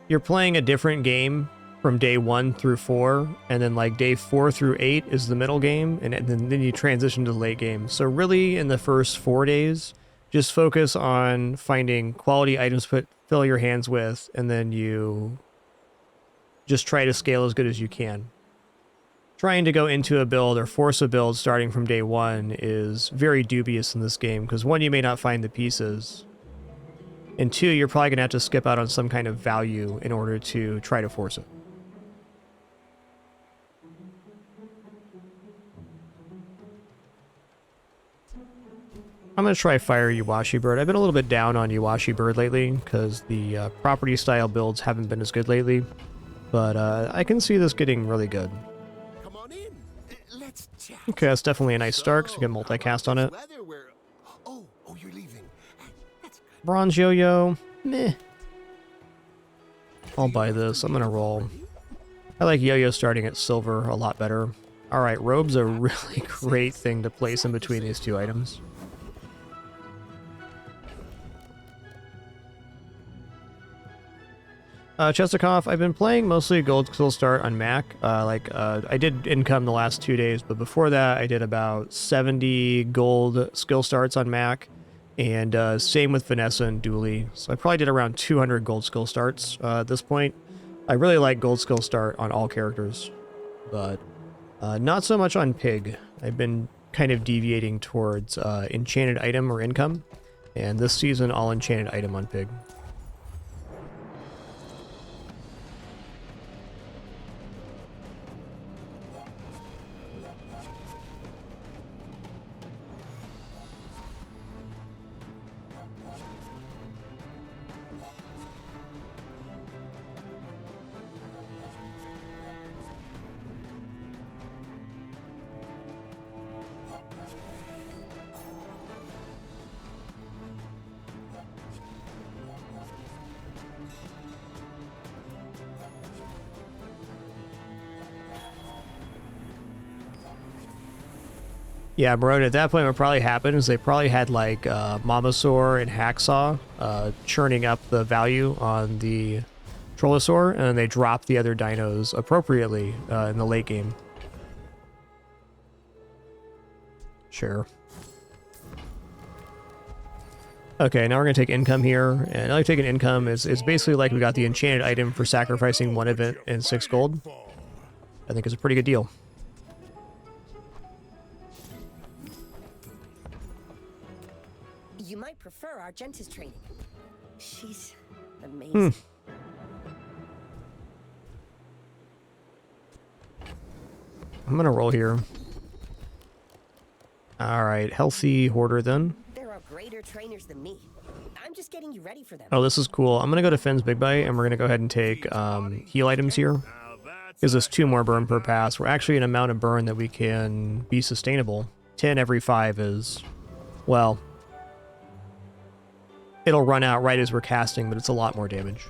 you're playing a different game from day 1 through 4, and then like day 4 through 8 is the middle game, and then you transition to the late game. So really, in the first 4 days, just focus on finding quality items to fill your hands with, and then you just try to scale as good as you can. Trying to go into a build or force a build starting from day 1 is very dubious in this game, because 1, you may not find the pieces, and 2, you're probably going to have to skip out on some kind of value in order to try to force it. I'm going to try Fire Yuwashi Bird. I've been a little bit down on Yuwashi Bird lately because the property style builds haven't been as good lately. But I can see this getting really good. Come on in. Let's chat. Okay, that's definitely a nice start because we get multicast on it. Oh, you're leaving. Bronze Yo-Yo. Meh. I'll buy this. I'm going to roll. I like Yo-Yo starting at silver a lot better. Alright, Robe's a really great thing to place in between these two items. Chestikov, I've been playing mostly Gold Skill Start on Mac. I did income the last 2 days, but before that I did about 70 gold skill starts on Mac. And same with Vanessa and Dooley. So I probably did around 200 gold skill starts at this point. I really like Gold Skill Start on all characters, but not so much on Pig. I've been kind of deviating towards Enchanted Item or Income, and this season all Enchanted Item on Pig. Yeah, Marone, at that point what probably happened is they probably had like Mamasaur and Hacksaw churning up the value on the Trollosaur, and they dropped the other dinos appropriately in the late game. Sure. Okay, now we're going to take income here, and I like taking income. It's basically like we got the enchanted item for sacrificing one event and 6 gold. I think it's a pretty good deal. You might prefer Argenta's training. She's amazing. I'm gonna roll here. Alright, healthy hoarder then. There are greater trainers than me. I'm just getting you ready for them. Oh, this is cool. I'm gonna go to Finn's Big Bite, and we're gonna go ahead and take heal items here. Gives us 2 more burn per pass. We're actually an amount of burn that we can be sustainable. 10 every 5 is, well, it'll run out right as we're casting, but it's a lot more damage.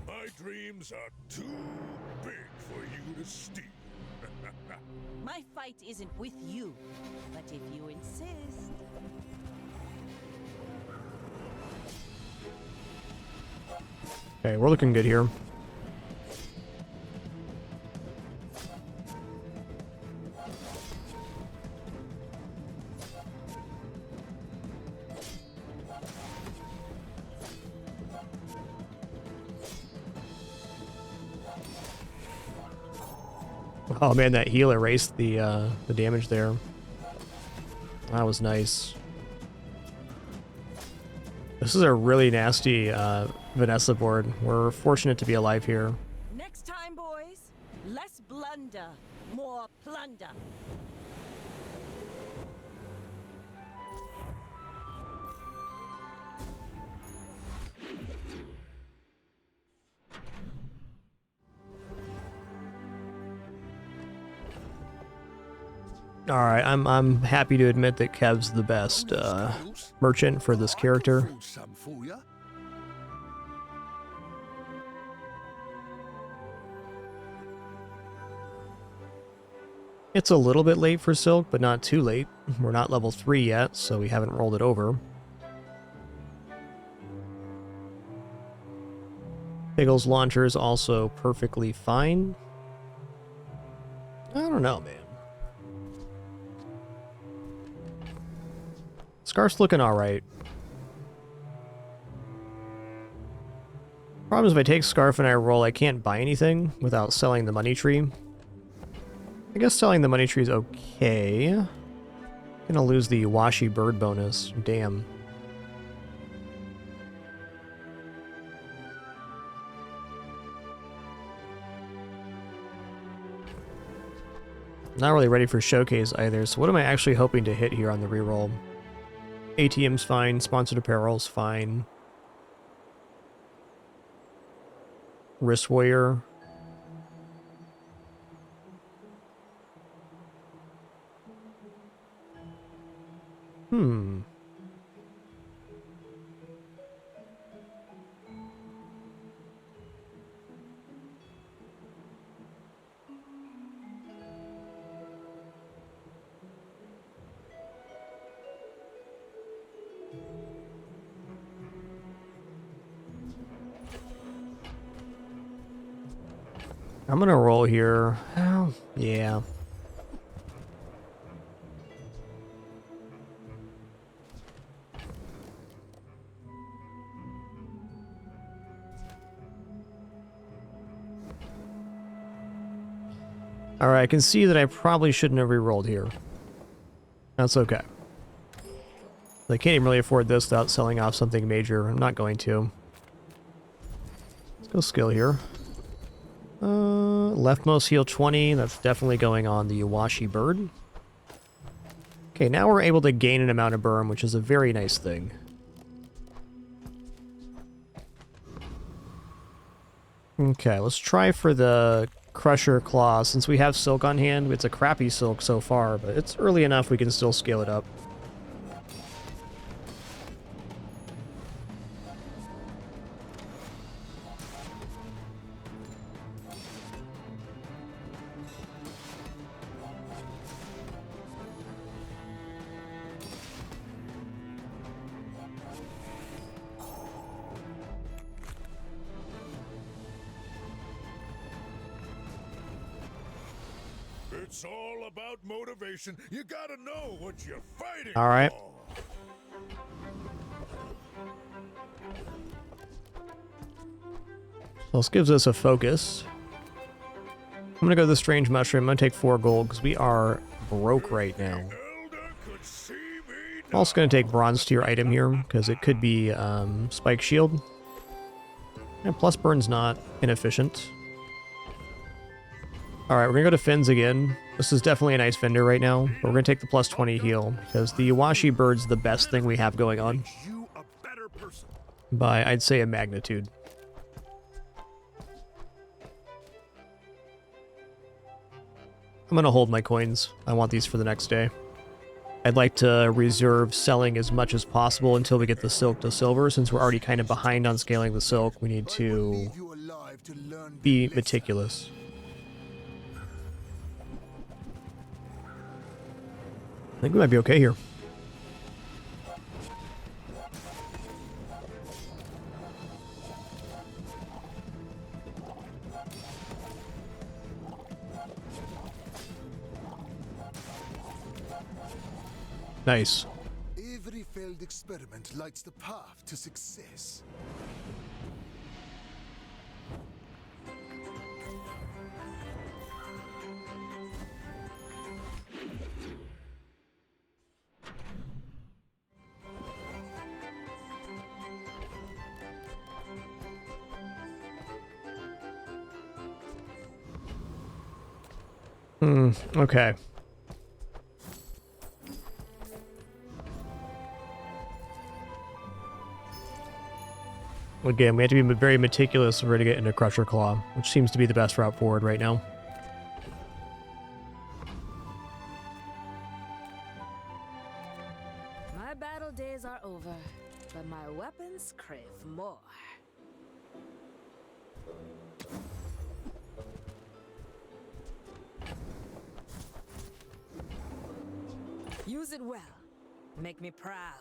My dreams are too big for you to steal. My fight isn't with you, but if you insist. Okay, we're looking good here. Oh man, that heal erased the damage there. That was nice. This is a really nasty Vanessa board. We're fortunate to be alive here. Next time, boys, less blunder, more plunder. Alright, I'm happy to admit that Kev's the best merchant for this character. It's a little bit late for Silk, but not too late. We're not level 3 yet, so we haven't rolled it over. Piggle's launcher is also perfectly fine. I don't know, man. Scarf's looking alright. Problem is if I take Scarf and I roll, I can't buy anything without selling the money tree. I guess selling the money tree is okay. Gonna lose the Washi Bird bonus. Damn. Not really ready for showcase either, so what am I actually hoping to hit here on the reroll? ATM's fine, sponsored apparel's fine. Wrist Warrior. I'm gonna roll here. Oh, yeah. Alright, I can see that I probably shouldn't have re-rolled here. That's okay. I can't even really afford this without selling off something major. I'm not going to. Let's go skill here. Leftmost heal 20. That's definitely going on the Iwashi bird. Okay, now we're able to gain an amount of burn, which is a very nice thing. Okay, let's try for the Crusher Claw. Since we have Silk on hand, it's a crappy Silk so far, but it's early enough we can still scale it up. It's all about motivation. You gotta know what you're fighting All right. for. So this gives us a focus. I'm gonna go to the Strange Mushroom. I'm gonna take 4 gold because we are broke right now. I'm also gonna take Bronze Tier item here because it could be Spike Shield. And plus burn's not inefficient. Alright, we're gonna go to Fins again. This is definitely a nice vendor right now, but we're gonna take the plus 20 heal, because the Iwashi bird's the best thing we have going on. By, I'd say, a magnitude. I'm gonna hold my coins. I want these for the next day. I'd like to reserve selling as much as possible until we get the Silk to Silver. Since we're already kind of behind on scaling the Silk, we need to be meticulous. I think we might be okay here. Nice. Every failed experiment lights the path to success. Okay. Again, we have to be very meticulous if we're to get into Crusher Claw, which seems to be the best route forward right now. My battle days are over, but my weapons crave more. Use it well. Make me proud.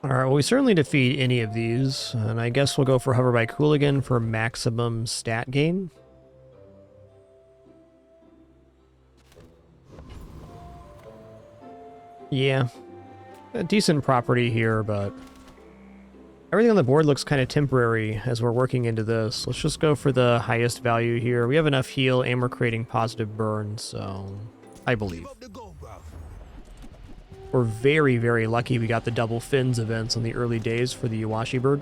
Alright, well we certainly defeat any of these, and I guess we'll go for Hover by Cooligan for maximum stat gain. Yeah, a decent property here, but everything on the board looks kind of temporary as we're working into this. Let's just go for the highest value here. We have enough heal and we're creating positive burn, so I believe. We're very, very lucky we got the double fins events on the early days for the Iwashi bird.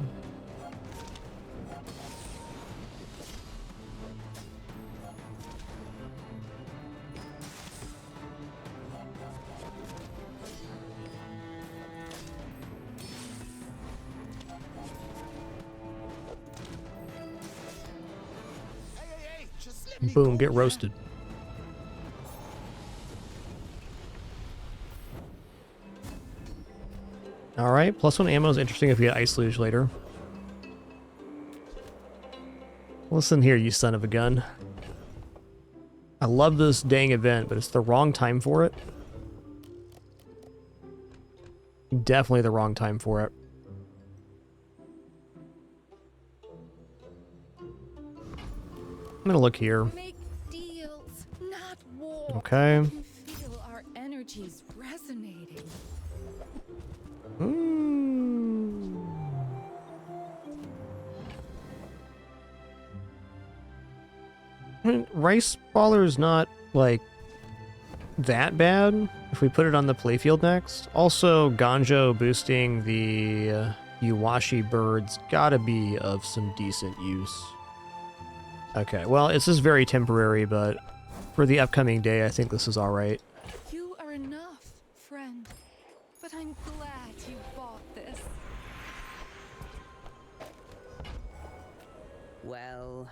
Boom, get roasted. Alright, +1 ammo is interesting if you get Ice Luge later. Listen here, you son of a gun. I love this dang event, but it's the wrong time for it. Definitely the wrong time for it. I'm gonna look here. Make deals, not war. Okay. I can feel our energies resonating. I mean, Rice Baller's not, like, that bad if we put it on the playfield next. Also, Ganjo boosting the Yuwashi birds gotta be of some decent use. Okay, well, this is very temporary, but for the upcoming day, I think this is alright. You are enough, friend. But I'm glad you bought this. Well,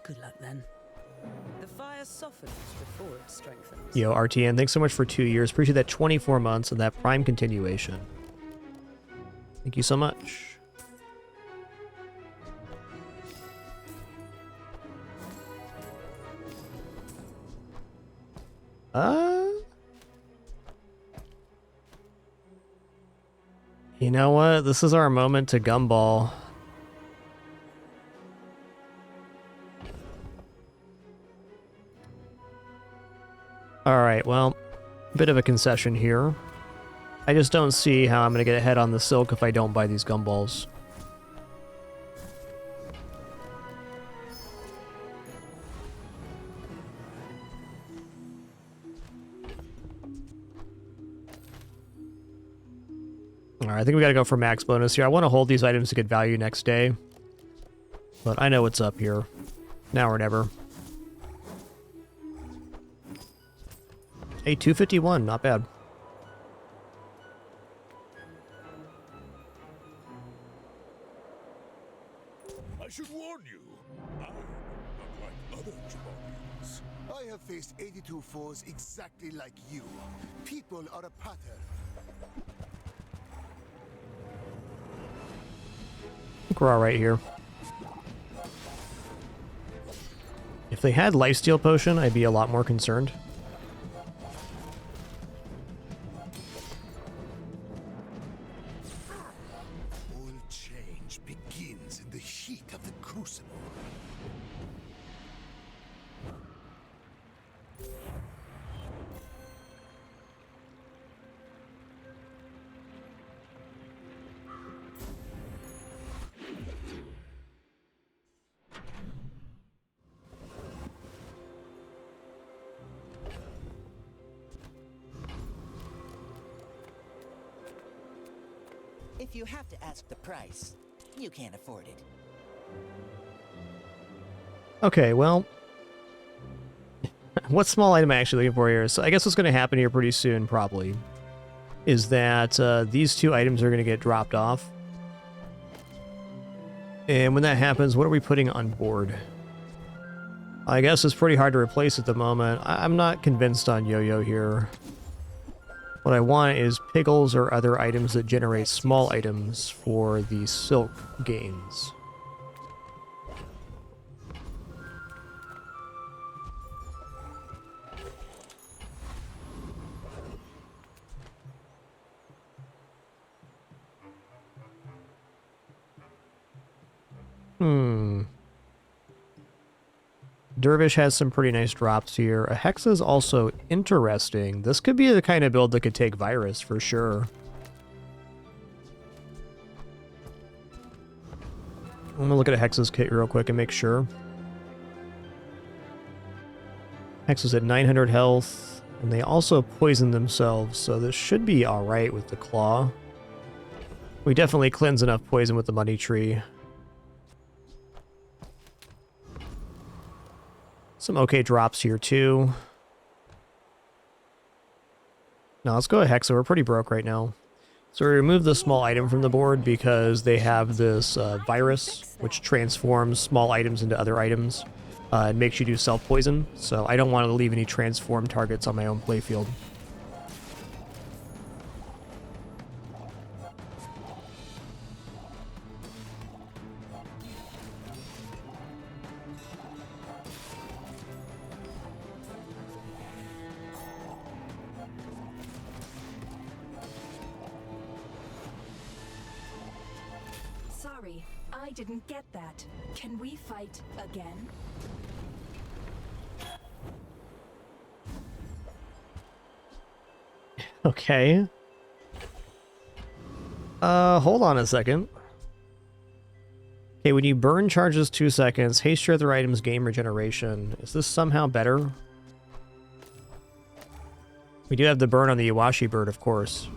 good luck then. The fire softens before it strengthens. Yo, RTN, thanks so much for 2 years. Appreciate that 24 months and that Prime continuation. Thank you so much. You know what? This is our moment to gumball. Alright, well, a bit of a concession here. I just don't see how I'm going to get ahead on the silk if I don't buy these gumballs. Alright, I think we gotta go for max bonus here. I want to hold these items to get value next day. But I know what's up here. Now or never. Hey, 251, not bad. I should warn you, I'm unlike other Jabarians. I have faced 82 foes exactly like you. People are a pattern. I think we're alright here. If they had lifesteal potion, I'd be a lot more concerned. All change begins in the heat of the crucible. If you have to ask the price, you can't afford it. Okay, well... what small item am I actually looking for here? So I guess what's going to happen here pretty soon, probably, is that these two items are going to get dropped off. And when that happens, what are we putting on board? I guess it's pretty hard to replace at the moment. I'm not convinced on Yo-Yo here. What I want is pickles or other items that generate small items for the silk gains. Dervish has some pretty nice drops here. A Hexa is also interesting. This could be the kind of build that could take Virus for sure. I'm gonna look at a Hexa's kit real quick and make sure. Hexa's at 900 health, and they also poison themselves, so this should be alright with the Claw. We definitely cleanse enough poison with the Money Tree. Some okay drops here too. Now let's go to Hexa. We're pretty broke right now. So we remove the small item from the board because they have this virus, which transforms small items into other items. It makes you do self-poison, so I don't want to leave any transform targets on my own playfield. Sorry, I didn't get that. Can we fight again? Okay. Hold on a second. Okay, when you burn charges 2 seconds, haste your other items gain regeneration. Is this somehow better? We do have the burn on the Iwashi bird, of course.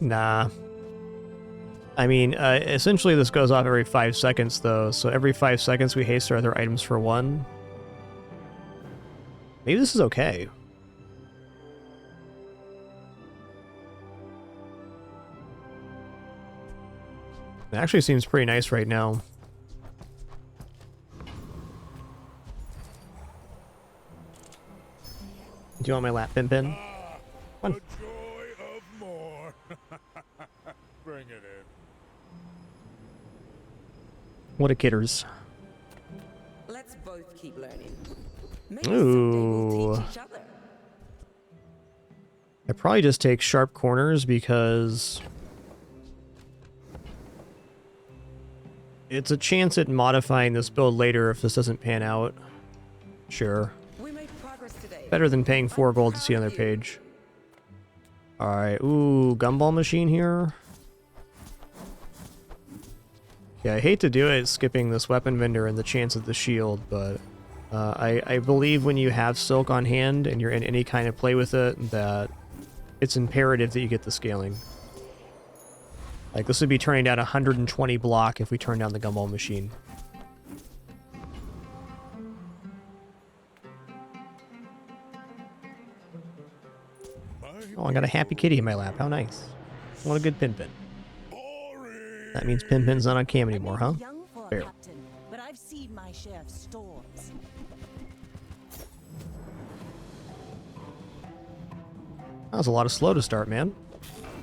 Nah. I mean, essentially this goes off every 5 seconds, though, so every 5 seconds we haste our other items for 1. Maybe this is okay. It actually seems pretty nice right now. Do you want my lap pin pin? Come on. Bring it in. What a kidders. Let's both keep learning. Maybe Ooh. someday we'll teach each other. I probably just take sharp corners because it's a chance at modifying this build later if this doesn't pan out. Sure. We made progress today. Better than paying 4 gold to see on their page. Alright, ooh, gumball machine here. Yeah, I hate to do it skipping this weapon vendor and the chance of the shield, but I believe when you have silk on hand and you're in any kind of play with it, that it's imperative that you get the scaling. Like, this would be turning down 120 block if we turn down the gumball machine. Oh, I got a happy kitty in my lap. How nice. What a good pin pin. That means pin pin's not on cam anymore, huh? Young for a Fair. captain, but I've seen my share of storms. That was a lot of slow to start, man.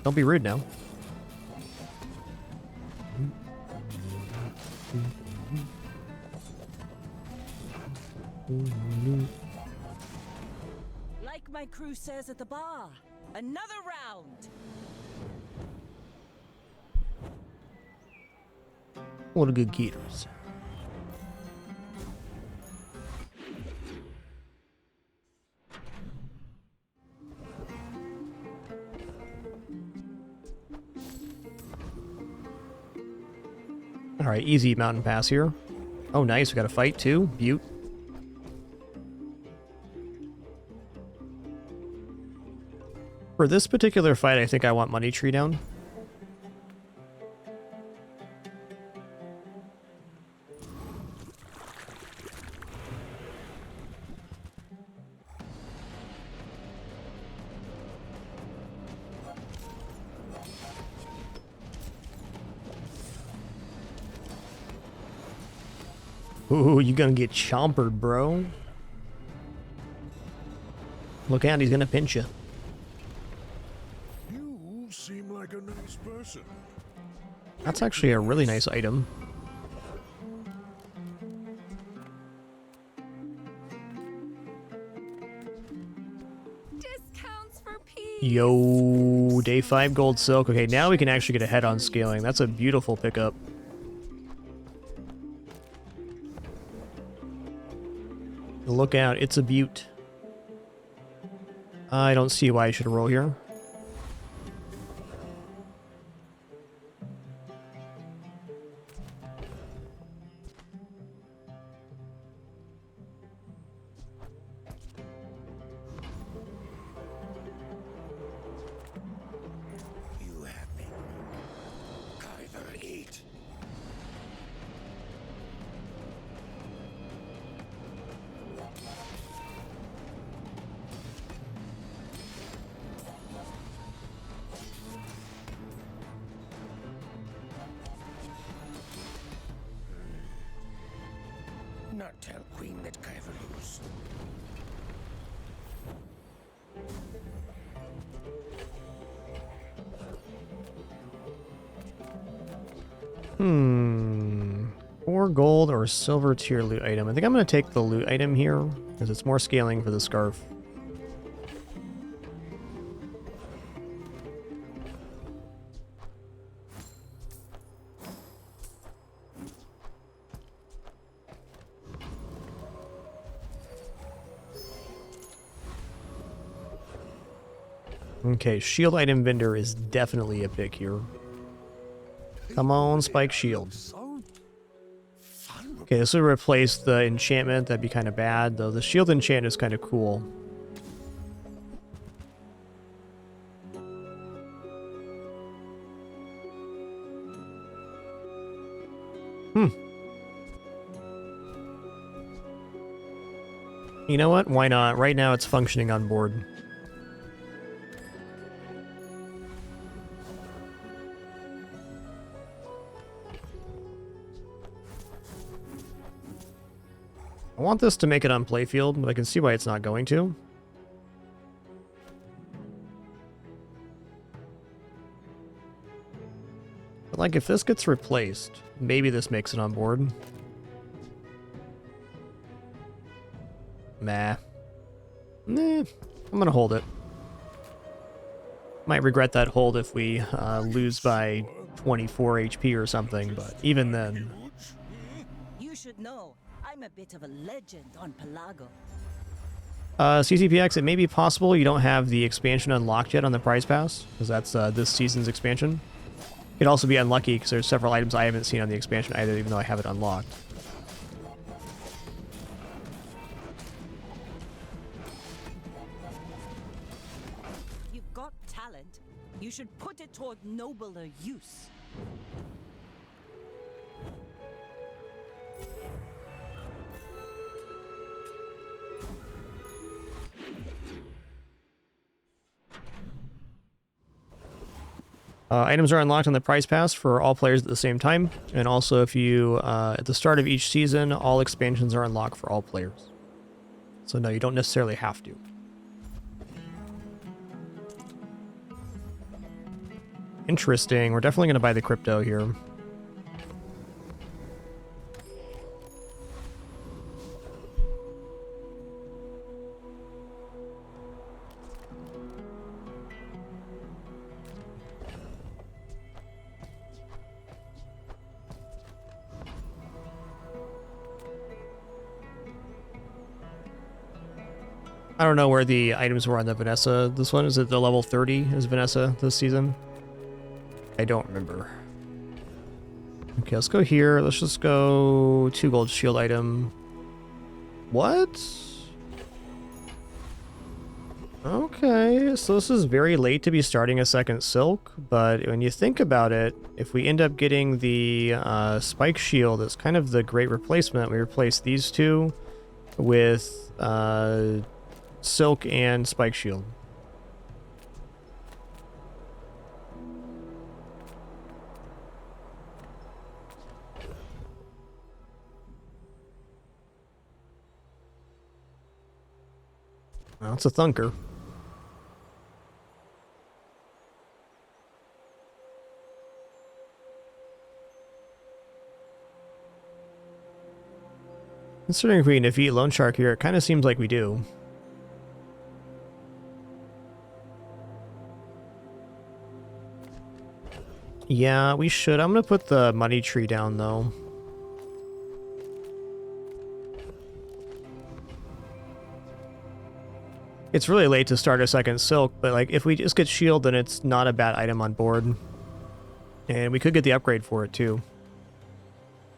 Don't be rude now. Like my crew says at the bar, another round. What a good Keeters. Alright, easy mountain pass here. Oh, nice. We got a fight, too. Butte. For this particular fight, I think I want Money Tree down. Ooh, you gonna get chompered, bro. Look out, he's gonna pinch you. You seem like a nice person. That's actually a really nice item. Discounts for peace. Yo, day 5 gold silk. Okay, now we can actually get ahead on scaling. That's a beautiful pickup. Look out, it's a butte. I don't see why I should roll here. You have me. Either eat. not tell Queen that Cavalus. Hmm. 4 gold or silver tier loot item. I think I'm going to take the loot item here because it's more scaling for the scarf. Okay, shield item vendor is definitely a pick here. Come on, spike shield. Okay, this would replace the enchantment. That'd be kind of bad, though. The shield enchant is kind of cool. You know what? Why not? Right now it's functioning on board. I want this to make it on playfield, but I can see why it's not going to. But like, if this gets replaced, maybe this makes it on board. Nah. I'm gonna hold it. Might regret that hold if we lose by 24 HP or something, but even then... You should know, I'm a bit of a legend on Pelago. CCPX, it may be possible you don't have the expansion unlocked yet on the prize pass, because that's this season's expansion. It'd also be unlucky, because there's several items I haven't seen on the expansion either, even though I have it unlocked. You've got talent. You should put it toward nobler use. Items are unlocked on the prize pass for all players at the same time, and also if you, at the start of each season, all expansions are unlocked for all players. So no, you don't necessarily have to. Interesting. We're definitely going to buy the crypto here. I don't know where the items were on the Vanessa. This one, is it the level 30 is Vanessa this season? I don't remember. Okay, let's go here. Let's just go 2 gold shield item. What? Okay, so this is very late to be starting a second silk, but when you think about it, if we end up getting the spike shield, it's kind of the great replacement. We replace these two with silk and spike shield. Well, it's a thunker. Considering if we can defeat Lone Shark here, it kind of seems like we do. Yeah, we should. I'm going to put the money tree down, though. It's really late to start a second silk, but like if we just get shield, then it's not a bad item on board. And we could get the upgrade for it, too.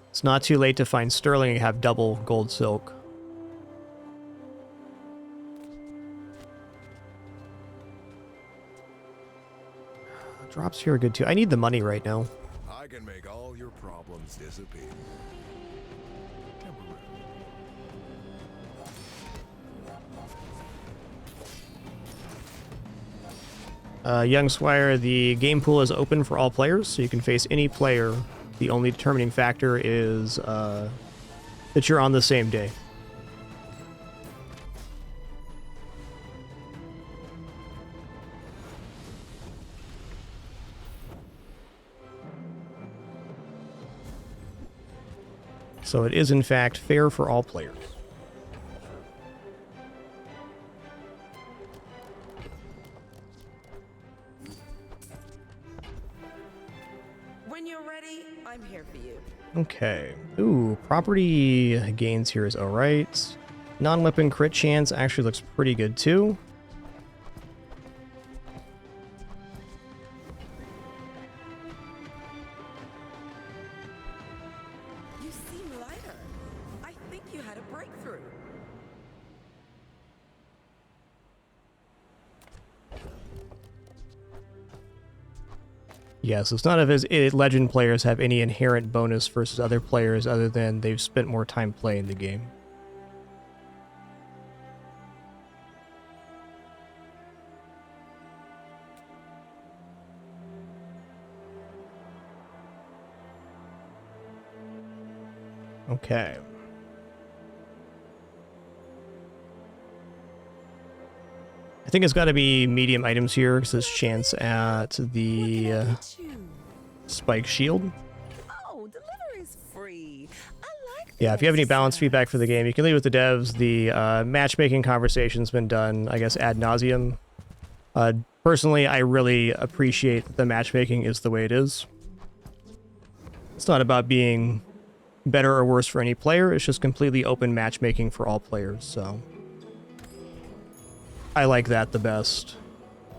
It's not too late to find sterling and have double gold silk. Drops here are good too. I need the money right now. I can make all your problems disappear. Young Squire, the game pool is open for all players, so you can face any player. The only determining factor is that you're on the same day. So it is in fact fair for all players. When you're ready, I'm here for you. Okay. Ooh, property gains here is alright. Non-weapon crit chance actually looks pretty good too. You seem lighter. I think you had a breakthrough. Yeah, so it's not as if legend players have any inherent bonus versus other players other than they've spent more time playing the game. Okay. I think it's got to be medium items here because there's chance at the spike shield. Oh, delivery's free. Yeah, if you have any balanced feedback for the game, you can leave with the devs. The matchmaking conversation's been done, I guess, ad nauseum. Personally, I really appreciate that the matchmaking is the way it is. It's not about being better or worse for any player, it's just completely open matchmaking for all players, so I like that the best.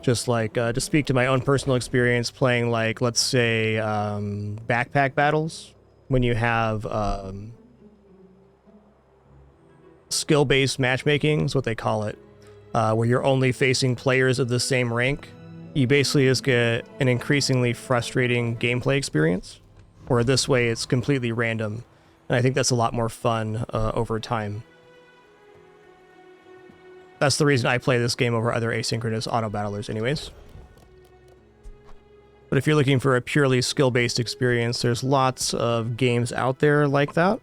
Just like, to speak to my own personal experience playing, like, let's say, backpack battles, when you have skill-based matchmaking is what they call it, where you're only facing players of the same rank, you basically just get an increasingly frustrating gameplay experience, where this way it's completely random, and I think that's a lot more fun over time. That's the reason I play this game over other asynchronous auto-battlers anyways. But if you're looking for a purely skill-based experience, there's lots of games out there like that.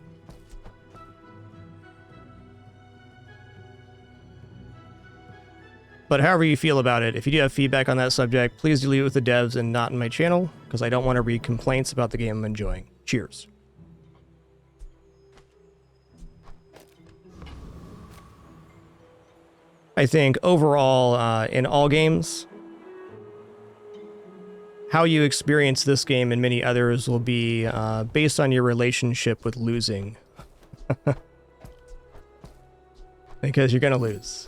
But however you feel about it, if you do have feedback on that subject, please do leave it with the devs and not in my channel, because I don't want to read complaints about the game I'm enjoying. Cheers. I think overall, in all games, how you experience this game and many others will be based on your relationship with losing. Because you're going to lose.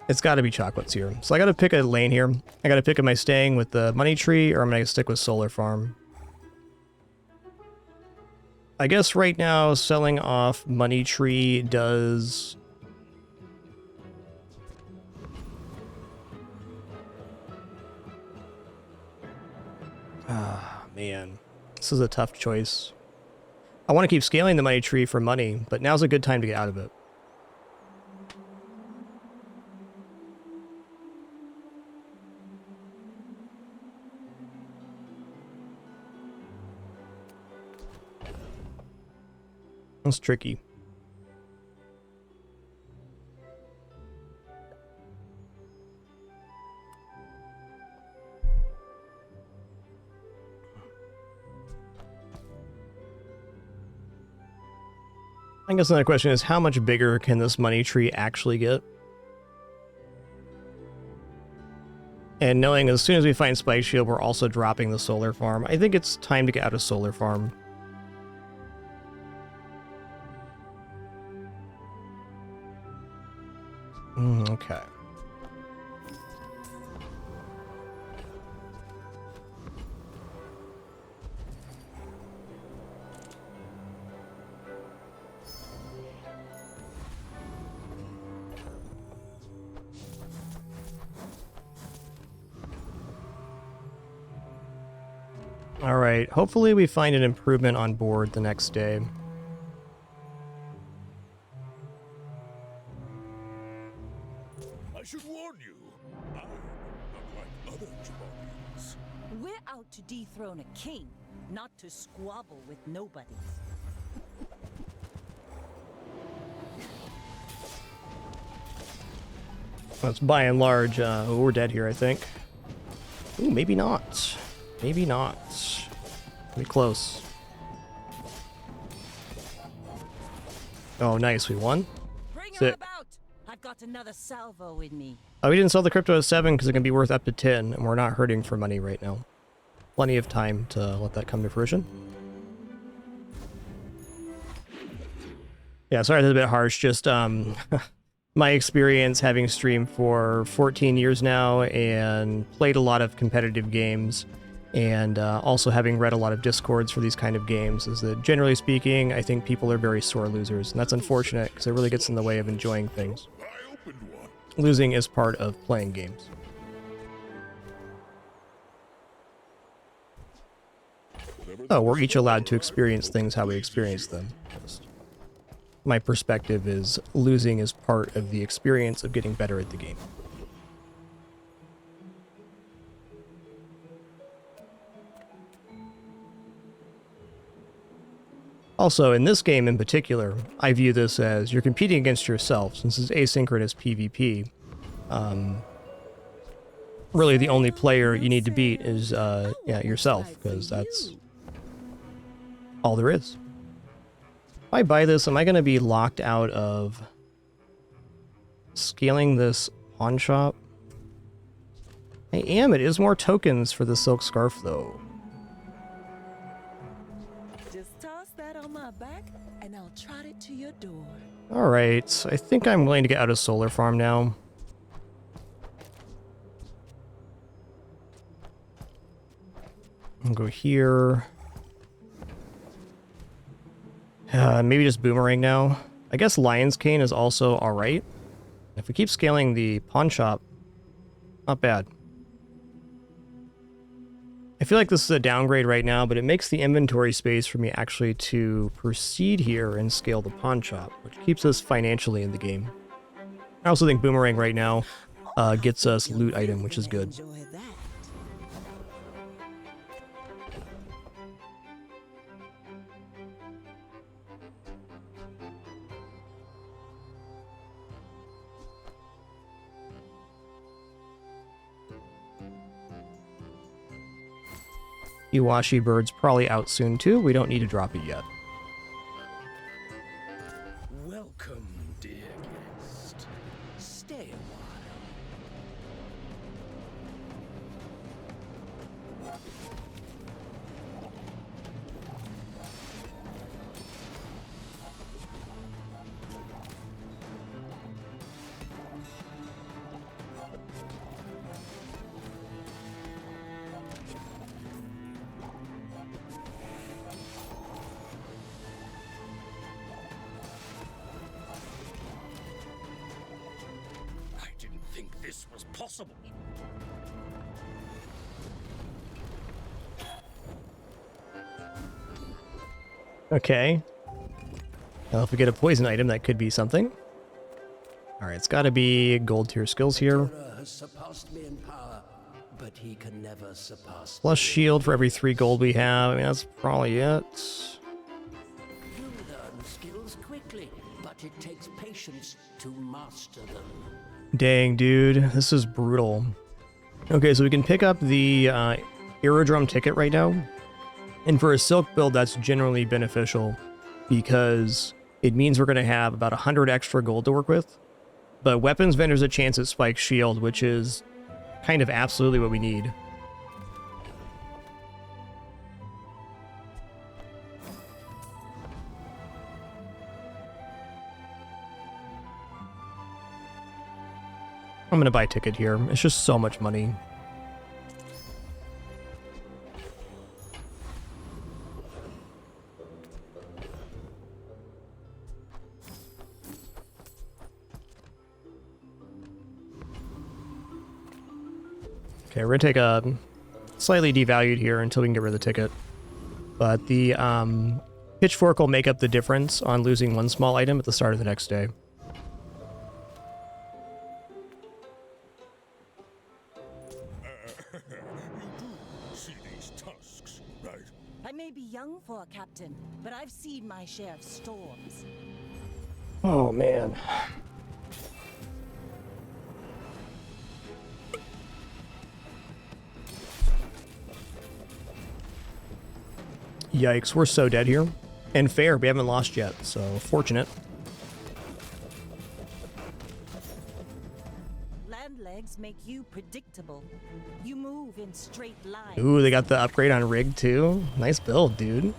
It's got to be chocolates here. So I got to pick a lane here. I got to pick, am I staying with the money tree or am I going to stick with solar farm? I guess right now selling off money tree does... Ah, man. This is a tough choice. I want to keep scaling the money tree for money, but now's a good time to get out of it. It's tricky. I guess another question is, how much bigger can this money tree actually get? And knowing as soon as we find Spike Shield, we're also dropping the solar farm. I think it's time to get out of solar farm. Okay. All right, hopefully we find an improvement on board the next day. I should warn you, to dethrone a king, not to squabble with nobodies. That's by and large, we're dead here, I think. Ooh, maybe not. Maybe not. Pretty close. Oh, nice, we won. Bring That's her it. about! I've got another salvo in me. We didn't sell the crypto at 7 because it can be worth up to 10, and we're not hurting for money right now. Plenty of time to let that come to fruition. Yeah, sorry that's a bit harsh, just my experience having streamed for 14 years now and played a lot of competitive games, and also having read a lot of discords for these kind of games, is that generally speaking, I think people are very sore losers, and that's unfortunate because it really gets in the way of enjoying things. Losing is part of playing games. Oh, we're each allowed to experience things how we experience them. Just my perspective is losing is part of the experience of getting better at the game. Also, in this game in particular, I view this as you're competing against yourself. Since it's asynchronous PvP, really the only player you need to beat is yourself, because that's all there is. If I buy this, am I going to be locked out of scaling this pawn shop? I am. It is more tokens for the silk scarf, though. Just toss that on my back, and I'll trot it to your door. Alright, I think I'm willing to get out of Solar Farm now. I'll go here. Maybe just Boomerang now. I guess Lion's Cane is also alright. If we keep scaling the pawn shop, not bad. I feel like this is a downgrade right now, but it makes the inventory space for me actually to proceed here and scale the pawn shop, which keeps us financially in the game. I also think Boomerang right now gets us loot item, which is good. Iwashi Bird's probably out soon too. We don't need to drop it yet. Welcome, dear guest. Stay a This was possible. Okay. Well, if we get a poison item, that could be something. Alright, it's gotta be gold tier skills here. has surpassed me in power, but he can never surpass Plus shield for every 3 gold we have. I mean, that's probably it. You learn skills quickly, but it takes patience to master them. Dang, dude. This is brutal. Okay, so we can pick up the aerodrome ticket right now. And for a silk build, that's generally beneficial because it means we're going to have about 100 extra gold to work with. But weapons vendor's a chance at spike shield, which is kind of absolutely what we need. I'm going to buy a ticket here. It's just so much money. Okay, we're going to take a slightly devalued here until we can get rid of the ticket. But the pitchfork will make up the difference on losing one small item at the start of the next day. See these tunnels seen my share of storms. Oh, man. Yikes, we're so dead here. And fair, we haven't lost yet, so fortunate. Land legs make you predictable. You move in straight lines. Ooh, they got the upgrade on rig too. Nice build, dude.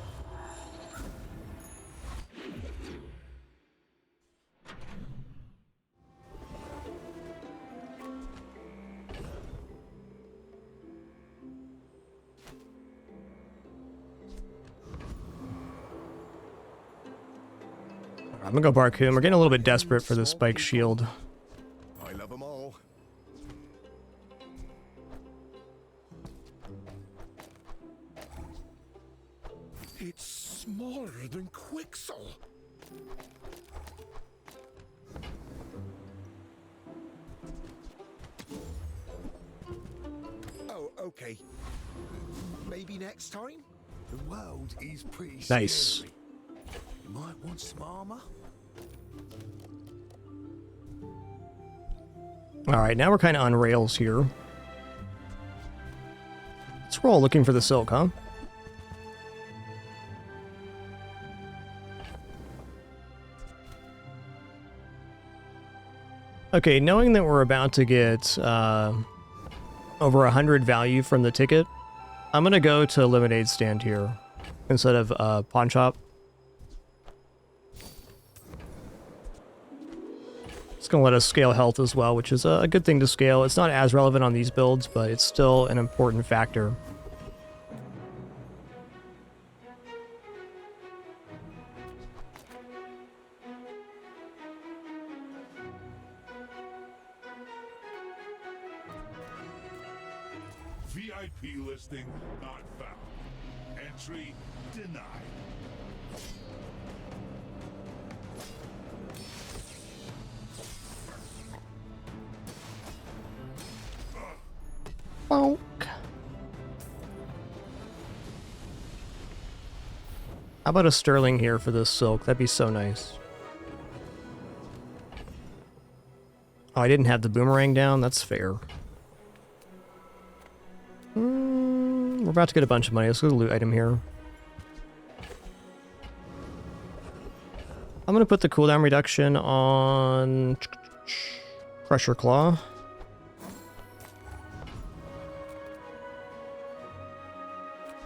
I'm gonna go Barcoon. We're getting a little bit desperate for the spike shield. I love them all. It's smaller than Quixel. Oh, okay. Maybe next time? The world is pretty Nice. scary. You might want some armor. Alright, now we're kind of on rails here. Let's roll looking for the silk, huh? Okay, knowing that we're about to get over 100 value from the ticket, I'm going to go to Lemonade Stand here instead of Pawn Shop. It's going to let us scale health as well, which is a good thing to scale. It's not as relevant on these builds, but it's still an important factor. VIP listing not found. Entry denied. Bonk. How about a sterling here for this silk? That'd be so nice. Oh, I didn't have the boomerang down. That's fair. We're about to get a bunch of money. Let's go to the loot item here. I'm going to put the cooldown reduction on Crusher Claw.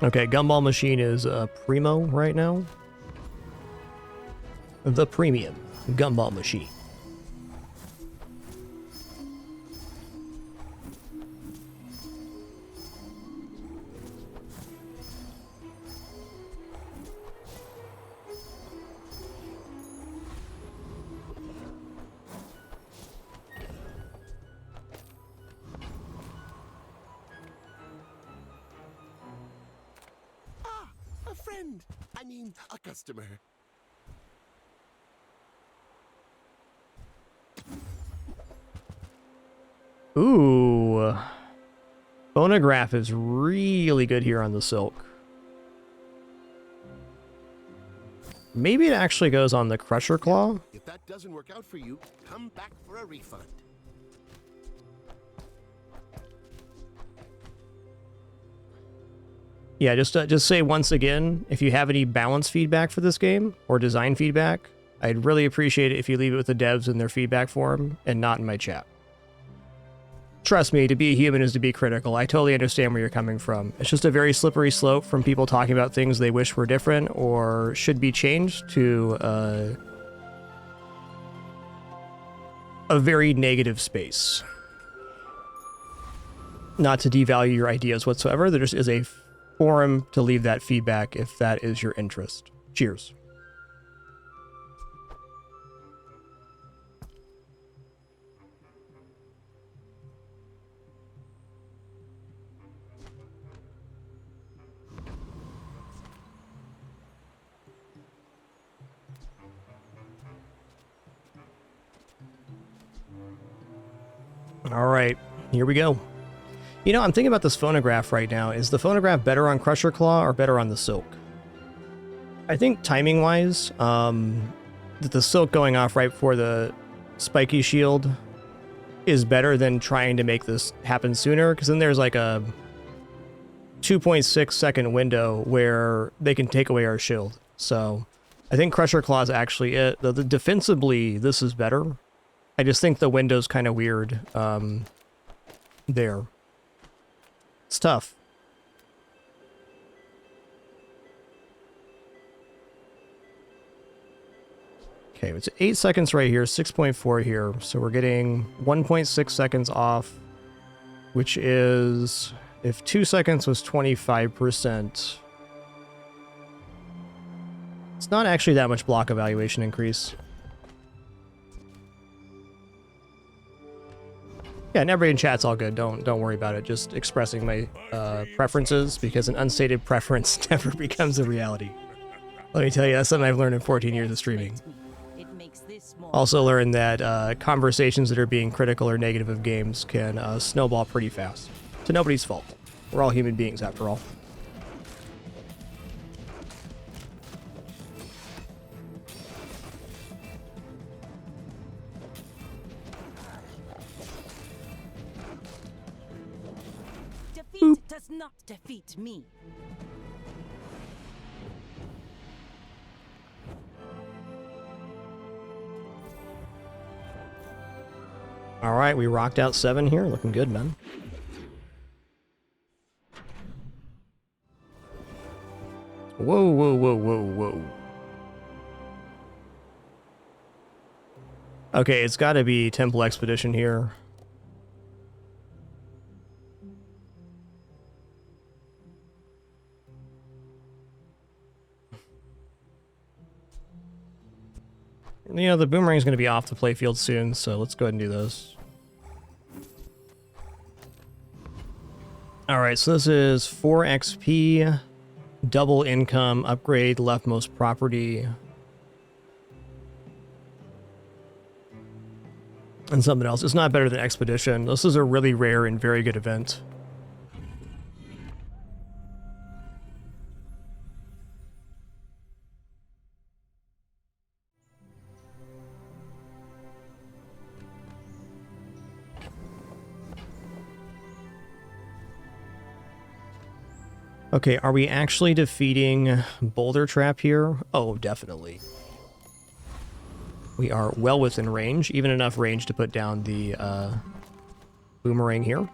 Okay, Gumball Machine is primo right now. The premium Gumball Machine. A friend. I mean, a customer. Ooh. Phonograph is really good here on the silk. Maybe it actually goes on the Crusher Claw. If that doesn't work out for you, come back for a refund. Yeah, just say once again, if you have any balance feedback for this game, or design feedback, I'd really appreciate it if you leave it with the devs in their feedback forum, and not in my chat. Trust me, to be a human is to be critical. I totally understand where you're coming from. It's just a very slippery slope from people talking about things they wish were different, or should be changed, to a very negative space. Not to devalue your ideas whatsoever, there just is a forum to leave that feedback if that is your interest. Cheers. All right, here we go. You know, I'm thinking about this phonograph right now. Is the phonograph better on Crusher Claw or better on the silk? I think timing-wise, the silk going off right before the spiky shield is better than trying to make this happen sooner, because then there's like a 2.6 second window where they can take away our shield. So I think Crusher Claw is actually it. The defensively, this is better. I just think the window's kind of weird there. It's tough. Okay, it's 8 seconds right here, 6.4 here. So we're getting 1.6 seconds off, which is, if 2 seconds was 25%, it's not actually that much block evaluation increase. Yeah, and everybody in chat's all good. Don't worry about it. Just expressing my preferences, because an unstated preference never becomes a reality. Let me tell you, that's something I've learned in 14 years of streaming. Also learned that conversations that are being critical or negative of games can snowball pretty fast. To nobody's fault. We're all human beings after all. Defeat does not defeat me. All right, we rocked out 7 here. Looking good, man. Whoa, whoa, whoa, whoa, whoa. Okay, it's got to be Temple Expedition here. You know, the boomerang's going to be off the playfield soon, so let's go ahead and do this. Alright, so this is 4 XP, double income, upgrade leftmost property, and something else. It's not better than Expedition. This is a really rare and very good event. Okay, are we actually defeating Boulder Trap here? Oh, definitely. We are well within range, even enough range to put down the boomerang here.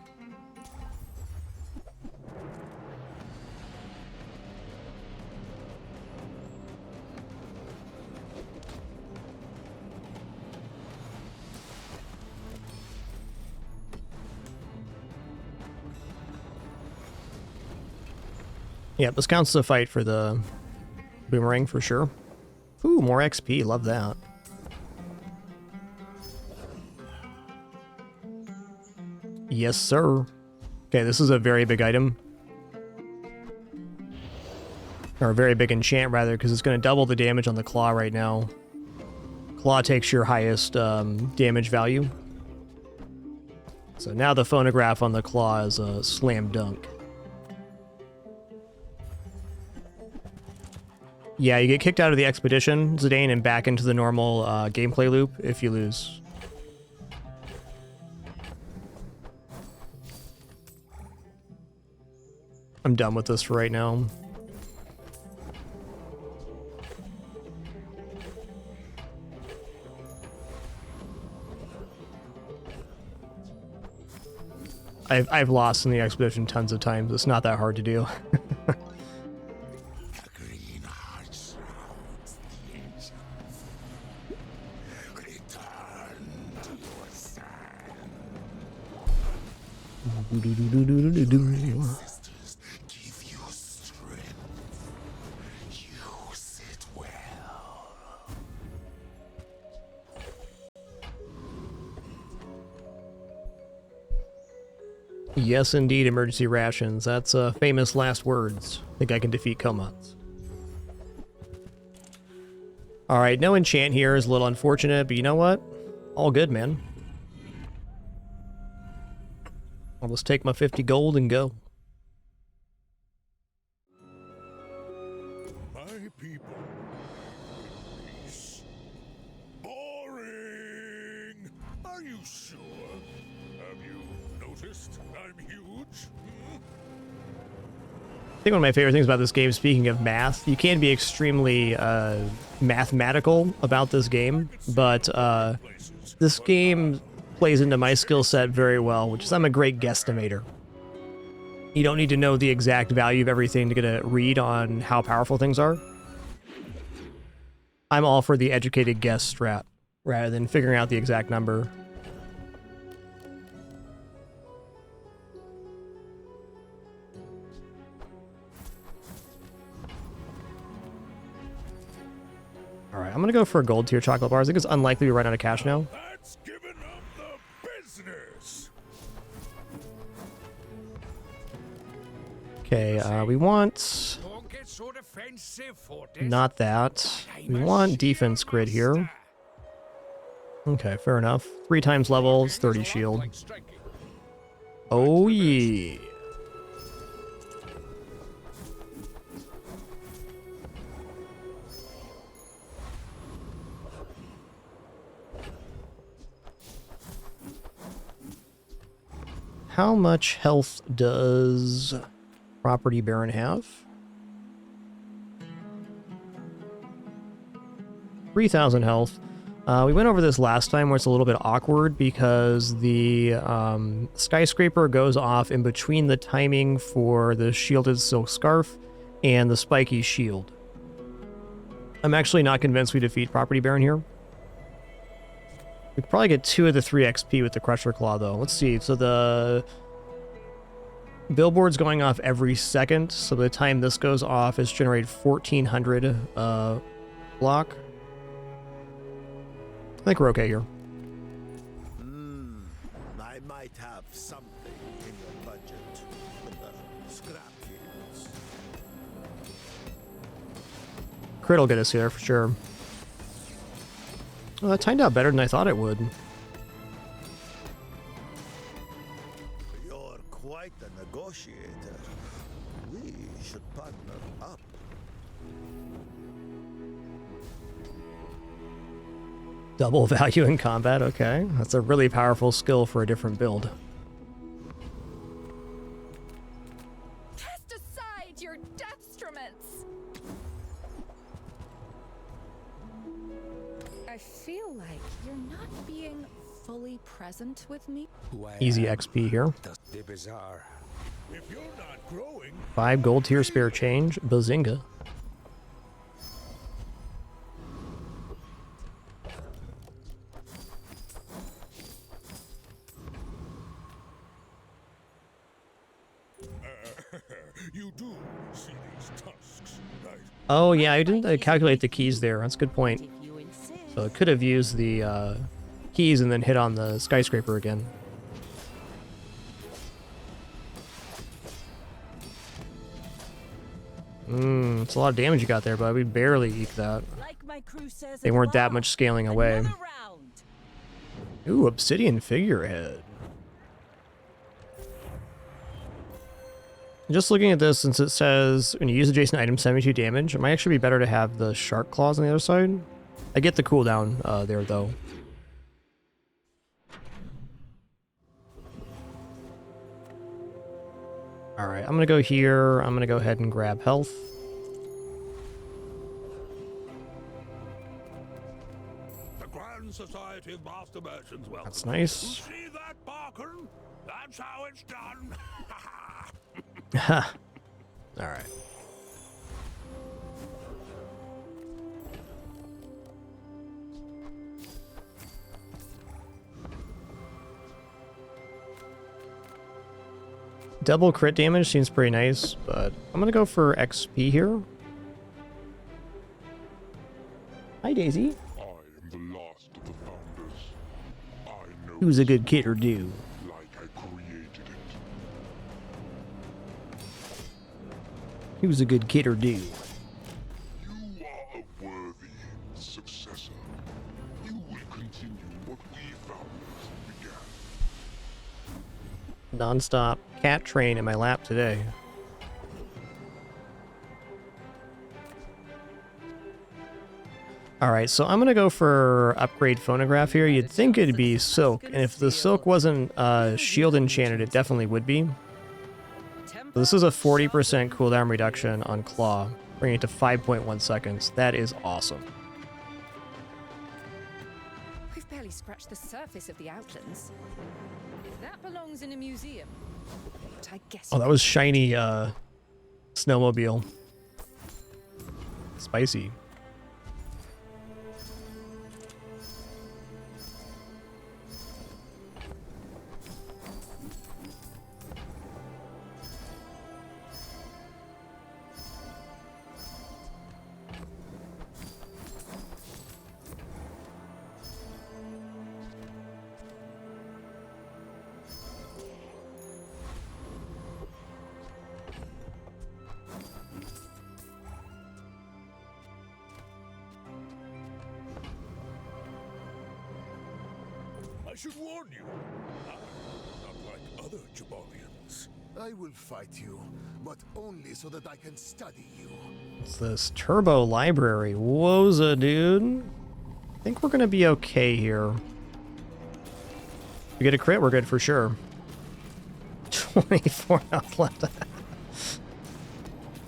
Yeah, this counts as a fight for the boomerang for sure. Ooh, more XP, love that. Yes, sir. Okay, this is a very big item. Or a very big enchant, rather, because it's going to double the damage on the claw right now. Claw takes your highest damage value. So now the phonograph on the claw is a slam dunk. Yeah, you get kicked out of the expedition, Zidane, and back into the normal gameplay loop if you lose. I'm done with this for right now. I've lost in the expedition tons of times. It's not that hard to do. Yes, indeed, emergency rations. That's famous last words. Think I can defeat Komots. Alright, no enchant here is a little unfortunate, but you know what? All good, man. I'll just take my 50 gold and go. My people Are you sure? Have you noticed I'm huge? I think one of my favorite things about this game, speaking of math, you can be extremely mathematical about this game, but this game plays into my skill set very well, which is I'm a great guesstimator. You don't need to know the exact value of everything to get a read on how powerful things are. I'm all for the educated guess strat, rather than figuring out the exact number. Alright, I'm gonna go for a gold tier chocolate bars. I think it's unlikely we run out of cash now. That's giving up the business. Okay, we want... Don't get so defensive, Fortis. Not that. We want defense grid here. Okay, fair enough. 3 times levels, 30 shield. Oh yeah. How much health does Property Baron have? 3,000 health. We went over this last time where it's a little bit awkward because the skyscraper goes off in between the timing for the shielded silk scarf and the spiky shield. I'm actually not convinced we defeat Property Baron here. We could probably get 2 of the 3 XP with the Crusher Claw, though. Let's see. So the billboard's going off every second. So by the time this goes off, it's generated 1,400 block. I think we're okay here. I might have something in your budget. Scrap fields. Crit will get us here for sure. Well, that timed out better than I thought it would. You're quite a negotiator. We should partner up. Double value in combat, okay. That's a really powerful skill for a different build. Cast aside your deathstruments! I feel like you're not being fully present with me. Easy XP here. The bizarre. If you're not growing, 5 gold tier spare change. Bazinga. you do see these tusks, right? Oh yeah, I didn't calculate the keys there. That's a good point. So it could have used the keys and then hit on the skyscraper again. It's a lot of damage you got there, but we barely eked that. They weren't that much scaling away. Ooh, obsidian figurehead. Just looking at this, since it says when you use adjacent item 72 damage, it might actually be better to have the shark claws on the other side. I get the cooldown there though. Alright, I'm gonna go here. I'm gonna go ahead and grab health. The Grand Society of Master Merchants. Well, That's nice. You see that, Barker? That's how it's done. Alright. Double crit damage seems pretty nice, but I'm gonna go for XP here. Hi, Daisy. I am the last of the founders. I know Who's a good kid or do? like I created it. Who's a good kid or do? You are a worthy successor. You will continue what we founders began. Non-stop cat train in my lap today. All right, so I'm gonna go for upgrade phonograph here. You'd think it'd be silk, and if the silk wasn't shield enchanted, it definitely would be. So this is a 40% cooldown reduction on claw, bringing it to 5.1 seconds. That is awesome. We've barely scratched the surface of the Outlands. If that belongs in a museum, but I guess. Oh, that was shiny snowmobile. Spicy. I should warn you, I'm not like other Jabarians. I will fight you, but only so that I can study you. What's this? Turbo library. Woza, dude. I think we're gonna be okay here. If we get a crit, we're good for sure. 24 health left.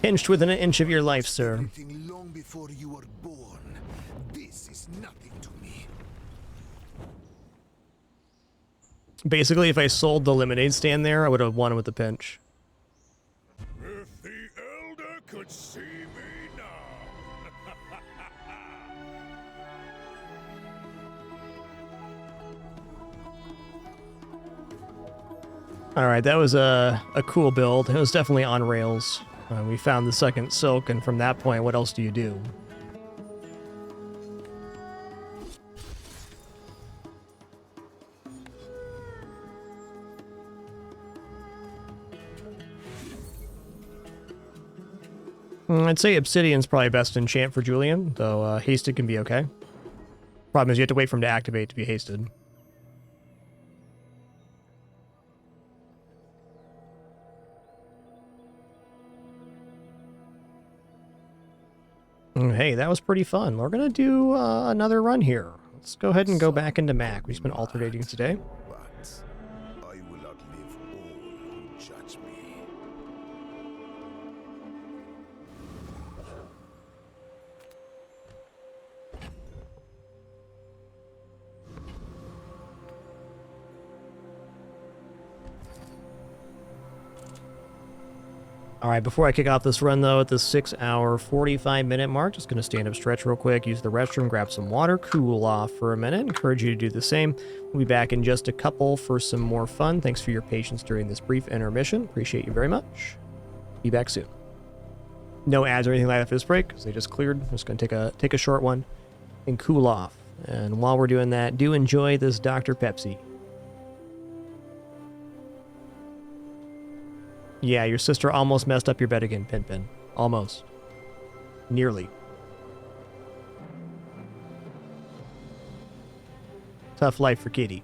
Pinched within an inch of your life, sir. Long before you were born. This is nothing to me. Basically, if I sold the lemonade stand there, I would have won with the pinch. If the Elder could see me now. Alright, that was a cool build. It was definitely on rails. We found the second silk, and from that point, what else do you do? I'd say Obsidian's probably best enchant for Julian, though Hasted can be okay. Problem is you have to wait for him to activate to be hasted. Hey, that was pretty fun. We're gonna do another run here. Let's go ahead and go back into Mac. We've been alternating today. But I will outlive all who judge me. All right, before I kick off this run, though, at the 6-hour, 45-minute mark, just going to stand up, stretch real quick, use the restroom, grab some water, cool off for a minute. Encourage you to do the same. We'll be back in just a couple for some more fun. Thanks for your patience during this brief intermission. Appreciate you very much. Be back soon. No ads or anything like that for this break, because they just cleared. I'm just going to take a short one and cool off. And while we're doing that, do enjoy this Dr. Pepsi. Yeah, your sister almost messed up your bed again, Pin. Almost. Nearly. Tough life for kitties.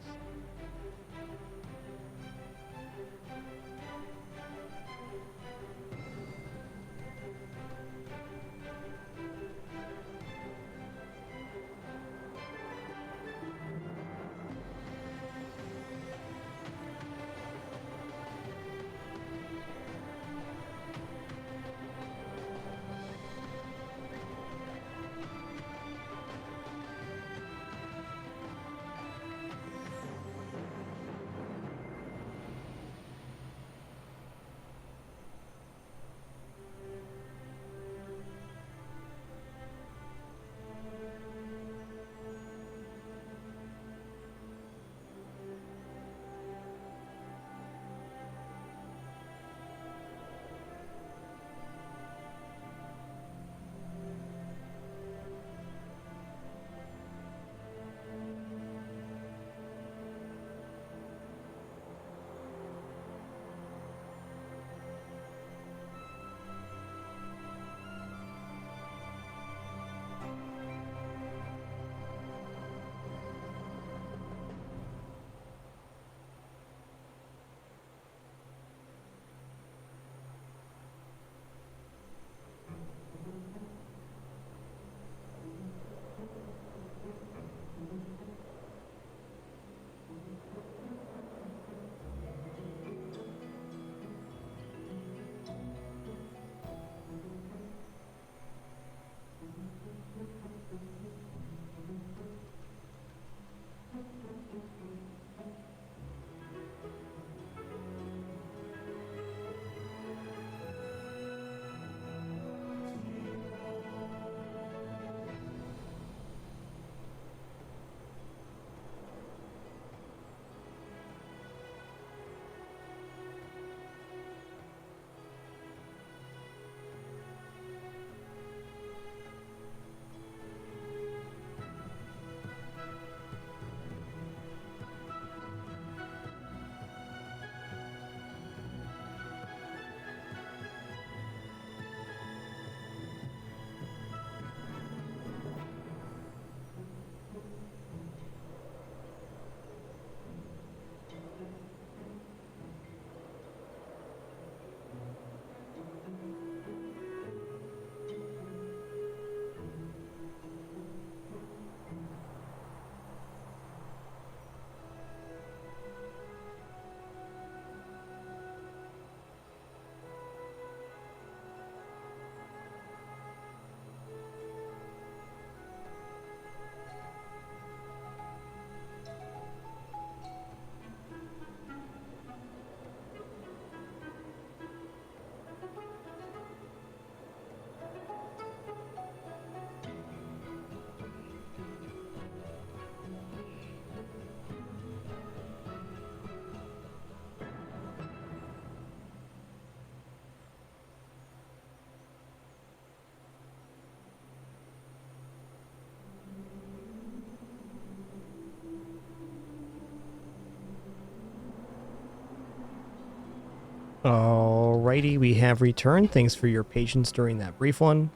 Alrighty, we have returned. Thanks for your patience during that brief one.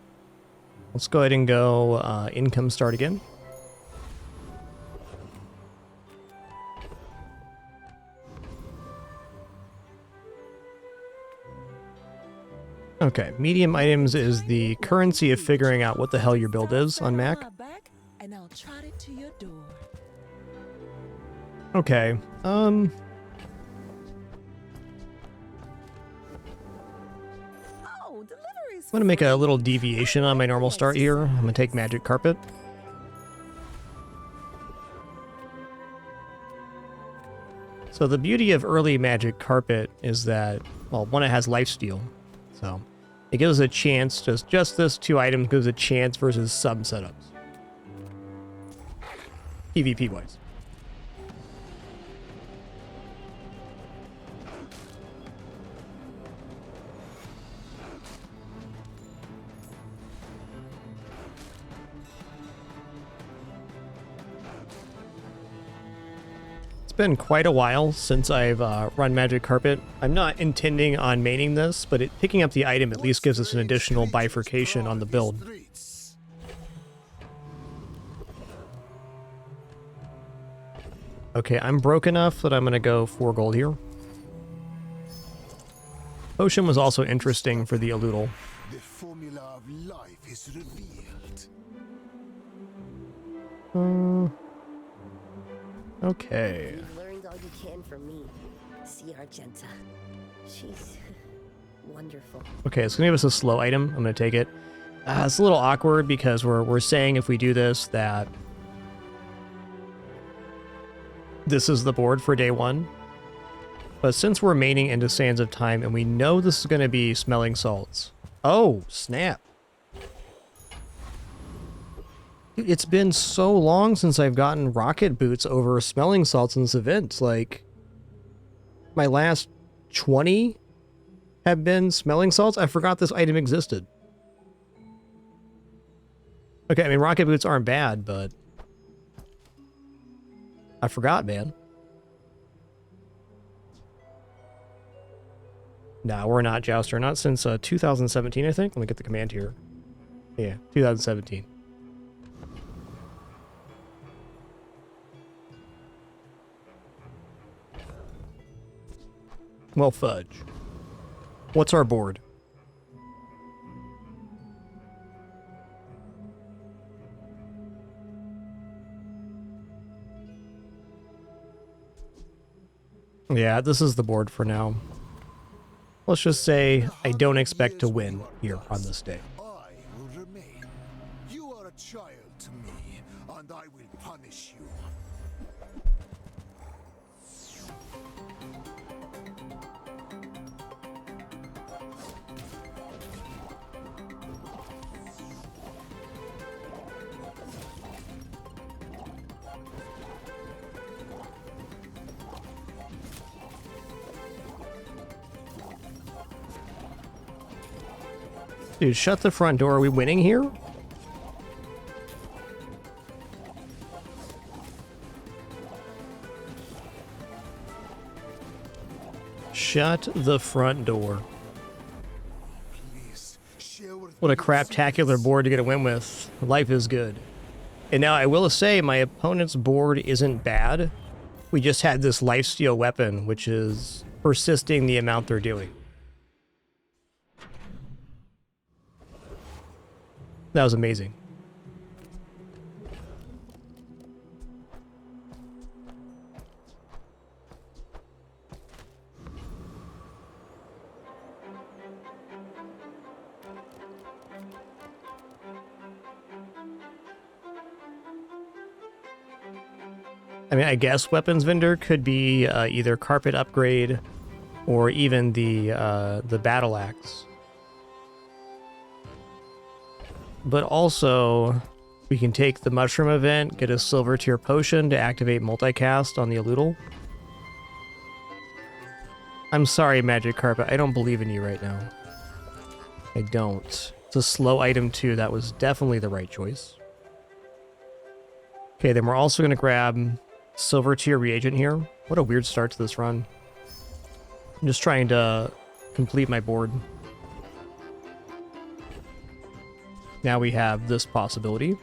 Let's go ahead and go income start again. Okay, medium items is the currency of figuring out what the hell your build is on Mac. And I'll trot it to your door. Okay, I'm gonna make a little deviation on my normal start here. I'm gonna take Magic Carpet. So the beauty of early Magic Carpet is that, well, one, it has lifesteal. So it gives us a chance, just this 2 items gives a chance versus sub setups. PvP wise. It's been quite a while since I've run Magic Carpet. I'm not intending on maining this, but picking up the item at least gives us an additional bifurcation on the build. Okay, I'm broke enough that I'm going to go 4 gold here. Potion was also interesting for the Aludel. The formula of life is revealed. Okay. You've learned all you can from me. See Argenta. She's wonderful. Okay, it's gonna give us a slow item. I'm gonna take it. It's a little awkward because we're saying if we do this that this is the board for day 1. But since we're maining into Sands of Time and we know this is gonna be Smelling Salts. Oh, snap. Dude, it's been so long since I've gotten rocket boots over Smelling Salts in this event. Like, my last 20 have been Smelling Salts. I forgot this item existed. Okay, I mean, rocket boots aren't bad, but I forgot, man. Nah, we're not Jouster. Not since 2017, I think. Let me get the command here. Yeah, 2017. Well, fudge. What's our board? Yeah, this is the board for now. Let's just say I don't expect to win here on this day. I will remain. You are a child to me, and I will punish you. Dude, shut the front door. Are we winning here? Shut the front door. What a craptacular board to get a win with. Life is good. And now I will say my opponent's board isn't bad. We just had this lifesteal weapon, which is persisting the amount they're doing. That was amazing. I mean, I guess weapons vendor could be either carpet upgrade or even the battle axe. But also, we can take the mushroom event, get a silver tier potion to activate multicast on the Aludel. I'm sorry, Magic Carpet. I don't believe in you right now. I don't. It's a slow item too. That was definitely the right choice. Okay, then we're also going to grab silver tier reagent here. What a weird start to this run. I'm just trying to complete my board. Now we have this possibility.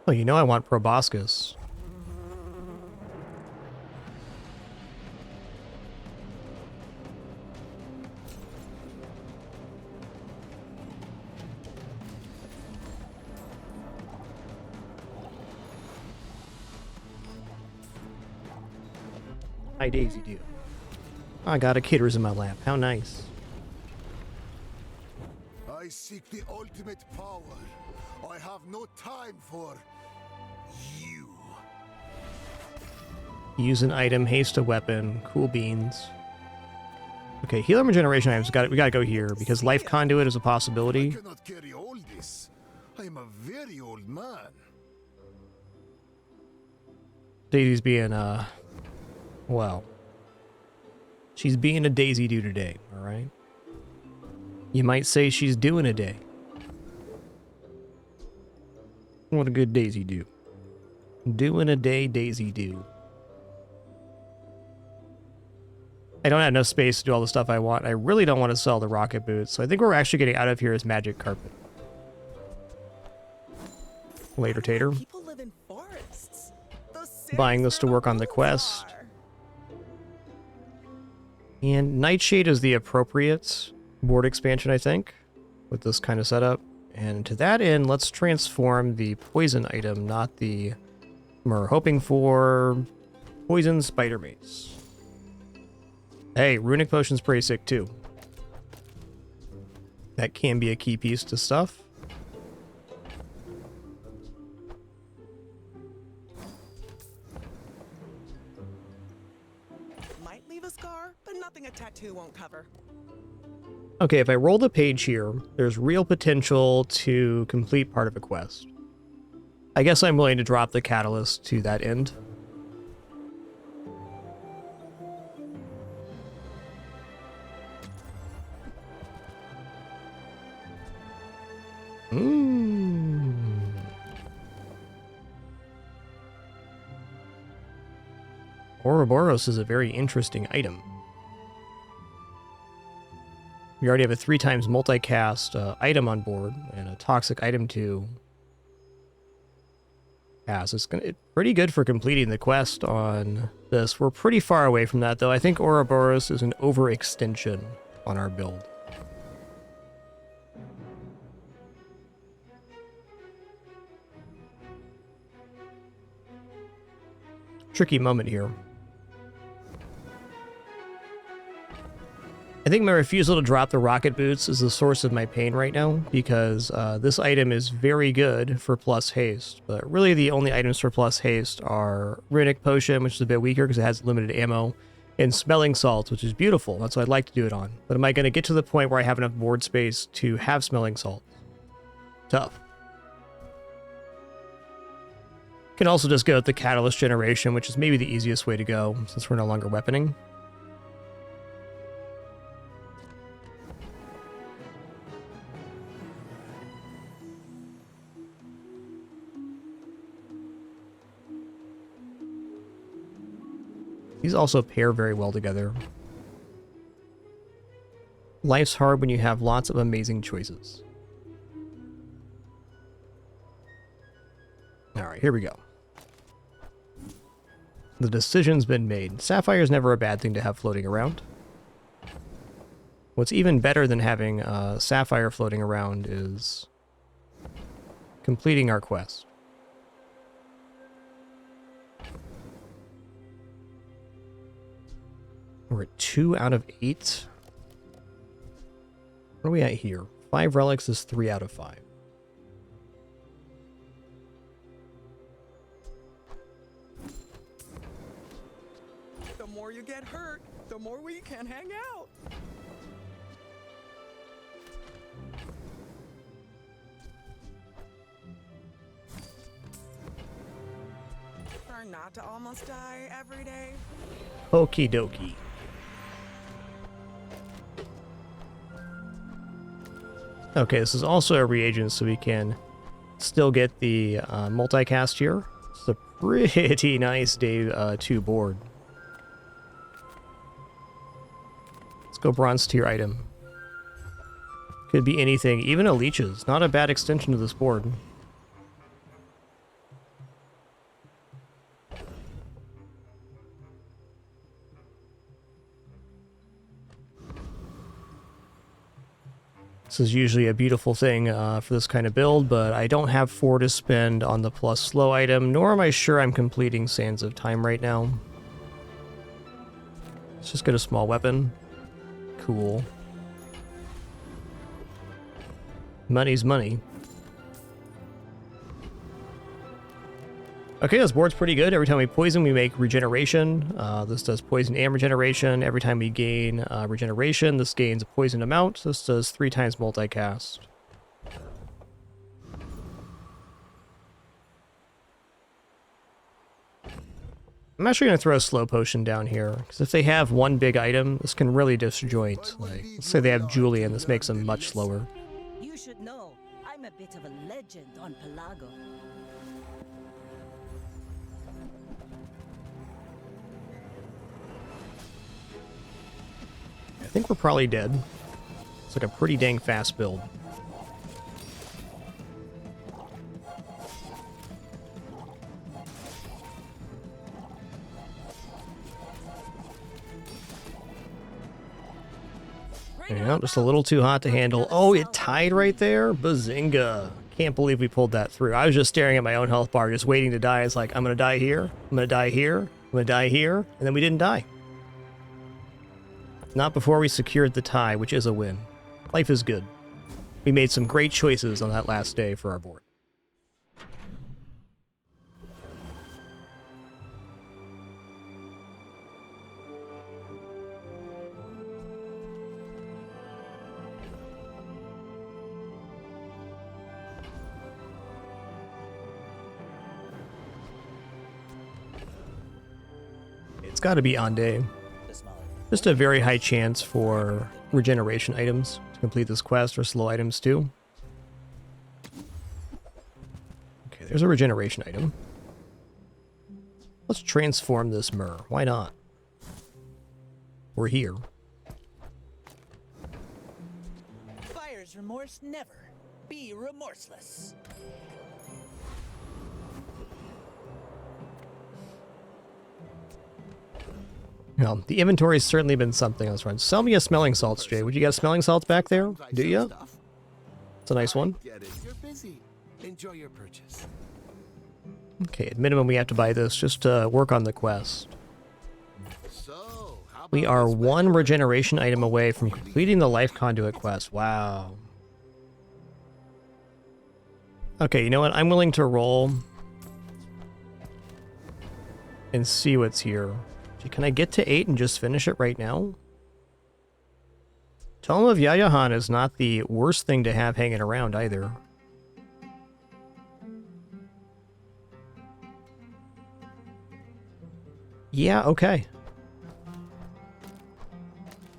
Oh, you know I want proboscis. Hi, Daisy do. I got a Kitters in my lap. How nice. I seek the ultimate power. I have no time for you. Use an item, haste a weapon, cool beans. Okay, healer regeneration items. We gotta go here because life conduit is a possibility. I cannot carry all this. I am a very old man. Daisy's being well. She's being a Daisy do today, alright? You might say she's doing a day. What a good Daisy do. Doing a day, Daisy do. I don't have enough space to do all the stuff I want. I really don't want to sell the rocket boots, so I think we're actually getting out of here as magic carpet. Later, Tater. People live in forests. Buying this to work on the quest. And Nightshade is the appropriate board expansion, I think, with this kind of setup. And to that end, let's transform the poison item, not the... We're hoping for poison spider mace. Hey, runic potion's pretty sick too. That can be a key piece to stuff. Might leave a scar, but nothing a tattoo won't cover. Okay, if I roll the page here, there's real potential to complete part of a quest. I guess I'm willing to drop the catalyst to that end. Ouroboros is a very interesting item. We already have a 3x multicast item on board and a toxic item to pass. It's pretty good for completing the quest on this. We're pretty far away from that though. I think Ouroboros is an overextension on our build. Tricky moment here. I think my refusal to drop the rocket boots is the source of my pain right now, because this item is very good for plus haste, but really the only items for plus haste are runic potion, which is a bit weaker because it has limited ammo, and smelling salts, which is beautiful. That's what I'd like to do it on. But am I going to get to the point where I have enough board space to have smelling salts? Tough. Can also just go with the catalyst generation, which is maybe the easiest way to go since we're no longer weaponing. These also pair very well together. Life's hard when you have lots of amazing choices. Alright, here we go. The decision's been made. Sapphire's never a bad thing to have floating around. What's even better than having Sapphire floating around is completing our quest. We're at 2 out of 8. What are we at here? 5 relics is 3 out of 5. The more you get hurt, the more we can hang out. Try not to almost die every day. Okie dokie. Okay, this is also a reagent, so we can still get the multicast here. It's a pretty nice day 2 board. Let's go bronze tier item. Could be anything, even a leeches. Not a bad extension to this board. This is usually a beautiful thing for this kind of build, but I don't have 4 to spend on the plus slow item, nor am I sure I'm completing Sands of Time right now. Let's just get a small weapon. Cool. Money's money. Okay, this board's pretty good. Every time we poison, we make regeneration. This does poison and regeneration. Every time we gain regeneration, this gains a poison amount. This does 3 times multicast. I'm actually going to throw a slow potion down here, because if they have one big item, this can really disjoint. Like, let's say they have Julian, this makes them much slower. You should know, I'm a bit of a legend on Pelago. I think we're probably dead. It's like a pretty dang fast build. Yeah, just a little too hot to handle. Oh, it tied right there? Bazinga. Can't believe we pulled that through. I was just staring at my own health bar, just waiting to die. It's like, I'm gonna die here, I'm gonna die here, I'm gonna die here, and then we didn't die. Not before we secured the tie, which is a win. Life is good. We made some great choices on that last day for our board. It's got to be on day. Just a very high chance for regeneration items to complete this quest, or slow items too. Okay, there's a regeneration item. Let's transform this myrrh. Why not? We're here. Buyer's remorse never. Be remorseless. Well, the inventory's certainly been something on this run. Sell me a smelling salts, Jay. Would you get smelling salts back there? Do you? It's a nice one. You're busy. Enjoy your purchase. Okay, at minimum we have to buy this just to work on the quest. We are 1 regeneration item away from completing the life conduit quest. Wow. Okay, you know what? I'm willing to roll and see what's here. Can I get to 8 and just finish it right now? Tome of Yayahan is not the worst thing to have hanging around either. Yeah, okay.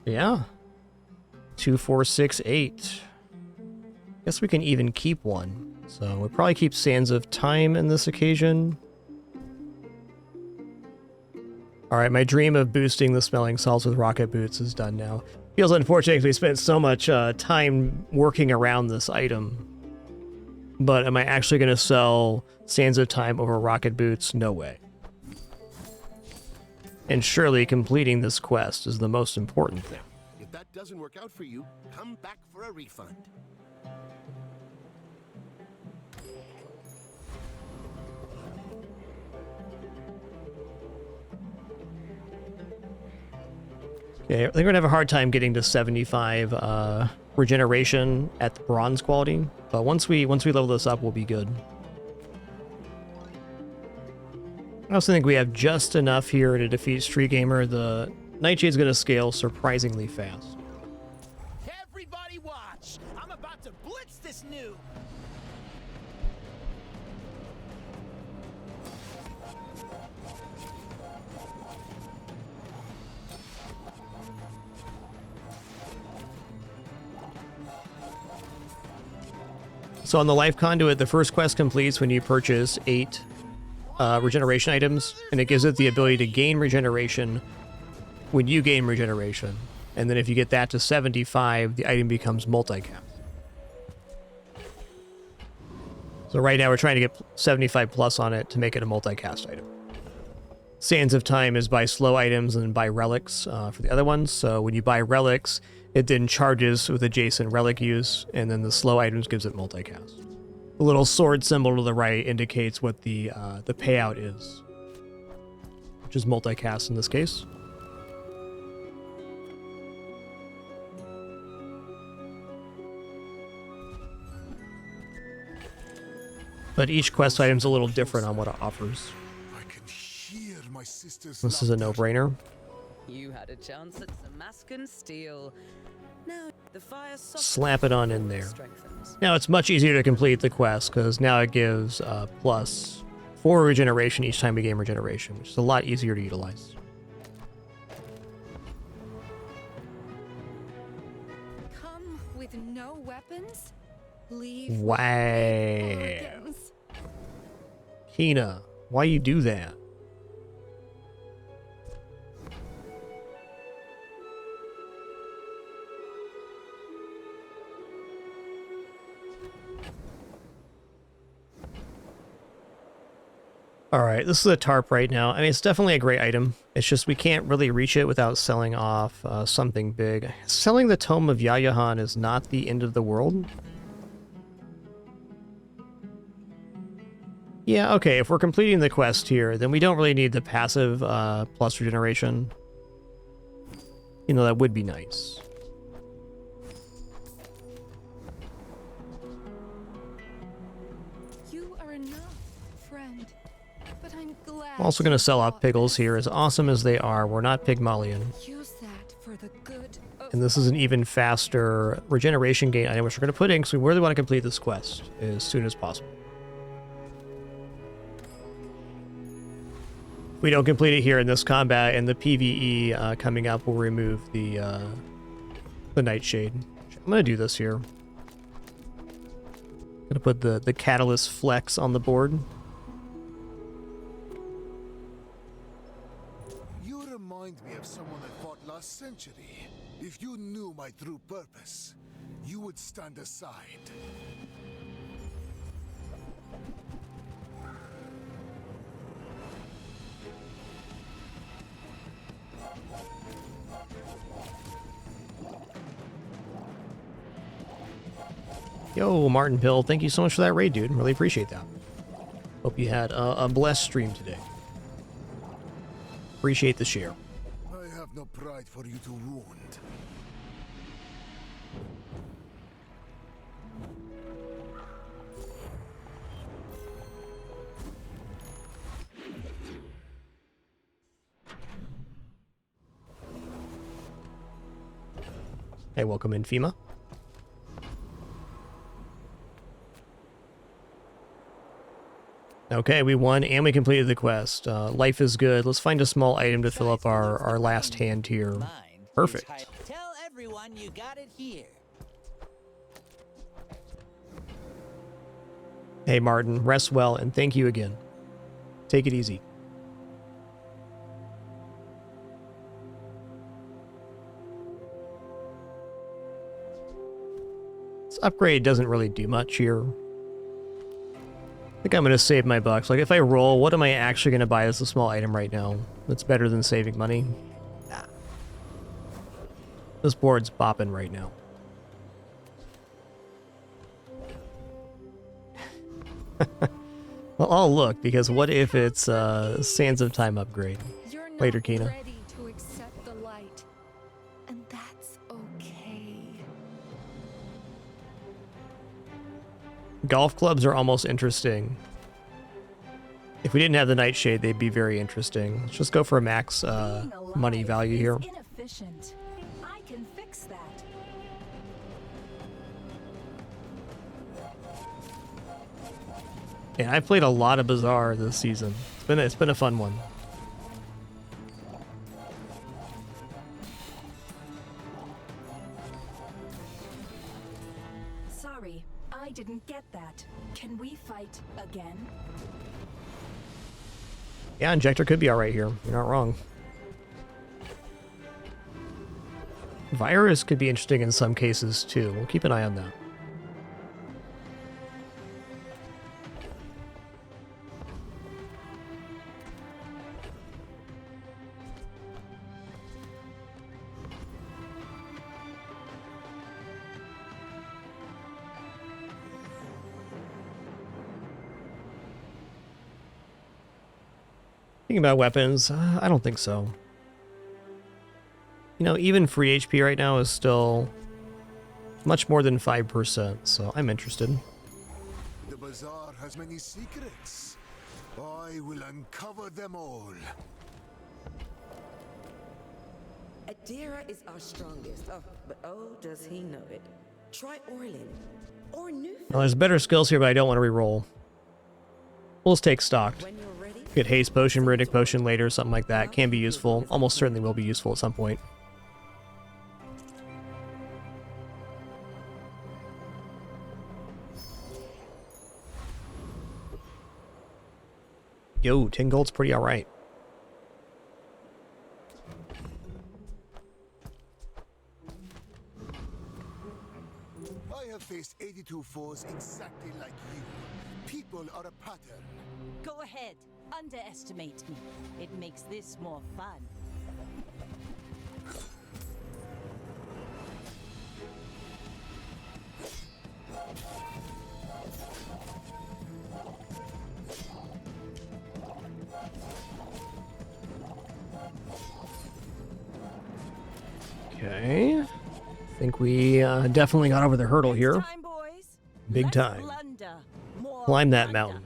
Yeah. 2, 4, 6, 8. Guess we can even keep 1. So we'll probably keep Sands of Time in this occasion. Alright, my dream of boosting the smelling salts with rocket boots is done now. Feels unfortunate because we spent so much time working around this item. But am I actually going to sell Sands of Time over rocket boots? No way. And surely completing this quest is the most important thing. If that doesn't work out for you, come back for a refund. Okay, I think we're gonna have a hard time getting to 75 regeneration at the bronze quality, but once we level this up, we'll be good. I also think we have just enough here to defeat Street Gamer. The Nightshade's gonna scale surprisingly fast. Everybody watch! I'm about to blitz this noob! So on the life conduit, the first quest completes when you purchase 8 regeneration items, and it gives it the ability to gain regeneration when you gain regeneration. And then if you get that to 75, the item becomes multicast. So right now we're trying to get 75 plus on it to make it a multicast item. Sands of Time is buy slow items and buy relics for the other ones. So when you buy relics, it then charges with adjacent relic use, and then the slow items gives it multicast. The little sword symbol to the right indicates what the payout is, which is multicast in this case. But each quest item is a little different on what it offers. This is a no-brainer. You had a chance at Damascus steel. Now the fire Slap it on in there. Now it's much easier to complete the quest because now it gives plus 4 regeneration each time we gain regeneration, which is a lot easier to utilize. Come with no weapons? Leave Wow. bargains. Kina, why you do that? Alright, this is a tarp right now. I mean, it's definitely a great item. It's just we can't really reach it without selling off something big. Selling the Tome of Yayahan is not the end of the world. Yeah, okay, if we're completing the quest here, then we don't really need the passive plus regeneration. You know, that would be nice. You are enough, friend. But I'm glad. I'm also going to sell off Piggles here. As awesome as they are, we're not Pygmalion. Use that for the good of And this is an even faster regeneration gain item, which we're going to put in because we really want to complete this quest as soon as possible. If we don't complete it here in this combat, and the PvE coming up will remove the Nightshade. I'm going to do this here. I'm going to put the Catalyst Flex on the board. You remind me of someone I fought last century. If you knew my true purpose, you would stand aside. Yo, Martin Pill, thank you so much for that raid, dude. Really appreciate that. Hope you had a blessed stream today. Appreciate the share. I have no pride for you to wound. Hey, welcome in, FEMA. Okay, we won and we completed the quest. Life is good. Let's find a small item to fill up our last hand here. Perfect. Tell everyone you got it here. Hey, Martin, rest well, and thank you again. Take it easy. This upgrade doesn't really do much here. I think I'm going to save my bucks. Like, if I roll, what am I actually going to buy as a small item right now that's better than saving money? Nah. This board's bopping right now. Well, I'll look, because what if it's Sands of Time upgrade? Later, Kina. ready to accept the light. And that's okay. Golf clubs are almost interesting. If we didn't have the Nightshade, they'd be very interesting. Let's just go for a max money value here. Inefficient. I can fix that. Yeah, I've played a lot of Bazaar this season. It's been a fun one. Sorry, I didn't get that. that. Can we fight again? Yeah, injector could be alright here. You're not wrong. Virus could be interesting in some cases too. We'll keep an eye on that. Thinking about weapons, I don't think so. You know, even free HP right now is still much more than 5%, so I'm interested. The bazaar has many secrets. I will uncover them all. Adira is our strongest. Oh, but oh, does he know it. Try Orlin. Or New. Well, there's better skills here, but I don't want to reroll. We'll just take stocked. Get haste potion, meridic potion later, something like that. Can be useful. Almost certainly will be useful at some point. Yo, 10 gold's pretty alright. I have faced 82 foes exactly like you. People are a pattern. Go ahead. Underestimate me. It makes this more fun. Okay. I think we definitely got over the hurdle here. Big time. Climb that mountain.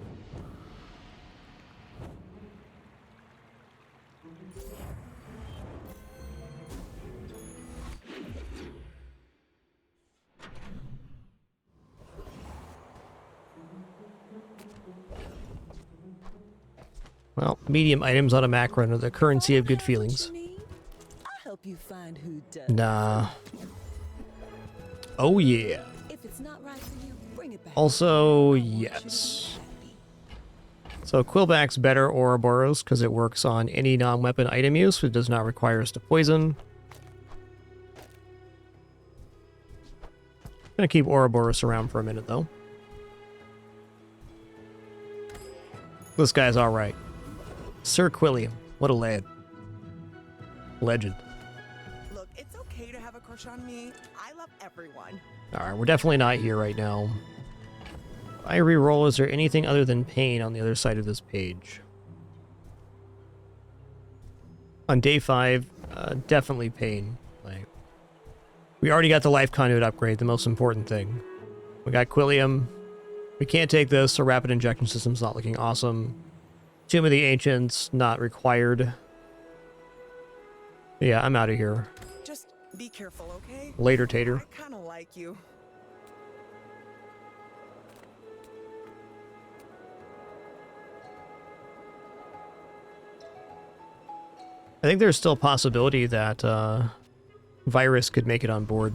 Well, medium items on a macro are the currency of good feelings. I'll help you find who does. Nah. Oh yeah. If it's not right for you, bring it back. Also, yes. So Quillback's better Ouroboros because it works on any non-weapon item use. It does not require us to poison. Gonna keep Ouroboros around for a minute though. This guy's alright. Sir Quilliam. What a lad. Legend. Look, it's okay to have a crush on me. I love everyone. Alright, we're definitely not here right now. If I reroll, is there anything other than pain on the other side of this page? On day 5, definitely pain. Like, we already got the life conduit upgrade, the most important thing. We got Quilliam. We can't take this, so rapid injection system's not looking awesome. Tomb of the Ancients, not required. Yeah, I'm out of here. Just be careful, okay? Later, Tater. I kind of like you. I think there's still a possibility that Virus could make it on board.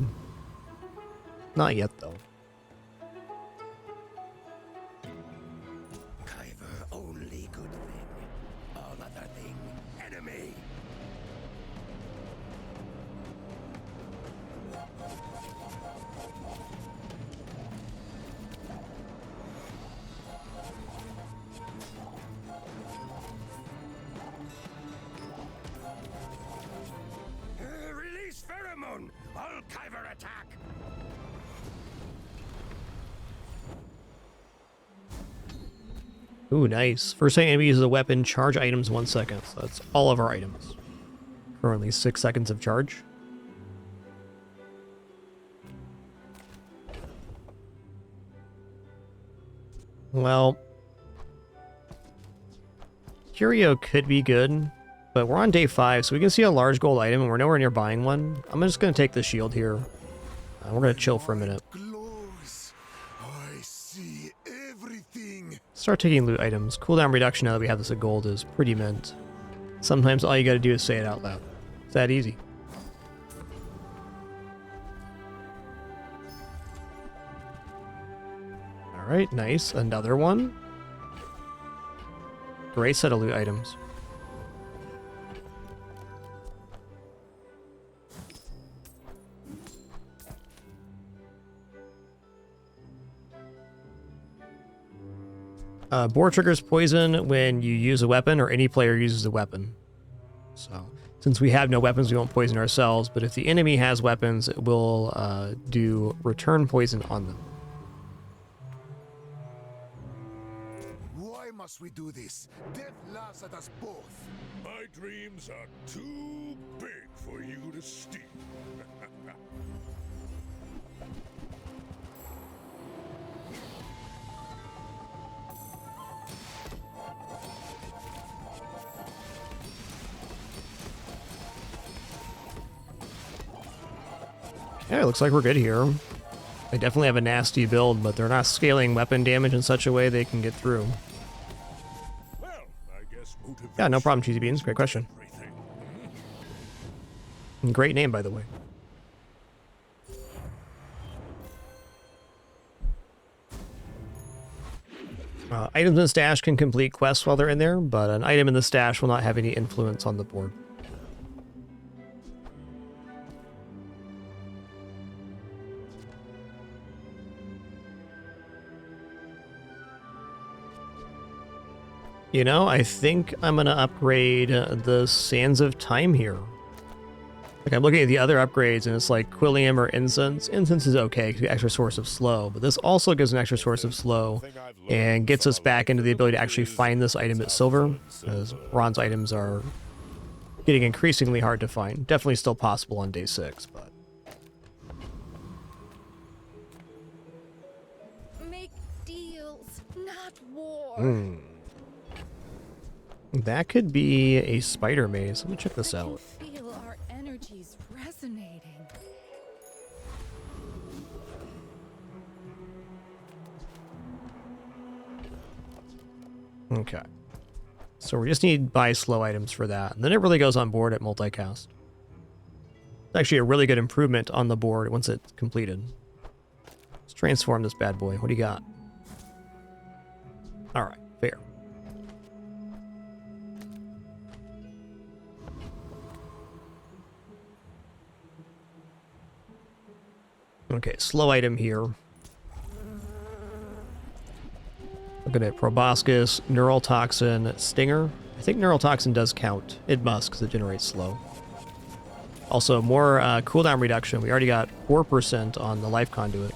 Not yet, though. Only good thing. All other thing, enemy. Release pheromone. All Kyver attack. Ooh, nice. First time enemy uses a weapon, charge items 1 second. So that's all of our items. Currently 6 seconds of charge. Well, Curio could be good, but we're on day 5, so we can see a large gold item and we're nowhere near buying one. I'm just going to take the shield here. We're going to chill for a minute. Start taking loot items. Cooldown reduction now that we have this at gold is pretty mint. Sometimes all you gotta do is say it out loud. It's that easy. Alright, nice. Another one. Great set of loot items. Boar triggers poison when you use a weapon or any player uses a weapon. So, since we have no weapons, we won't poison ourselves, but if the enemy has weapons, it will do return poison on them. Why must we do this? Death laughs at us both. My dreams are too big for you to steal. Yeah, it looks like we're good here. They definitely have a nasty build, but they're not scaling weapon damage in such a way they can get through. Yeah, no problem, Cheesy Beans. Great question. And great name, by the way. Items in the stash can complete quests while they're in there, but an item in the stash will not have any influence on the board. You know, I think I'm going to upgrade the Sands of Time here. Like, I'm looking at the other upgrades, and it's like Quillium or Incense. Incense is okay, extra source of slow, but this also gives an extra source of slow and gets us back into the ability to actually find this item at silver, as bronze items are getting increasingly hard to find. Definitely still possible on day 6, but... Make deals, not war. That could be a spider maze. Let me check this out. Feel our energies resonating. Okay. So we just need buy slow items for that. And then it really goes on board at multicast. It's actually a really good improvement on the board once it's completed. Let's transform this bad boy. What do you got? Alright, fair. Okay, slow item here. Looking at Proboscis, Neural Toxin, Stinger. I think Neural Toxin does count. It must, because it generates slow. Also, more cooldown reduction. We already got 4% on the Life Conduit.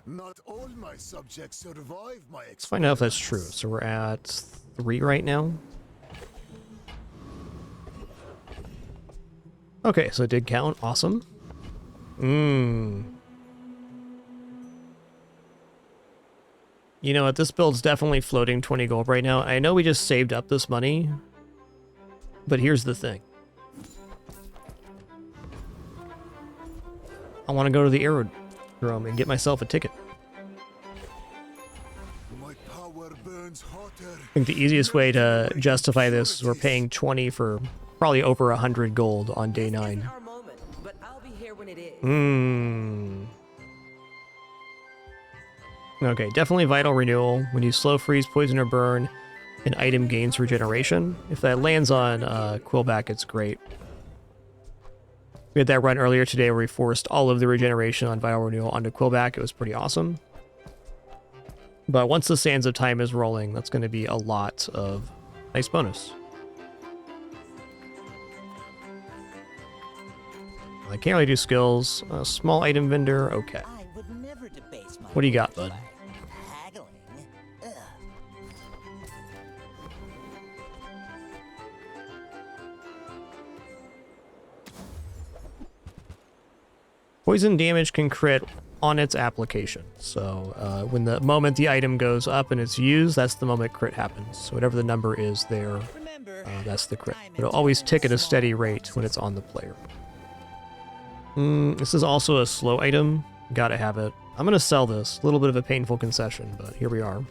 Not all my subjects survive my Let's find out if that's true. So we're at 3 right now. Okay, so it did count. Awesome. You know what? This build's definitely floating 20 gold right now. I know we just saved up this money, but here's the thing. I want to go to the aerodrome and get myself a ticket. I think the easiest way to justify this is we're paying 20 for probably over 100 gold on day 9. But I'll be here when it is. Okay, definitely Vital Renewal. When you slow freeze, poison, or burn, an item gains regeneration. If that lands on Quillback, it's great. We had that run earlier today where we forced all of the regeneration on Vital Renewal onto Quillback. It was pretty awesome. But once the Sands of Time is rolling, that's going to be a lot of nice bonus. I can't really do skills. Small item vendor, okay. What do you got, bud? Poison damage can crit on its application. So when the moment the item goes up and it's used, that's the moment crit happens. So whatever the number is there, that's the crit. It'll always tick at a steady rate when it's on the player. This is also a slow item. Gotta have it. I'm going to sell this. A little bit of a painful concession, but here we are.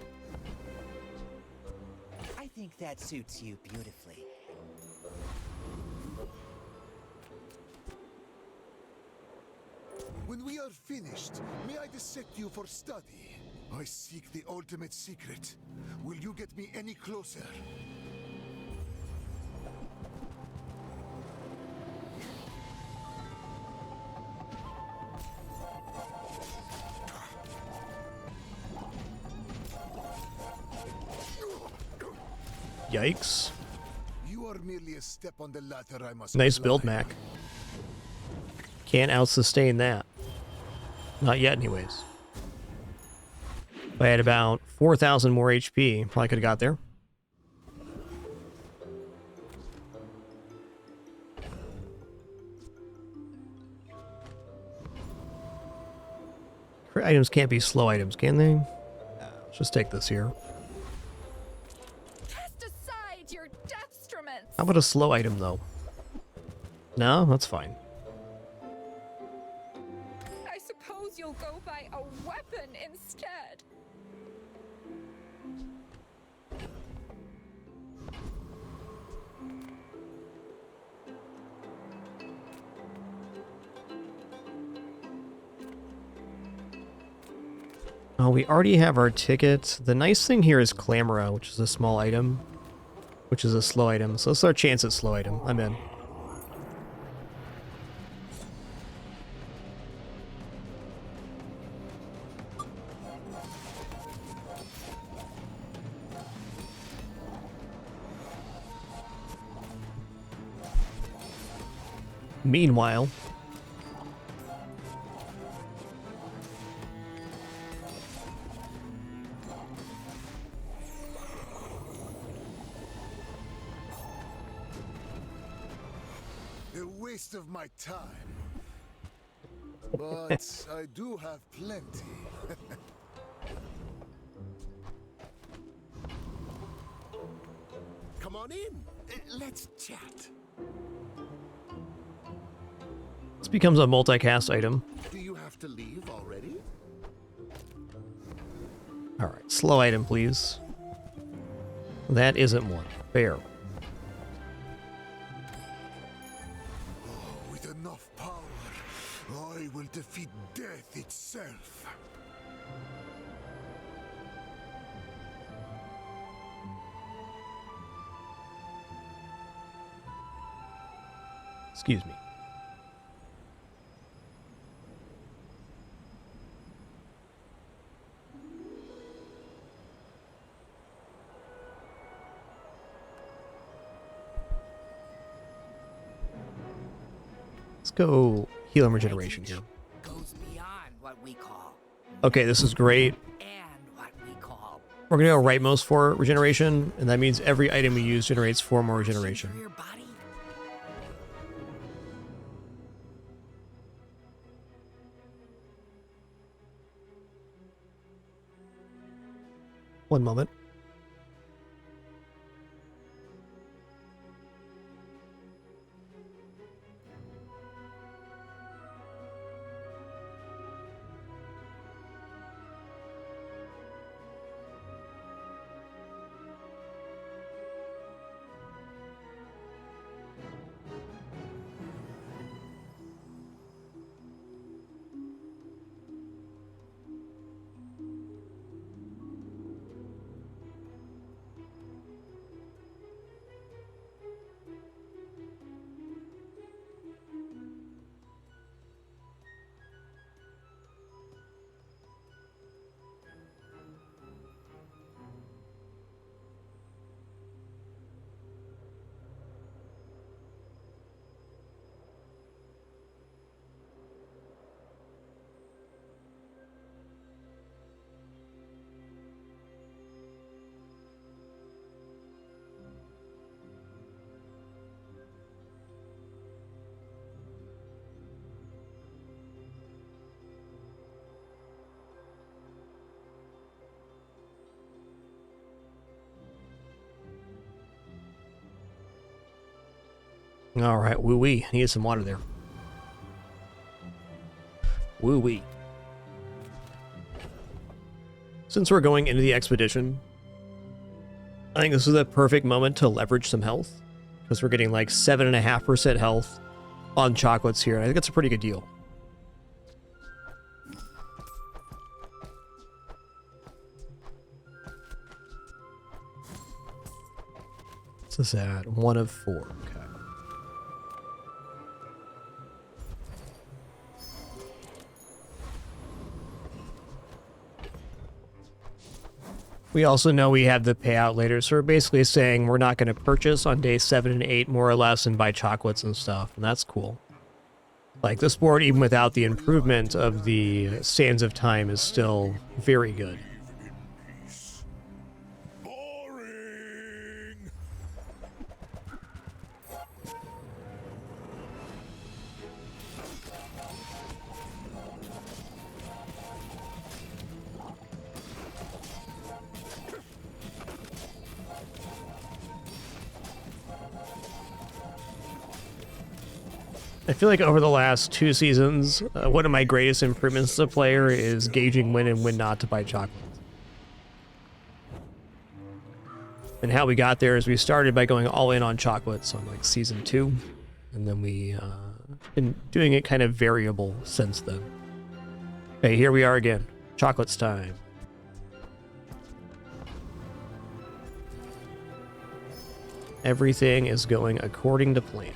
I think that suits you beautifully. When we are finished, may I dissect you for study? I seek the ultimate secret. Will you get me any closer? Yikes. You are merely a step on the ladder I must Nice build, climb. Mac. Can't out-sustain that. Not yet, anyways. If I had about 4,000 more HP, probably could have got there. Crit items can't be slow items, can they? Let's just take this here. Cast aside your deathstruments. How about a slow item, though? No? That's fine. I suppose you'll go by a weapon instead. Oh, we already have our ticket. The nice thing here is Clamora, which is a small item, which is a slow item. So it's our chance at slow item. I'm in. Meanwhile, A waste of my time. But I do have plenty. Come on in. Let's chat. this becomes a multicast item. Do you have to leave already? Alright, slow item, please. That isn't one. Fair. With enough power, I will defeat death itself. Excuse me. Let's go heal and regeneration here. Goes beyond what we call Okay, this is great. and what we call We're gonna go rightmost for regeneration, and that means every item we use generates 4 more regeneration. your body. One moment. All right, woo-wee. I needed some water there. Woo-wee. Since we're going into the expedition, I think this is the perfect moment to leverage some health, because we're getting like 7.5% health on chocolates here. I think it's a pretty good deal. What's this at? 1 of 4. Okay. We also know we have the payout later, so we're basically saying we're not going to purchase on day 7 and 8, more or less, and buy chocolates and stuff, and that's cool. Like, this board, even without the improvement of the Sands of Time, is still very good. I feel like over the last 2 seasons, one of my greatest improvements as a player is gauging when and when not to buy chocolates. And how we got there is we started by going all in on chocolates on like season 2, and then we been doing it kind of variable since then. Okay, here we are again. Chocolates time. Everything is going according to plan.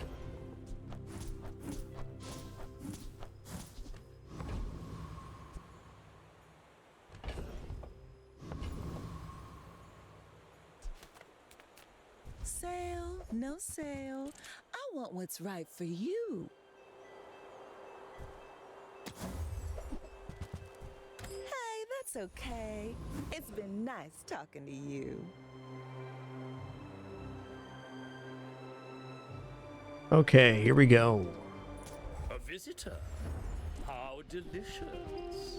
No sale. I want what's right for you. Hey, that's okay. It's been nice talking to you. Okay, here we go. A visitor. How delicious.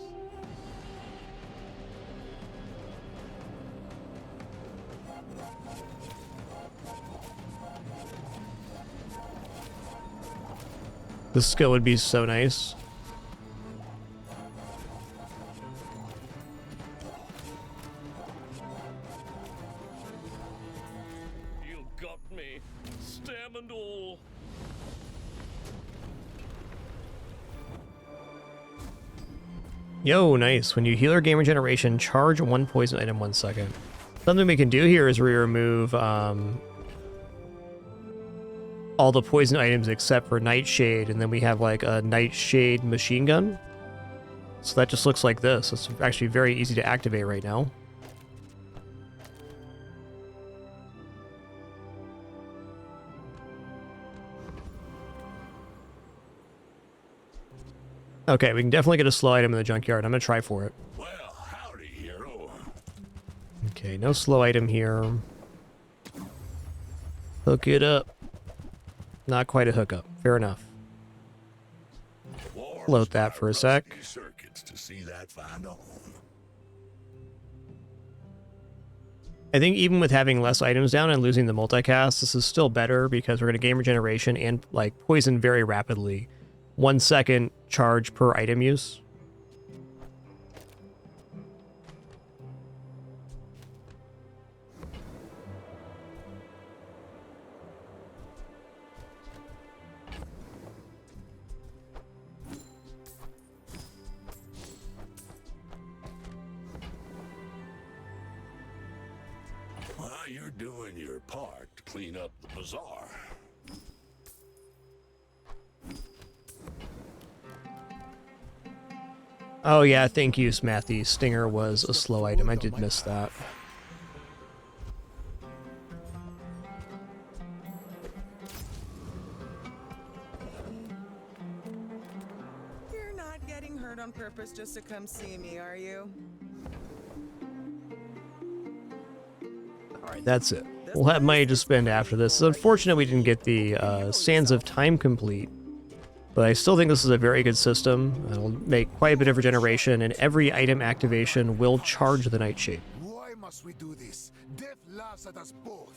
This skill would be so nice. You got me, stem and all. Yo, nice. When you heal or gain regeneration, charge 1 poison item 1 second. Something we can do here is we remove all the poison items except for Nightshade, and then we have like a Nightshade machine gun. So that just looks like this. It's actually very easy to activate right now. Okay, we can definitely get a slow item in the junkyard. I'm gonna try for it. Well, howdy, hero. Okay, no slow item here. Hook it up. Not quite a hookup. Fair enough. Float that for a sec. Circuits to see that find on. I think even with having less items down and losing the multicast, this is still better because we're going to gain regeneration and like poison very rapidly. 1 second charge per item use. Well, you're doing your part to clean up the bazaar. Oh yeah, thank you, Smathy. Stinger was a slow item. I did miss that. You're not getting hurt on purpose just to come see me, are you? Alright, that's it. We'll have money to spend after this. It's unfortunate we didn't get the Sands of Time complete, but I still think this is a very good system. It'll make quite a bit of regeneration, and every item activation will charge the Nightshade. Why must we do this? Death laughs at us both.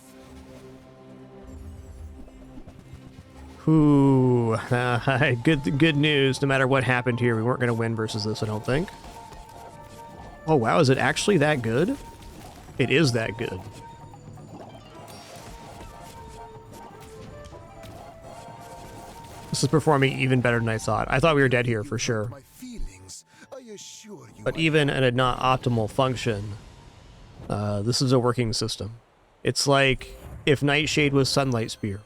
Ooh, good news. No matter what happened here, we weren't going to win versus this, I don't think. Oh wow, is it actually that good? It is that good. This is performing even better than I thought. I thought we were dead here for sure. But even at a not optimal function, this is a working system. It's like if Nightshade was Sunlight Spear.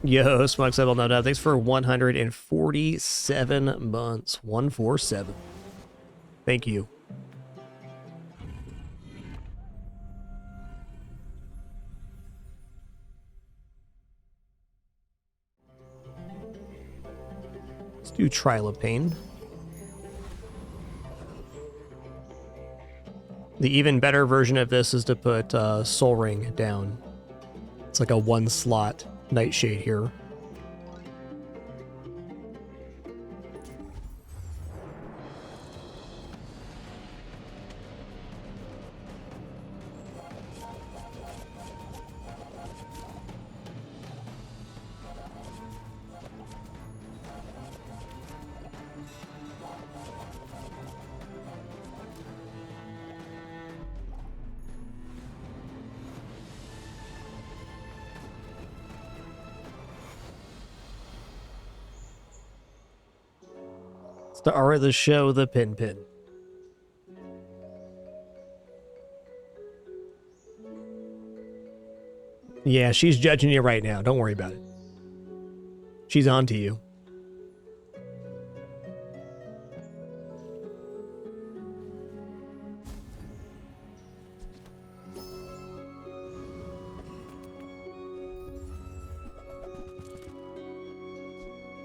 Yo, Smug 7, no doubt. Thanks for 147 months. 147. Thank you. Let's do Trial of Pain. The even better version of this is to put Soul Ring down. It's like a one-slot Nightshade here. Star of the show, the Pin Pin. Yeah, she's judging you right now. Don't worry about it. She's on to you.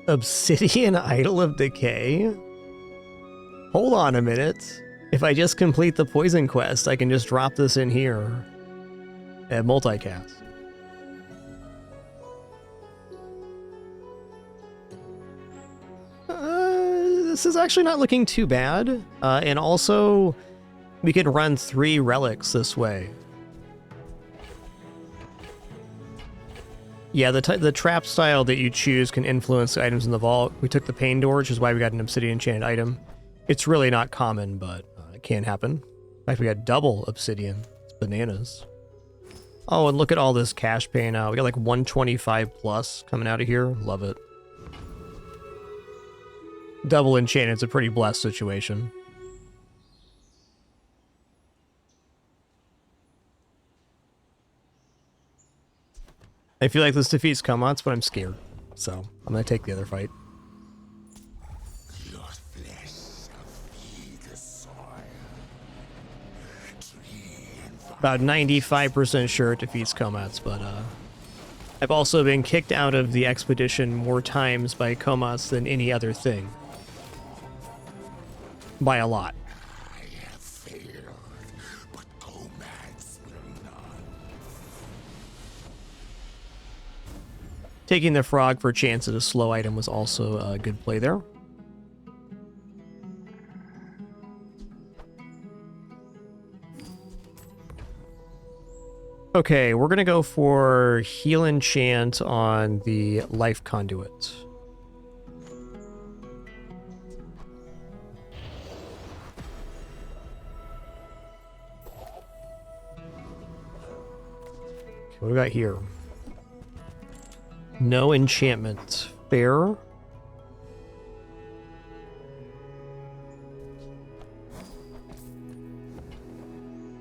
Obsidian Idol of Decay? Hold on a minute. If I just complete the poison quest, I can just drop this in here at multicast. This is actually not looking too bad. And also, we could run 3 relics this way. Yeah, the trap style that you choose can influence the items in the vault. We took the Pain Door, which is why we got an Obsidian Enchanted item. It's really not common, but it can happen. In fact, we got double Obsidian. It's bananas. Oh, and look at all this cash paying out. We got like 125 plus coming out of here. Love it. Double Enchanted. It's a pretty blessed situation. I feel like this defeats Comots, but I'm scared. So, I'm going to take the other fight. Your flesh shall feed the soil. About 95% sure it defeats Comots, but I've also been kicked out of the expedition more times by Comots than any other thing. By a lot. I have failed, but Comots will not. Taking the frog for a chance at a slow item was also a good play there. Okay, we're gonna go for Heal Enchant on the Life Conduit. Okay, what do we got here? No enchantment. Fair.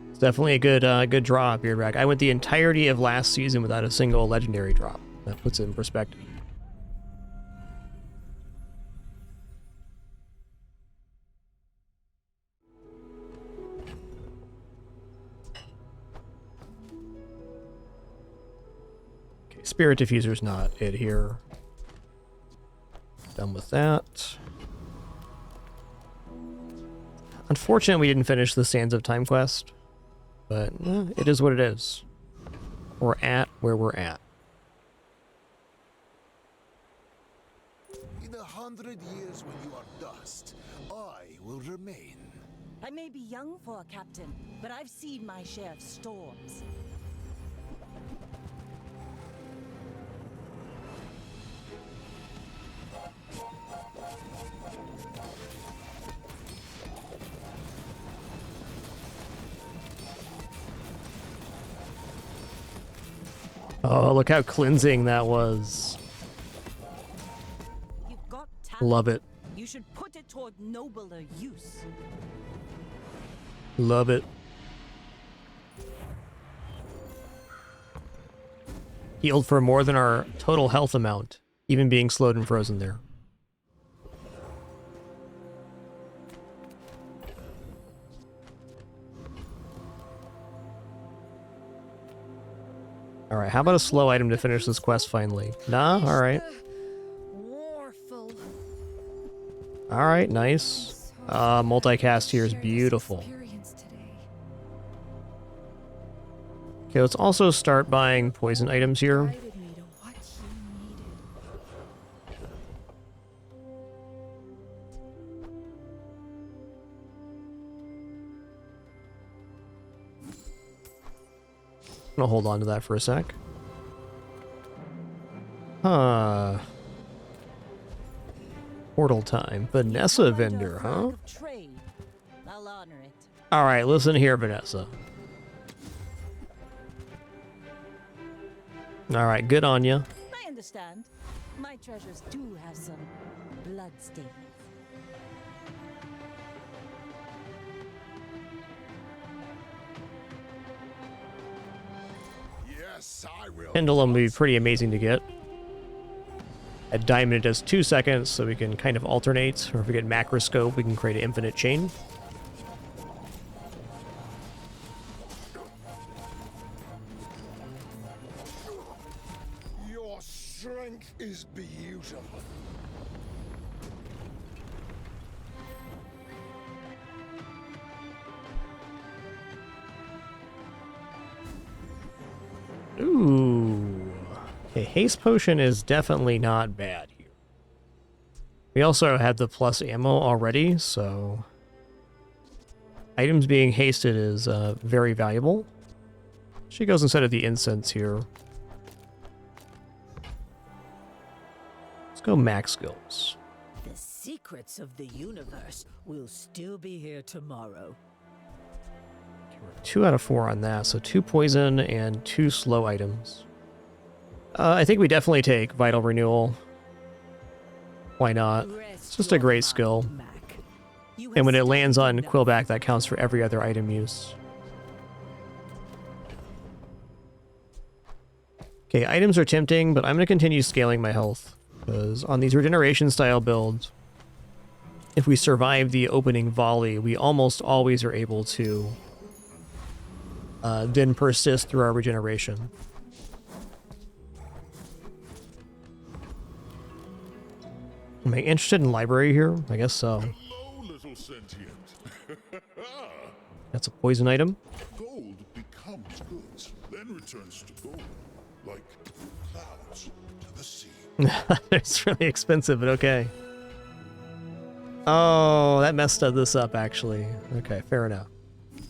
It's definitely a good draw, Beardrag. I went the entirety of last season without a single legendary drop. That puts it in perspective. Spirit Diffuser's not it here. Done with that. Unfortunately, we didn't finish the Sands of Time quest, but it is what it is. We're at where we're at. In 100 years when you are dust, I will remain. I may be young for a captain, but I've seen my share of storms. Oh, look how cleansing that was. You've got talent. Love it. You should put it toward nobler use. Love it. Healed for more than our total health amount, even being slowed and frozen there. Alright, how about a slow item to finish this quest finally? Nah? Alright. Alright, nice. Multicast here is beautiful. Okay, let's also start buying poison items here. I'm gonna hold on to that for a sec. Huh. Portal time. Vanessa vendor, huh? I'll honor it. Alright, listen here, Vanessa. Alright, good on you. I understand. My treasures do have some blood stains. Yes, I will. Pendulum would be pretty amazing to get. At diamond it does 2 seconds, so we can kind of alternate. Or if we get macroscope, we can create an infinite chain. Your strength is beautiful. Ooh. Okay, haste potion is definitely not bad here. We also had the plus ammo already, so items being hasted is very valuable. She goes instead of the incense here. Let's go max skills. The secrets of the universe will still be here tomorrow. 2 out of 4 on that, so 2 poison and 2 slow items. I think we definitely take Vital Renewal. Why not? It's just a great skill. And when it lands on Quillback, that counts for every other item use. Okay, items are tempting, but I'm going to continue scaling my health. Because on these regeneration style builds, if we survive the opening volley, we almost always are able to then persist through our regeneration. Am I interested in library here? I guess so. Hello, little sentient. That's a poison item. Gold becomes goods, then returns to gold, like clouds to the sea. It's really expensive, but okay. Oh, that messed this up, actually. Okay, fair enough.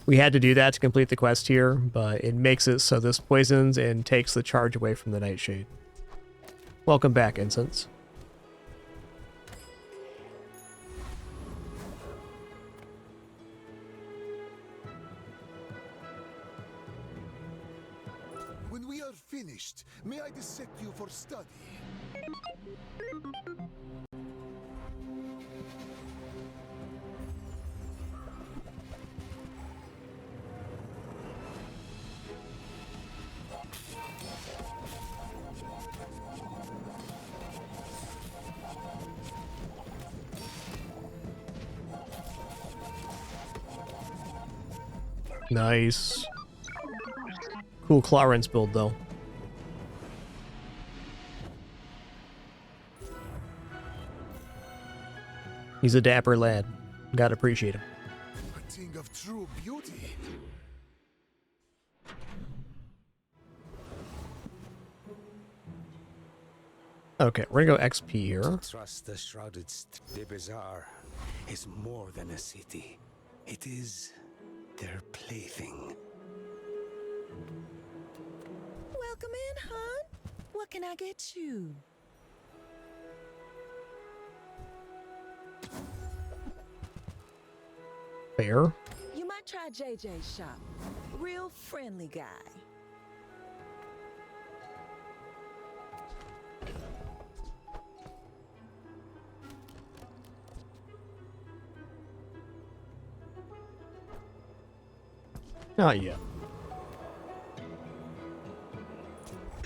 We had to do that to complete the quest here, but it makes it so this poisons and takes the charge away from the Nightshade. Welcome back, Incense. When we are finished, may I dissect you for study? Nice. Cool Clarence build, though. He's a dapper lad. Gotta appreciate him. A thing of true beauty. Okay, we're gonna go XP here. Trust the shrouded the bazaar is more than a city. It is their plaything. Welcome in, hon. What can I get you? Fair. You might try JJ's shop. Real friendly guy. Not yet.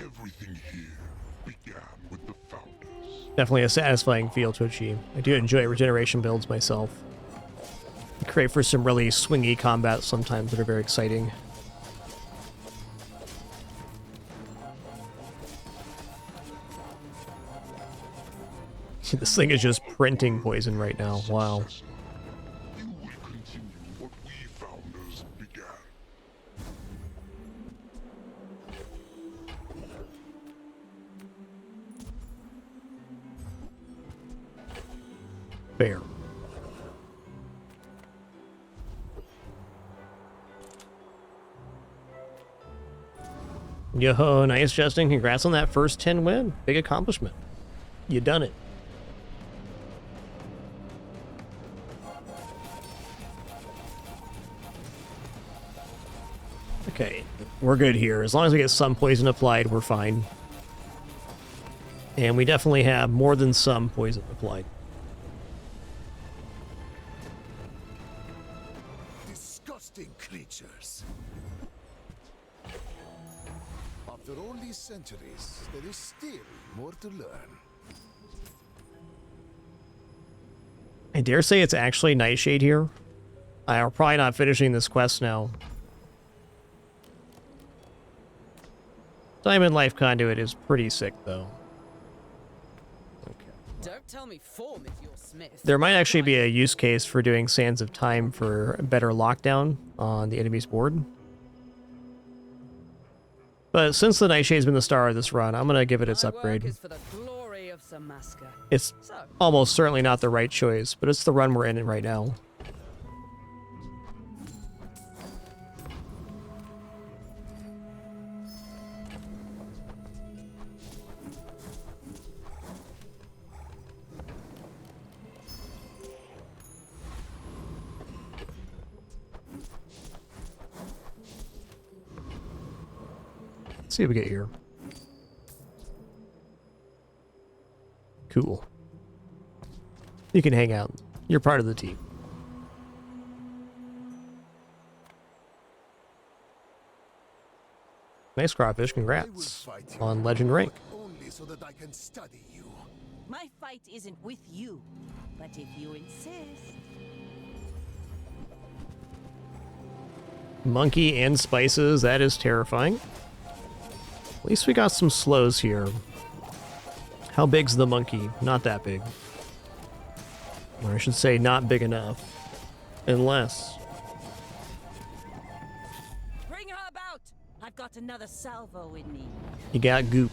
Everything here began with the founders. Definitely a satisfying feel to achieve. I do enjoy regeneration builds myself. I crave for some really swingy combats sometimes that are very exciting. This thing is just printing poison right now. Wow. You will continue what we founders began. Fair. Yo, nice, Justin. Congrats on that first 10 win. Big accomplishment. You done it. Okay, we're good here. As long as we get some poison applied, we're fine. And we definitely have more than some poison applied. Disgusting creatures. After all these centuries, there is still more to learn. I dare say it's actually Nightshade here. I'm probably not finishing this quest now. Diamond Life Conduit is pretty sick, though. Don't tell me form if you're Smith. There might actually be a use case for doing Sands of Time for better lockdown on the enemy's board. But since the Nightshade's been the star of this run, I'm going to give it its upgrade. Is for the glory of Samaska. It's almost certainly not the right choice, but it's the run we're in right now. Let's see what we get here. Cool. You can hang out. You're part of the team. Nice crawfish, congrats on Legend rank. Only so that I can study you. My fight isn't with you, but if you insist. Monkey and spices, that is terrifying. At least we got some slows here. How big's the monkey? Not that big. Or I should say not big enough. Unless... Bring her about! I've got another salvo in me. you got gooped.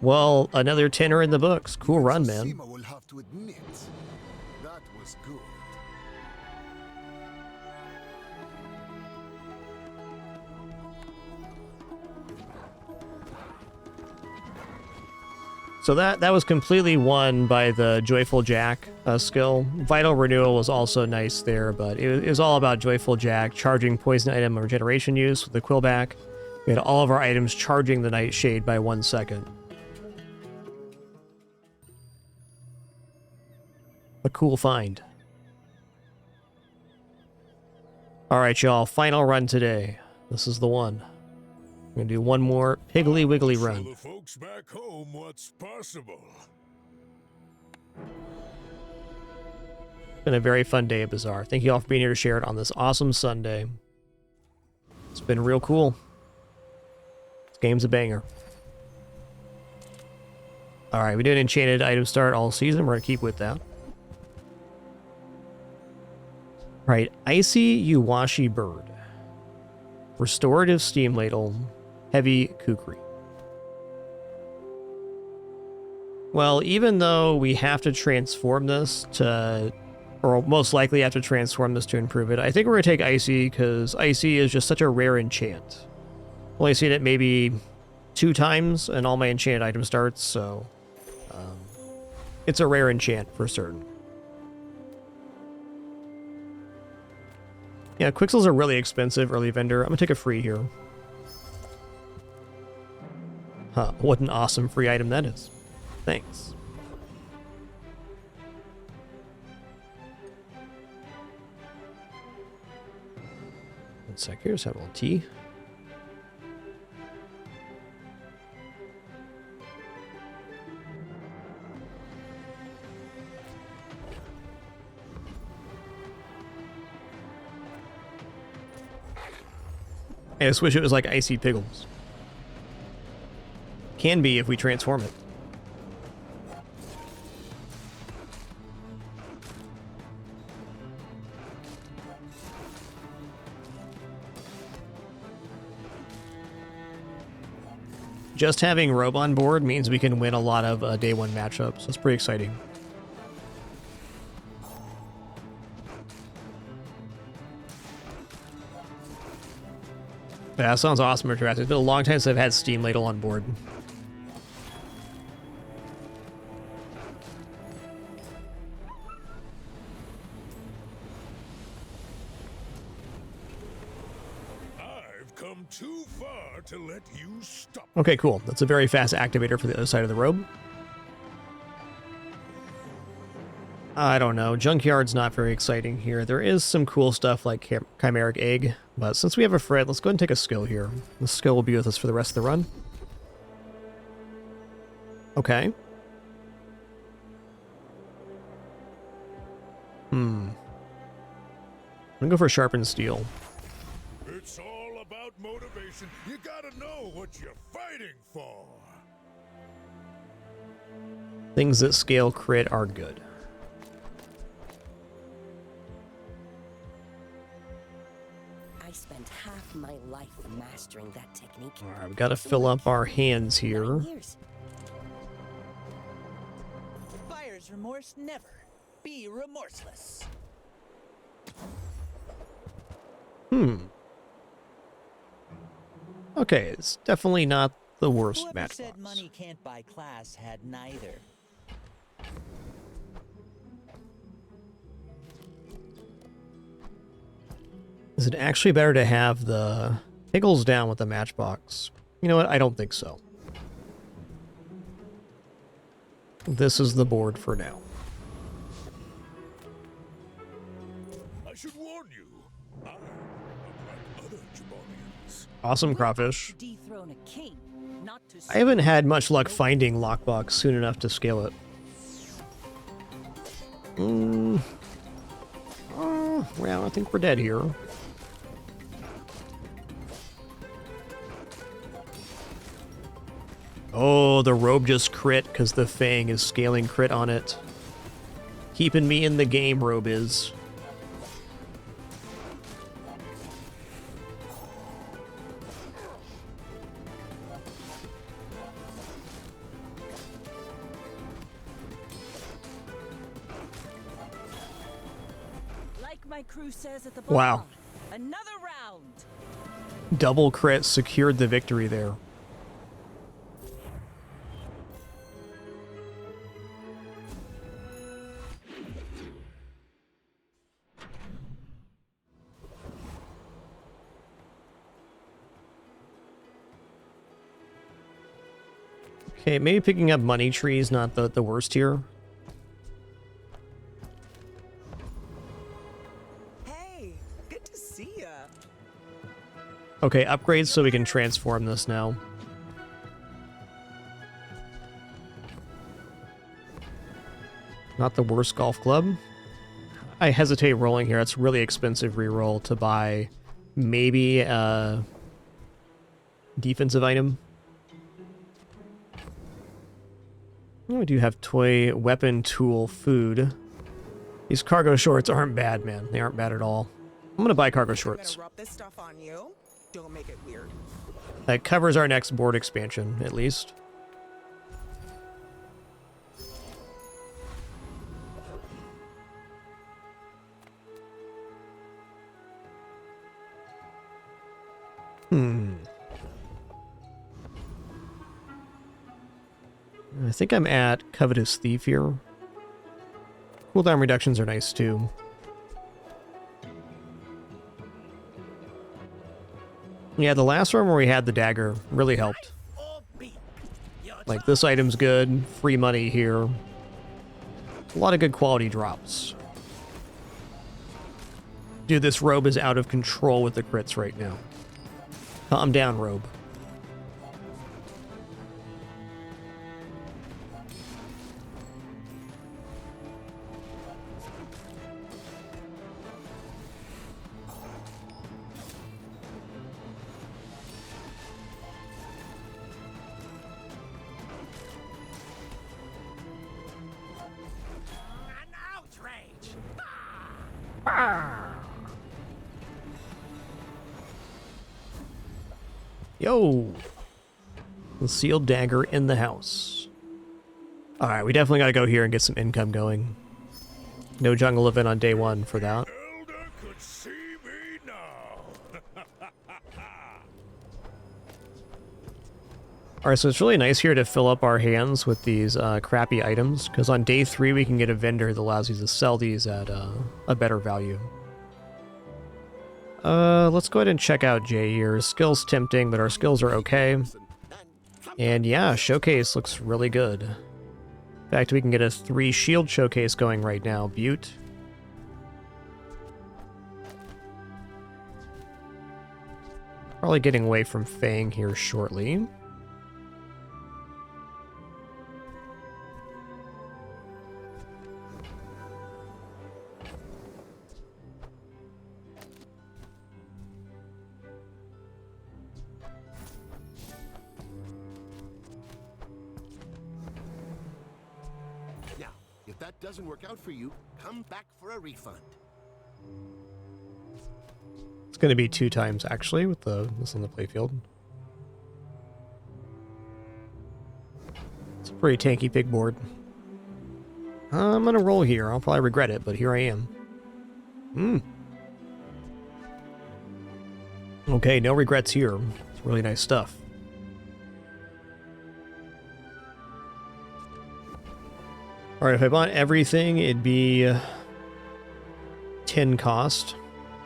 Well, another 10er in the books. Cool run, man. Seema will have to admit, that was good. So that was completely won by the Joyful Jack skill. Vital Renewal was also nice there, but it was all about Joyful Jack charging poison item and regeneration use with the Quillback. We had all of our items charging the Nightshade by 1 second. A cool find. Alright, y'all. Final run today. This is the one. I'm going to do one more Piggly Wiggly run. Show the folks back home what's possible. It's been a very fun day at Bazaar. Thank you all for being here to share it on this awesome Sunday. It's been real cool. This game's a banger. Alright, we did an enchanted item start all season. We're going to keep with that. Alright, Icy Uwashi Bird. Restorative Steam Ladle. Heavy Kukri. Well, even though we have to transform this to... or most likely have to transform this to improve it, I think we're going to take Icy because Icy is just such a rare enchant. Only seen it maybe 2 times in all my enchanted item starts, so... it's a rare enchant for certain. Yeah, Quixels are really expensive, early vendor. I'm going to take a free here. Huh, what an awesome free item that is. Thanks. One sec here, just have a little tea. I just wish it was like Icy Pickles. Can be if we transform it. Just having Robe on board means we can win a lot of day one matchups. That's pretty exciting. Yeah, that sounds awesome, Interactive. It's been a long time since I've had Steam Ladle on board. I've come too far to let you stop. Okay, cool. That's a very fast activator for the other side of the robe. I don't know. Junkyard's not very exciting here. There is some cool stuff like Chimeric Egg, but since we have a Fred, let's go ahead and take a skill here. The skill will be with us for the rest of the run. Okay. I'm gonna go for Sharpened Steel. It's all about motivation. You gotta know what you're fighting for. Things that scale crit are good. I spent half my life mastering that technique. Alright, we gotta fill up our hands here. Buyer's remorse never. Be remorseless. Okay, it's definitely not the worst Whoever match. said money can't buy class had neither. Is it actually better to have the pickles down with the matchbox? You know what? I don't think so. This is the board for now. I should warn you. I am like other Jabalians. Awesome crawfish. Dethrone a king, not to I haven't had much luck finding lockbox soon enough to scale it. Well, I think we're dead here. Oh, the robe just crit because the Fang is scaling crit on it. Keeping me in the game, robe is. Like my crew says at the bar. Wow. Another round. Double crit secured the victory there. Okay, maybe picking up money trees, not the worst here. Hey, good to see ya. Okay, upgrades so we can transform this now. Not the worst golf club. I hesitate rolling here. It's really expensive reroll to buy maybe a defensive item. We do have toy, weapon, tool, food. These cargo shorts aren't bad, man. They aren't bad at all. I'm gonna buy cargo shorts. Rub this stuff on you. Don't make it weird. That covers our next board expansion, at least. I think I'm at Covetous Thief here. Cooldown reductions are nice too. Yeah, the last one where we had the dagger really helped. Like, this item's good, free money here. A lot of good quality drops. Dude, this robe is out of control with the crits right now. Calm down, robe. Yo! The sealed dagger in the house. Alright, we definitely gotta go here and get some income going. No jungle event on day one for that. Alright, so it's really nice here to fill up our hands with these crappy items, because on day 3 we can get a vendor that allows you to sell these at a better value. Let's go ahead and check out Jay here. Skills tempting, but our skills are okay. And yeah, showcase looks really good. In fact, we can get a 3 shield showcase going right now. Butte. Probably getting away from Fang here shortly. If that doesn't work out for you, come back for a refund. It's going to be 2 times, actually, with this on the playfield. It's a pretty tanky pig board. I'm going to roll here. I'll probably regret it, but here I am. Okay, no regrets here. It's really nice stuff. Alright, if I bought everything, it'd be 10 cost.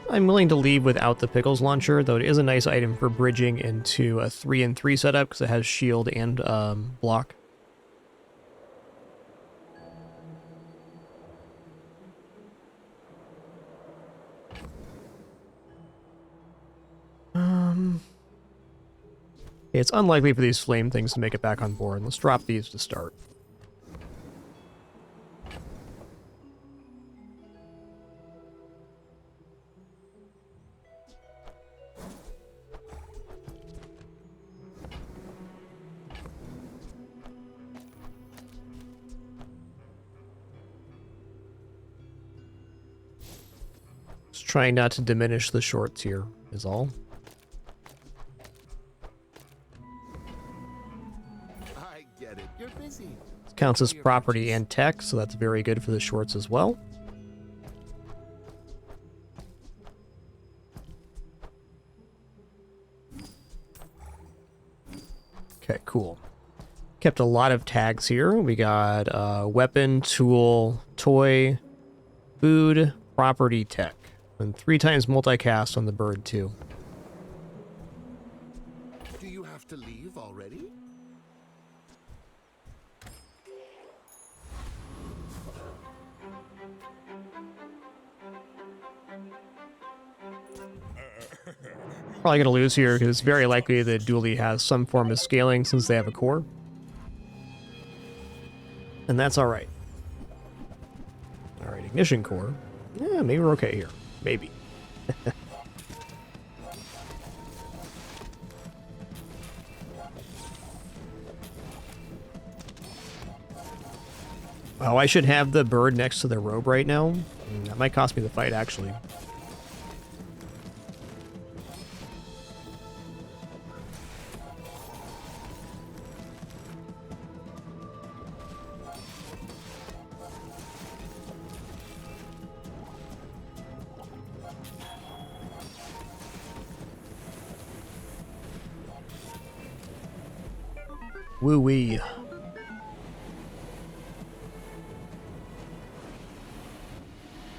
I'm willing to leave without the Pickles launcher, though it is a nice item for bridging into a 3-in-3 setup, because it has shield and block. It's unlikely for these flame things to make it back on board. Let's drop these to start. Just trying not to diminish the shorts here, is all. I get it. You're busy. This counts as property and tech, so that's very good for the shorts as well. Okay, cool. Kept a lot of tags here. We got weapon, tool, toy, food, property, tech. And 3 times multicast on the bird, too. Do you have to leave already? Probably going to lose here because it's very likely that Dooley has some form of scaling since they have a core. And that's alright. Alright, ignition core. Yeah, maybe we're okay here. Maybe. Oh, I should have the bird next to the robe right now. That might cost me the fight, actually. Woo-wee.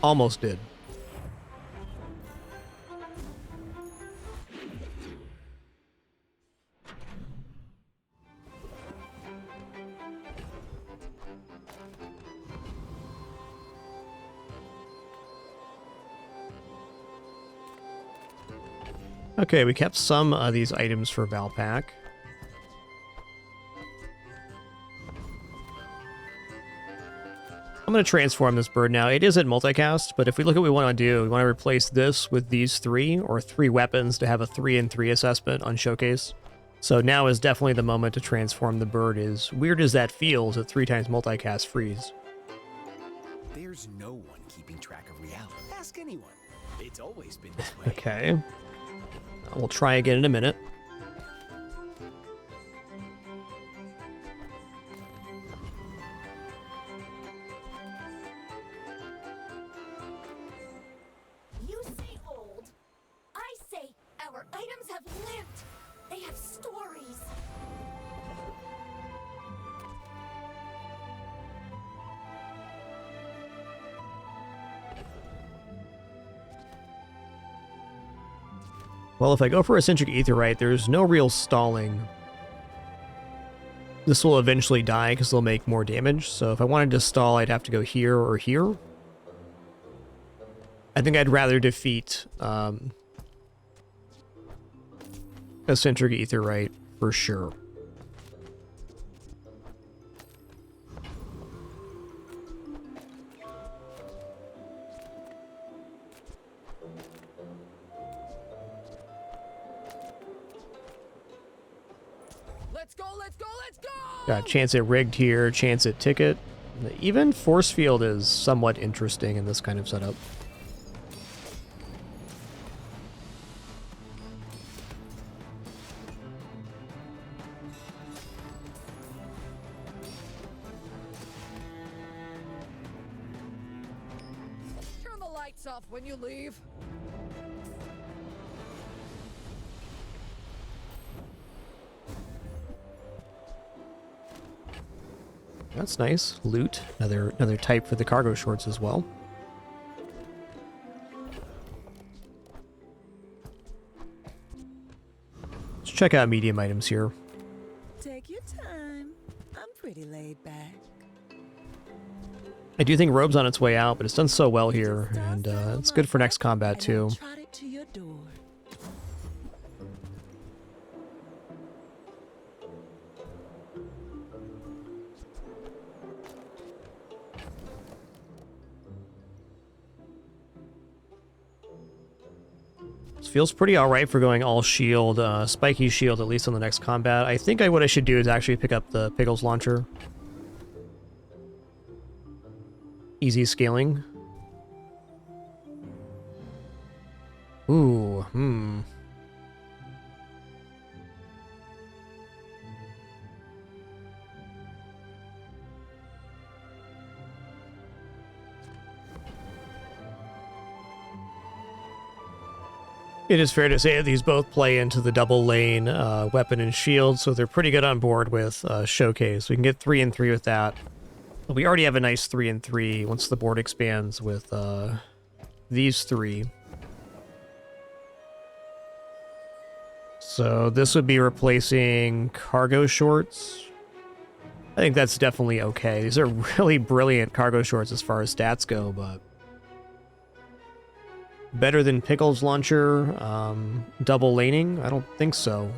Almost did. Okay, we kept some of these items for Valpak. I'm going to transform this bird now. It is at multicast, but if we look at what we want to do, we want to replace this with these three, or 3 weapons to have a 3 and 3 assessment on Showcase. So now is definitely the moment to transform the bird, as weird as that feels at 3 times multicast freeze. There's no one keeping track of reality. Ask anyone. It's always been this way. Okay. We'll try again in a minute. You say old. I say our items have lived. They have stories. Well, if I go for eccentric aetherite, there's no real stalling. This will eventually die because they'll make more damage, so if I wanted to stall, I'd have to go here or here. I think I'd rather defeat eccentric aetherite for sure. Got chance at rigged here, chance at ticket. Even force field is somewhat interesting in this kind of setup. Turn the lights off when you leave. That's nice. Loot. Another type for the cargo shorts as well. Let's check out medium items here. Take your time. I'm pretty laid back. I do think Robe's on its way out, but it's done so well here, and it's good for next combat too. Trot it to your door. This feels pretty alright for going all shield, spiky shield at least on the next combat. I think what I should do is actually pick up the Pickles launcher. Easy scaling. Ooh, It is fair to say that these both play into the double lane weapon and shield, so they're pretty good on board with Showcase. We can get 3 and 3 with that. We already have a nice 3 and 3 once the board expands with these 3. So this would be replacing cargo shorts. I think that's definitely okay. These are really brilliant cargo shorts as far as stats go, but better than Pickles launcher, double laning? I don't think so.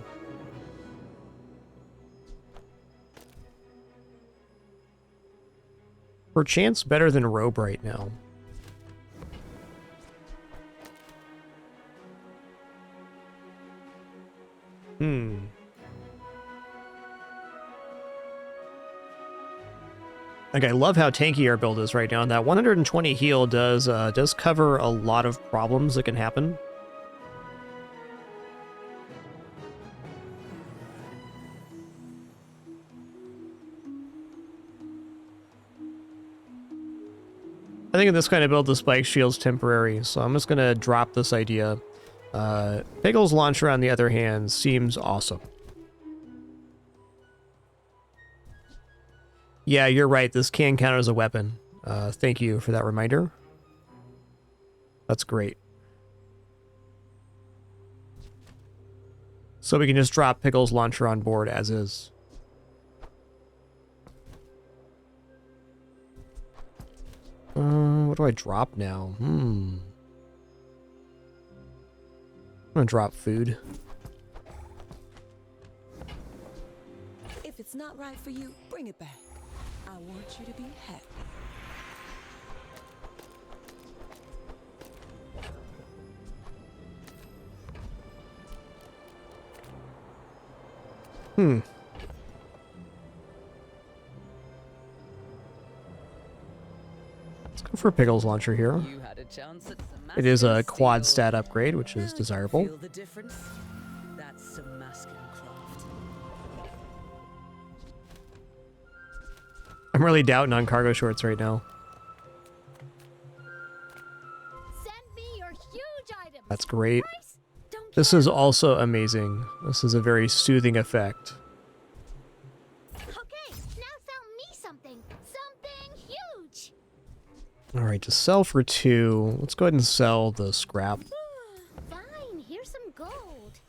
Perchance better than Robe right now. Like, I love how tanky our build is right now. And that 120 heal does cover a lot of problems that can happen. I think in this kind of build, the spike shield's temporary, so I'm just gonna drop this idea. Pickles launcher, on the other hand, seems awesome. Yeah, you're right. This can count as a weapon. Thank you for that reminder. That's great. So we can just drop Pickles launcher on board as is. What do I drop now? gonna drop food. If it's not right for you, bring it back. I want you to be happy. Hmm. Let's go for a pickles launcher here. You had a chance at some It is a masculine quad steel. stat upgrade, which is desirable. Feel the difference? That's some masculine craft. I'm really doubting on cargo shorts right now. Send me your huge items. That's great. This is also amazing. This is a very soothing effect. Okay, now sell me something. Something huge. Alright, to sell for 2, let's go ahead and sell the scrap. Fine, here's some gold.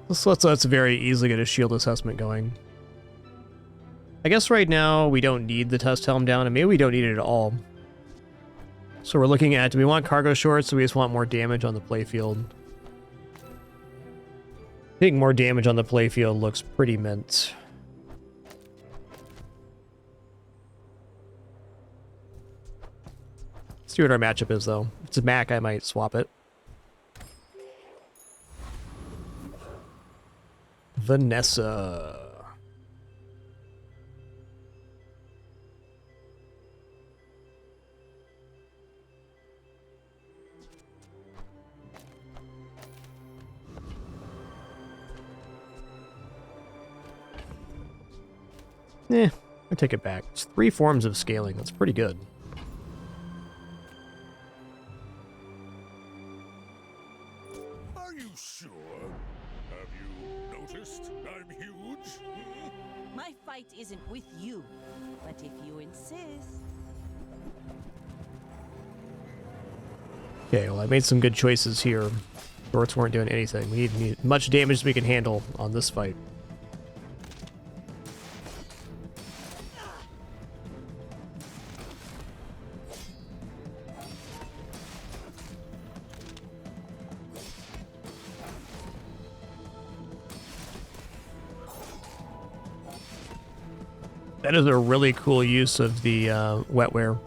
This lets us very easily get a shield assessment going. I guess right now we don't need the test helm down, and maybe we don't need it at all. So we're looking at, do we want cargo shorts, or we just want more damage on the playfield? I think more damage on the playfield looks pretty mint. Let's see what our matchup is, though. If it's a Mac, I might swap it. Vanessa. I take it back. It's 3 forms of scaling. That's pretty good. Are you sure? Have you noticed I'm huge? My fight isn't with you, but if you insist. Okay, well, I made some good choices here. Shorts weren't doing anything. We need much damage as we can handle on this fight. That is a really cool use of the wetware.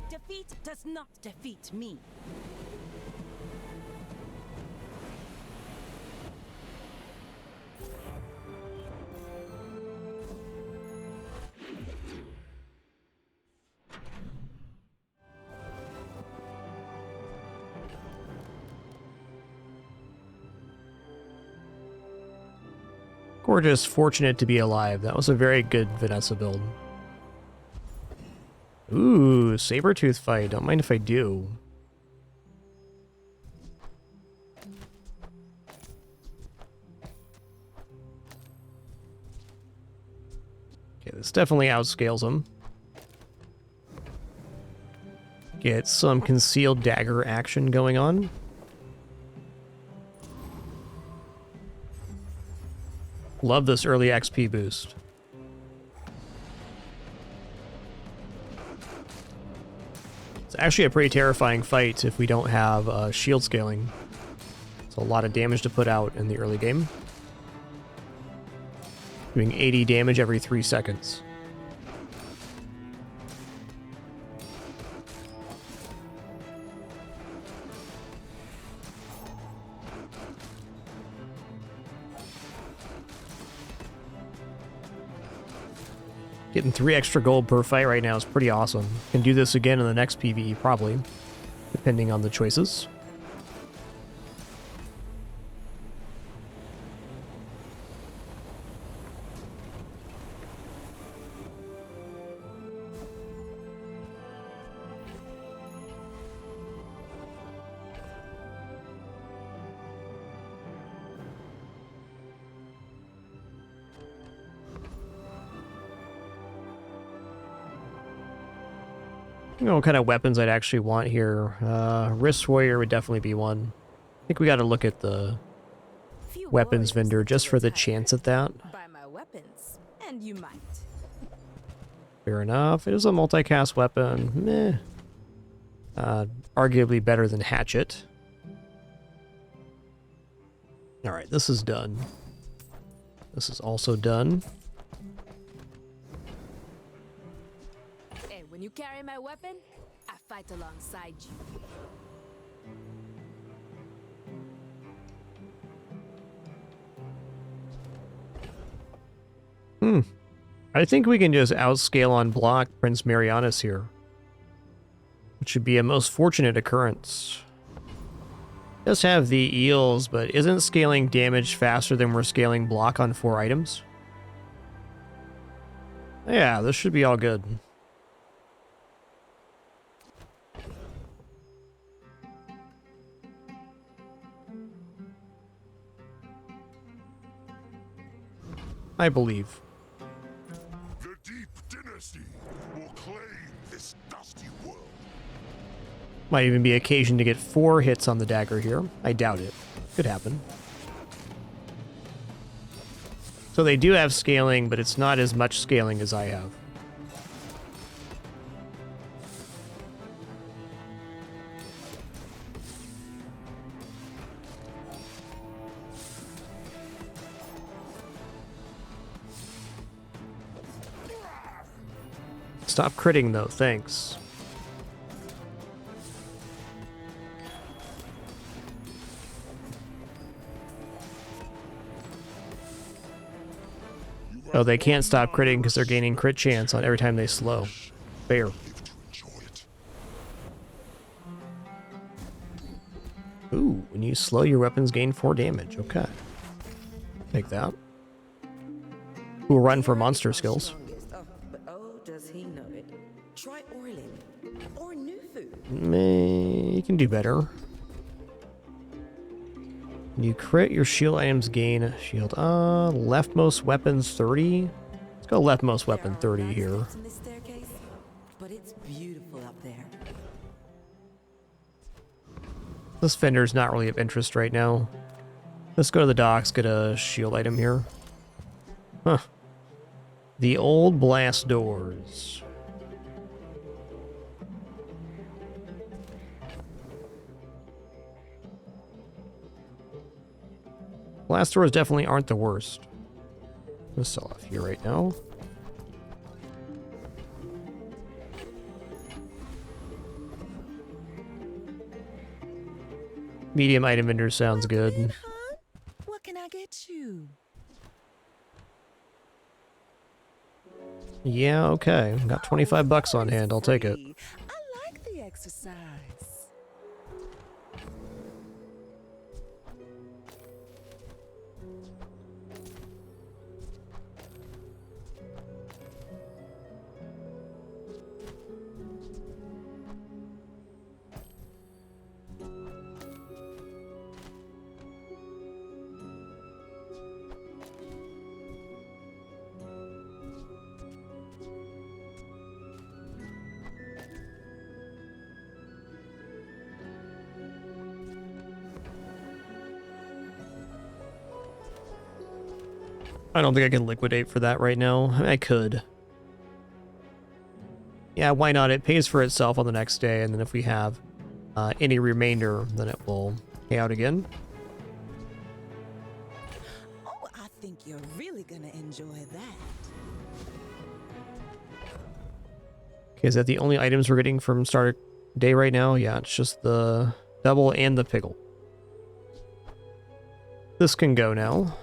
Defeat does not defeat me. Gorgeous, fortunate to be alive. That was a very good Vanessa build. Ooh, Sabertooth fight. Don't mind if I do. Okay, this definitely outscales him. Get some concealed dagger action going on. Love this early XP boost. It's actually a pretty terrifying fight if we don't have shield scaling. It's a lot of damage to put out in the early game. Doing 80 damage every 3 seconds. Getting 3 extra gold per fight right now is pretty awesome. Can do this again in the next PvE, probably, depending on the choices. You know what kind of weapons I'd actually want here. Wrist Warrior would definitely be one. think we got to look at the weapons vendor just for the chance at that. Buy my weapons, and you might. Fair enough. It is a multicast weapon. Meh. Arguably better than hatchet. Alright, this is done. This is also done. Hey, when you carry my weapon, I fight alongside you. I think we can just outscale on block Prince Marianus here. Which should be a most fortunate occurrence. Does have the eels, but isn't scaling damage faster than we're scaling block on 4 items? Yeah, this should be all good. I believe. The Deep Dynasty will claim this dusty world. Might even be occasion to get 4 hits on the dagger here. I doubt it. Could happen. So they do have scaling, but it's not as much scaling as I have. Stop critting though, thanks. Oh, they can't stop critting because they're gaining crit chance on every time they slow. Fair. Ooh, when you slow, your weapons gain 4 damage. Okay. Take that. We'll run for monster skills. Oh, does he know it? Try oiling or new food. You can do better. When you crit, your shield items gain a shield. Leftmost weapons 30. Let's go leftmost weapon 30 here. But it's beautiful up there. This vendor's not really of interest right now. Let's go to the docks, get a shield item here. Huh. The old blast doors. Blast doors definitely aren't the worst. Let's sell off here right now. Medium item vendor sounds good. What can I get you? Yeah, okay. Got 25 bucks on hand. I'll take it. I like the exercise. I don't think I can liquidate for that right now. I mean, I could. Yeah, why not? It pays for itself on the next day, and then if we have any remainder, then it will pay out again. Oh, I think you're really gonna enjoy that. Okay, is that the only items we're getting from start day right now? Yeah, it's just the double and the pickle. This can go now.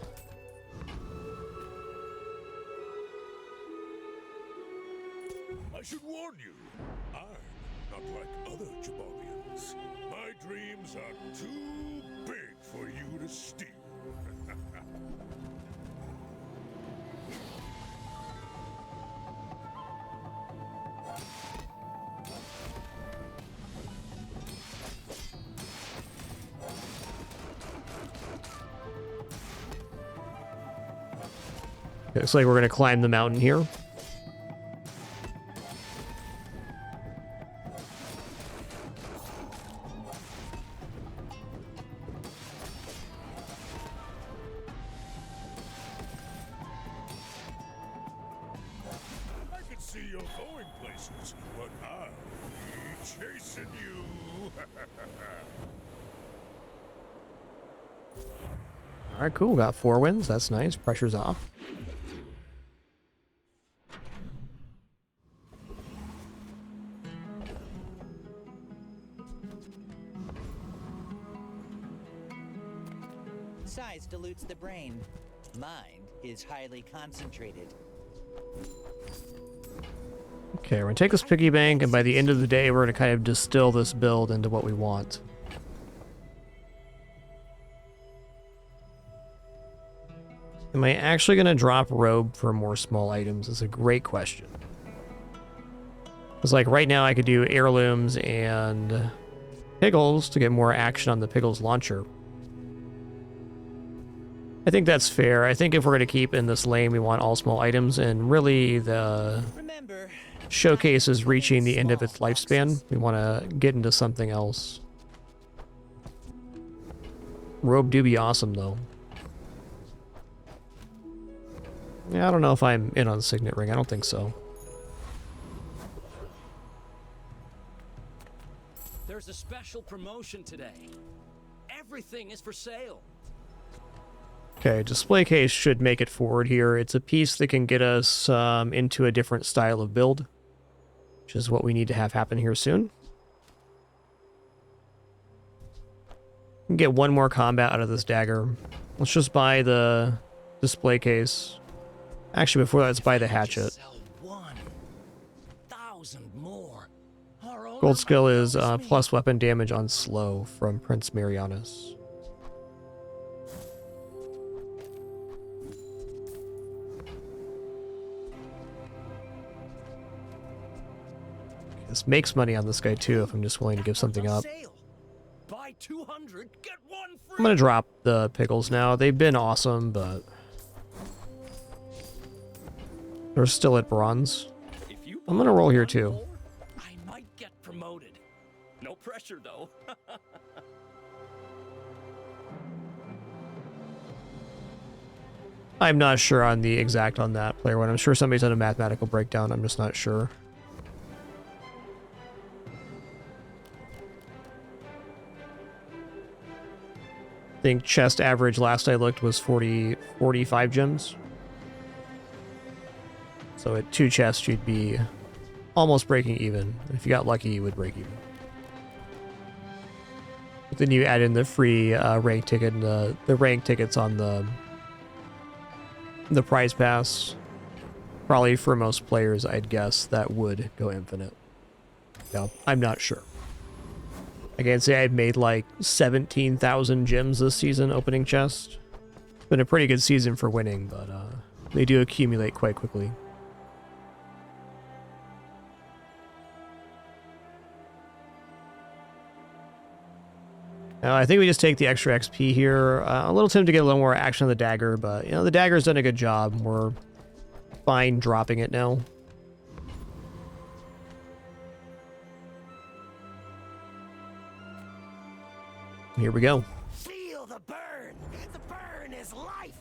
I should warn you, I'm not like other Jabalians. My dreams are too big for you to steal. Looks like we're going to climb the mountain here. places, but I'll be chasing you. All right, cool. Got 4 wins. That's nice. Pressure's off. Size dilutes the brain. Mind is highly concentrated. Okay, we're gonna take this piggy bank, and by the end of the day, we're gonna kind of distill this build into what we want. Am I actually gonna drop robe for more small items? Is a great question. It's like right now I could do heirlooms and pickles to get more action on the pickles launcher. I think that's fair. I think if we're going to keep in this lane, we want all small items, and really the showcase is reaching the end of its lifespan. We want to get into something else. Robe do be awesome, though. Yeah, I don't know if I'm in on Signet Ring. I don't think so. There's a special promotion today. Everything is for sale. Okay, display case should make it forward here. It's a piece that can get us into a different style of build, which is what we need to have happen here soon. We can get 1 more combat out of this dagger. Let's just buy the display case. Actually, before that, let's buy the hatchet. Gold skill is plus weapon damage on slow from Prince Marianus. This makes money on this guy too if I'm just willing to give something up. Buy 200, get 1 free. I'm gonna drop the pickles now. They've been awesome, but they're still at bronze. I'm gonna roll here too. I might get promoted. No pressure though. I'm not sure on the exact on that player one. I'm sure somebody's done a mathematical breakdown. I'm just not sure. I think chest average last I looked was 45 gems. So at 2 chests, you'd be almost breaking even. If you got lucky, you would break even. But then you add in the free rank ticket and the rank tickets on the prize pass. Probably for most players, I'd guess that would go infinite. No, I'm not sure. I can't say I've made like 17,000 gems this season opening chest. It's been a pretty good season for winning, but they do accumulate quite quickly. I think we just take the extra XP here. A little tempted to get a little more action on the dagger, but you know the dagger's done a good job. We're fine dropping it now. Here we go. Feel the burn. The burn is life.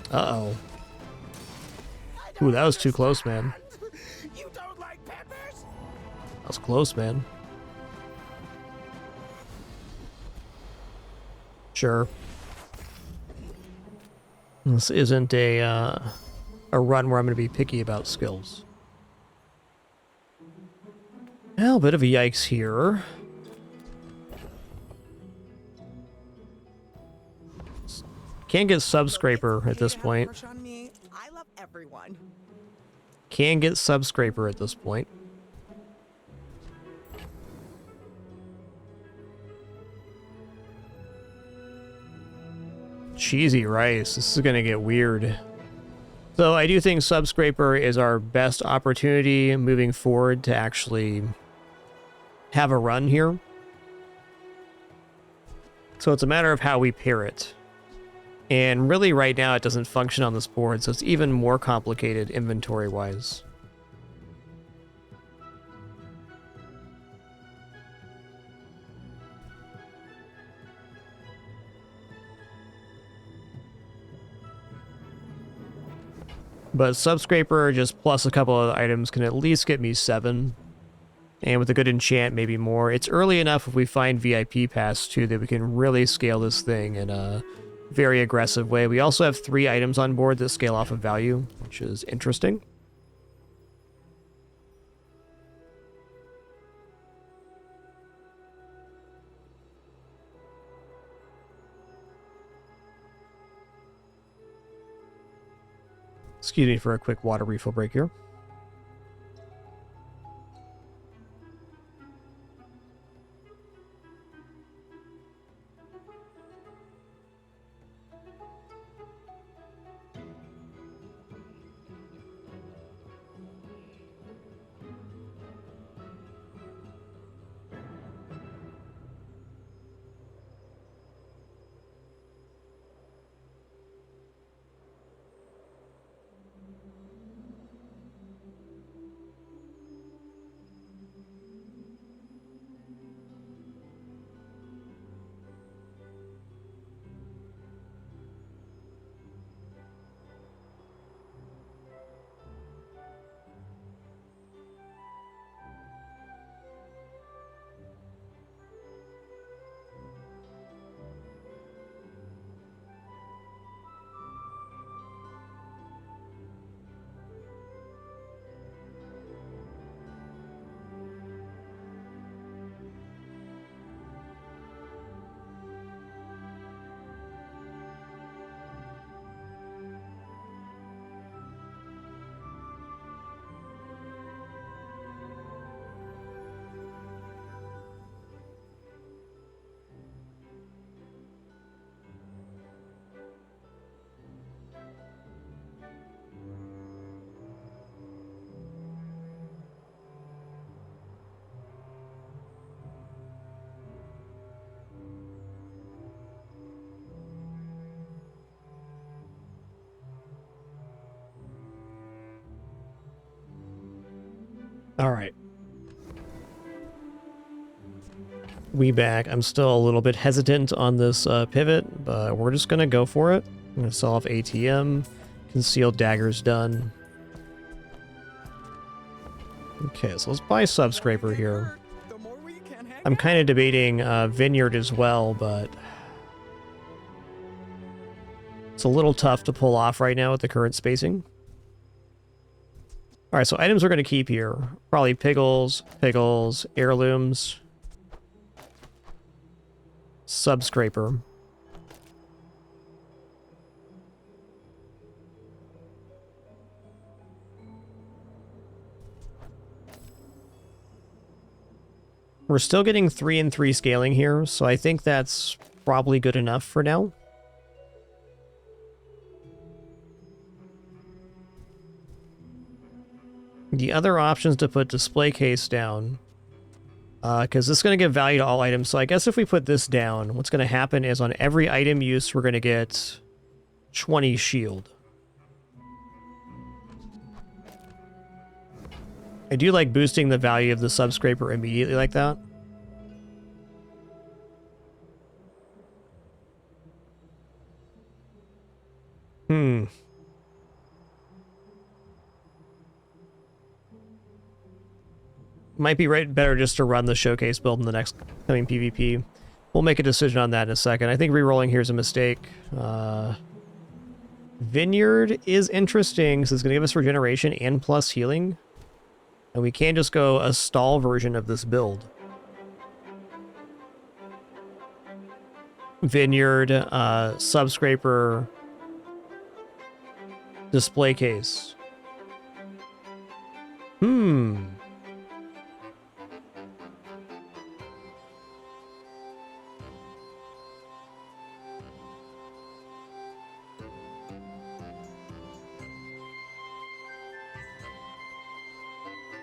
Uh-oh. Ooh, that was too close, man. You don't like peppers? That was close, man. Sure. This isn't a run where I'm going to be picky about skills. Well, a bit of a yikes here. Can't get Subscraper at this point. I love everyone. Can get Subscraper at this point. Cheesy rice. This is going to get weird. So I do think Subscraper is our best opportunity moving forward to actually have a run here. So it's a matter of how we pair it. And really right now it doesn't function on this board, so it's even more complicated inventory-wise. But Subscraper just plus a couple of items can at least get me 7. And with a good enchant, maybe more. It's early enough if we find VIP Pass too that we can really scale this thing in a very aggressive way. We also have 3 items on board that scale off of value, which is interesting. Excuse me for a quick water refill break here. All right. We back. I'm still a little bit hesitant on this pivot, but we're just going to go for it. I'm going to sell off ATM. Concealed daggers done. Okay, so let's buy Subscraper here. I'm kind of debating Vineyard as well, but it's a little tough to pull off right now with the current spacing. All right, so items we're going to keep here. Probably pickles, heirlooms, Subscraper. We're still getting 3 and 3 scaling here, so I think that's probably good enough for now. The other options to put display case down, because this is going to give value to all items. So I guess if we put this down, what's going to happen is on every item use, we're going to get 20 shield. I do like boosting the value of the Subscraper immediately like that. Might be better just to run the showcase build in the next coming PvP. We'll make a decision on that in a second. I think re-rolling here is a mistake. Vineyard is interesting, so it's going to give us regeneration and plus healing. And we can just go a stall version of this build. Vineyard, Subscraper, display case.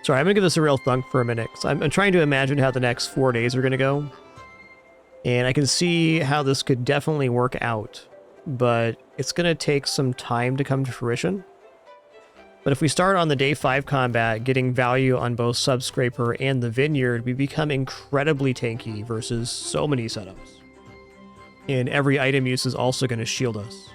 Sorry, I'm going to give this a real thunk for a minute. I'm trying to imagine how the next 4 days are going to go. And I can see how this could definitely work out. but it's going to take some time to come to fruition. But if we start on the day 5 combat, getting value on both Subscraper and the Vineyard, we become incredibly tanky versus so many setups. And every item use is also going to shield us.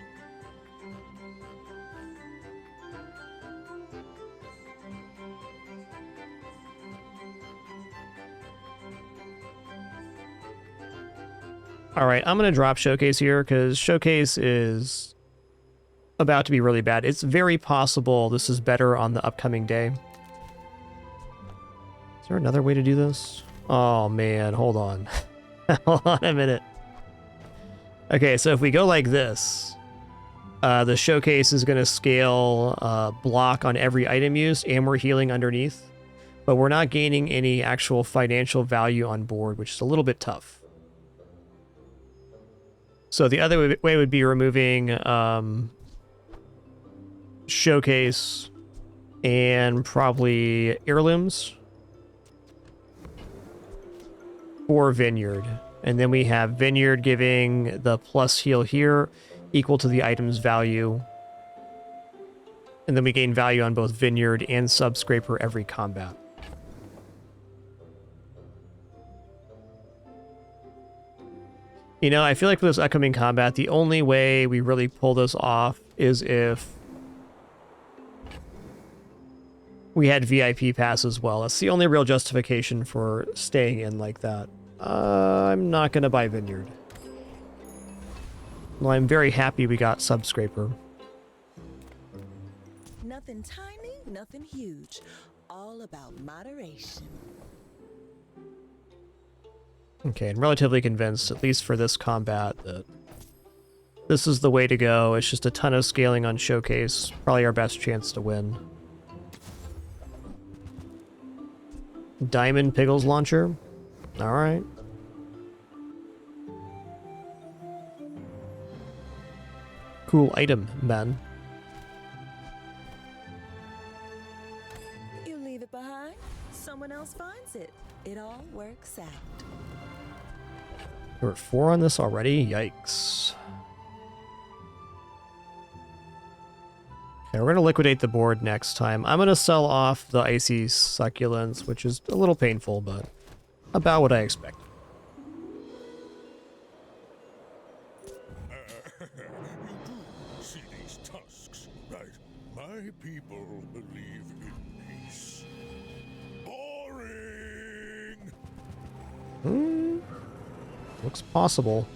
Alright, I'm going to drop Showcase here because Showcase is about to be really bad. It's very possible this is better on the upcoming day. Is there another way to do this? Oh man, hold on. Hold on a minute. Okay, so if we go like this, the Showcase is going to scale block on every item used, and we're healing underneath. But we're not gaining any actual financial value on board, which is a little bit tough. So the other way would be removing Showcase and probably Heirlooms or Vineyard. And then we have Vineyard giving the plus heal here equal to the item's value. And then we gain value on both Vineyard and Subscraper every combat. You know, I feel like for this upcoming combat, the only way we really pull this off is if we had VIP pass as well. That's the only real justification for staying in like that. I'm not going to buy Vineyard. Well, I'm very happy we got Subscraper. Nothing tiny, nothing huge. All about moderation. Okay, I'm relatively convinced, at least for this combat, that this is the way to go. It's just a ton of scaling on Showcase. Probably our best chance to win. Diamond Piggles Launcher. Alright. Cool item, man. You leave it behind, someone else finds it. It all works out. We're at 4 on this already? Yikes. Okay, we're going to liquidate the board next time. I'm going to sell off the Icy Succulents, which is a little painful, but about what I expected. You do see these tusks, right? My people believe in peace. Boring! Looks possible.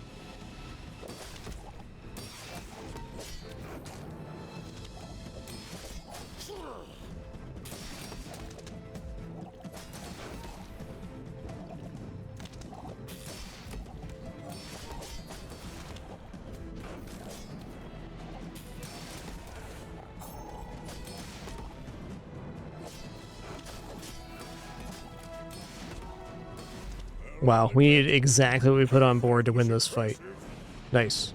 Wow, we need exactly what we put on board to win this fight. Nice.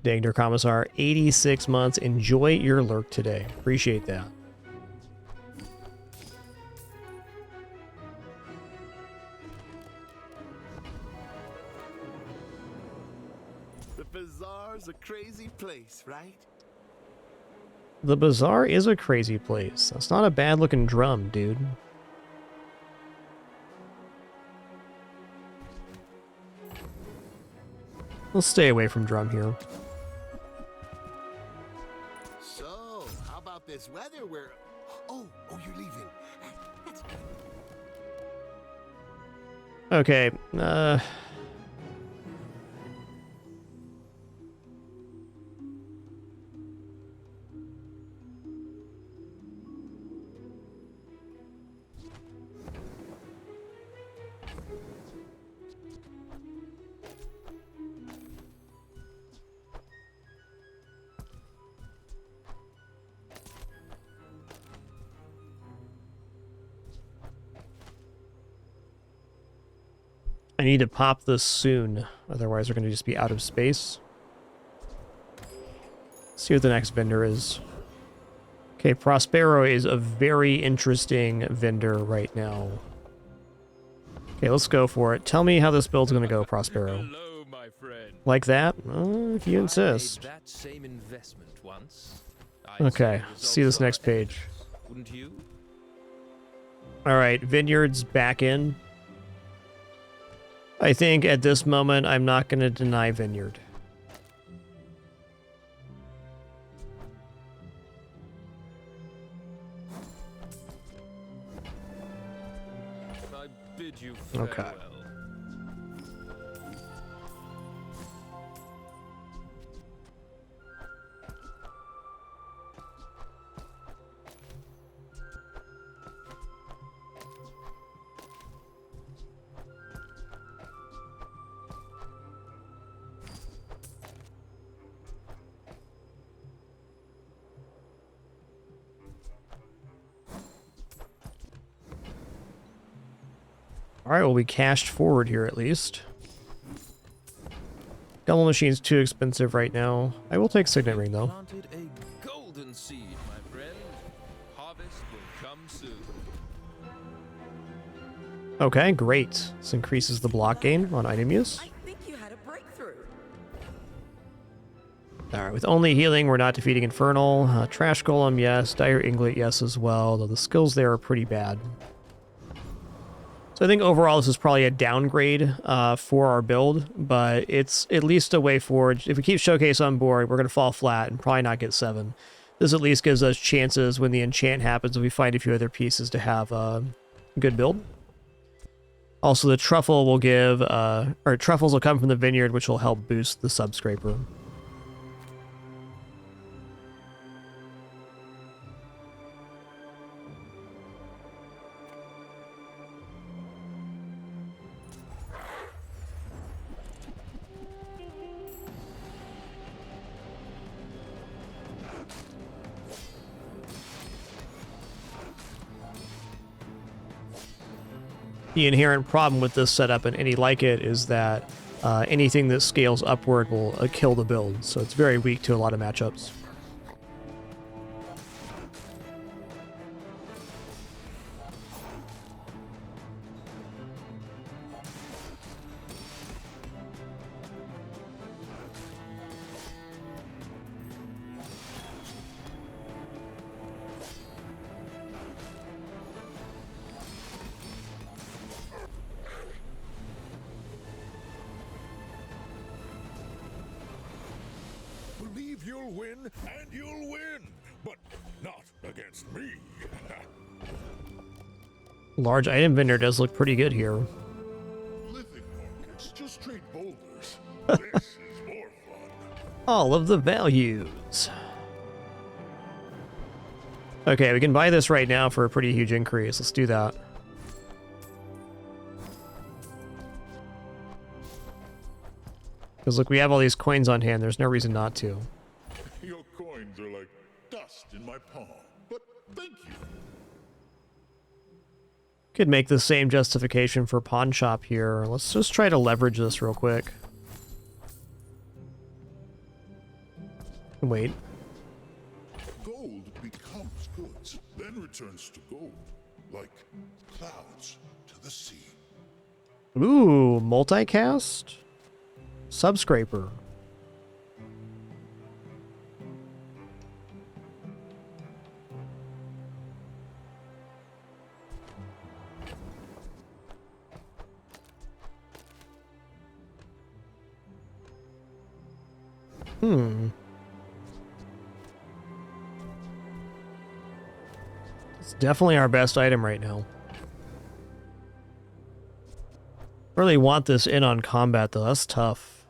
Dangder Commissar, 86 months. Enjoy your lurk today. Appreciate that. The bazaar's a crazy place, right? The bazaar is a crazy place. That's not a bad looking drum, dude. We'll stay away from drum here. So, how about this weather where... Oh, you're leaving. That's good. Okay, I need to pop this soon, otherwise we're going to just be out of space. See what the next vendor is. Okay, Prospero is a very interesting vendor right now. Okay, let's go for it. Tell me how this build's gonna go, Prospero. Hello, my friend. Like that? If you insist. I made that same investment once. Okay, see this next page. Wouldn't you? Alright, Vineyards back in. I think at this moment I'm not going to deny Vineyard. I bid you farewell. Okay. Alright, well, we cashed forward here at least. Gumball Machine's too expensive right now. I will take Signet Ring, though. Planted a golden seed, my friend. Harvest will come soon. Okay, great. This increases the block gain on item use. I think you had a breakthrough. Alright, with only healing, we're not defeating Infernal. Trash Golem, yes. Dire Inglet, yes as well, though the skills there are pretty bad. So I think overall this is probably a downgrade for our build, but it's at least a way forward. If we keep Showcase on board, we're going to fall flat and probably not get 7. This at least gives us chances when the enchant happens if we find a few other pieces to have a good build. Also, the truffle will give, or truffles will come from the vineyard, which will help boost the subscraper. The inherent problem with this setup and any like it is that anything that scales upward will kill the build, so it's very weak to a lot of matchups. Believe you'll win, and you'll win, but not against me. Large item vendor does look pretty good here. Living markets, just trade boulders. This is more fun. All of the values. Okay, we can buy this right now for a pretty huge increase. Let's do that. Because look, we have all these coins on hand. There's no reason not to. Your coins are like dust in my palm, but thank you. Could make the same justification for pawn shop here. Let's just try to leverage this real quick. Wait. Gold becomes goods, then returns to gold, like clouds to the sea. Ooh, multicast? Subscraper. It's definitely our best item right now. Really want this in on combat though, that's tough.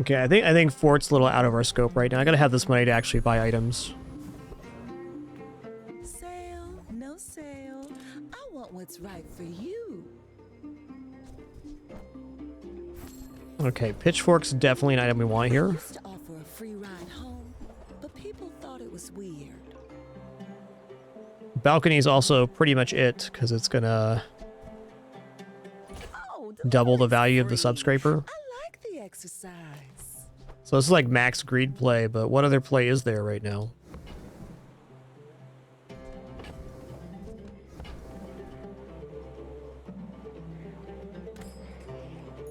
Okay, I think Fort's a little out of our scope right now. I gotta have this money to actually buy items. Sale, no sale. I want what's right for you. Okay, Pitchfork's definitely an item we want here. I used to offer a free ride home, but people thought it was weird. Balcony is also pretty much it, because it's gonna double the value of the subscraper. I like the exercise. So this is like max greed play, but what other play is there right now?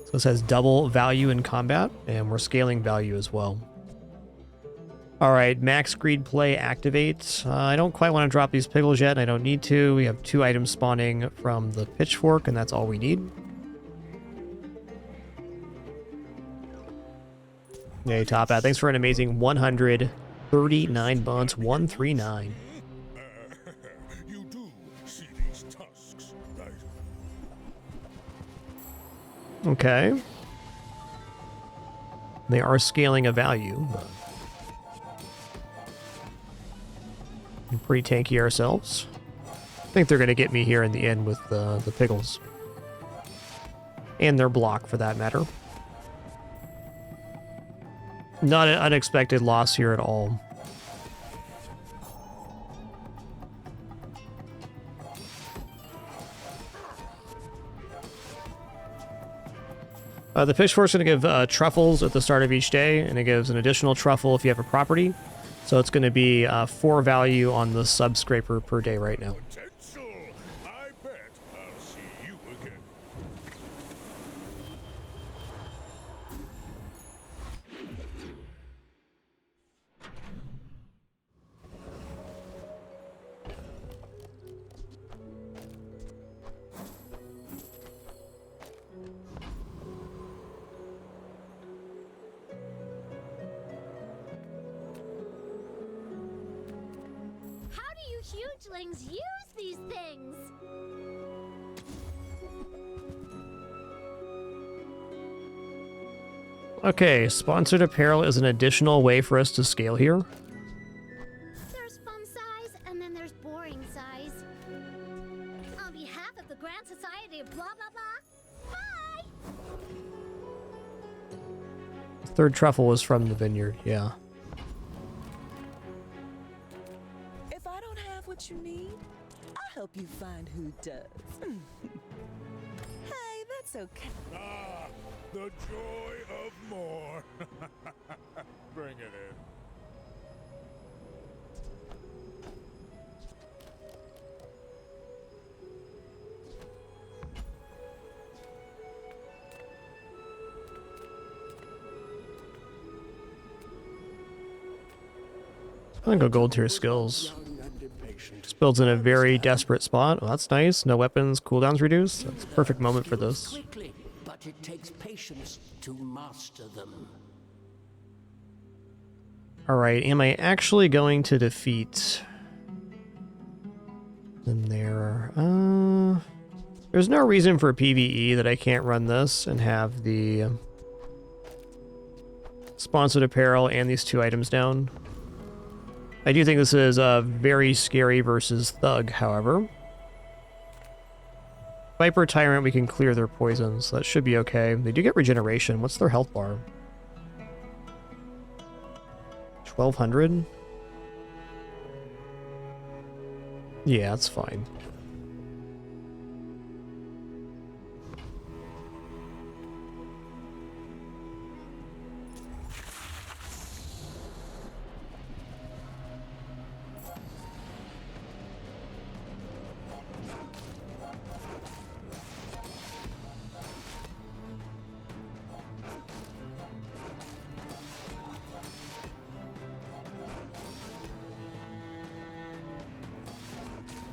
So it says double value in combat, and we're scaling value as well. All right, max greed play activate. I don't quite want to drop these pickles yet, and I don't need to. We have 2 items spawning from the pitchfork, and that's all we need. Hey, Top Hat, thanks for an amazing 139 months, 139. You do see these tusks, right? Okay. They are scaling a value, but we're pretty tanky ourselves. I think they're going to get me here in the end with the pickles. And their block, for that matter. Not an unexpected loss here at all. The pitchfork's going to give truffles at the start of each day, and it gives an additional truffle if you have a property. So it's going to be 4 value on the subscraper per day right now. I bet I'll see you again. How do you hugelings use these things? Okay, sponsored apparel is an additional way for us to scale here. There's fun size, and then there's boring size. On behalf of the Grand Society of blah blah blah, bye! Third truffle was from the vineyard, yeah. If I don't have what you need, I'll help you find who does. Hey, that's okay. Ah, the joy of more. Bring it in. I'm gonna go gold tier skills. Just builds in a very desperate spot. Oh, that's nice. No weapons, cooldowns reduced. That's a perfect moment for this. Quickly, but it takes patience to master them. Alright, am I actually going to defeat them there? There's no reason for PvE that I can't run this and have the sponsored apparel and these 2 items down. I do think this is very scary versus Thug, however. Viper Tyrant, we can clear their poisons, so that should be okay. They do get regeneration. What's their health bar? 1200? Yeah, that's fine.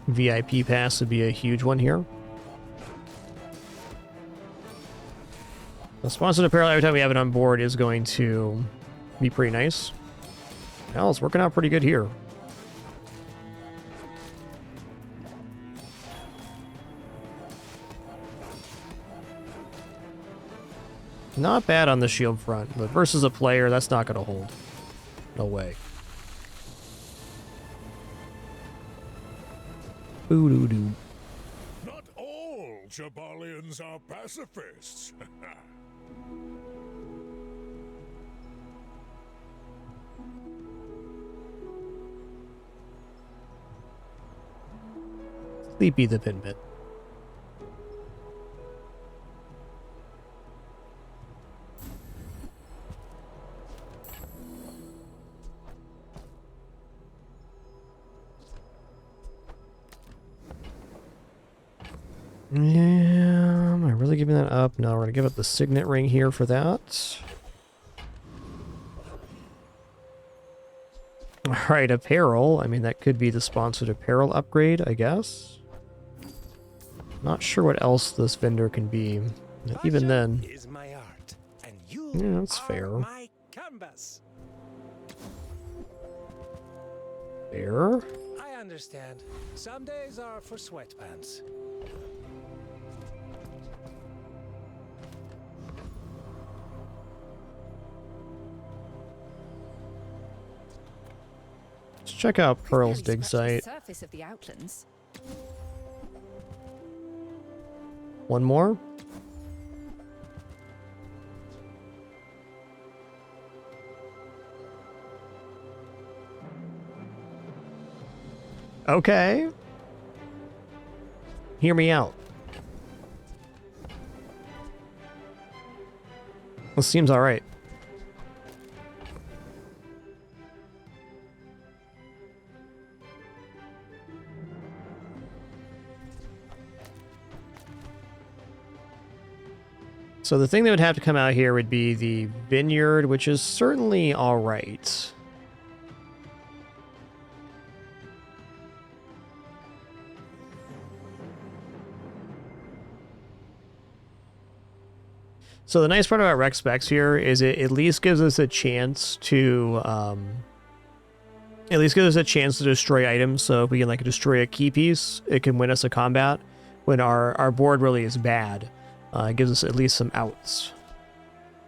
VIP pass would be a huge one here. The sponsored apparel every time we have it on board is going to be pretty nice. Hell, it's working out pretty good here. Not bad on the shield front, but versus a player, that's not going to hold. No way. Boo-doo-doo. Not all Jabalians are pacifists. Sleepy the Pinbit. Yeah, am I really giving that up? No, we're going to give up the signet ring here for that. Alright, apparel. I mean, that could be the sponsored apparel upgrade, I guess. Not sure what else this vendor can be. Even then. Is my art, and you yeah, that's fair. my canvas. Fair. I understand. Some days are for sweatpants. Let's check out Pearl's dig site. Surface of the outlands. One more. Okay. Hear me out. This seems alright. So the thing that would have to come out here would be the vineyard, which is certainly alright. So the nice part about rec specs here is it at least gives us a chance to destroy items. So if we can like destroy a key piece, it can win us a combat. When our board really is bad, it gives us at least some outs.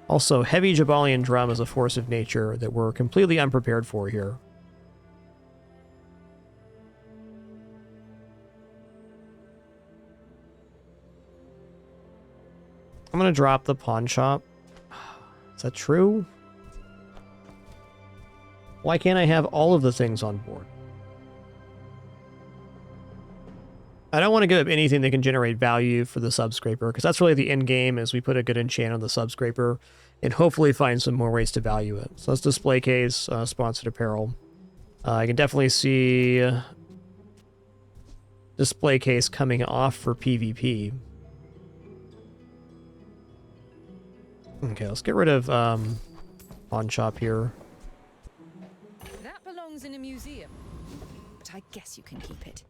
Also, heavy Jabalian drum is a force of nature that we're completely unprepared for here. I'm gonna drop the pawn shop. Is that true? Why can't I have all of the things on board? I don't want to give up anything that can generate value for the subscraper, because that's really the end game, is we put a good enchant on the subscraper and hopefully find some more ways to value it. So that's display case, sponsored apparel. I can definitely see display case coming off for PvP. Okay, let's get rid of pawn shop here. That belongs in a museum, but I guess you can keep it.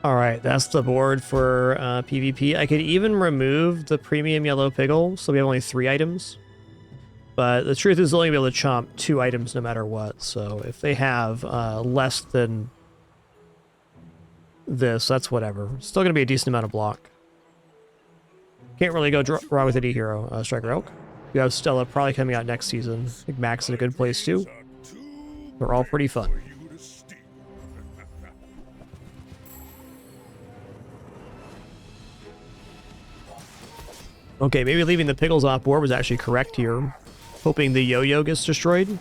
Alright, that's the board for PvP. I could even remove the premium yellow piggle, so we have only 3 items. But the truth is they'll only be able to chomp 2 items no matter what, so if they have less than this, that's whatever. Still going to be a decent amount of block. Can't really go wrong with any hero. Striker Elk. You have Stella probably coming out next season. I think Max in a good place too. They're all pretty fun. Okay, maybe leaving the pickles off board was actually correct here. Hoping the yo-yo gets destroyed.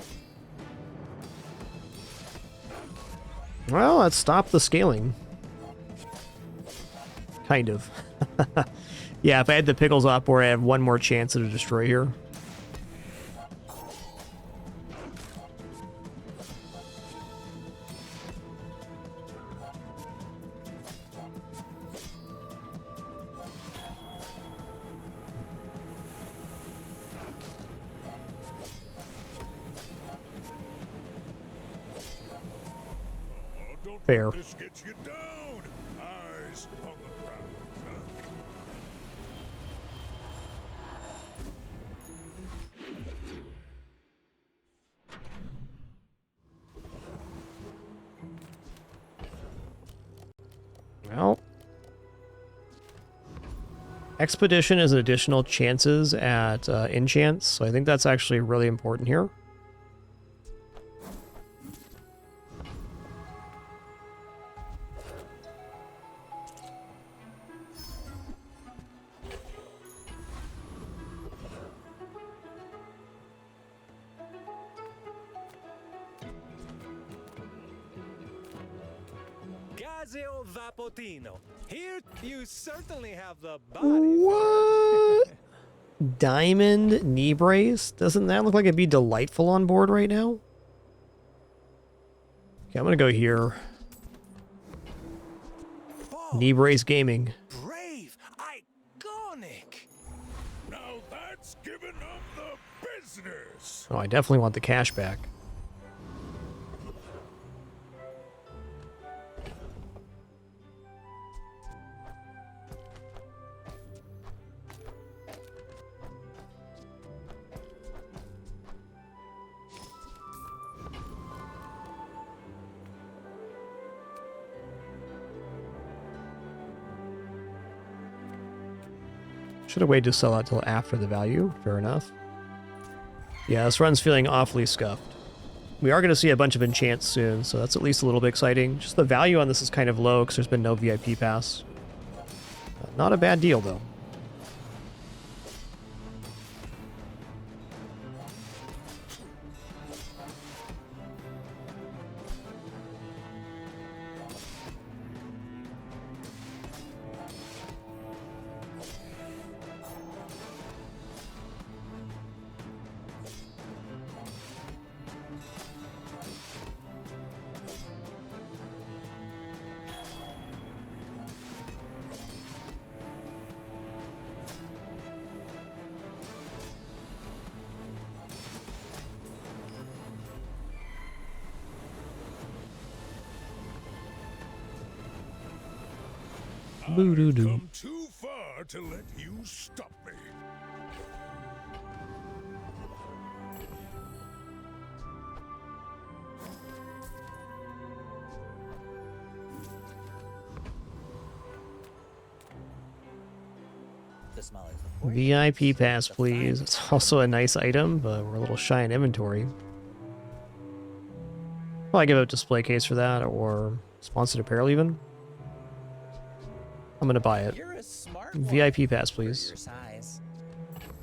Well, let's stop the scaling. Kind of. Yeah, if I had the pickles off board, I have one more chance to destroy here. Fair. This gets you down. Eyes on the ground. Well, Expedition is additional chances at enchants, so I think that's actually really important here. Casio Vapotino. Here you certainly have the body. What? Diamond knee brace? Doesn't that look like it'd be delightful on board right now? Okay, I'm gonna go here. Knee brace gaming. Brave, iconic. Now that's giving up the business. Oh, I definitely want the cash back. Should have waited to sell out till after the value. Fair enough. Yeah, this run's feeling awfully scuffed. We are going to see a bunch of enchants soon, so that's at least a little bit exciting. Just the value on this is kind of low because there's been no VIP pass. Not a bad deal, though. I've come too far to let you stop me. VIP pass, please. It's also a nice item, but we're a little shy in inventory. Probably give out display case for that, or sponsored apparel even. I'm gonna buy it. VIP pass, please.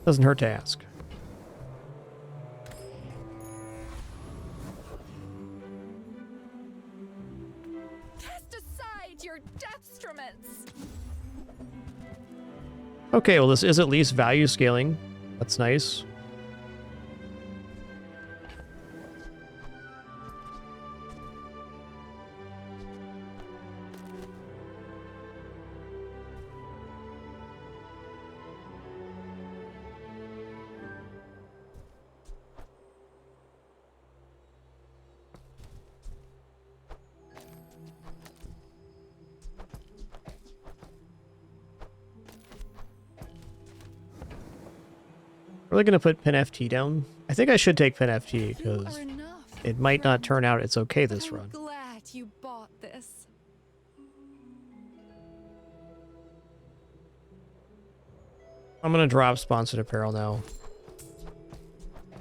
Doesn't hurt to ask. Cast aside your deathstruments. Okay, well this is at least value scaling. That's nice. Really gonna put Pin FT down? I think I should take Pin FT because it might not turn out it's okay this run. Glad you bought this. I'm gonna drop sponsored apparel now.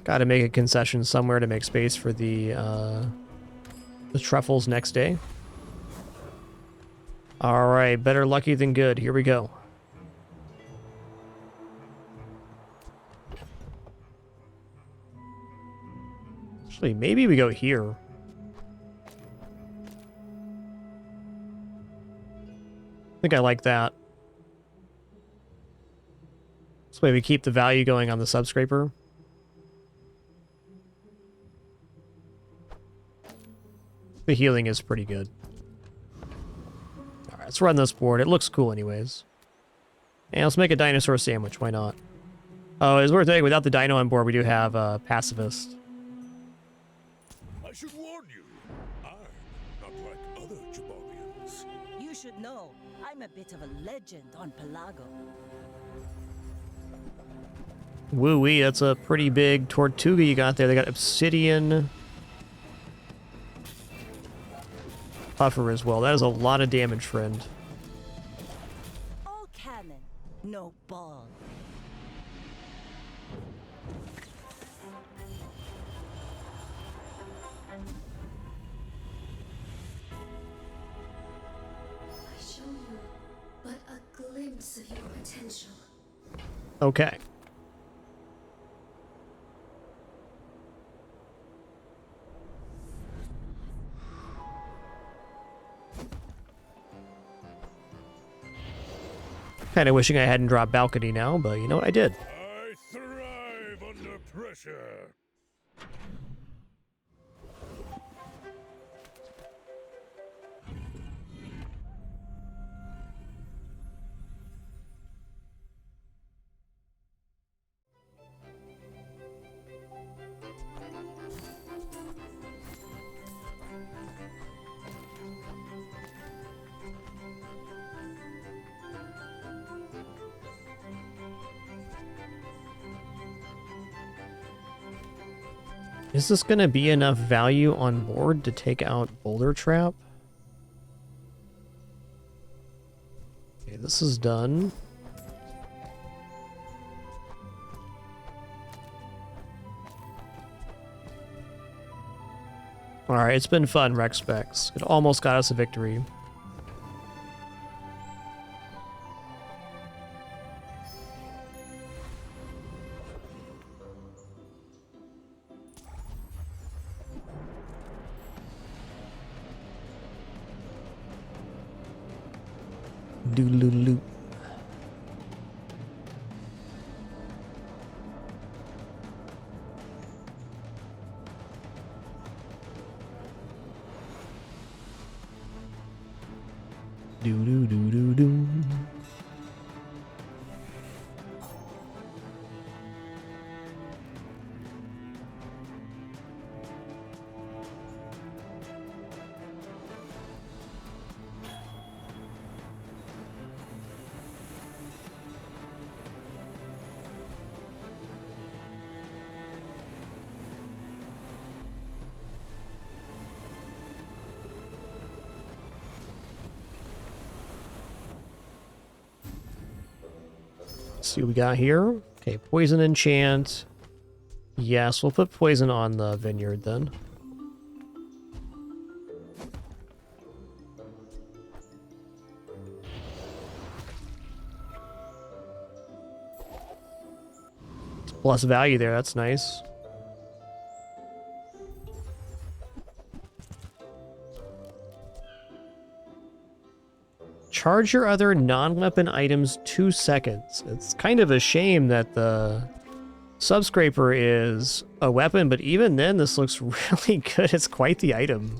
Gotta make a concession somewhere to make space for the truffles next day. Alright, better lucky than good. Here we go. Actually, maybe we go here. I think I like that. This way we keep the value going on the subscraper. The healing is pretty good. Alright, let's run this board. It looks cool anyways. And let's make a dinosaur sandwich. Why not? Oh, it's worth noting, without the dino on board, we do have Pacifist. I should warn you, I'm not like other Jabarians. You should know, I'm a bit of a legend on Pelago. Woo-wee, that's a pretty big Tortuga you got there. They got Obsidian Puffer as well. That is a lot of damage, friend. No ball. I show you but a glimpse of your potential. Okay. Kind of wishing I hadn't dropped balcony now, but you know what? I did. I thrive under pressure. Is this going to be enough value on board to take out Boulder Trap? Okay, this is done. Alright, it's been fun, Rex Specs. It almost got us a victory. Doodaloo. Do. See what we got here. Okay, poison enchant. Yes, we'll put poison on the vineyard then. Plus value there, that's nice. Charge your other non-weapon items 2 seconds. It's kind of a shame that the Subscraper is a weapon, but even then this looks really good. It's quite the item.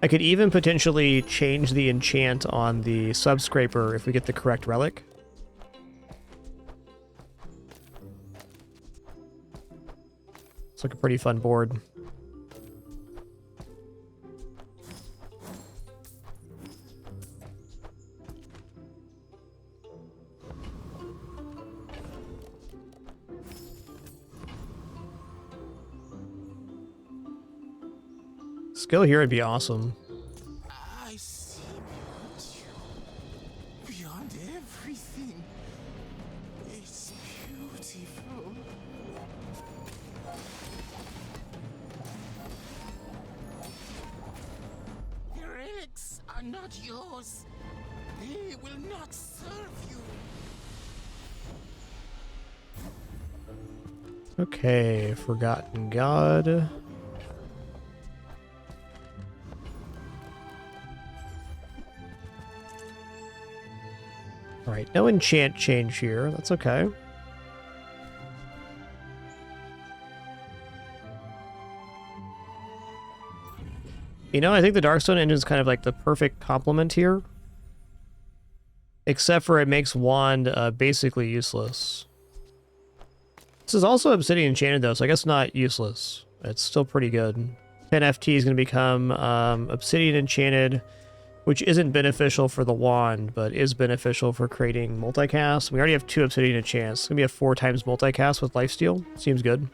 I could even potentially change the enchant on the Subscraper if we get the correct relic. It's like a pretty fun board. Skill here would be awesome. I see beyond everything. It's beautiful. The relics are not yours. They will not serve you. Okay, Forgotten God. Alright, no enchant change here. That's okay. You know, I think the Darkstone engine is kind of like the perfect complement here. Except for it makes Wand basically useless. This is also Obsidian Enchanted though, so I guess not useless. It's still pretty good. 10 FT is going to become Obsidian Enchanted, which isn't beneficial for the wand, but is beneficial for creating multicast. We already have 2 Obsidian enchants. It's going to be a 4 times multicast with Lifesteal. Seems good.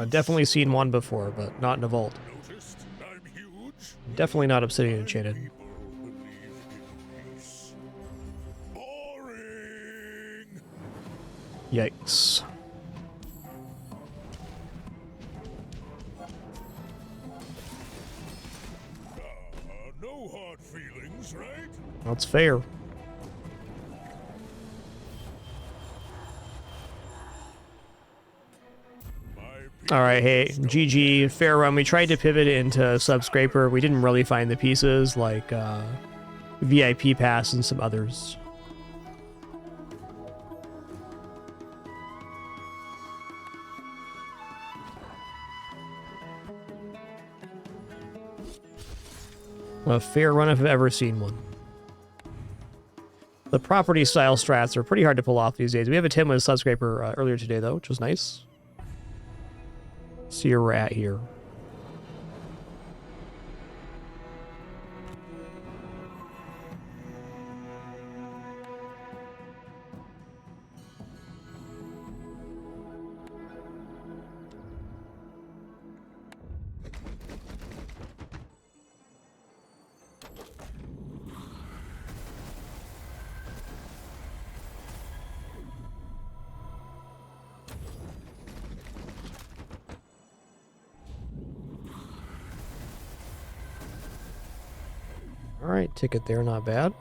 Definitely seen one before, but not in a vault. Definitely not Obsidian Enchanted. Yikes. No hard feelings, right? That's fair. Alright, hey, GG, fair run. We tried to pivot into Subscraper. We didn't really find the pieces, like VIP Pass and some others. A fair run if I've ever seen one. The property style strats are pretty hard to pull off these days. We have a 10 with Subscraper earlier today, though, which was nice. See where we're at here. Alright, ticket there, not bad.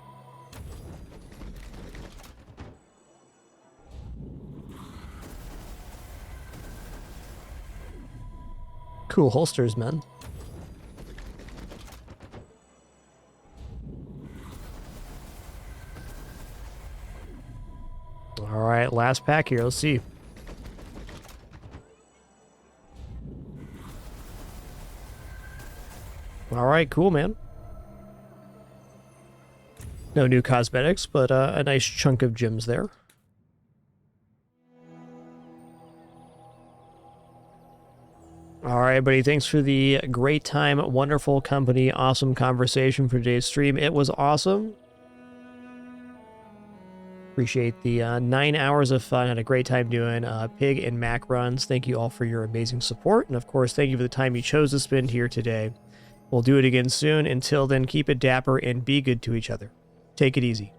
Cool holsters, man. Alright, last pack here, let's see. Alright, cool, man. No new cosmetics, but a nice chunk of gems there. All right, buddy. Thanks for the great time, wonderful company, awesome conversation for today's stream. It was awesome. Appreciate the 9 hours of fun. Had a great time doing Pig and Mac runs. Thank you all for your amazing support. And of course, thank you for the time you chose to spend here today. We'll do it again soon. Until then, keep it dapper and be good to each other. Take it easy.